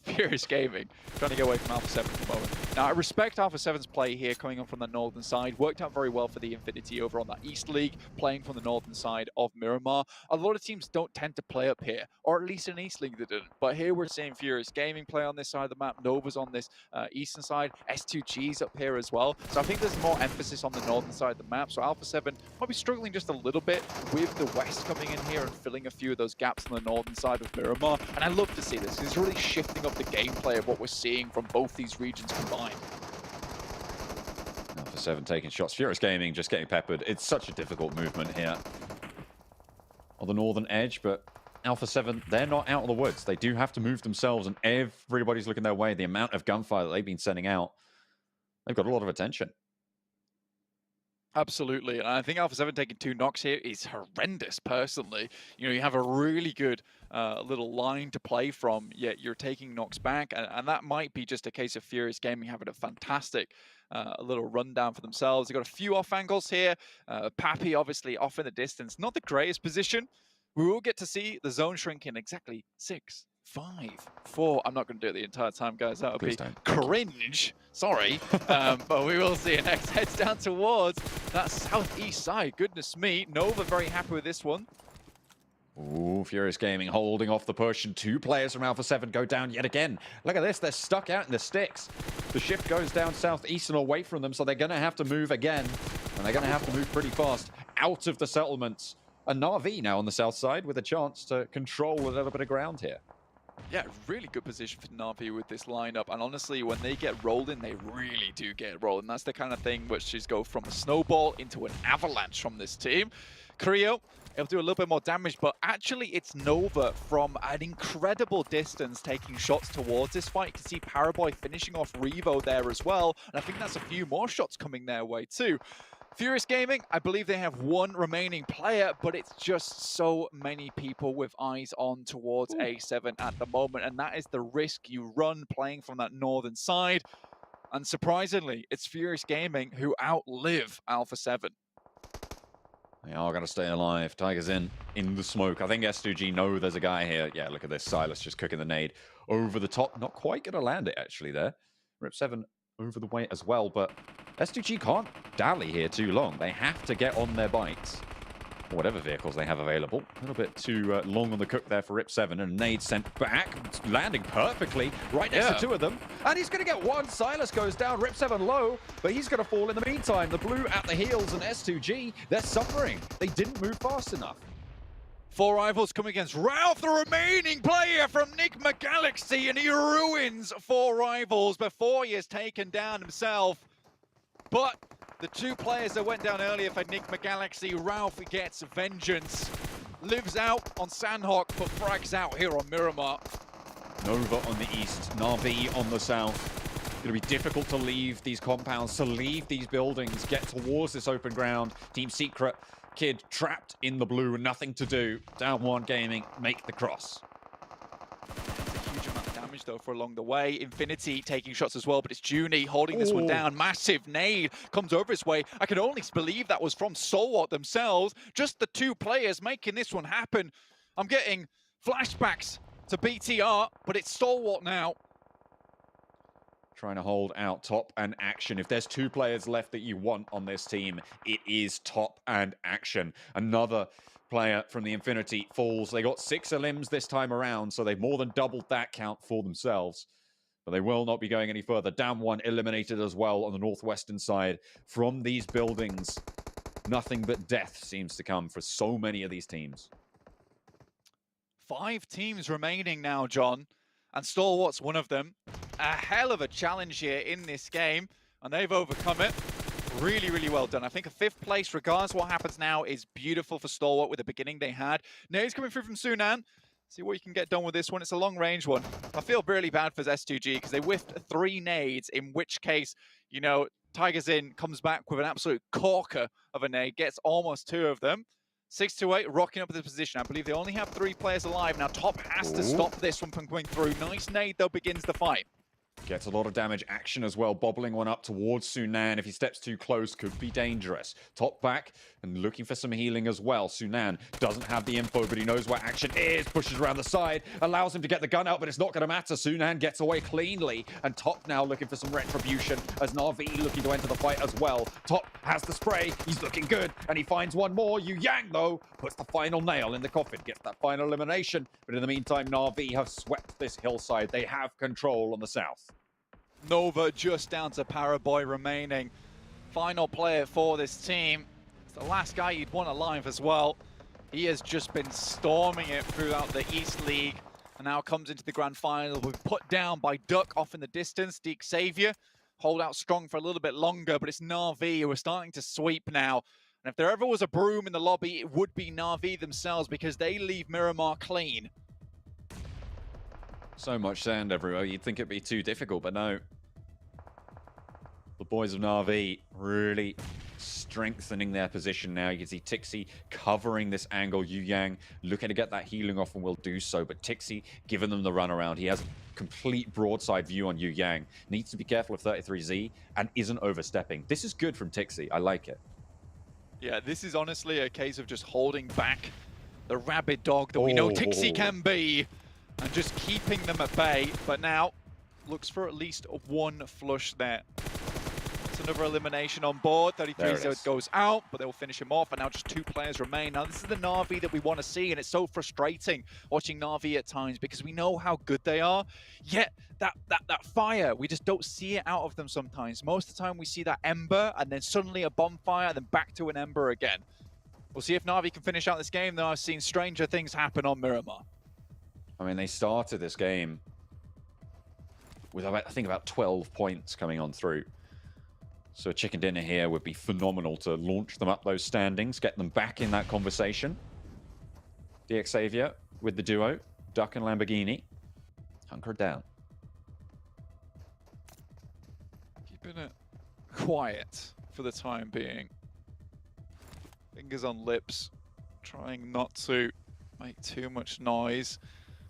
Furious Gaming trying to get away from Alpha 7 at the moment. Now, I respect Alpha 7's play here coming on from the northern side. Worked out very well for the Infinity over on that East League, playing from the northern side of Miramar. A lot of teams don't tend to play up here, or at least in East League they didn't. But here we're seeing Furious Gaming play on this side of the map. Nova's on this eastern side. S2G's up here as well. So I think there's more emphasis on the northern side of the map. So Alpha 7 might be struggling just a little bit with the West coming in here and filling a few of those gaps on the northern side of Miramar. And I love to see this. It's really shifting up the gameplay of what we're seeing from both these regions combined. Alpha 7 taking shots. Furious Gaming just getting peppered. It's such a difficult movement here on the northern edge, but Alpha 7, they're not out of the woods. They do have to move themselves, and everybody's looking their way. The amount of gunfire that they've been sending out, they've got a lot of attention. Absolutely, and I think Alpha 7 taking 2 knocks here is horrendous, personally. You know, you have a really good little line to play from, yet you're taking knocks back, and that might be just a case of Furious Gaming having a fantastic little rundown for themselves. They've got a few off angles here. Pappy, obviously, off in the distance. Not the greatest position. We will get to see the zone shrink in exactly 6, 5, 4. I'm not going to do it the entire time, guys. That would be cringe. Sorry. But we will see. Next heads down towards that southeast side. Goodness me. Nova very happy with this one. Ooh, Furious Gaming holding off the push, and 2 players from Alpha 7 go down yet again. Look at this. They're stuck out in the sticks. The shift goes down southeast and away from them, so they're going to have to move again. And they're going to have to move pretty fast out of the settlements. And Na'Vi now on the south side with a chance to control a little bit of ground here. Yeah, really good position for Na'Vi with this lineup. And honestly, when they get rolled in, they really do get rolled. And that's the kind of thing which is go from a snowball into an avalanche from this team. Creo, it'll do a little bit more damage, but actually it's Nova from an incredible distance taking shots towards this fight. You can see Paraboy finishing off Revo there as well. And I think that's a few more shots coming their way too. Furious Gaming, I believe they have 1 remaining player, but it's just so many people with eyes on towards A7 at the moment, and that is the risk you run playing from that northern side. And surprisingly, it's Furious Gaming who outlive Alpha 7. They are going to stay alive. Tigers in the smoke. I think S2G know there's a guy here. Yeah, look at this. Silas just cooking the nade over the top. Not quite going to land it, actually, there. Rip 7 over the way as well, but S2G can't dally here too long. They have to get on their bikes, or whatever vehicles they have available. A little bit too long on the cook there for Rip 7, and a nade sent back, landing perfectly right next to 2 of them. And he's going to get 1. Silas goes down, Rip 7 low, but he's going to fall in the meantime. The blue at the heels, and S2G, they're suffering. They didn't move fast enough. Four Rivals coming against Ralph, the remaining player from Nigma Galaxy, and he ruins Four Rivals before he is taken down himself. But the two players that went down earlier for Nigma Galaxy, Ralph gets vengeance, lives out on Sanhok, but frags out here on Miramar. Nova on the east, Na'Vi on the south. It's going to be difficult to leave these compounds, to leave these buildings, get towards this open ground. Team Secret, Kid trapped in the blue, nothing to do. Down one gaming, make the cross. It's a huge amount of damage though for along the way. Infinity taking shots as well, but it's Junie holding this one down. Massive nade comes over his way. I can only believe that was from Stalwart themselves. Just the two players making this one happen. I'm getting flashbacks to BTR, but it's Stalwart now. Trying to hold out Top and Action. If there's two players left that you want on this team, it is Top and Action. Another player from the Infinity falls. They got 6 elims this time around, so they've more than doubled that count for themselves. But they will not be going any further. Down one eliminated as well on the northwestern side. From these buildings, nothing but death seems to come for so many of these teams. 5 teams remaining now, John, and Stalwart's one of them. A hell of a challenge here in this game, and they've overcome it. Really, really well done. I think a 5th place, regardless of what happens now, is beautiful for Stalwart with the beginning they had. Nades coming through from Sunan. See what you can get done with this one. It's a long-range one. I feel really bad for S2G because they whiffed 3 nades, in which case, you know, Tigers In comes back with an absolute corker of a nade, gets almost 2 of them. 628 rocking up the position. I believe they only have 3 players alive. Now Top has to stop this one from going through. Nice nade, though, begins the fight. Gets a lot of damage. Action as well, bobbling one up towards Sunan. If he steps too close, could be dangerous. Top back and looking for some healing as well. Sunan doesn't have the info, but he knows where Action is. Pushes around the side, allows him to get the gun out, but it's not going to matter. Sunan gets away cleanly, and Top now looking for some retribution as Na'Vi looking to enter the fight as well. Top has the spray. He's looking good, and he finds one more. Yu Yang, though, puts the final nail in the coffin, gets that final elimination. But in the meantime, Na'Vi have swept this hillside. They have control on the south. Nova just down to Paraboy remaining. Final player for this team. It's the last guy you'd want alive as well. He has just been storming it throughout the East League and now comes into the grand final. We're put down by Duck off in the distance. The Xavier hold out strong for a little bit longer, but it's Na'Vi who are starting to sweep now. And if there ever was a broom in the lobby, it would be Na'Vi themselves because they leave Miramar clean. So much sand everywhere. You'd think it'd be too difficult, but no. The boys of Na'Vi really strengthening their position now. You can see Tixi covering this angle. Yu Yang looking to get that healing off and will do so, but Tixi giving them the runaround. He has a complete broadside view on Yu Yang. Needs to be careful of 33Z and isn't overstepping. This is good from Tixi. I like it. Yeah, this is honestly a case of just holding back the rabid dog that we know Tixi can be and just keeping them at bay. But now looks for at least 1 flush there. It's another elimination on board. 33 goes out, but they will finish him off. And now just 2 players remain. Now this is the Na'Vi that we want to see, and it's so frustrating watching Na'Vi at times because we know how good they are. Yet that fire, we just don't see it out of them sometimes. Most of the time we see that ember, and then suddenly a bonfire, and then back to an ember again. We'll see if Na'Vi can finish out this game, though I've seen stranger things happen on Miramar. I mean, they started this game with, I think, about 12 points coming on through. So a chicken dinner here would be phenomenal to launch them up those standings, get them back in that conversation. DX Xavier with the duo, Duck and Lamborghini, hunkered down. Keeping it quiet for the time being. Fingers on lips, trying not to make too much noise.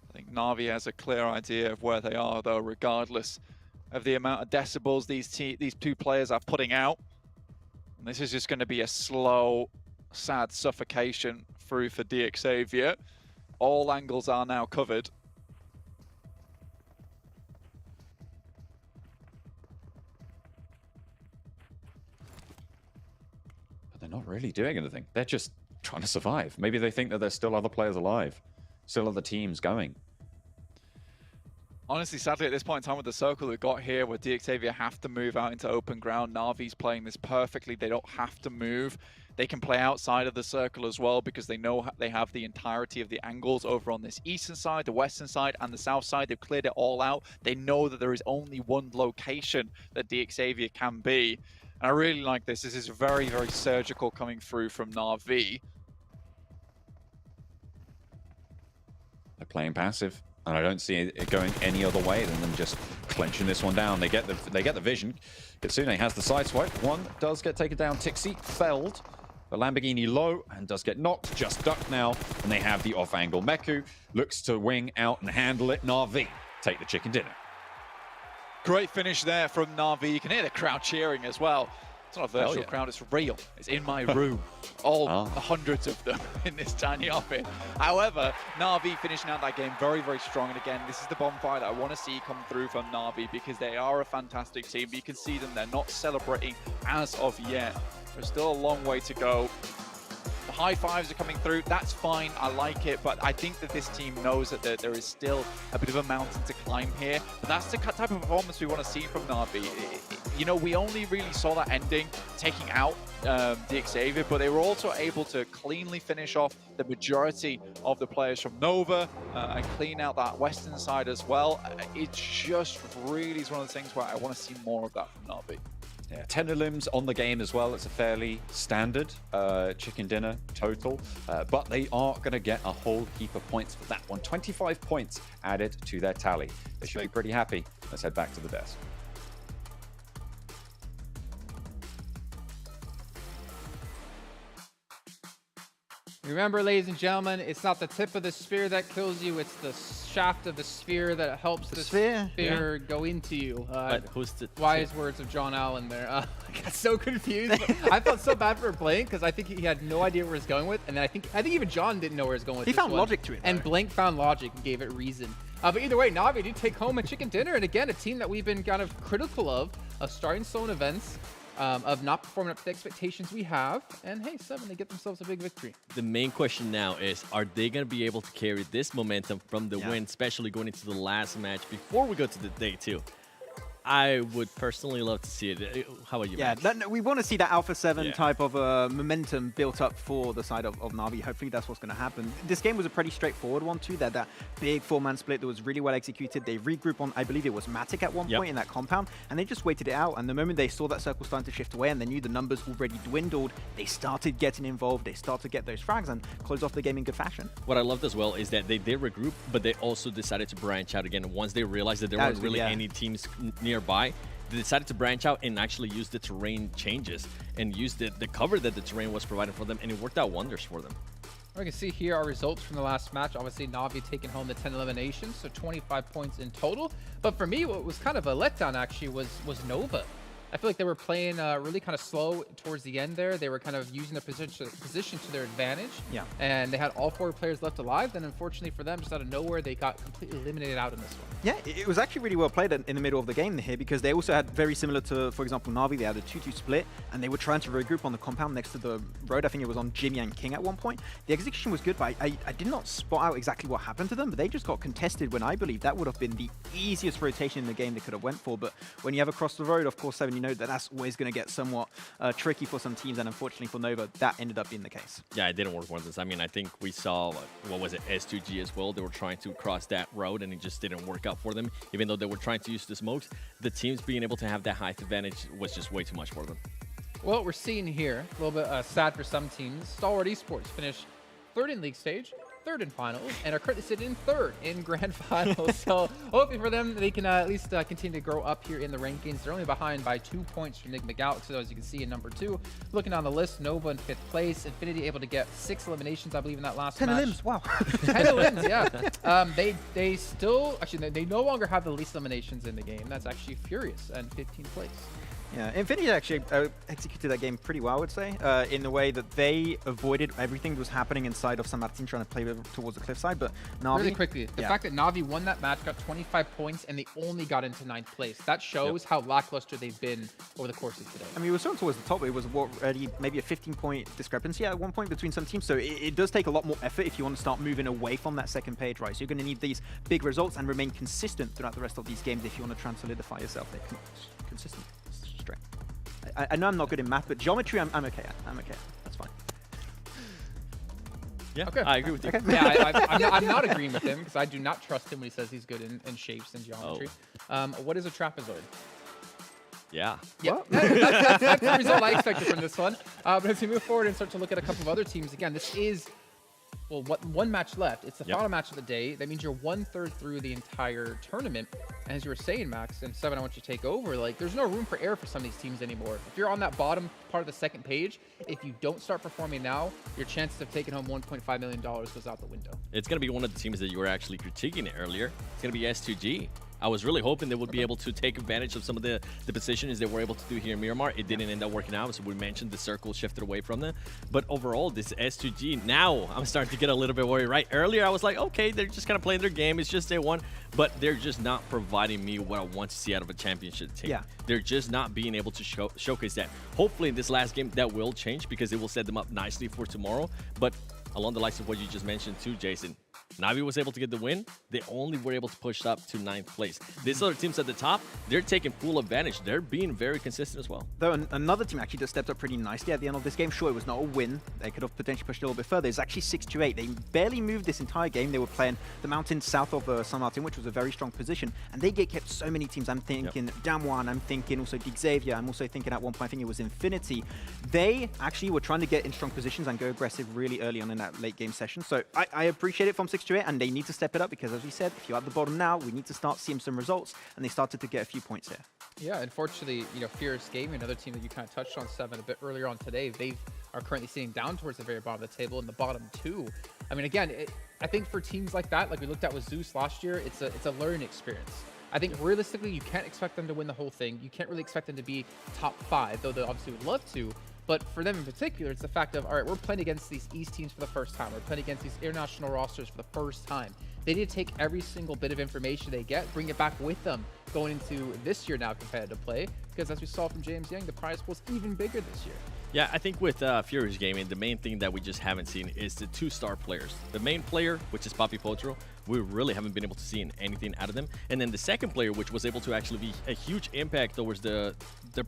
I think Na'Vi has a clear idea of where they are, though, regardless of the amount of decibels these 2 players are putting out. And this is just going to be a slow, sad suffocation through for DX Xavier. All angles are now covered. But they're not really doing anything. They're just trying to survive. Maybe they think that there's still other players alive, still other teams going. Honestly, sadly, at this point in time with the circle that got here, where DXavier have to move out into open ground, Na'Vi's playing this perfectly. They don't have to move. They can play outside of the circle as well because they know they have the entirety of the angles over on this eastern side, the western side, and the south side. They've cleared it all out. They know that there is only one location that DXavier can be. And I really like this. This is very, very surgical coming through from Na'Vi. They're playing passive, and I don't see it going any other way than them just clenching this one down. They get the vision. Kitsune has the sideswipe. One does get taken down. Tixi felled. The Lamborghini low and does get knocked. Just ducked now, and they have the off-angle. Meku looks to wing out and handle it. Na'Vi take the chicken dinner. Great finish there from Na'Vi. You can hear the crowd cheering as well. It's not a virtual crowd, it's real. It's in my room. All the hundreds of them in this tiny office. However, Na'Vi finishing out that game very, very strong. And again, this is the bonfire that I want to see come through from Na'Vi because they are a fantastic team. You can see them, they're not celebrating as of yet. There's still a long way to go. The high fives are coming through. That's fine. I like it. But I think that this team knows that there is still a bit of a mountain to climb here. But that's the type of performance we want to see from Na'Vi. You know, we only really saw that ending, taking out DXavier, but they were also able to cleanly finish off the majority of the players from Nova and clean out that western side as well. It just really is one of the things where I want to see more of that from Na'Vi. Yeah, 10 limbs on the game as well. It's a fairly standard chicken dinner total, but they are going to get a whole heap of points for that one. 25 points added to their tally. They should be pretty happy. Let's head back to the desk. Remember, ladies and gentlemen, it's not the tip of the spear that kills you, it's the shaft of the spear that helps the spear go into you. But who's the wise words of John Allen there. I got so confused. I felt so bad for Blank because I think he had no idea where he was going with, and then I think even John didn't know where he was going with. He this found one. logic to it, and Blank found logic and gave it reason. But either way, Na'Vi did take home a chicken dinner, and again, a team that we've been kind of critical of starting slow in events. Of not performing up to the expectations we have. And hey, 7, they get themselves a big victory. The main question now is, are they going to be able to carry this momentum from the win, especially going into the last match before we go to the day 2? I would personally love to see it. How about you, Matt? We want to see that Alpha 7 type of momentum built up for the side of Na'Vi. Hopefully that's what's going to happen. This game was a pretty straightforward one too. That big 4-man split that was really well executed. They regroup on, I believe it was Matic at one point in that compound, and they just waited it out. And the moment they saw that circle starting to shift away and they knew the numbers already dwindled, they started getting involved. They started to get those frags and close off the game in good fashion. What I loved as well is that they did regroup, but they also decided to branch out again. Once they realized that there weren't really any teams nearby, they decided to branch out and actually use the terrain changes and use the cover that the terrain was providing for them, and it worked out wonders for them. We can see here our results from the last match. Obviously, Na'Vi taking home the 10 eliminations, so 25 points in total. But for me, what was kind of a letdown actually was Nova. I feel like they were playing really kind of slow towards the end there. They were kind of using their position to their advantage. Yeah. And they had all 4 players left alive. Then unfortunately for them, just out of nowhere, they got completely eliminated out in this one. Yeah, it was actually really well played in the middle of the game here because they also had very similar to, for example, Na'Vi. They had a 2-2 split and they were trying to regroup on the compound next to the road. I think it was on Jimmy and King at one point. The execution was good, but I did not spot out exactly what happened to them, but they just got contested when I believe that would have been the easiest rotation in the game they could have went for. But when you have across the road, of course, 7, you know that's always going to get somewhat tricky for some teams, and unfortunately for Nova, that ended up being the case. Yeah, it didn't work for this. I mean, I think we saw, what was it, S2G as well. They were trying to cross that road, and it just didn't work out for them. Even though they were trying to use the smokes, the teams being able to have that height advantage was just way too much for them. Well, what we're seeing here, a little bit sad for some teams. Stalwart Esports finished 3rd in league stage, 3rd in finals, and are currently sitting in 3rd in grand finals. So hopefully for them, they can at least continue to grow up here in the rankings. They're only behind by 2 points from Nigma Galaxy, as you can see in number 2. Looking on the list, Nova in 5th place. Infinity able to get 6 eliminations, I believe, in that last 10 match. limbs, wow. 10 limbs, yeah. They still, actually, they no longer have the least eliminations in the game. That's actually Furious and 15th place. Yeah, Infinity actually executed that game pretty well, I would say, in the way that they avoided everything that was happening inside of San Martin trying to play towards the cliffside, but Na'Vi... Really quickly, the fact that Na'Vi won that match, got 25 points, and they only got into 9th place, that shows how lackluster they've been over the course of today. I mean, it was certainly towards the top. It was already maybe a 15-point discrepancy at one point between some teams, so it does take a lot more effort if you want to start moving away from that second page, right? So you're going to need these big results and remain consistent throughout the rest of these games if you want to try and solidify yourself. They're consistent. Strength. I know I'm not good in math, but geometry, I'm okay at. I'm okay at. That's fine. Yeah, okay. I agree with you. Okay. Yeah, I'm not agreeing with him because I do not trust him when he says he's good in shapes and geometry. What is a trapezoid? Yeah. That's the result I expected from this one. But as we move forward and start to look at a couple of other teams, again, this is, well, one match left. It's the final match of the day. That means you're 1/3 through the entire tournament. And as you were saying, Max, and Seven, I want you to take over, like, there's no room for error for some of these teams anymore. If you're on that bottom part of the second page, if you don't start performing now, your chances of taking home $1.5 million goes out the window. It's going to be one of the teams that you were actually critiquing earlier. It's going to be S2G. I was really hoping they would be able to take advantage of some of the positions they were able to do here in Miramar. It didn't end up working out, so we mentioned the circle shifted away from them. But overall, this S2G, now I'm starting to get a little bit worried, right? Earlier, I was like, okay, they're just kind of playing their game. It's just day one. But they're just not providing me what I want to see out of a championship team. Yeah. They're just not being able to showcase that. Hopefully, in this last game, that will change because it will set them up nicely for tomorrow. But along the likes of what you just mentioned too, Jason, Na'Vi was able to get the win. They only were able to push up to 9th place. These other teams at the top, they're taking full advantage. They're being very consistent as well. Though another team actually just stepped up pretty nicely at the end of this game. Sure, it was not a win. They could have potentially pushed a little bit further. It's actually 6-8. They barely moved this entire game. They were playing the mountains south of San Martin, which was a very strong position. And they get kept so many teams. I'm thinking Damwon. I'm thinking also Xavier. I'm also thinking at one point, I think it was Infinity. They actually were trying to get in strong positions and go aggressive really early on in that late game session. So I appreciate it from 6-8, and they need to step it up because, as we said, if you're at the bottom now, we need to start seeing some results, and they started to get a few points here. Yeah, unfortunately, you know, Fierce Gaming, another team that you kind of touched on, Seven, a bit earlier on today, they are currently sitting down towards the very bottom of the table in the bottom two. I mean, again, I think for teams like that, like we looked at with Zeus last year, it's a learning experience. I think realistically, you can't expect them to win the whole thing. You can't really expect them to be top 5, though they obviously would love to. But for them in particular, it's the fact of, all right, we're playing against these East teams for the first time. We're playing against these international rosters for the first time. They need to take every single bit of information they get, bring it back with them going into this year now competitive play. Because as we saw from James Young, the prize pool is even bigger this year. Yeah, I think with Furious Gaming, the main thing that we just haven't seen is the 2-star players. The main player, which is Papi Potro, we really haven't been able to see anything out of them. And then the second player, which was able to actually be a huge impact towards the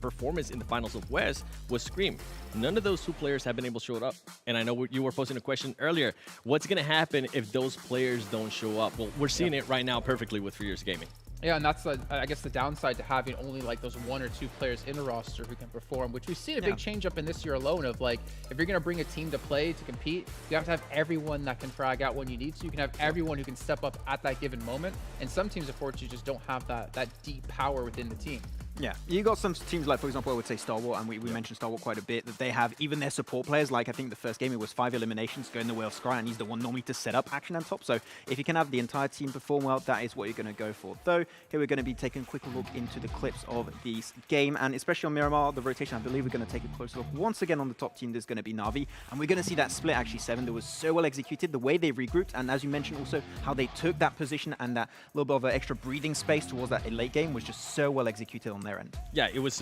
performance in the finals of West, was Scream. None of those 2 players have been able to show up. And I know you were posing a question earlier. What's going to happen if those players don't show up? Well, we're seeing it right now perfectly with Furious Gaming. Yeah, and that's, I guess, the downside to having only like those 1 or 2 players in the roster who can perform, which we've seen a big change up in this year alone of like, if you're going to bring a team to play, to compete, you have to have everyone that can frag out when you need to. You can have everyone who can step up at that given moment. And some teams, unfortunately, just don't have that deep power within the team. Yeah, you got some teams like, for example, I would say Stalwart, and we mentioned Stalwart quite a bit, that they have even their support players, like I think the first game it was 5 eliminations going the way of Scry, and he's the one normally to set up action on top. So if you can have the entire team perform well, that is what you're going to go for. Though, here we're going to be taking a quick look into the clips of this game, and especially on Miramar, the rotation, I believe we're going to take a closer look. Once again on the top team, there's going to be Na'Vi, and we're going to see that split actually, Seven, that was so well executed, the way they regrouped, and as you mentioned also, how they took that position and that little bit of extra breathing space towards that late game was just so well executed on their end. Yeah, it was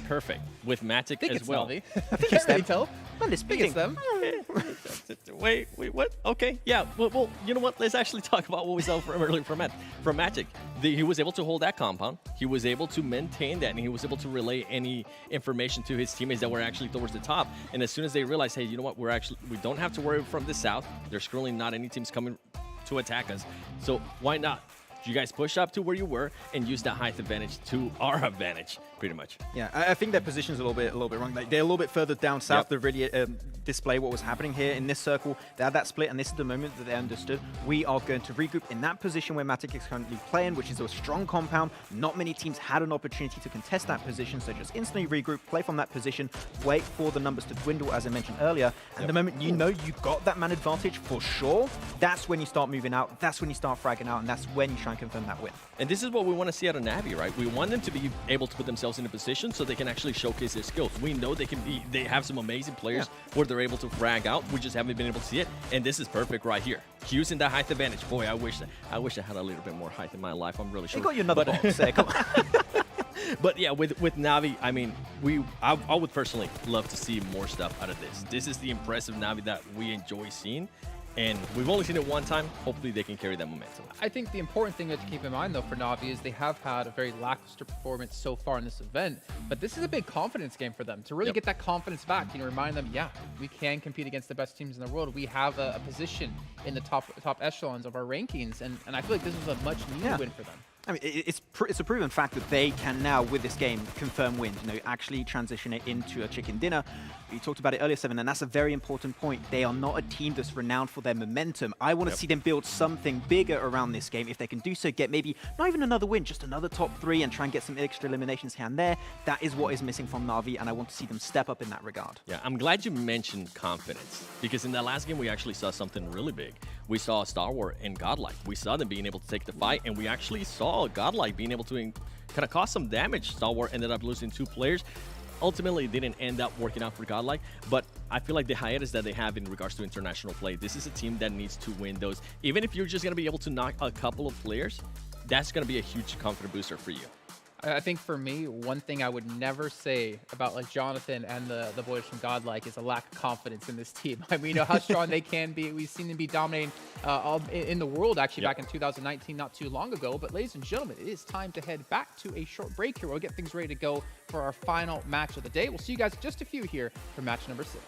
perfect with Matic as well. I think it's really tell. Man, it's think it's them. Wait, what? Okay, yeah. Well, you know what? Let's actually talk about what we saw from earlier from Matic. He was able to hold that compound. He was able to maintain that, and he was able to relay any information to his teammates that were actually towards the top. And as soon as they realized, hey, you know what? We don't have to worry from the south. There's currently not any teams coming to attack us. So why not? You guys push up to where you were and use that height advantage to our advantage, pretty much. Yeah, I think their position's a little bit wrong. Like, they're a little bit further down south to really display what was happening here in this circle. They had that split, and this is the moment that they understood. We are going to regroup in that position where Matic is currently playing, which is a strong compound. Not many teams had an opportunity to contest that position, so just instantly regroup, play from that position, wait for the numbers to dwindle, as I mentioned earlier. And the moment you know you got that man advantage for sure, that's when you start moving out, that's when you start fragging out, and that's when you try and confirm that win. And this is what we want to see out of Na'Vi, right? We want them to be able to put themselves themselves in a position so they can actually showcase their skills. We know they have some amazing players where they're able to frag out. We just haven't been able to see it, and this is perfect right here. Using that height advantage. Boy, I wish I had a little bit more height in my life. I'm really sure. You got you another box there. Come on. But yeah, with Navi, I mean, I would personally love to see more stuff out of this. This is the impressive Navi that we enjoy seeing. And we've only seen it one time. Hopefully they can carry that momentum. I think the important thing to keep in mind, though, for Navi is they have had a very lackluster performance so far in this event. But this is a big confidence game for them to really get that confidence back. You know, remind them, yeah, we can compete against the best teams in the world. We have a position in the top echelons of our rankings. And I feel like this was a much needed win for them. I mean, it's a proven fact that they can now, with this game, confirm wins. You know, actually transition it into a chicken dinner. We talked about it earlier, Seven, and that's a very important point. They are not a team that's renowned for their momentum. I want to see them build something bigger around this game. If they can do so, get maybe not even another win, just another top 3 and try and get some extra eliminations here and there. That is what is missing from Navi, and I want to see them step up in that regard. Yeah, I'm glad you mentioned confidence, because in that last game, we actually saw something really big. We saw Stalwart and GodLike. We saw them being able to take the fight, and we actually saw GodLike being able to kind of cause some damage. Stalwart ended up losing 2 players. Ultimately, it didn't end up working out for GodLike, but I feel like the hiatus that they have in regards to international play, this is a team that needs to win those. Even if you're just going to be able to knock a couple of players, that's going to be a huge confidence booster for you. I think for me, one thing I would never say about like Jonathan and the boys from GodLike is a lack of confidence in this team. I mean, we know how strong they can be. We've seen them be dominating in the world actually back in 2019, not too long ago. But ladies and gentlemen, it is time to head back to a short break here. We'll get things ready to go for our final match of the day. We'll see you guys in just a few here for match number 6.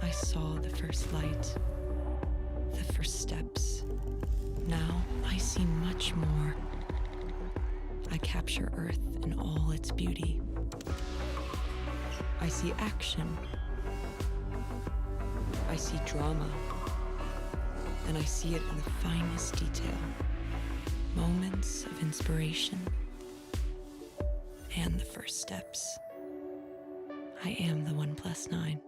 I saw the first light, the first steps. Now I see much more. I capture Earth in all its beauty. I see action. I see drama. And I see it in the finest detail. Moments of inspiration and the first steps. I am the 1+9.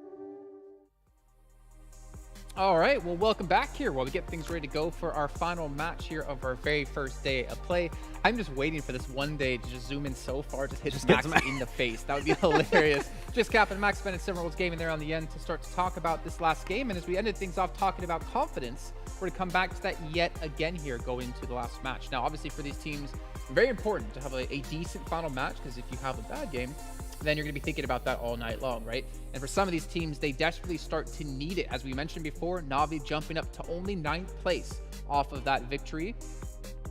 All right, well, welcome back here while we get things ready to go for our final match here of our very first day of play. I'm just waiting for this one day to just zoom in so far, just hit Max in the face. That would be hilarious. Just Captain Max spending several gaming there on the end to start to talk about this last game. And as we ended things off talking about confidence, we're going to come back to that yet again here going into the last match. Now, obviously for these teams, very important to have a decent final match, because if you have a bad game, then you're going to be thinking about that all night long, right? And for some of these teams, they desperately start to need it. As we mentioned before, Na'Vi jumping up to only 9th place off of that victory.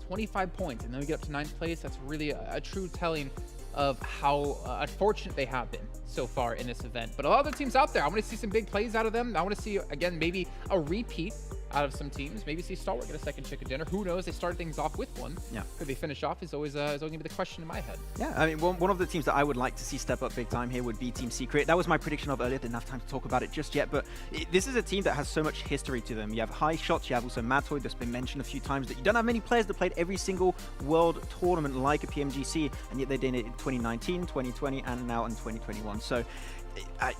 25 points, and then we get up to 9th place. That's really a true telling of how unfortunate they have been so far in this event. But a lot of the teams out there, I want to see some big plays out of them. I want to see, again, maybe a repeat out of some teams. Maybe see Stalwart get a second chicken dinner. Who knows? They started things off with one. Yeah. Could they finish off is always going to be the question in my head. Yeah, I mean, one of the teams that I would like to see step up big time here would be Team Secret. That was my prediction of earlier. Didn't have time to talk about it just yet, but this is a team that has so much history to them. You have High Shots, you have also Matoy that's been mentioned a few times, that you don't have many players that played every single world tournament like a PMGC, and yet they did it in 2019, 2020, and now in 2021. So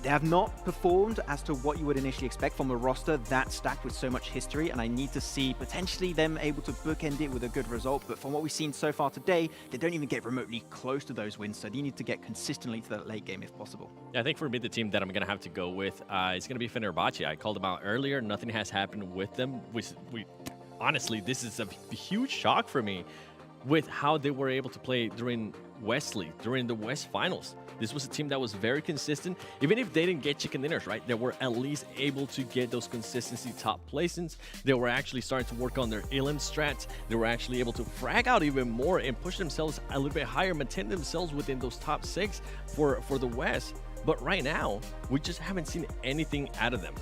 they have not performed as to what you would initially expect from a roster that stacked with so much history, and I need to see potentially them able to bookend it with a good result. But from what we've seen so far today, they don't even get remotely close to those wins, so they need to get consistently to that late game if possible. Yeah, I think for me, the team that I'm going to have to go with is going to be Fenerbahçe. I called them out earlier. Nothing has happened with them. Honestly, this is a huge shock for me with how they were able to play during Wesley, during the West Finals. This was a team that was very consistent. Even if they didn't get chicken dinners, right? They were at least able to get those consistency top placements. They were actually starting to work on their elim strats. They were actually able to frag out even more and push themselves a little bit higher, maintain themselves within those top 6 for the West. But right now, we just haven't seen anything out of them.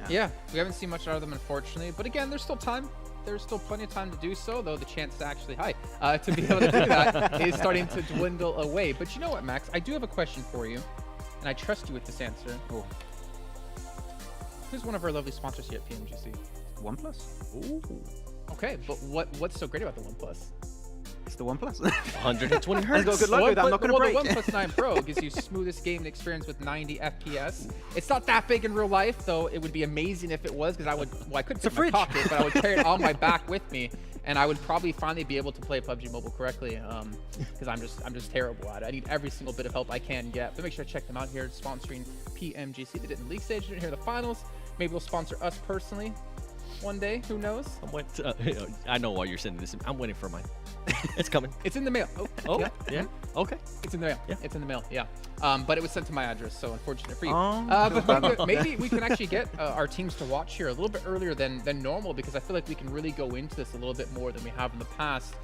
Yeah, we haven't seen much out of them, unfortunately. But again, there's still time. There's still plenty of time to do so, though the chance to actually, to be able to do that is starting to dwindle away. But you know what, Max? I do have a question for you, and I trust you with this answer. Oh. Who's one of our lovely sponsors here at PMGC? OnePlus. Ooh. Okay, but what's so great about the OnePlus? It's the OnePlus. 120 hertz. It's got good logo that I'm not going to break. The OnePlus 9 Pro gives you smoothest gaming experience with 90 FPS. It's not that big in real life, though. It would be amazing if it was, because I couldn't fit in my pocket, but I would carry it on my back with me, and I would probably finally be able to play PUBG Mobile correctly, because I'm just terrible at it. I need every single bit of help I can get. But make sure to check them out here, sponsoring PMGC. They did in the league stage, didn't hear the finals. Maybe they'll sponsor us personally one day. Who knows? I know why you're sending this. I'm waiting for mine. It's coming. It's in the mail. Oh, yeah. Okay. It's in the mail. Yeah. It's in the mail. Yeah. But it was sent to my address, so unfortunate for you. But maybe we can actually get our teams to watch here a little bit earlier than normal, because I feel like we can really go into this a little bit more than we have in the past.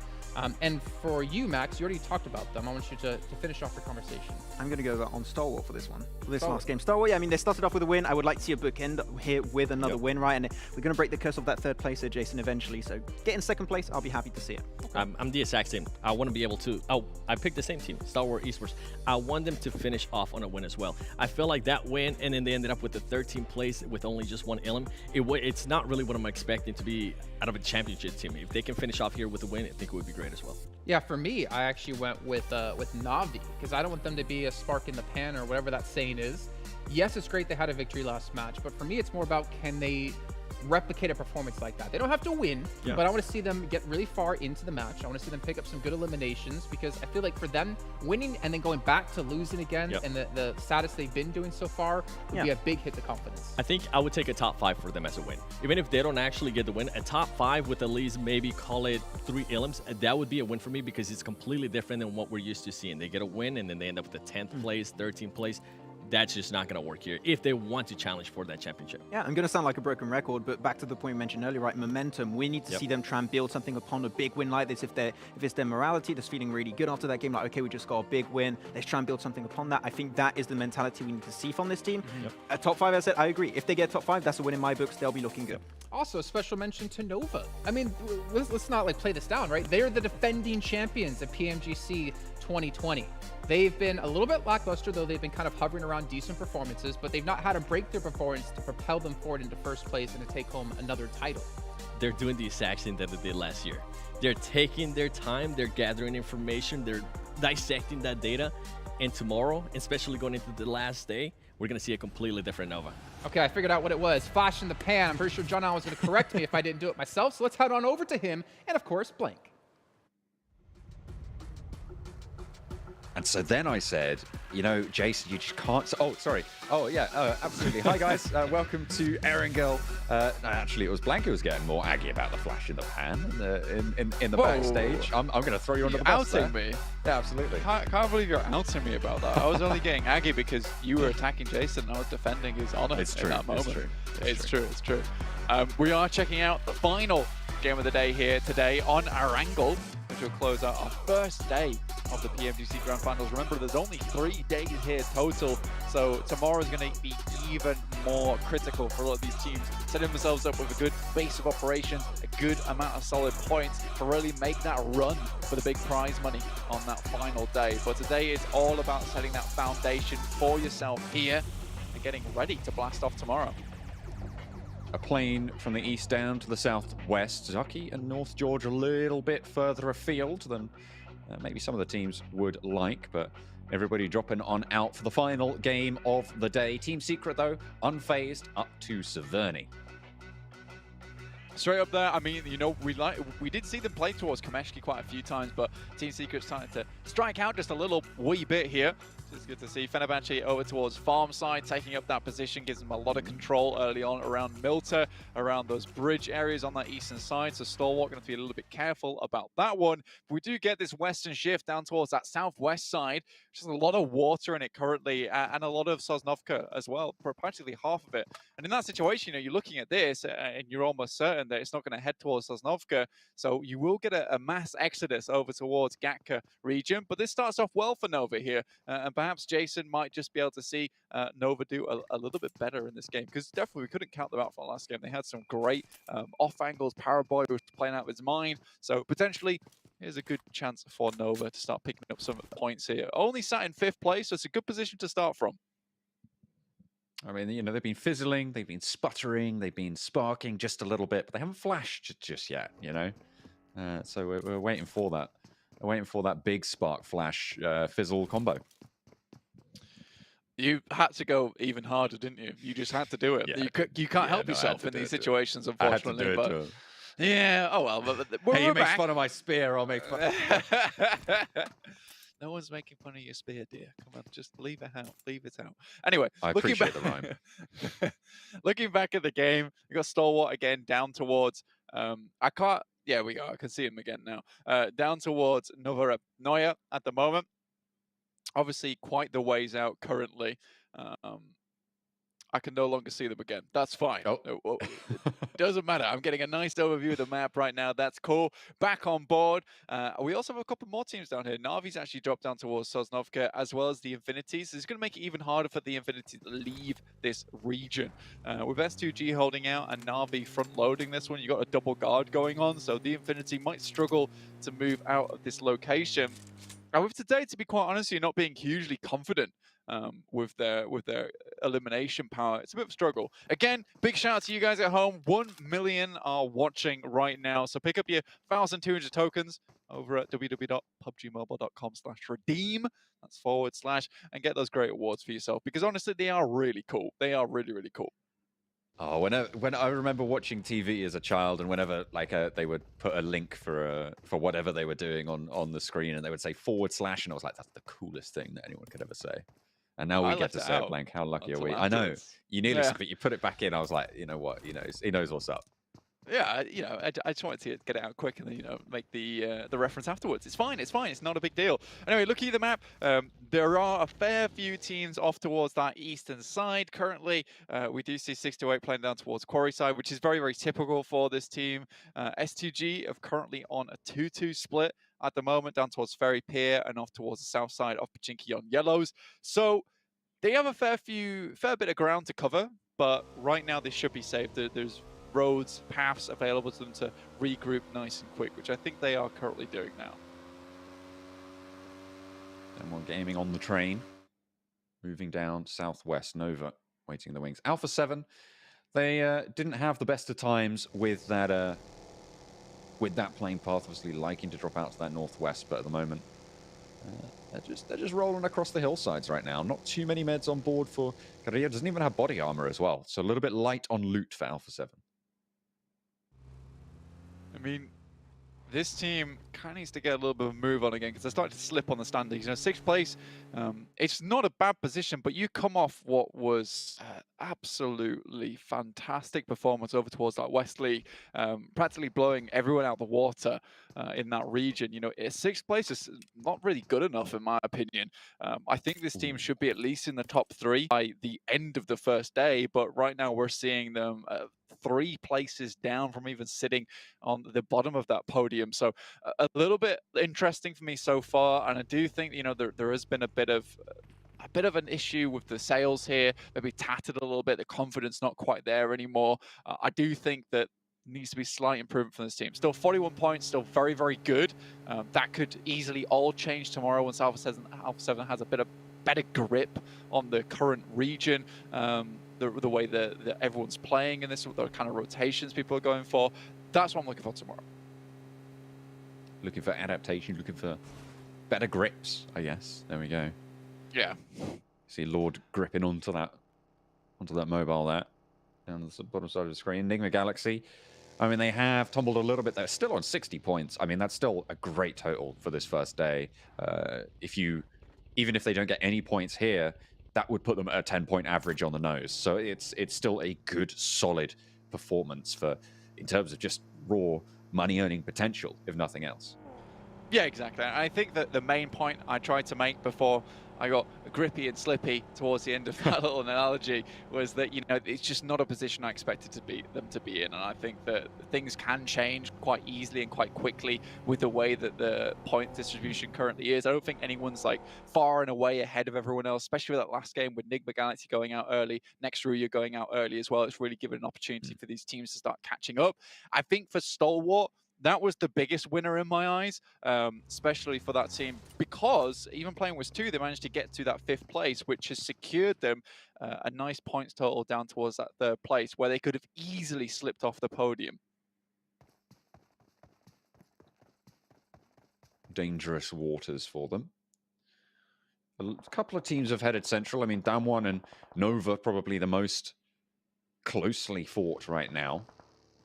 And for you, Max, you already talked about them. I want you to finish off the conversation. I'm going to go on Stalwart for this one, for this last game. Stalwart, yeah, I mean, they started off with a win. I would like to see a bookend here with another win, right? And we're going to break the curse of that third place there, Jason, eventually. So get in second place, I'll be happy to see it. Okay. I'm the exact same. I want to be able to... I picked the same team, Stalwart Esports. I want them to finish off on a win as well. I feel like that win, and then they ended up with the 13th place with only just one elim. It's not really what I'm expecting to be out of a championship team. If they can finish off here with a win, I think it would be great as well. Yeah, for me, I actually went with Na'Vi, because I don't want them to be a spark in the pan or whatever that saying is. Yes, it's great they had a victory last match, but for me, it's more about, can they replicate a performance like that? They don't have to win, but I want to see them get really far into the match. I want to see them pick up some good eliminations, because I feel like for them, winning and then going back to losing again and the status they've been doing so far would be a big hit to confidence. I think I would take a top 5 for them as a win. Even if they don't actually get the win, a top 5 with at least maybe call it 3 elims, that would be a win for me, because it's completely different than what we're used to seeing. They get a win and then they end up with the 10th place, 13th place. That's just not going to work here if they want to challenge for that championship. Yeah, I'm going to sound like a broken record, but back to the point we mentioned earlier, right? Momentum. We need to see them try and build something upon a big win like this. If it's their morality that's feeling really good after that game, like, okay, we just got a big win, let's try and build something upon that. I think that is the mentality we need to see from this team. A top 5, I said, I agree. If they get top 5, that's a win in my books. They'll be looking good. Also, special mention to Nova. I mean, let's not play this down, right? They're the defending champions of PMGC 2020. They've been a little bit lackluster, though they've been kind of hovering around decent performances, but they've not had a breakthrough performance to propel them forward into first place and to take home another title. They're doing the exact same that they did last year. They're taking their time, they're gathering information, they're dissecting that data, And tomorrow, especially going into the last day, we're going to see a completely different Nova. Okay, I figured out what it was. Flash in the pan. I'm pretty sure John Allen was going to correct me if I didn't do it myself. So let's head on over to him. And of course, Blank. And so then I said, you know, Jason, you just can't. Oh, sorry. Oh, yeah, absolutely. Hi, guys. Welcome to Erangel. No, actually, it was Blank who was getting more aggy about the flash in the pan in the backstage. I'm going to throw you under the bus. Outing me? Yeah, absolutely. Can't believe you're outing me about that. I was only getting aggy because you were attacking Jason and I was defending his honor in that moment. It's true. It's true. We are checking out the final game of the day here today on Erangel, which will close out our first day of the PMGC Grand Finals. Remember, there's only 3 days here total, so tomorrow is going to be even more critical for a lot of these teams, setting themselves up with a good base of operations, a good amount of solid points to really make that run for the big prize money on that final day. But today is all about setting that foundation for yourself here and getting ready to blast off tomorrow. A plane from the east down to the southwest. Zucky and North Georgia a little bit further afield than maybe some of the teams would like, but everybody dropping on out for the final game of the day. Team Secret, though, unfazed up to Severny. Straight up there, I mean, you know, we did see them play towards Kameshki quite a few times, but Team Secret's starting to strike out just a little wee bit here. It's good to see Fenerbahçe over towards farm side, taking up that position, gives them a lot of control early on around Milta, around those bridge areas on that eastern side. So Stalwart going to be a little bit careful about that one. But we do get this western shift down towards that southwest side, which has a lot of water in it currently, and a lot of Sosnovka as well, practically half of it. And in that situation, you know, you're looking at this, and you're almost certain that it's not going to head towards Sosnovka. So you will get a mass exodus over towards Gatka region. But this starts off well for Nova here, and perhaps Jason might just be able to see Nova do a little bit better in this game, because definitely we couldn't count them out for the last game. They had some great off angles. Paraboy was playing out of his mind. So potentially, here's a good chance for Nova to start picking up some of the points here. Only sat in 5th place, so it's a good position to start from. I mean, you know, they've been fizzling, they've been sputtering, they've been sparking just a little bit, but they haven't flashed just yet, you know? So we're waiting for that. We're waiting for that big spark flash fizzle combo. You had to go even harder, didn't you? You just had to do it. Yeah. You can't help yourself in these situations, unfortunately. But yeah, oh well. But hey, you make fun of my spear, I'll make fun. No one's making fun of your spear, dear. Come on, just leave it out. Leave it out. Anyway, I appreciate the rhyme. Looking back at the game, we got Stalwart again down towards. I can't. Yeah, we go. I can see him again now. Down towards Novorapnoye at the moment. Obviously, quite the ways out currently. I can no longer see them again. That's fine. Oh. Doesn't matter. I'm getting a nice overview of the map right now. That's cool. Back on board. We also have a couple more teams down here. Navi's actually dropped down towards Sosnovka, as well as the Infinities. It's going to make it even harder for the Infinity to leave this region. With S2G holding out and Navi front-loading this one, you've got a double guard going on, so the Infinity might struggle to move out of this location. And with today, to be quite honest, you're not being hugely confident with their elimination power. It's a bit of a struggle. Again, big shout out to you guys at home. 1 million are watching right now. So pick up your 1,200 tokens over at www.pubgmobile.com/redeem. That's / and get those great awards for yourself, because honestly, they are really cool. They are really, really cool. Oh, when I remember watching TV as a child, and whenever like they would put a link for whatever they were doing on the screen, and they would say / and I was like, that's the coolest thing that anyone could ever say. And now we get to say it, Blank. How lucky are we? I know you nearly said, but you put it back in. I was like, you know what? He knows what's up. Yeah, you know, I just wanted to get it out quick and then, you know, make the reference afterwards. It's fine. It's fine. It's not a big deal. Anyway, looking at the map, there are a fair few teams off towards that eastern side currently. We do see 628 playing down towards Quarry side, which is very, very typical for this team. S2G are currently on a 2-2 split at the moment, down towards Ferry Pier and off towards the south side of Pachinki on yellows. So they have a fair bit of ground to cover, but right now they should be safe. There's roads, paths available to them to regroup nice and quick, which I think they are currently doing now. And we're gaming on the train, moving down southwest. Nova waiting in the wings. Alpha 7, they didn't have the best of times with that plane path, obviously liking to drop out to that northwest, but at the moment They're just rolling across the hillsides right now. Not too many meds on board for Ruya. Doesn't even have body armor as well. So a little bit light on loot for Alpha 7. I mean, this team kind of needs to get a little bit of a move on again because they're starting to slip on the standings. You know, 6th place, it's not a bad position, but you come off what was absolutely fantastic performance over towards that West League, practically blowing everyone out of the water in that region. You know, 6th place is not really good enough in my opinion. I think this team should be at least in the top 3 by the end of the first day, but right now we're seeing them 3 places down from even sitting on the bottom of that podium. So a little bit interesting for me so far, and I do think, you know, there has been a bit of an issue with the sales here, maybe tattered a little bit, the confidence not quite there anymore. I do think that needs to be slight improvement from this team. Still 41 points, still very, very good. That could easily all change tomorrow once Alpha 7 has a bit of better grip on the current region. The way that everyone's playing in this, the kind of rotations people are going for. That's what I'm looking for tomorrow. Looking for adaptation, looking for better grips, I guess. There we go. Yeah. See Lord gripping onto that mobile there. Down the bottom side of the screen. Nigma Galaxy. I mean, they have tumbled a little bit. They're still on 60 points. I mean, that's still a great total for this first day. Even if they don't get any points here, that would put them at a 10-point average on the nose. So it's still a good, solid performance in terms of just raw money-earning potential, if nothing else. Yeah, exactly. I think that the main point I tried to make before I got grippy and slippy towards the end of that little analogy was that, you know, it's just not a position I expected them to be in. And I think that things can change quite easily and quite quickly with the way that the point distribution currently is. I don't think anyone's like far and away ahead of everyone else, especially with that last game with Nigma Galaxy going out early, next Ruya going out early as well. It's really given an opportunity for these teams to start catching up. I think for Stalwart, that was the biggest winner in my eyes, especially for that team, because even playing with 2, they managed to get to that 5th place, which has secured them a nice points total down towards that 3rd place, where they could have easily slipped off the podium. Dangerous waters for them. A couple of teams have headed central. I mean, Damwon and Nova probably the most closely fought right now.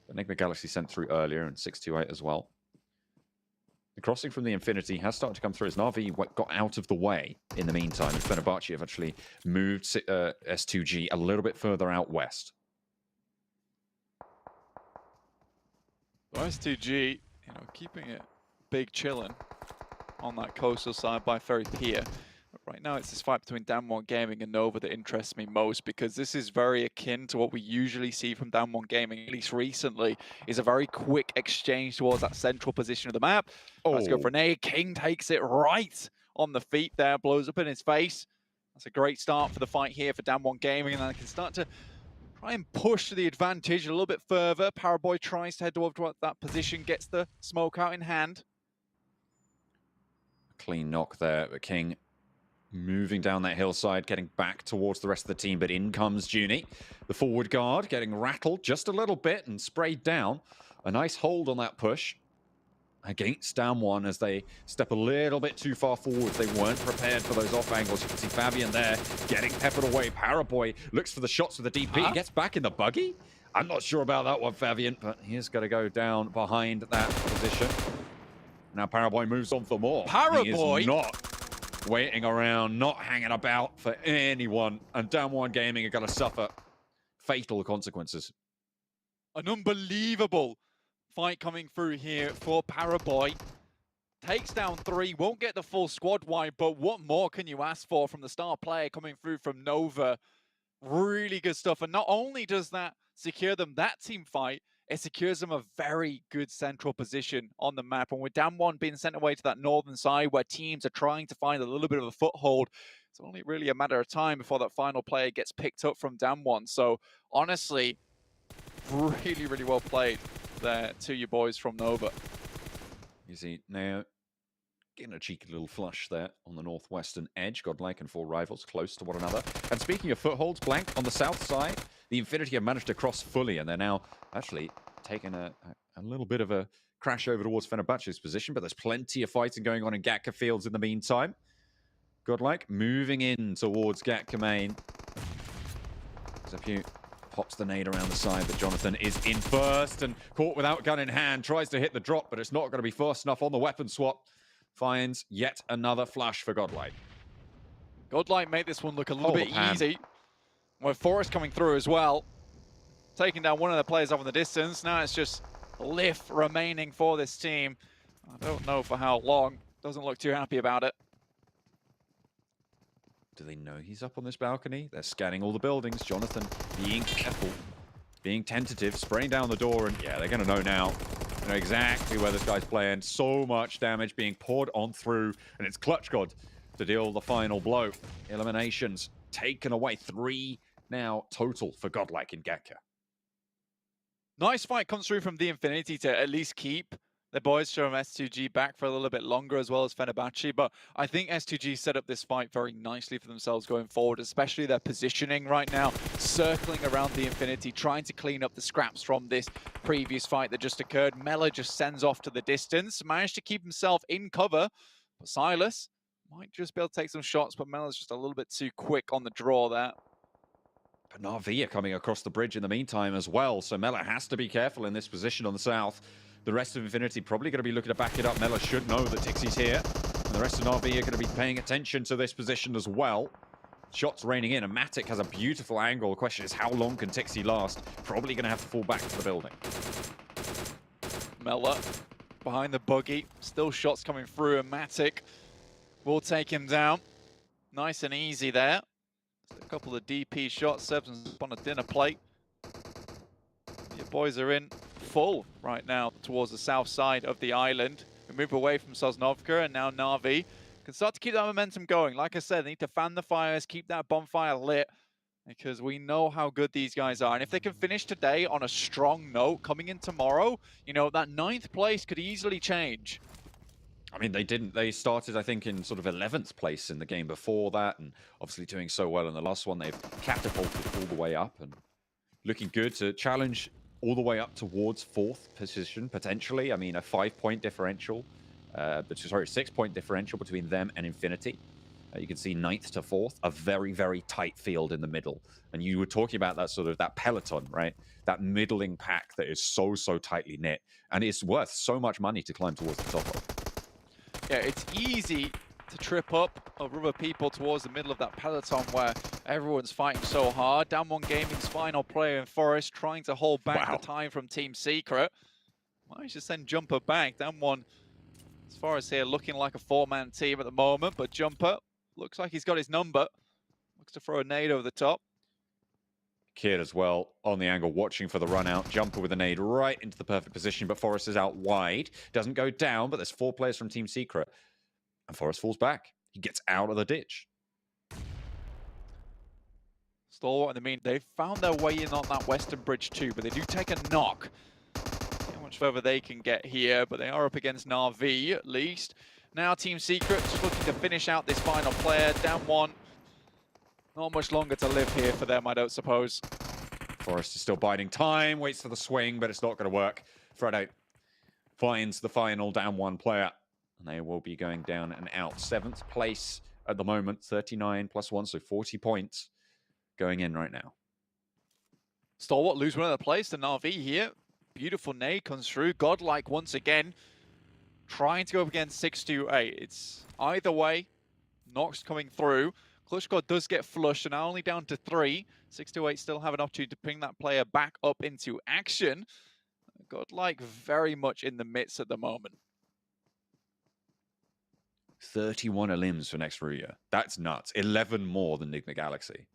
But Nigma Galaxy sent through earlier, and 628 as well. The crossing from the Infinity has started to come through as Na'Vi got out of the way in the meantime, and Fenerbahçe have actually moved S2G a little bit further out west. Well, S2G, you know, keeping it big chilling on that coastal side by Ferry Pier. Right now, it's this fight between Damwon Gaming and Nova that interests me most, because this is very akin to what we usually see from Damwon Gaming, at least recently, is a very quick exchange towards that central position of the map. Let's go for an A. King takes it right on the feet there, blows up in his face. That's a great start for the fight here for Damwon Gaming, and then they can start to try and push the advantage a little bit further. Paraboy tries to head towards that position, gets the smoke out in hand. Clean knock there, but King moving down that hillside, getting back towards the rest of the team, but in comes Junie. The forward guard getting rattled just a little bit and sprayed down. A nice hold on that push against Damwon as they step a little bit too far forward. They weren't prepared for those off angles. You can see Fabian there getting peppered away. Paraboy looks for the shots with the DP. Gets back in the buggy. I'm not sure about that one, Fabian, but he's got to go down behind that position. Now Paraboy moves on for more. Paraboy? He is not waiting around, not hanging about for anyone, and Damwon Gaming are going to suffer fatal consequences. An unbelievable fight coming through here for Paraboy. Takes down 3, won't get the full squad wipe, but what more can you ask for from the star player coming through from Nova? Really good stuff, and not only does that secure them that team fight, it secures them a very good central position on the map. And with Damwon being sent away to that northern side where teams are trying to find a little bit of a foothold, it's only really a matter of time before that final player gets picked up from Damwon. So honestly, really, really well played there to you boys from Nova. You see, now getting a cheeky little flush there on the northwestern edge. GodLike and 4 rivals close to one another. And speaking of footholds, Blank on the south side, the Infinity have managed to cross fully, and they're now actually taking a little bit of a crash over towards Fenerbahçe's position, but there's plenty of fighting going on in Gatka Fields in the meantime. GodLike moving in towards Gatka main. Zepu pops the nade around the side, but Jonathan is in first and caught without gun in hand. Tries to hit the drop, but it's not going to be fast enough on the weapon swap. Finds yet another flash for GodLike. GodLike made this one look a little bit easy. With Forest coming through as well. Taking down one of the players off in the distance. Now it's just Lift remaining for this team. I don't know for how long. Doesn't look too happy about it. Do they know he's up on this balcony? They're scanning all the buildings. Jonathan being careful, being tentative, spraying down the door, and yeah, they're going to know now. They know exactly where this guy's playing. So much damage being poured on through, and it's Clutch God to deal the final blow. Eliminations taken away. 3 now total for GodLike in Gatka. Nice fight comes through from the Infinity to at least keep the boys from S2G back for a little bit longer, as well as Fenerbahçe. But I think S2G set up this fight very nicely for themselves going forward, especially their positioning right now, circling around the Infinity, trying to clean up the scraps from this previous fight that just occurred. Mela just sends off to the distance, managed to keep himself in cover, but Silas might just be able to take some shots, but Mela's just a little bit too quick on the draw there. But Na'Vi are coming across the bridge in the meantime as well, so Mela has to be careful in this position on the south. The rest of Infinity probably going to be looking to back it up. Mela should know that Tixie's here, and the rest of Na'Vi are going to be paying attention to this position as well. Shots raining in, and Matic has a beautiful angle. The question is, how long can Tixie last? Probably going to have to fall back to the building. Mela behind the buggy, still shots coming through, and Matic will take him down. Nice and easy there. A couple of DP shots, Seb's on a dinner plate. Your boys are in full right now towards the south side of the island. We move away from Sosnovka, and now Na'Vi can start to keep that momentum going. Like I said, they need to fan the fires, keep that bonfire lit, because we know how good these guys are. And if they can finish today on a strong note, coming in tomorrow, you know, that 9th place could easily change. I mean, they didn't. They started, I think, in sort of 11th place in the game before that, and obviously doing so well in the last one. They've catapulted all the way up and looking good to challenge all the way up towards 4th position, potentially. I mean, a 5-point differential, sorry, 6-point differential between them and Infinity. You can see 9th to 4th, a very, very tight field in the middle. And you were talking about that sort of, that peloton, right? That middling pack that is so, so tightly knit. And it's worth so much money to climb towards the top of. Yeah, it's easy to trip up over other people towards the middle of that peloton where everyone's fighting so hard. Down One Gaming's final player in Forest trying to hold back the time from Team Secret. Managed to send Jumper back. Down One, as far as here, looking like a 4-man team at the moment, but Jumper looks like he's got his number. Looks to throw a nade over the top. Kid as well on the angle, watching for the run out. Jumper with a nade right into the perfect position, but Forrest is out wide. Doesn't go down, but there's 4 players from Team Secret. And Forrest falls back. He gets out of the ditch. Stalwart, I mean, they've found their way in on that western bridge too, but they do take a knock. How much further they can get here, but they are up against Na'Vi at least. Now Team Secret just looking to finish out this final player. Down one. Not much longer to live here for them, I don't suppose. Forrest is still biding time, waits for the swing, but it's not going to work. Fredo finds the final down 1 player, and they will be going down and out. 7th place at the moment, 39 plus 1, so 40 points going in right now. Stalwart lose one of the place to Na'Vi here. Beautiful nade comes through. GodLike once again trying to go up against 628. It's either way. Nox coming through. Clutchgod does get flushed and now only down to 3. 628 still have an opportunity to bring that player back up into action. GodLike very much in the midst at the moment. 31 elims for next Ruya. That's nuts. 11 more than Nigma Galaxy.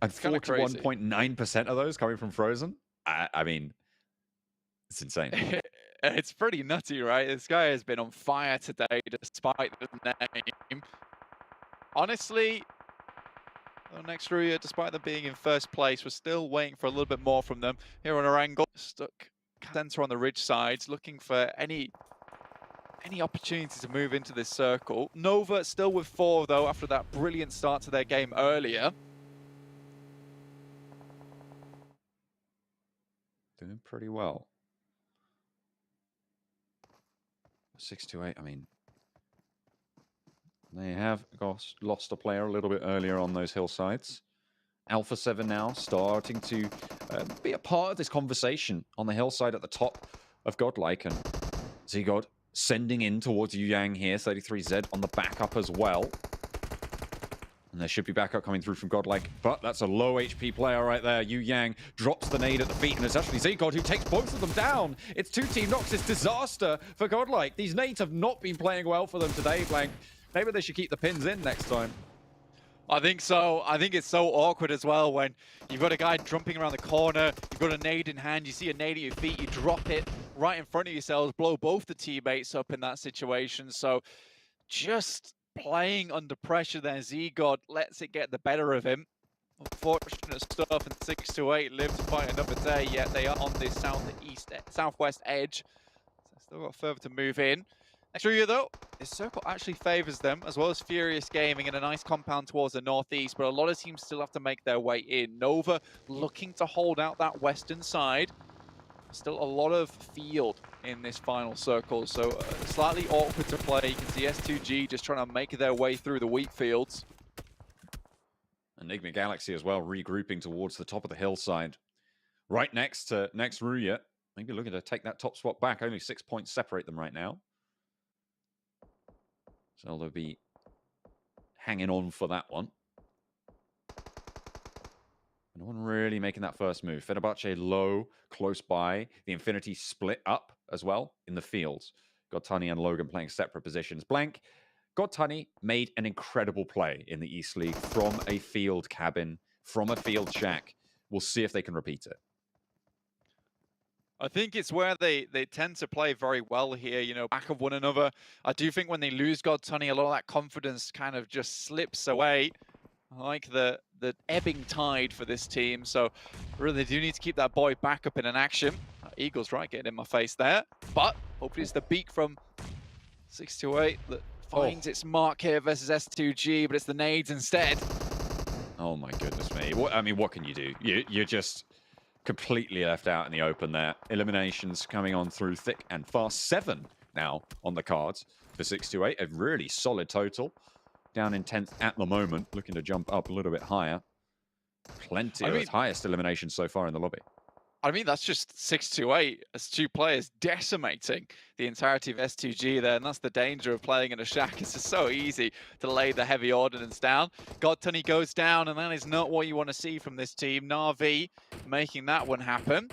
And 41.9% of those coming from Frozen? I mean, it's insane. It's pretty nutty, right? This guy has been on fire today despite the name. Honestly, next Ruya, despite them being in first place, we're still waiting for a little bit more from them. Here on Erangel, stuck center on the ridge side, looking for any opportunity to move into this circle. Nova still with 4, though, after that brilliant start to their game earlier. Doing pretty well. 628, I mean, They have lost a player a little bit earlier on those hillsides. Alpha 7 now starting to be a part of this conversation on the hillside at the top of GodLike. And ZGod sending in towards Yu Yang here. 33Z on the backup as well. And there should be backup coming through from GodLike, but that's a low HP player right there. Yu Yang drops the nade at the feet, and it's actually ZGod who takes both of them down. It's 2 team knocks. It's disaster for GodLike. These nades have not been playing well for them today, Blank. Maybe they should keep the pins in next time. I think so. I think it's so awkward as well when you've got a guy jumping around the corner, you've got a nade in hand, you see a nade at your feet, you drop it right in front of yourselves, blow both the teammates up in that situation. So just playing under pressure there, ZGod lets it get the better of him. Unfortunate stuff, and 628 live to fight another day, yet they are on this southwest edge. So still got further to move in. Next Ruya though, this circle actually favors them, as well as Furious Gaming in a nice compound towards the northeast, but a lot of teams still have to make their way in. Nova looking to hold out that western side. Still a lot of field in this final circle, so slightly awkward to play. You can see S2G just trying to make their way through the wheat fields. Nigma Galaxy as well, regrouping towards the top of the hillside. Right next to Ruya. Maybe looking to take that top spot back. Only 6 points separate them right now. So they'll be hanging on for that one. No one really making that first move. Fenerbahçe low, close by. The Infinity split up as well in the fields. GodTunny and Logan playing separate positions. Blank, GodTunny made an incredible play in the East League from a field cabin, from a field shack. We'll see if they can repeat it. I think it's where they tend to play very well here, you know, back of one another. I do think when they lose GodTunny, a lot of that confidence kind of just slips away. I like the ebbing tide for this team, so really do need to keep that boy back up in an action. Eagles right getting in my face there, but hopefully it's the beak from 628 that finds its mark here versus S2G, but it's the nades instead. Oh my goodness me. What can you do? You're just completely left out in the open there. Eliminations coming on through thick and fast. 7 now on the cards for 628. A really solid total. Down in 10th at the moment. Looking to jump up a little bit higher. Plenty of highest eliminations so far in the lobby. I mean, that's just 628 as 2 players decimating the entirety of S2G there, and that's the danger of playing in a shack. It's just so easy to lay the heavy ordnance down. GodTunny goes down, and that is not what you want to see from this team. Na'Vi making that one happen.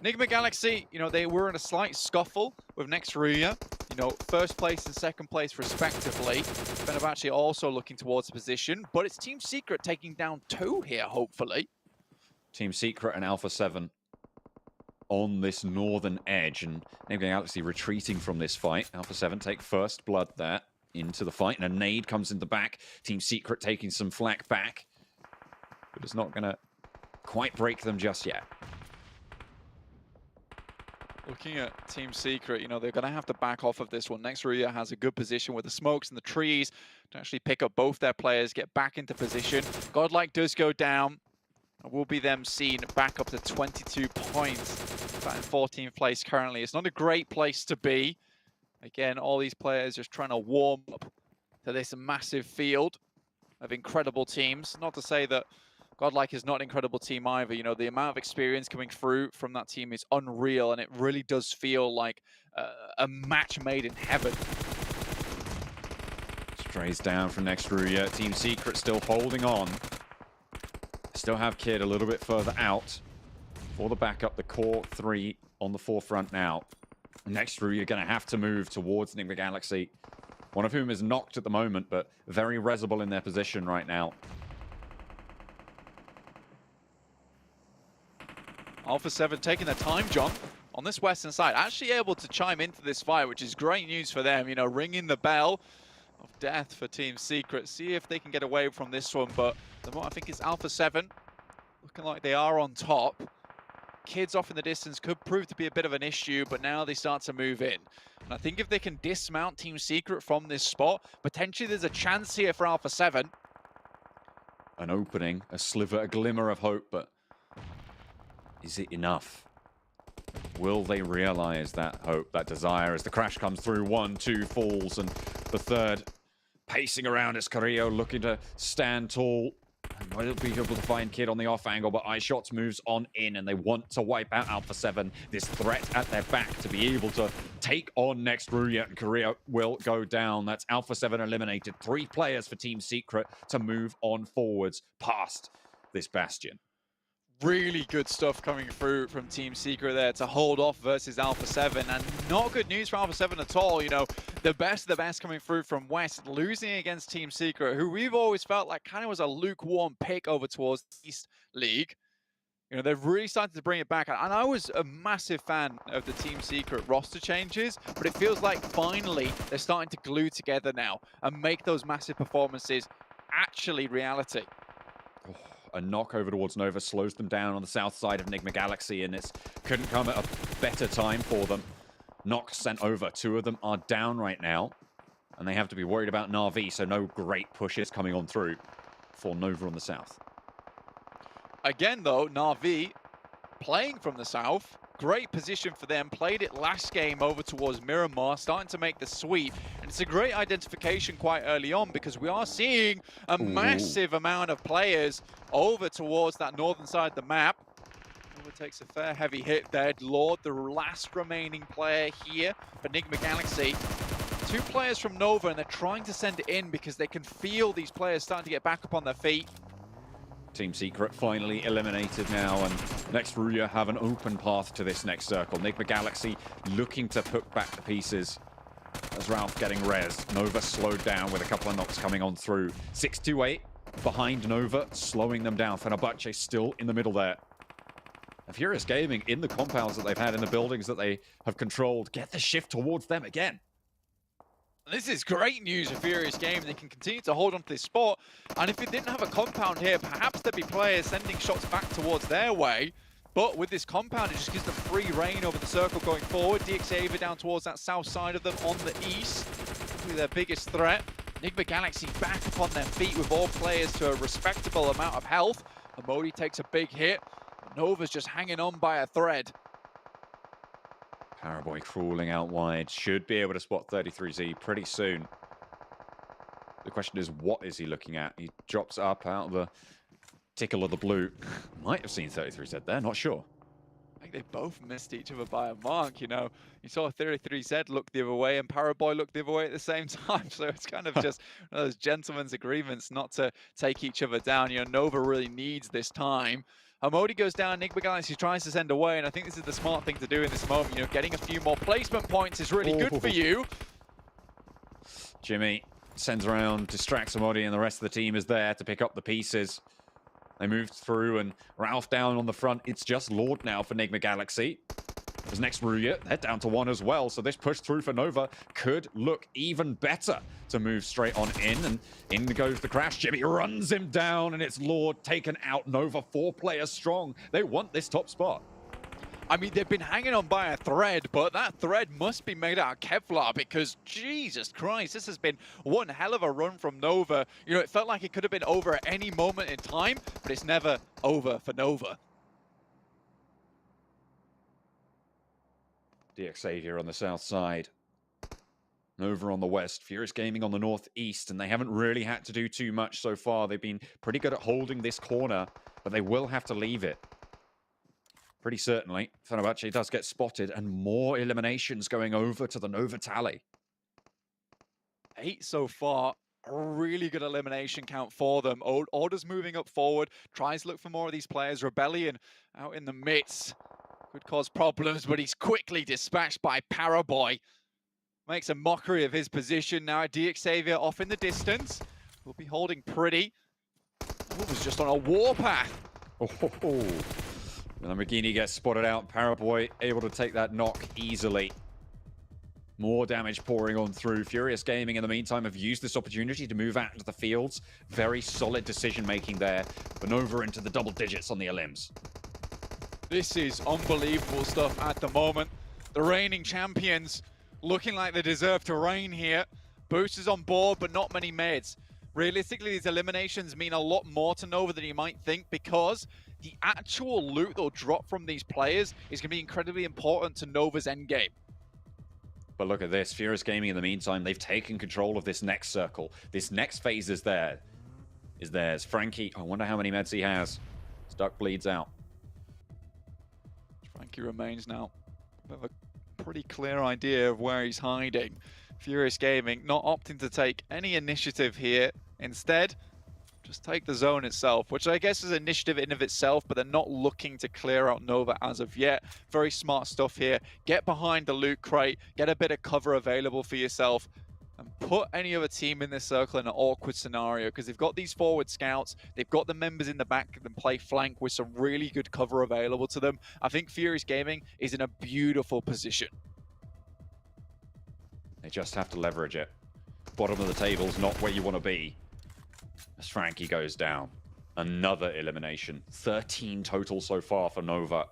Nigma Galaxy, you know, they were in a slight scuffle with next Ruya. You know, first place and second place respectively. Fenerbahçe also looking towards the position, but it's Team Secret taking down 2 here, hopefully. Team Secret and Alpha 7 on this northern edge, and Nigma Galaxy retreating from this fight. Alpha 7 take first blood there into the fight, and a nade comes in the back. Team Secret taking some flak back, but it's not going to quite break them just yet. Looking at Team Secret, you know, they're going to have to back off of this one. Next Ruya has a good position with the smokes and the trees to actually pick up both their players, get back into position. GodLike does go down. It will be them seen back up to 22 points. About in 14th place currently. It's not a great place to be. Again, all these players just trying to warm up to this massive field of incredible teams. Not to say that GodLike is not an incredible team either. You know, the amount of experience coming through from that team is unreal, and it really does feel like a match made in heaven. Strays down from next Ruya. Team Secret still holding on. Still have Kid a little bit further out for the backup. The core 3 on the forefront now. Next Ruya going to have to move towards Nigma Galaxy, one of whom is knocked at the moment, but very resible in their position right now. Alpha 7 taking their time, John, on this western side. Actually able to chime into this fight, which is great news for them. You know, ringing the bell of death for Team Secret. See if they can get away from this one, but the more I think it's Alpha 7 looking like they are on top. Kids off in the distance could prove to be a bit of an issue, but now they start to move in. And I think if they can dismount Team Secret from this spot, potentially there's a chance here for Alpha 7. An opening, a sliver, a glimmer of hope, but is it enough? Will they realize that hope, that desire, as the crash comes through? 1, 2 falls, and the third pacing around as Carrillo looking to stand tall. And will be able to find Kid on the off angle, but iShots moves on in, and they want to wipe out Alpha 7. This threat at their back to be able to take on next Ruya, and Carrillo will go down. That's Alpha 7 eliminated. 3 players for Team Secret to move on forwards past this Bastion. Really good stuff coming through from Team Secret there to hold off versus Alpha 7, and not good news for Alpha 7 at all. You know, the best of the best coming through from West, losing against Team Secret, who we've always felt like kind of was a lukewarm pick over towards the East League. You know, they've really started to bring it back, and I was a massive fan of the Team Secret roster changes, but it feels like finally they're starting to glue together now and make those massive performances actually reality. A knock over towards Nova slows them down on the south side of Nigma Galaxy, and it couldn't come at a better time for them. Knock sent over. 2 of them are down right now, and they have to be worried about Na'Vi, so no great pushes coming on through for Nova on the south. Again, though, Na'Vi playing from the south. Great position for them. Played it last game over towards Miramar, starting to make the sweep. And it's a great identification quite early on, because we are seeing a massive amount of players over towards that northern side of the map. Nova takes a fair heavy hit there. Lord, the last remaining player here for Nigma Galaxy. 2 players from Nova, and they're trying to send it in because they can feel these players starting to get back up on their feet. Team Secret finally eliminated now, and next Ruya have an open path to this next circle. Nigma Galaxy looking to put back the pieces as Ralph getting res. Nova slowed down with a couple of knocks coming on through. 628 behind Nova, slowing them down. Fenerbahçe still in the middle there. And Furious Gaming, in the compounds that they've had, in the buildings that they have controlled, get the shift towards them again. This is great news for Furious Gaming. They can continue to hold on to this spot. And if it didn't have a compound here, perhaps there'd be players sending shots back towards their way. But with this compound, it just gives them free reign over the circle going forward. EXCLUSIVE down towards that south side of them on the east. Probably their biggest threat. Nigma Galaxy back up on their feet with all players to a respectable amount of health. Amodi takes a big hit. Nova's just hanging on by a thread. Paraboy crawling out wide. Should be able to spot 33Z pretty soon. The question is, what is he looking at? He drops up out of the tickle of the blue. Might have seen 33Z there, not sure. I think they both missed each other by a mark, you know. You saw 33Z look the other way and Paraboy look the other way at the same time. So it's kind of just one of those gentlemen's agreements not to take each other down. You know, Nova really needs this time. Amodi goes down, Nigma Galaxy tries to send away, and I think this is the smart thing to do in this moment. You know, getting a few more placement points is really good for you. Jimmy sends around, distracts Amodi, and the rest of the team is there to pick up the pieces. They moved through, and Ralph down on the front. It's just Lord now for Nigma Galaxy. As next Ruya, they're down to 1 as well, so this push through for Nova could look even better to move straight on in, and in goes the crash. Jimmy runs him down, and it's Lord taken out. Nova 4 players strong. They want this top spot. I mean, they've been hanging on by a thread, but that thread must be made out of Kevlar because, Jesus Christ, this has been one hell of a run from Nova. You know, it felt like it could have been over at any moment in time, but it's never over for Nova. EXCLUSIVE on the south side. Nova on the west. Furious Gaming on the northeast, and they haven't really had to do too much so far. They've been pretty good at holding this corner, but they will have to leave it. Pretty certainly. Fenerbahçe does get spotted, and more eliminations going over to the Nova tally. 8 so far. A really good elimination count for them. Order's moving up forward. Tries to look for more of these players. Rebellion out in the midst. Could cause problems, but he's quickly dispatched by Paraboy. Makes a mockery of his position now. EXCLUSIVE off in the distance. Will be holding pretty. Was just on a warpath. Lamborghini gets spotted out. Paraboy able to take that knock easily. More damage pouring on through. Furious Gaming, in the meantime, have used this opportunity to move out into the fields. Very solid decision-making there. Nova into the double digits on the elims. This is unbelievable stuff at the moment. The reigning champions looking like they deserve to reign here. Boosters on board, but not many meds. Realistically, these eliminations mean a lot more to Nova than you might think, because the actual loot they'll drop from these players is going to be incredibly important to Nova's endgame. But look at this. Furious Gaming, in the meantime, they've taken control of this next circle. This next phase is theirs. Frankie, I wonder how many meds he has. Stuck bleeds out. Frankie remains now with a pretty clear idea of where he's hiding. Furious Gaming not opting to take any initiative here. Instead, just take the zone itself, which I guess is initiative in of itself, but they're not looking to clear out Nova as of yet. Very smart stuff here. Get behind the loot crate, get a bit of cover available for yourself, and put any other team in this circle in an awkward scenario, because they've got these forward scouts, they've got the members in the back that can play flank with some really good cover available to them. I think Furious Gaming is in a beautiful position. They just have to leverage it. Bottom of the table's not where you want to be. As Frankie goes down. Another elimination. 13 total so far for Nova.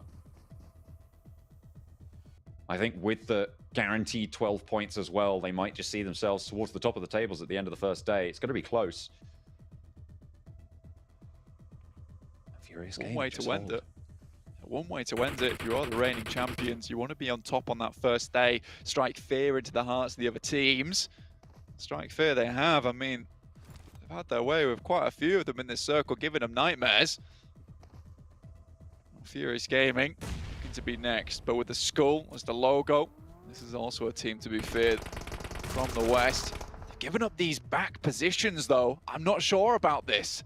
I think with the guaranteed 12 points as well, they might just see themselves towards the top of the tables at the end of the first day. It's going to be close. Furious Gaming. One way to end it. One way to end it. If you are the reigning champions, you want to be on top on that first day. Strike fear into the hearts of the other teams. Strike fear they have. I mean, they've had their way with quite a few of them in this circle, giving them nightmares. Furious Gaming looking to be next, but with the skull as the logo, this is also a team to be feared from the West. They're giving up these back positions, though. I'm not sure about this.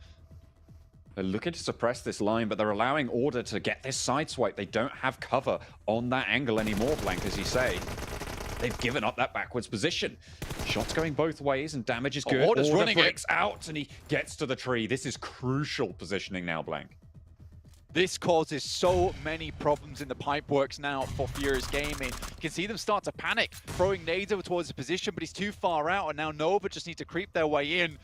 They're looking to suppress this line, but they're allowing Order to get this side swipe. They don't have cover on that angle anymore, Blank, as you say. They've given up that backwards position. Shots going both ways, and damage is good. Order's running breaks out, and he gets to the tree. This is crucial positioning now, Blank. This causes so many problems in the pipeworks now for Furious Gaming. You can see them start to panic, throwing nades over towards the position, but he's too far out, and now Nova just need to creep their way in.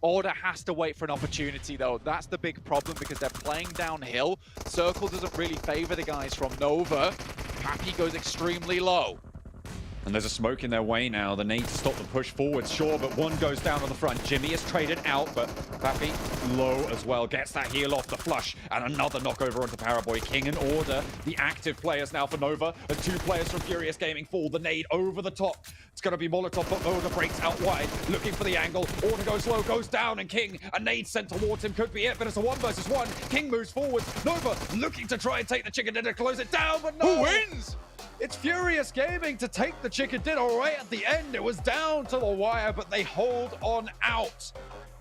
Order has to wait for an opportunity, though. That's the big problem, because they're playing downhill. Circle doesn't really favor the guys from Nova. Happy goes extremely low. And there's a smoke in their way now. They need to stop the push forward, sure, but one goes down on the front. Jimmy is traded out, but Pappy low as well. Gets that heal off the flush, and another knockover onto Paraboy. King and Order, the active players now for Nova. And two players from Furious Gaming fall. The nade over the top. It's going to be Molotov, but Order breaks out wide, looking for the angle. Order goes low, goes down, and King, a nade sent towards him, could be it, but it's a 1 versus 1. King moves forward. Nova looking to try and take the chicken dinner, close it down, but no! Who wins? It's Furious Gaming to take the chicken dinner right at the end. It was down to the wire, but they hold on out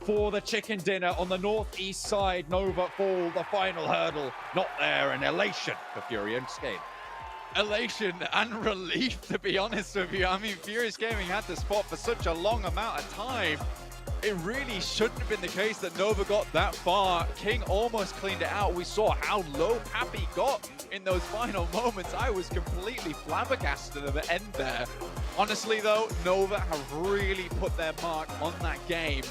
for the chicken dinner on the northeast side. Nova fall the final hurdle. Not there, an elation for Furious Gaming. Elation and relief, to be honest with you. I mean, Furious Gaming had the spot for such a long amount of time. It really shouldn't have been the case that Nova got that far. King almost cleaned it out. We saw how low Pappy got in those final moments. I was completely flabbergasted at the end there. Honestly, though, Nova have really put their mark on that game.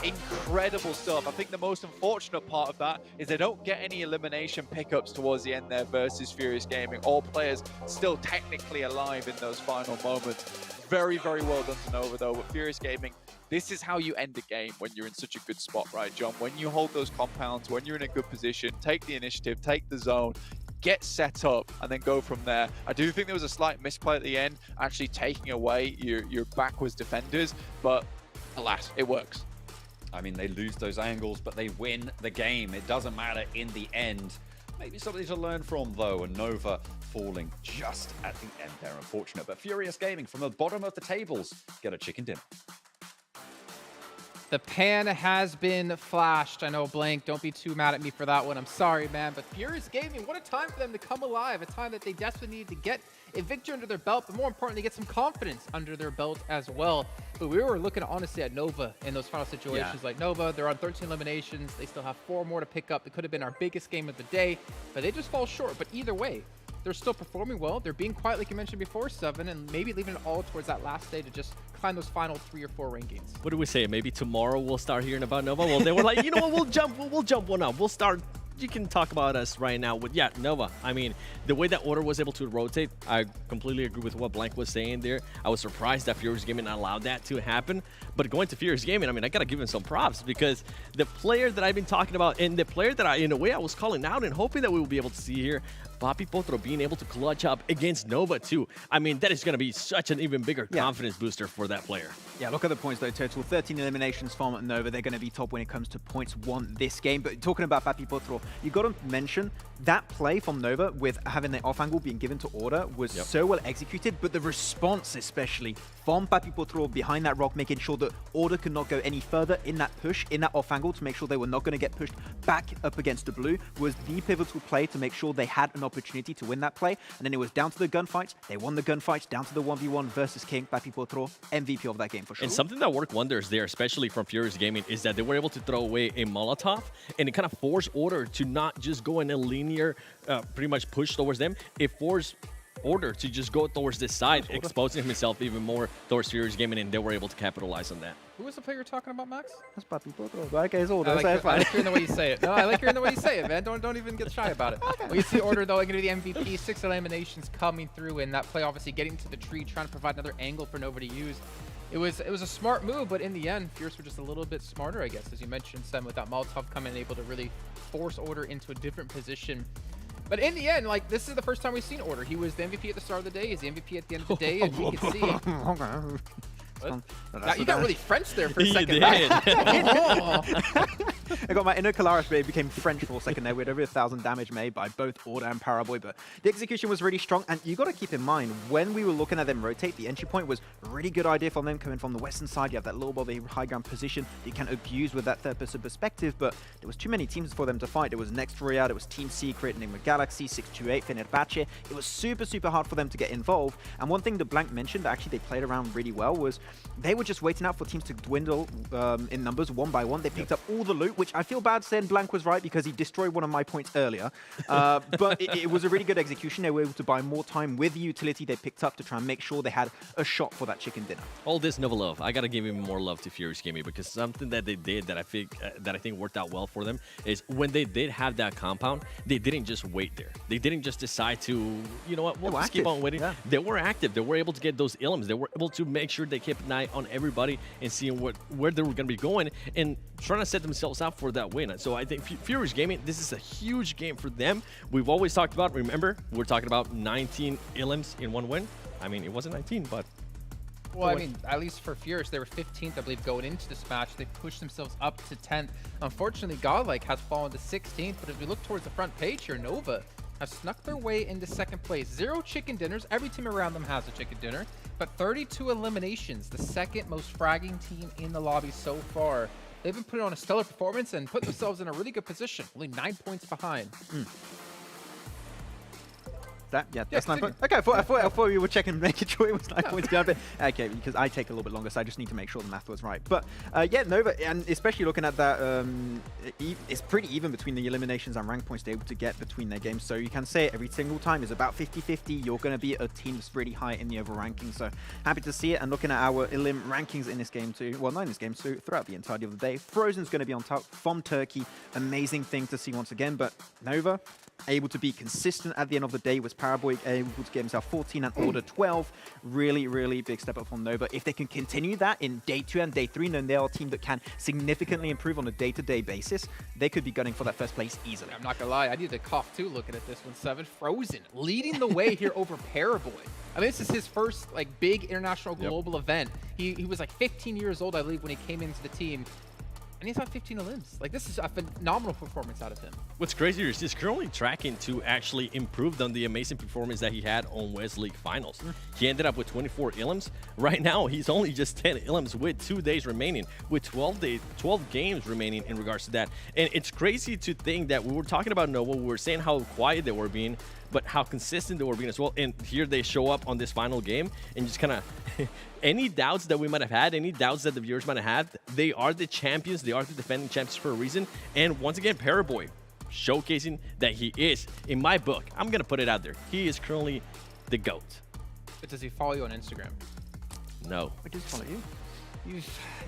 Incredible stuff. I think the most unfortunate part of that is they don't get any elimination pickups towards the end there versus Furious Gaming. All players still technically alive in those final moments. Very, very well done to Nova, though. But Furious Gaming, this is how you end a game when you're in such a good spot, right, John? When you hold those compounds, when you're in a good position, take the initiative, take the zone, get set up, and then go from there. I do think there was a slight misplay at the end, actually taking away your backwards defenders, but alas, it works. I mean, they lose those angles, but they win the game. It doesn't matter in the end. Maybe something to learn from, though, and Nova falling just at the end there. Unfortunate, but Furious Gaming from the bottom of the tables get a chicken dinner. The pan has been flashed. I know, Blank, don't be too mad at me for that one. I'm sorry, man. But Furious Gaming, what a time for them to come alive. A time that they desperately needed to get a victory under their belt, but more importantly, get some confidence under their belt as well. But we were looking, honestly, at Nova in those final situations. Like Nova, they're on 13 eliminations. They still have 4 more to pick up. It could have been our biggest game of the day, but they just fall short. But either way, they're still performing well. They're being quiet, like you mentioned before, Seven, and maybe leaving it all towards that last day to just climb those final 3 or 4 rankings. What do we say? Maybe tomorrow we'll start hearing about Nova. Well, they were like, you know what? We'll jump one up. We'll start. You can talk about us right now. But yeah, Nova. I mean, the way that Order was able to rotate, I completely agree with what Blank was saying there. I was surprised that Furious Gaming allowed that to happen. But going to Furious Gaming, I mean, I gotta give him some props, because the player that I've been talking about and the player that in a way I was calling out and hoping that we will be able to see here, Papi Potro being able to clutch up against Nova too. I mean, that is going to be such an even bigger confidence booster for that player. Yeah, look at the points though, total 13 eliminations from Nova. They're going to be top when it comes to points won this game. But talking about Papi Potro, you got to mention that play from Nova with having the off angle being given to Order was so well executed, but the response especially from Papi Potro behind that rock, making sure that Order could not go any further in that push, in that off angle, to make sure they were not going to get pushed back up against the blue, was the pivotal play to make sure they had an opportunity to win that play. And then it was down to the gunfights. They won the gunfights, down to the 1v1 versus King. Papi Potro, MVP of that game for sure. And something that worked wonders there, especially from Furious Gaming, is that they were able to throw away a Molotov, and it kind of forced Order to not just go in a linear, pretty much push towards them. It forced Order to just go towards this side, exposing himself even more towards Furious Gaming, and they were able to capitalize on that. Who was the player you're talking about, Max? That's Papi Potro. Okay, it's Order. I like hearing the way you say it. No, I like hearing the way you say it, man. Don't even get shy about it. Well, you see Order, though, going to be the MVP. 6 eliminations coming through, and that play obviously getting to the tree, trying to provide another angle for Nova to use. It was a smart move, but in the end, Fierce were just a little bit smarter, I guess, as you mentioned, Sam, with that Molotov coming able to really force Order into a different position. But in the end, like, this is the first time we've seen Order. He was the MVP at the start of the day. He's the MVP at the end of the day, and you can see. You got really French there for a second. You did. I got my inner Kalaris, but it became French for a second there. We had over 1,000 damage made by both Order and Paraboy, but the execution was really strong. And you got to keep in mind, when we were looking at them rotate, the entry point was a really good idea from them coming from the western side. You have that little bit of a high ground position that you can abuse with that third person perspective, but there was too many teams for them to fight. There was Next Ruya, there was Team Secret, Nigma Galaxy, SIXTWOEIGHT, Fenerbahçe. It was super, super hard for them to get involved. And one thing that Blank mentioned that actually they played around really well was they were just waiting out for teams to dwindle in numbers one by one. They picked up all the loot, which I feel bad saying Blank was right because he destroyed one of my points earlier. But it was a really good execution. They were able to buy more time with the utility they picked up to try and make sure they had a shot for that chicken dinner. All this Nova love. I gotta give him more love to Furious Gaming, because something that they did that I think worked out well for them is when they did have that compound, they didn't just wait there. They didn't just decide to, you know what, we'll just keep on waiting. Yeah. They were active. They were able to get those ilms. They were able to make sure they kept an eye on everybody and seeing where they were going to be going and trying to set themselves up for that win. So I think Furious Gaming, this is a huge game for them. We've always talked about, remember, we're talking about 19 ilms in one win. I mean, it wasn't 19, but... Well, I mean, at least for Furious, they were 15th, I believe, going into this match. They pushed themselves up to 10th. Unfortunately, GodLike has fallen to 16th, but as we look towards the front page here, Nova have snuck their way into second place. 0 chicken dinners. Every team around them has a chicken dinner, but 32 eliminations, the second most fragging team in the lobby so far. They've been putting on a stellar performance and put themselves in a really good position, only 9 points behind. That's 9 points. Okay, I thought we were checking, making sure it was 9 points behind. But okay, because I take a little bit longer, so I just need to make sure the math was right. But yeah, Nova, and especially looking at that, it's pretty even between the eliminations and rank points they're able to get between their games. So you can say every single time is about 50-50. You're going to be a team that's really high in the overall ranking. So happy to see it. And looking at our elim rankings in this game too, well, not in this game, so throughout the entirety of the day, Frozen's going to be on top from Turkey. Amazing thing to see once again. But Nova, able to be consistent at the end of the day, was Paraboy able to get himself 14 and Order 12. Really, really big step up from Nova. If they can continue that in day 2 and day 3, then they are a team that can significantly improve on a day-to-day basis. They could be gunning for that first place easily. I'm not gonna lie, I need to cough too looking at this one. 7 Frozen leading the way here over Paraboy. I mean, this is his first like big international global event. He was like 15 years old, I believe, when he came into the team. And he's got 15 elims. Like, this is a phenomenal performance out of him. What's crazier is he's currently tracking to actually improve on the amazing performance that he had on West League Finals. He ended up with 24 elims. Right now, he's only just 10 elims with 2 days remaining, with 12 games remaining in regards to that. And it's crazy to think that we were talking about Nova, we were saying how quiet they were being, but how consistent they were being as well. And here they show up on this final game and just kind of any doubts that we might have had, any doubts that the viewers might have had, they are the champions. They are the defending champions for a reason. And once again, Paraboy showcasing that he is, in my book, I'm going to put it out there, he is currently the GOAT. But does he follow you on Instagram? No. I just follow you.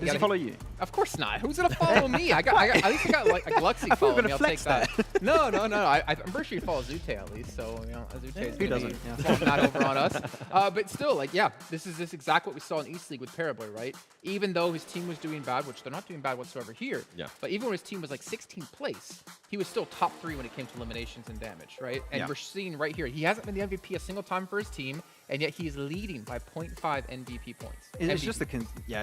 Does he follow you? Of course not. Who's gonna follow me? At least I got like Luxy following me. I'll take that. No. I'm pretty sure he follows Zute at least. So Zute's Who doesn't? not over on us. But still, like, yeah, this is exactly what we saw in East League with Paraboy, right? Even though his team was doing bad, which they're not doing bad whatsoever here. Yeah. But even when his team was like 16th place, he was still top 3 when it came to eliminations and damage, right? And we're seeing right here, he hasn't been the MVP a single time for his team, and yet he's leading by 0.5 MVP points. It's just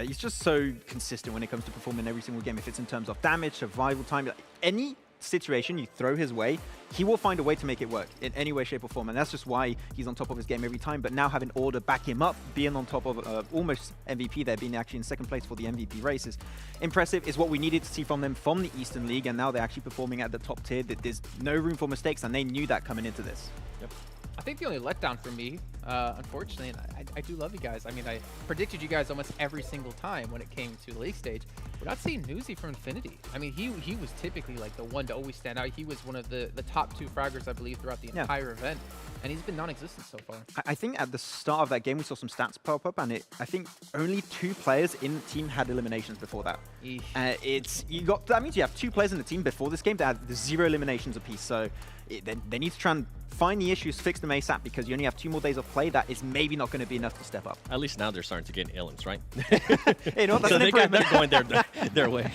he's just so consistent when it comes to performing every single game. If it's in terms of damage, survival time, any situation you throw his way, he will find a way to make it work in any way, shape, or form. And that's just why he's on top of his game every time. But now having Order back him up, being on top of almost MVP there, being actually in second place for the MVP race is impressive. Is what we needed to see from them from the Eastern League, and now they're actually performing at the top tier. There's no room for mistakes, and they knew that coming into this. Yep. I think the only letdown for me, unfortunately, and I do love you guys. I mean, I predicted you guys almost every single time when it came to the league stage. We're not seeing Newsy from Infinity. I mean, he was typically like the one to always stand out. He was one of the top 2 fraggers, I believe, throughout the entire event. And he's been non-existent so far. I think at the start of that game, we saw some stats pop up, and I think only 2 players in the team had eliminations before that. That means you have 2 players in the team before this game that had 0 eliminations apiece. So they need to try and find the issues, fix them ASAP, because you only have 2 more days of play. That is maybe not going to be enough to step up. At least now they're starting to get elims, right? Hey, you know what? That's so an improvement. they're going their way.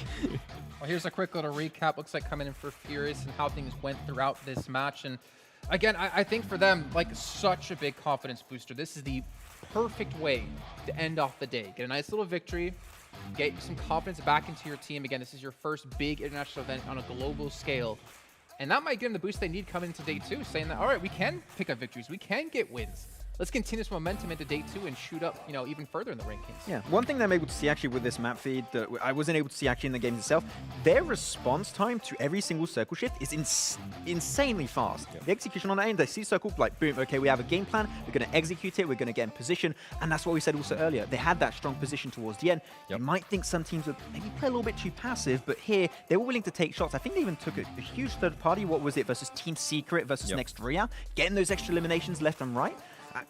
Well, here's a quick little recap. Looks like coming in for Furious and how things went throughout this match. And again, I think for them, like, such a big confidence booster. This is the perfect way to end off the day. Get a nice little victory, get some confidence back into your team. Again, this is your first big international event on a global scale. And that might give them the boost they need coming into day 2, saying that, all right, we can pick up victories. We can get wins. Let's continue this momentum into day 2 and shoot up, even further in the rankings. Yeah, one thing that I'm able to see actually with this map feed that I wasn't able to see actually in the games itself, their response time to every single circle shift is insanely fast. Yep. The execution on that end, they see circle, like, boom, okay, we have a game plan, we're going to execute it, we're going to get in position, and that's what we said also earlier. They had that strong position towards the end. Yep. You might think some teams would maybe play a little bit too passive, but here, they were willing to take shots. I think they even took a huge third party, what was it, versus Team Secret versus Next Ruya, getting those extra eliminations left and right.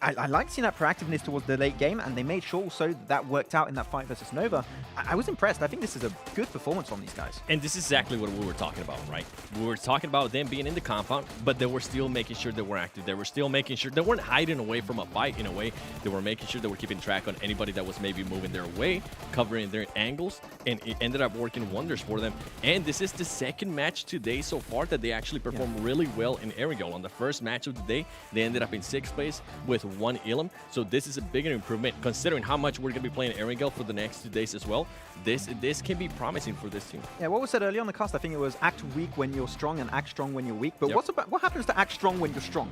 I like seeing that proactiveness towards the late game, and they made sure also that worked out in that fight versus Nova. I was impressed. I think this is a good performance from these guys. And this is exactly what we were talking about, right? We were talking about them being in the compound, but they were still making sure they were active. They were still making sure they weren't hiding away from a fight in a way. They were making sure they were keeping track on anybody that was maybe moving their way, covering their angles, and it ended up working wonders for them. And this is the second match today so far that they actually performed really well in Erangel. On the first match of the day, they ended up in 6th place with 1 elim. So this is a bigger improvement considering how much we're going to be playing Erangel for the next 2 days as well. This can be promising for this team. Yeah, what was said earlier on the cast, I think it was act weak when you're strong and act strong when you're weak. But what happens to act strong when you're strong?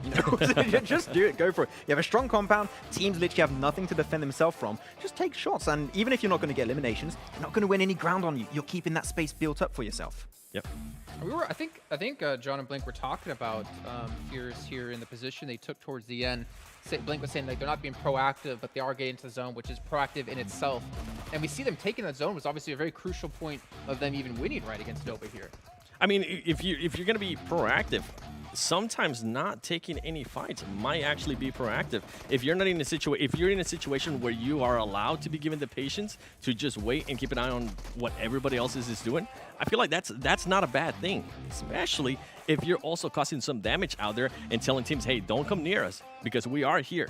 Just do it, go for it. You have a strong compound, teams literally have nothing to defend themselves from. Just take shots, and even if you're not going to get eliminations, you're not going to win any ground on you. You're keeping that space built up for yourself. Yep. I think John and Blink were talking about Furious here in the position they took towards the end. Blink was saying like they're not being proactive, but they are getting into the zone, which is proactive in itself. And we see them taking that zone was obviously a very crucial point of them even winning right against Nova here. I mean, if you're going to be proactive, sometimes not taking any fights might actually be proactive. If you're not in a situation where you are allowed to be given the patience to just wait and keep an eye on what everybody else is doing, I feel like that's not a bad thing, especially if you're also causing some damage out there and telling teams, hey, don't come near us because we are here.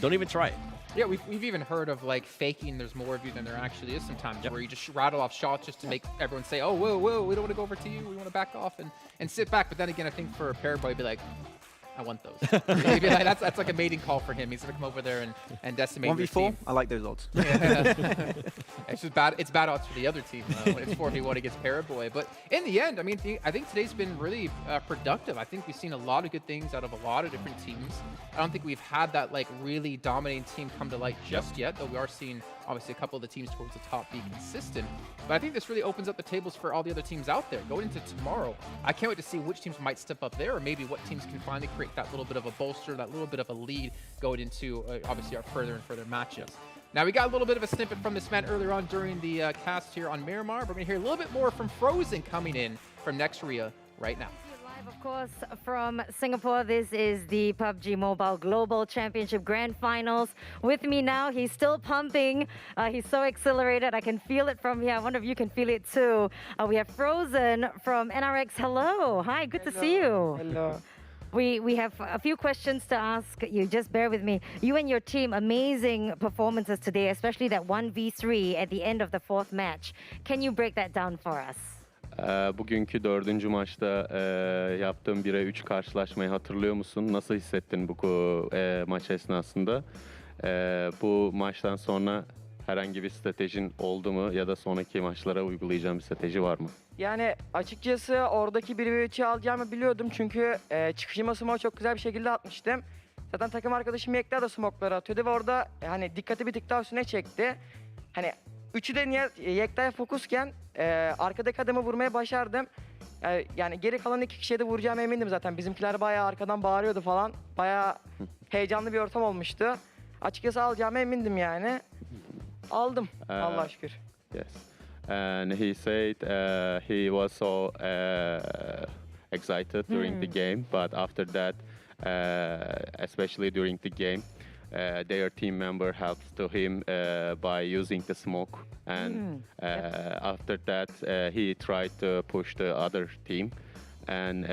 Don't even try it. Yeah, we've even heard of like faking there's more of you than there actually is sometimes, where you just rattle off shots just to make everyone say, oh, whoa, we don't want to go over to you, we want to back off and sit back. But then again, I think for a Paraboy, be like, I want those. Maybe like, that's like a mating call for him. He's gonna come over there and decimate 1v4? team. I like those odds. It's just bad. It's bad odds for the other team when it's 4v1 against Paraboy. But in the end, I mean, I think today's been really productive. I think we've seen a lot of good things out of a lot of different teams. I don't think we've had that like really dominating team come to light just yet, though we are seeing obviously a couple of the teams towards the top be consistent. But I think this really opens up the tables for all the other teams out there going into tomorrow. I can't wait to see which teams might step up there, or maybe what teams can finally create that little bit of a bolster, that little bit of a lead going into obviously our further and further matchups. Now, we got a little bit of a snippet from this man earlier on during the cast here on Miramar. We're going to hear a little bit more from Frozen coming in from Next Ruya right now. Of course, from Singapore, this is the PUBG Mobile Global Championship Grand Finals. With me now, he's still pumping. He's so exhilarated. I can feel it from here. I wonder if you can feel it too. We have Frozen from NRX. Hello. Hi, good to see you. Hello. We have a few questions to ask you. Just bear with me. You and your team, amazing performances today, especially that 1v3 at the end of the fourth match. Can you break that down for us? Bugünkü dördüncü maçta yaptığım 1'e 3 karşılaşmayı hatırlıyor musun? Nasıl hissettin bu maç esnasında? Bu maçtan sonra herhangi bir stratejin oldu mu ya da sonraki maçlara uygulayacağım bir strateji var mı? Yani açıkçası oradaki 1v3'ü alacağımı biliyordum çünkü çıkışıma smoke çok güzel bir şekilde atmıştım. Zaten takım arkadaşım Yekta da smoke'ları atıyordu ve orada hani dikkati bir tık daha üstüne çekti. Hani üçü de Yekta'ya fokusken arkadaki adamı vurmaya başardım. Yani geri kalan 2 kişiye de vuracağıma emindim zaten. Bizimkiler bayağı arkadan bağırıyordu falan. Bayağı heyecanlı bir ortam olmuştu. Açıkçası alacağıma emindim yani. Aldım Allah'a şükür. Yes. And he said he was so excited during the game, but after that, especially during the game, their team member helped to him by using the smoke, and after that he tried to push the other team, and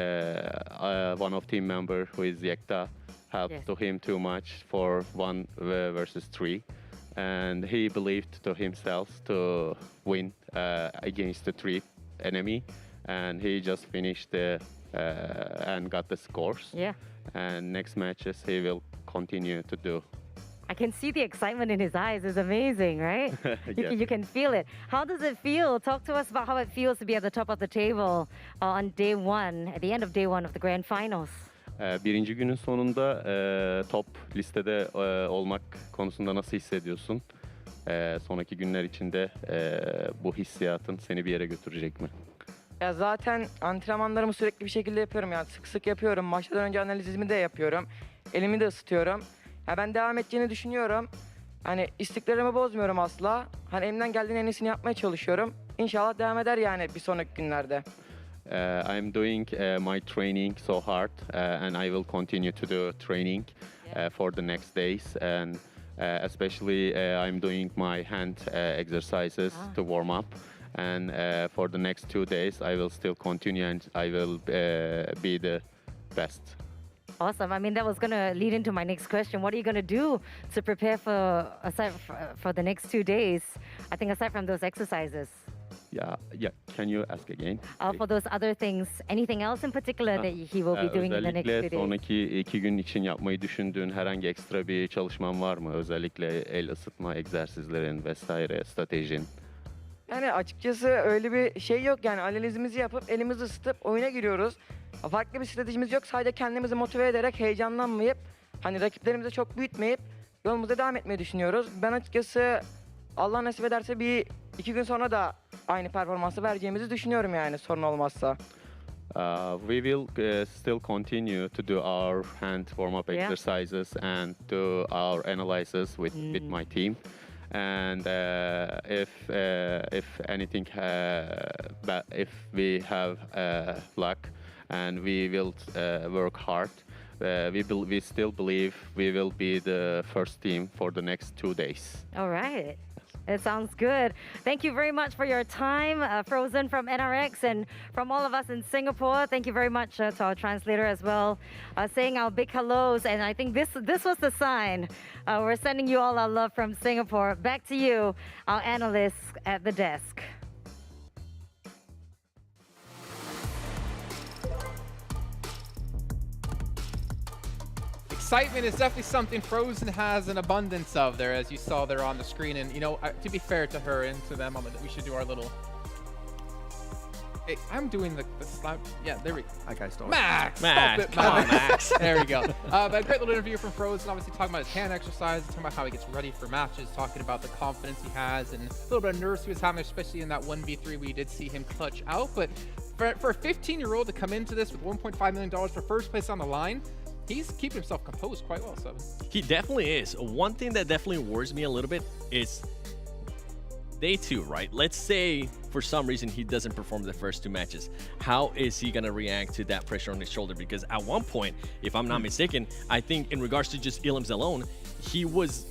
one of team member who is Yekta helped to him too much for 1 versus 3, and he believed to himself to win against the 3 enemy, and he just finished and got the scores. Yeah. And next matches he will continue to do. I can see the excitement in his eyes. It's amazing, right? Yes. You can feel it. How does it feel? Talk to us about how it feels to be at the top of the table on day one, at the end of day one of the grand finals. Birinci günün sonunda top listede olmak konusunda nasıl hissediyorsun? Sonraki günler içinde bu hissiyatın seni bir yere götürecek mi? Ya zaten antrenmanlarımı sürekli bir şekilde yapıyorum yani sık sık yapıyorum. Maçtan önce analizimi de yapıyorum. Elimi de ısıtıyorum. Ya ben devam edeceğini düşünüyorum. Hani istiklalimi bozmuyorum asla. Hani elimden geldiğin en iyisini yapmaya çalışıyorum. İnşallah devam eder yani bir sonraki günlerde. I'm doing my training so hard, and I will continue to do training for the next days, and especially I'm doing my hand exercises to warm up, and for the next 2 days I will still continue and I will be the best. Awesome. I mean, that was going to lead into my next question. What are you going to do to prepare for the next 2 days? I think aside from those exercises. Yeah. Can you ask again? For those other things, anything else in particular that he will be doing in the next 2 Özellikle days? sonraki 2 gün için yapmayı düşündüğün herhangi ekstra bir çalışman var mı? Özellikle el ısıtma egzersizlerin vesaire, stratejin. Yani açıkçası öyle bir şey yok yani analizimizi yapıp elimizi ısıtıp oyuna giriyoruz. Farklı bir stratejimiz yok. Sadece kendimizi motive ederek heyecanlanmayıp hani rakiplerimizi çok büyütmeyip yolumuza devam etmeyi düşünüyoruz. Ben açıkçası Allah nasip ederse 1-2 gün sonra da aynı performansı vereceğimizi düşünüyorum yani sorun olmazsa. We will still continue to do our hand warm-up exercises and do our analysis with my team. And if anything, if we have luck, and we will work hard, we still believe we will be the first team for the next 2 days. All right. It sounds good. Thank you very much for your time, Frozen from NRX, and from all of us in Singapore. Thank you very much to our translator as well, saying our big hellos. And I think this was the sign. We're sending you all our love from Singapore. Back to you, our analysts at the desk. Excitement is definitely something Frozen has an abundance of there, as you saw there on the screen. And, you know, to be fair to her and to them, we should do our little... Hey, I'm doing the slap. Yeah, there we go. Okay, stop. Max! Max, Stop it, come on, Max. There we go. But a great little interview from Frozen, obviously talking about his hand exercise, talking about how he gets ready for matches, talking about the confidence he has, and a little bit of nerves he was having, especially in that 1v3 we did see him clutch out. But for a 15-year-old to come into this with $1.5 million for first place on the line, he's keeping himself composed quite well, Seven. He definitely is. One thing that definitely worries me a little bit is day 2, right? Let's say for some reason he doesn't perform the first 2 matches. How is he gonna react to that pressure on his shoulder? Because at one point, if I'm not mistaken, I think in regards to just Illims alone, he was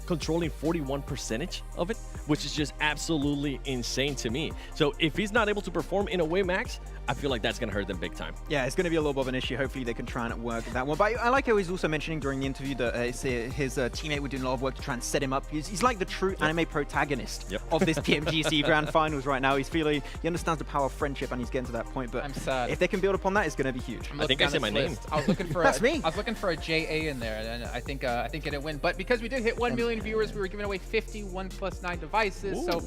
controlling 41% of it, which is just absolutely insane to me. So if he's not able to perform in a way, Max, I feel like that's going to hurt them big time. Yeah, it's going to be a little bit of an issue. Hopefully they can try and work that one. But I like how he's also mentioning during the interview that his teammate was doing a lot of work to try and set him up. He's like the true anime protagonist of this PMGC Grand Finals right now. He understands the power of friendship, and he's getting to that point. But I'm sad. If they can build upon that, it's going to be huge. I think I said my name. I was looking for That's me. I was looking for a JA in there, and I think it didn't win. But because we did hit 1 million viewers, we were giving away 51 + 9 devices. Ooh. So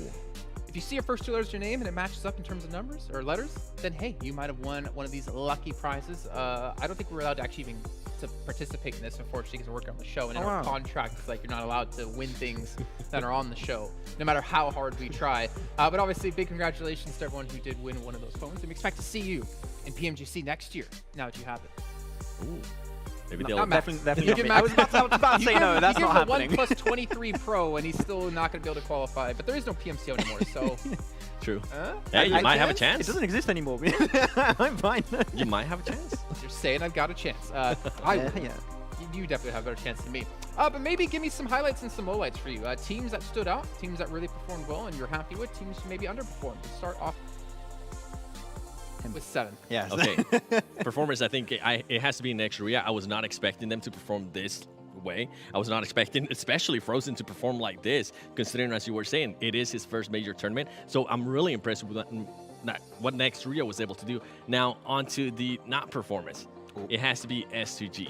if you see your first 2 letters of your name and it matches up in terms of numbers or letters, then hey, you might have won one of these lucky prizes. I don't think we're allowed to actually even to participate in this, unfortunately, because we're working on the show, and in our contract, it's like you're not allowed to win things that are on the show, no matter how hard we try. But obviously, big congratulations to everyone who did win one of those phones, and we expect to see you in PMGC next year. Now that you have it. Ooh. Maybe No, they'll definitely not me. I was about to say no, that's not happening. You give him the 1 + 23 Pro, and he's still not going to be able to qualify. But there is no PMCO anymore, so... True. Hey, you might have a chance. It doesn't exist anymore. I'm fine. You might have a chance. You're saying I've got a chance. You definitely have a better chance than me. But maybe give me some highlights and some lowlights for you. Teams that stood out, teams that really performed well and you're happy with, teams who maybe underperformed. Let's start off with 7. Yeah. Okay. Performers, I think it has to be next Ruya. I was not expecting them to perform this way. I was not expecting, especially Frozen, to perform like this, considering, as you were saying, it is his first major tournament. So I'm really impressed with what next Ruya was able to do. Now, on to the not performance. It has to be S2G.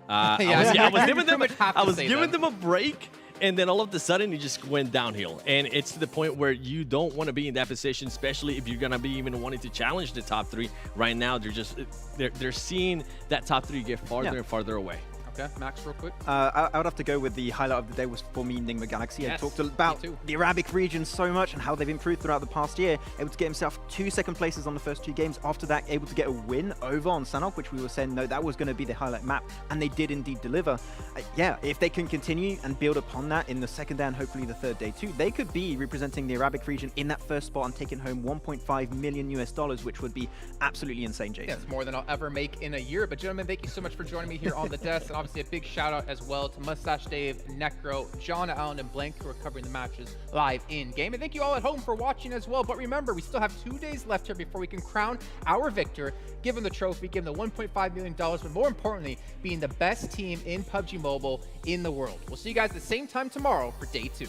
I was giving them a break, and then all of a sudden it just went downhill, and it's to the point where you don't want to be in that position, especially if you're gonna be even wanting to challenge the top 3. Right now, they're seeing that top 3 get farther and farther away. Okay, Max, real quick. I would have to go with the highlight of the day was for me Nigma Galaxy. I talked about the Arabic region so much and how they've improved throughout the past year. Able to get himself 2 second places on the first 2 games. After that, able to get a win over on Sanhok, which we were saying, no, that was going to be the highlight map. And they did indeed deliver. Yeah, if they can continue and build upon that in the second day and hopefully the third day too, they could be representing the Arabic region in that first spot and taking home $1.5 million, which would be absolutely insane, Jason. Yeah, it's more than I'll ever make in a year. But gentlemen, thank you so much for joining me here on the desk. And obviously a big shout out as well to Mustache Dave, Necro, John Allen, and Blank, who are covering the matches live in game. And thank you all at home for watching as well. But remember, we still have 2 days left here before we can crown our victor, give him the trophy, give him the $1.5 million, but more importantly, being the best team in PUBG Mobile in the world. We'll see you guys at the same time tomorrow for day 2.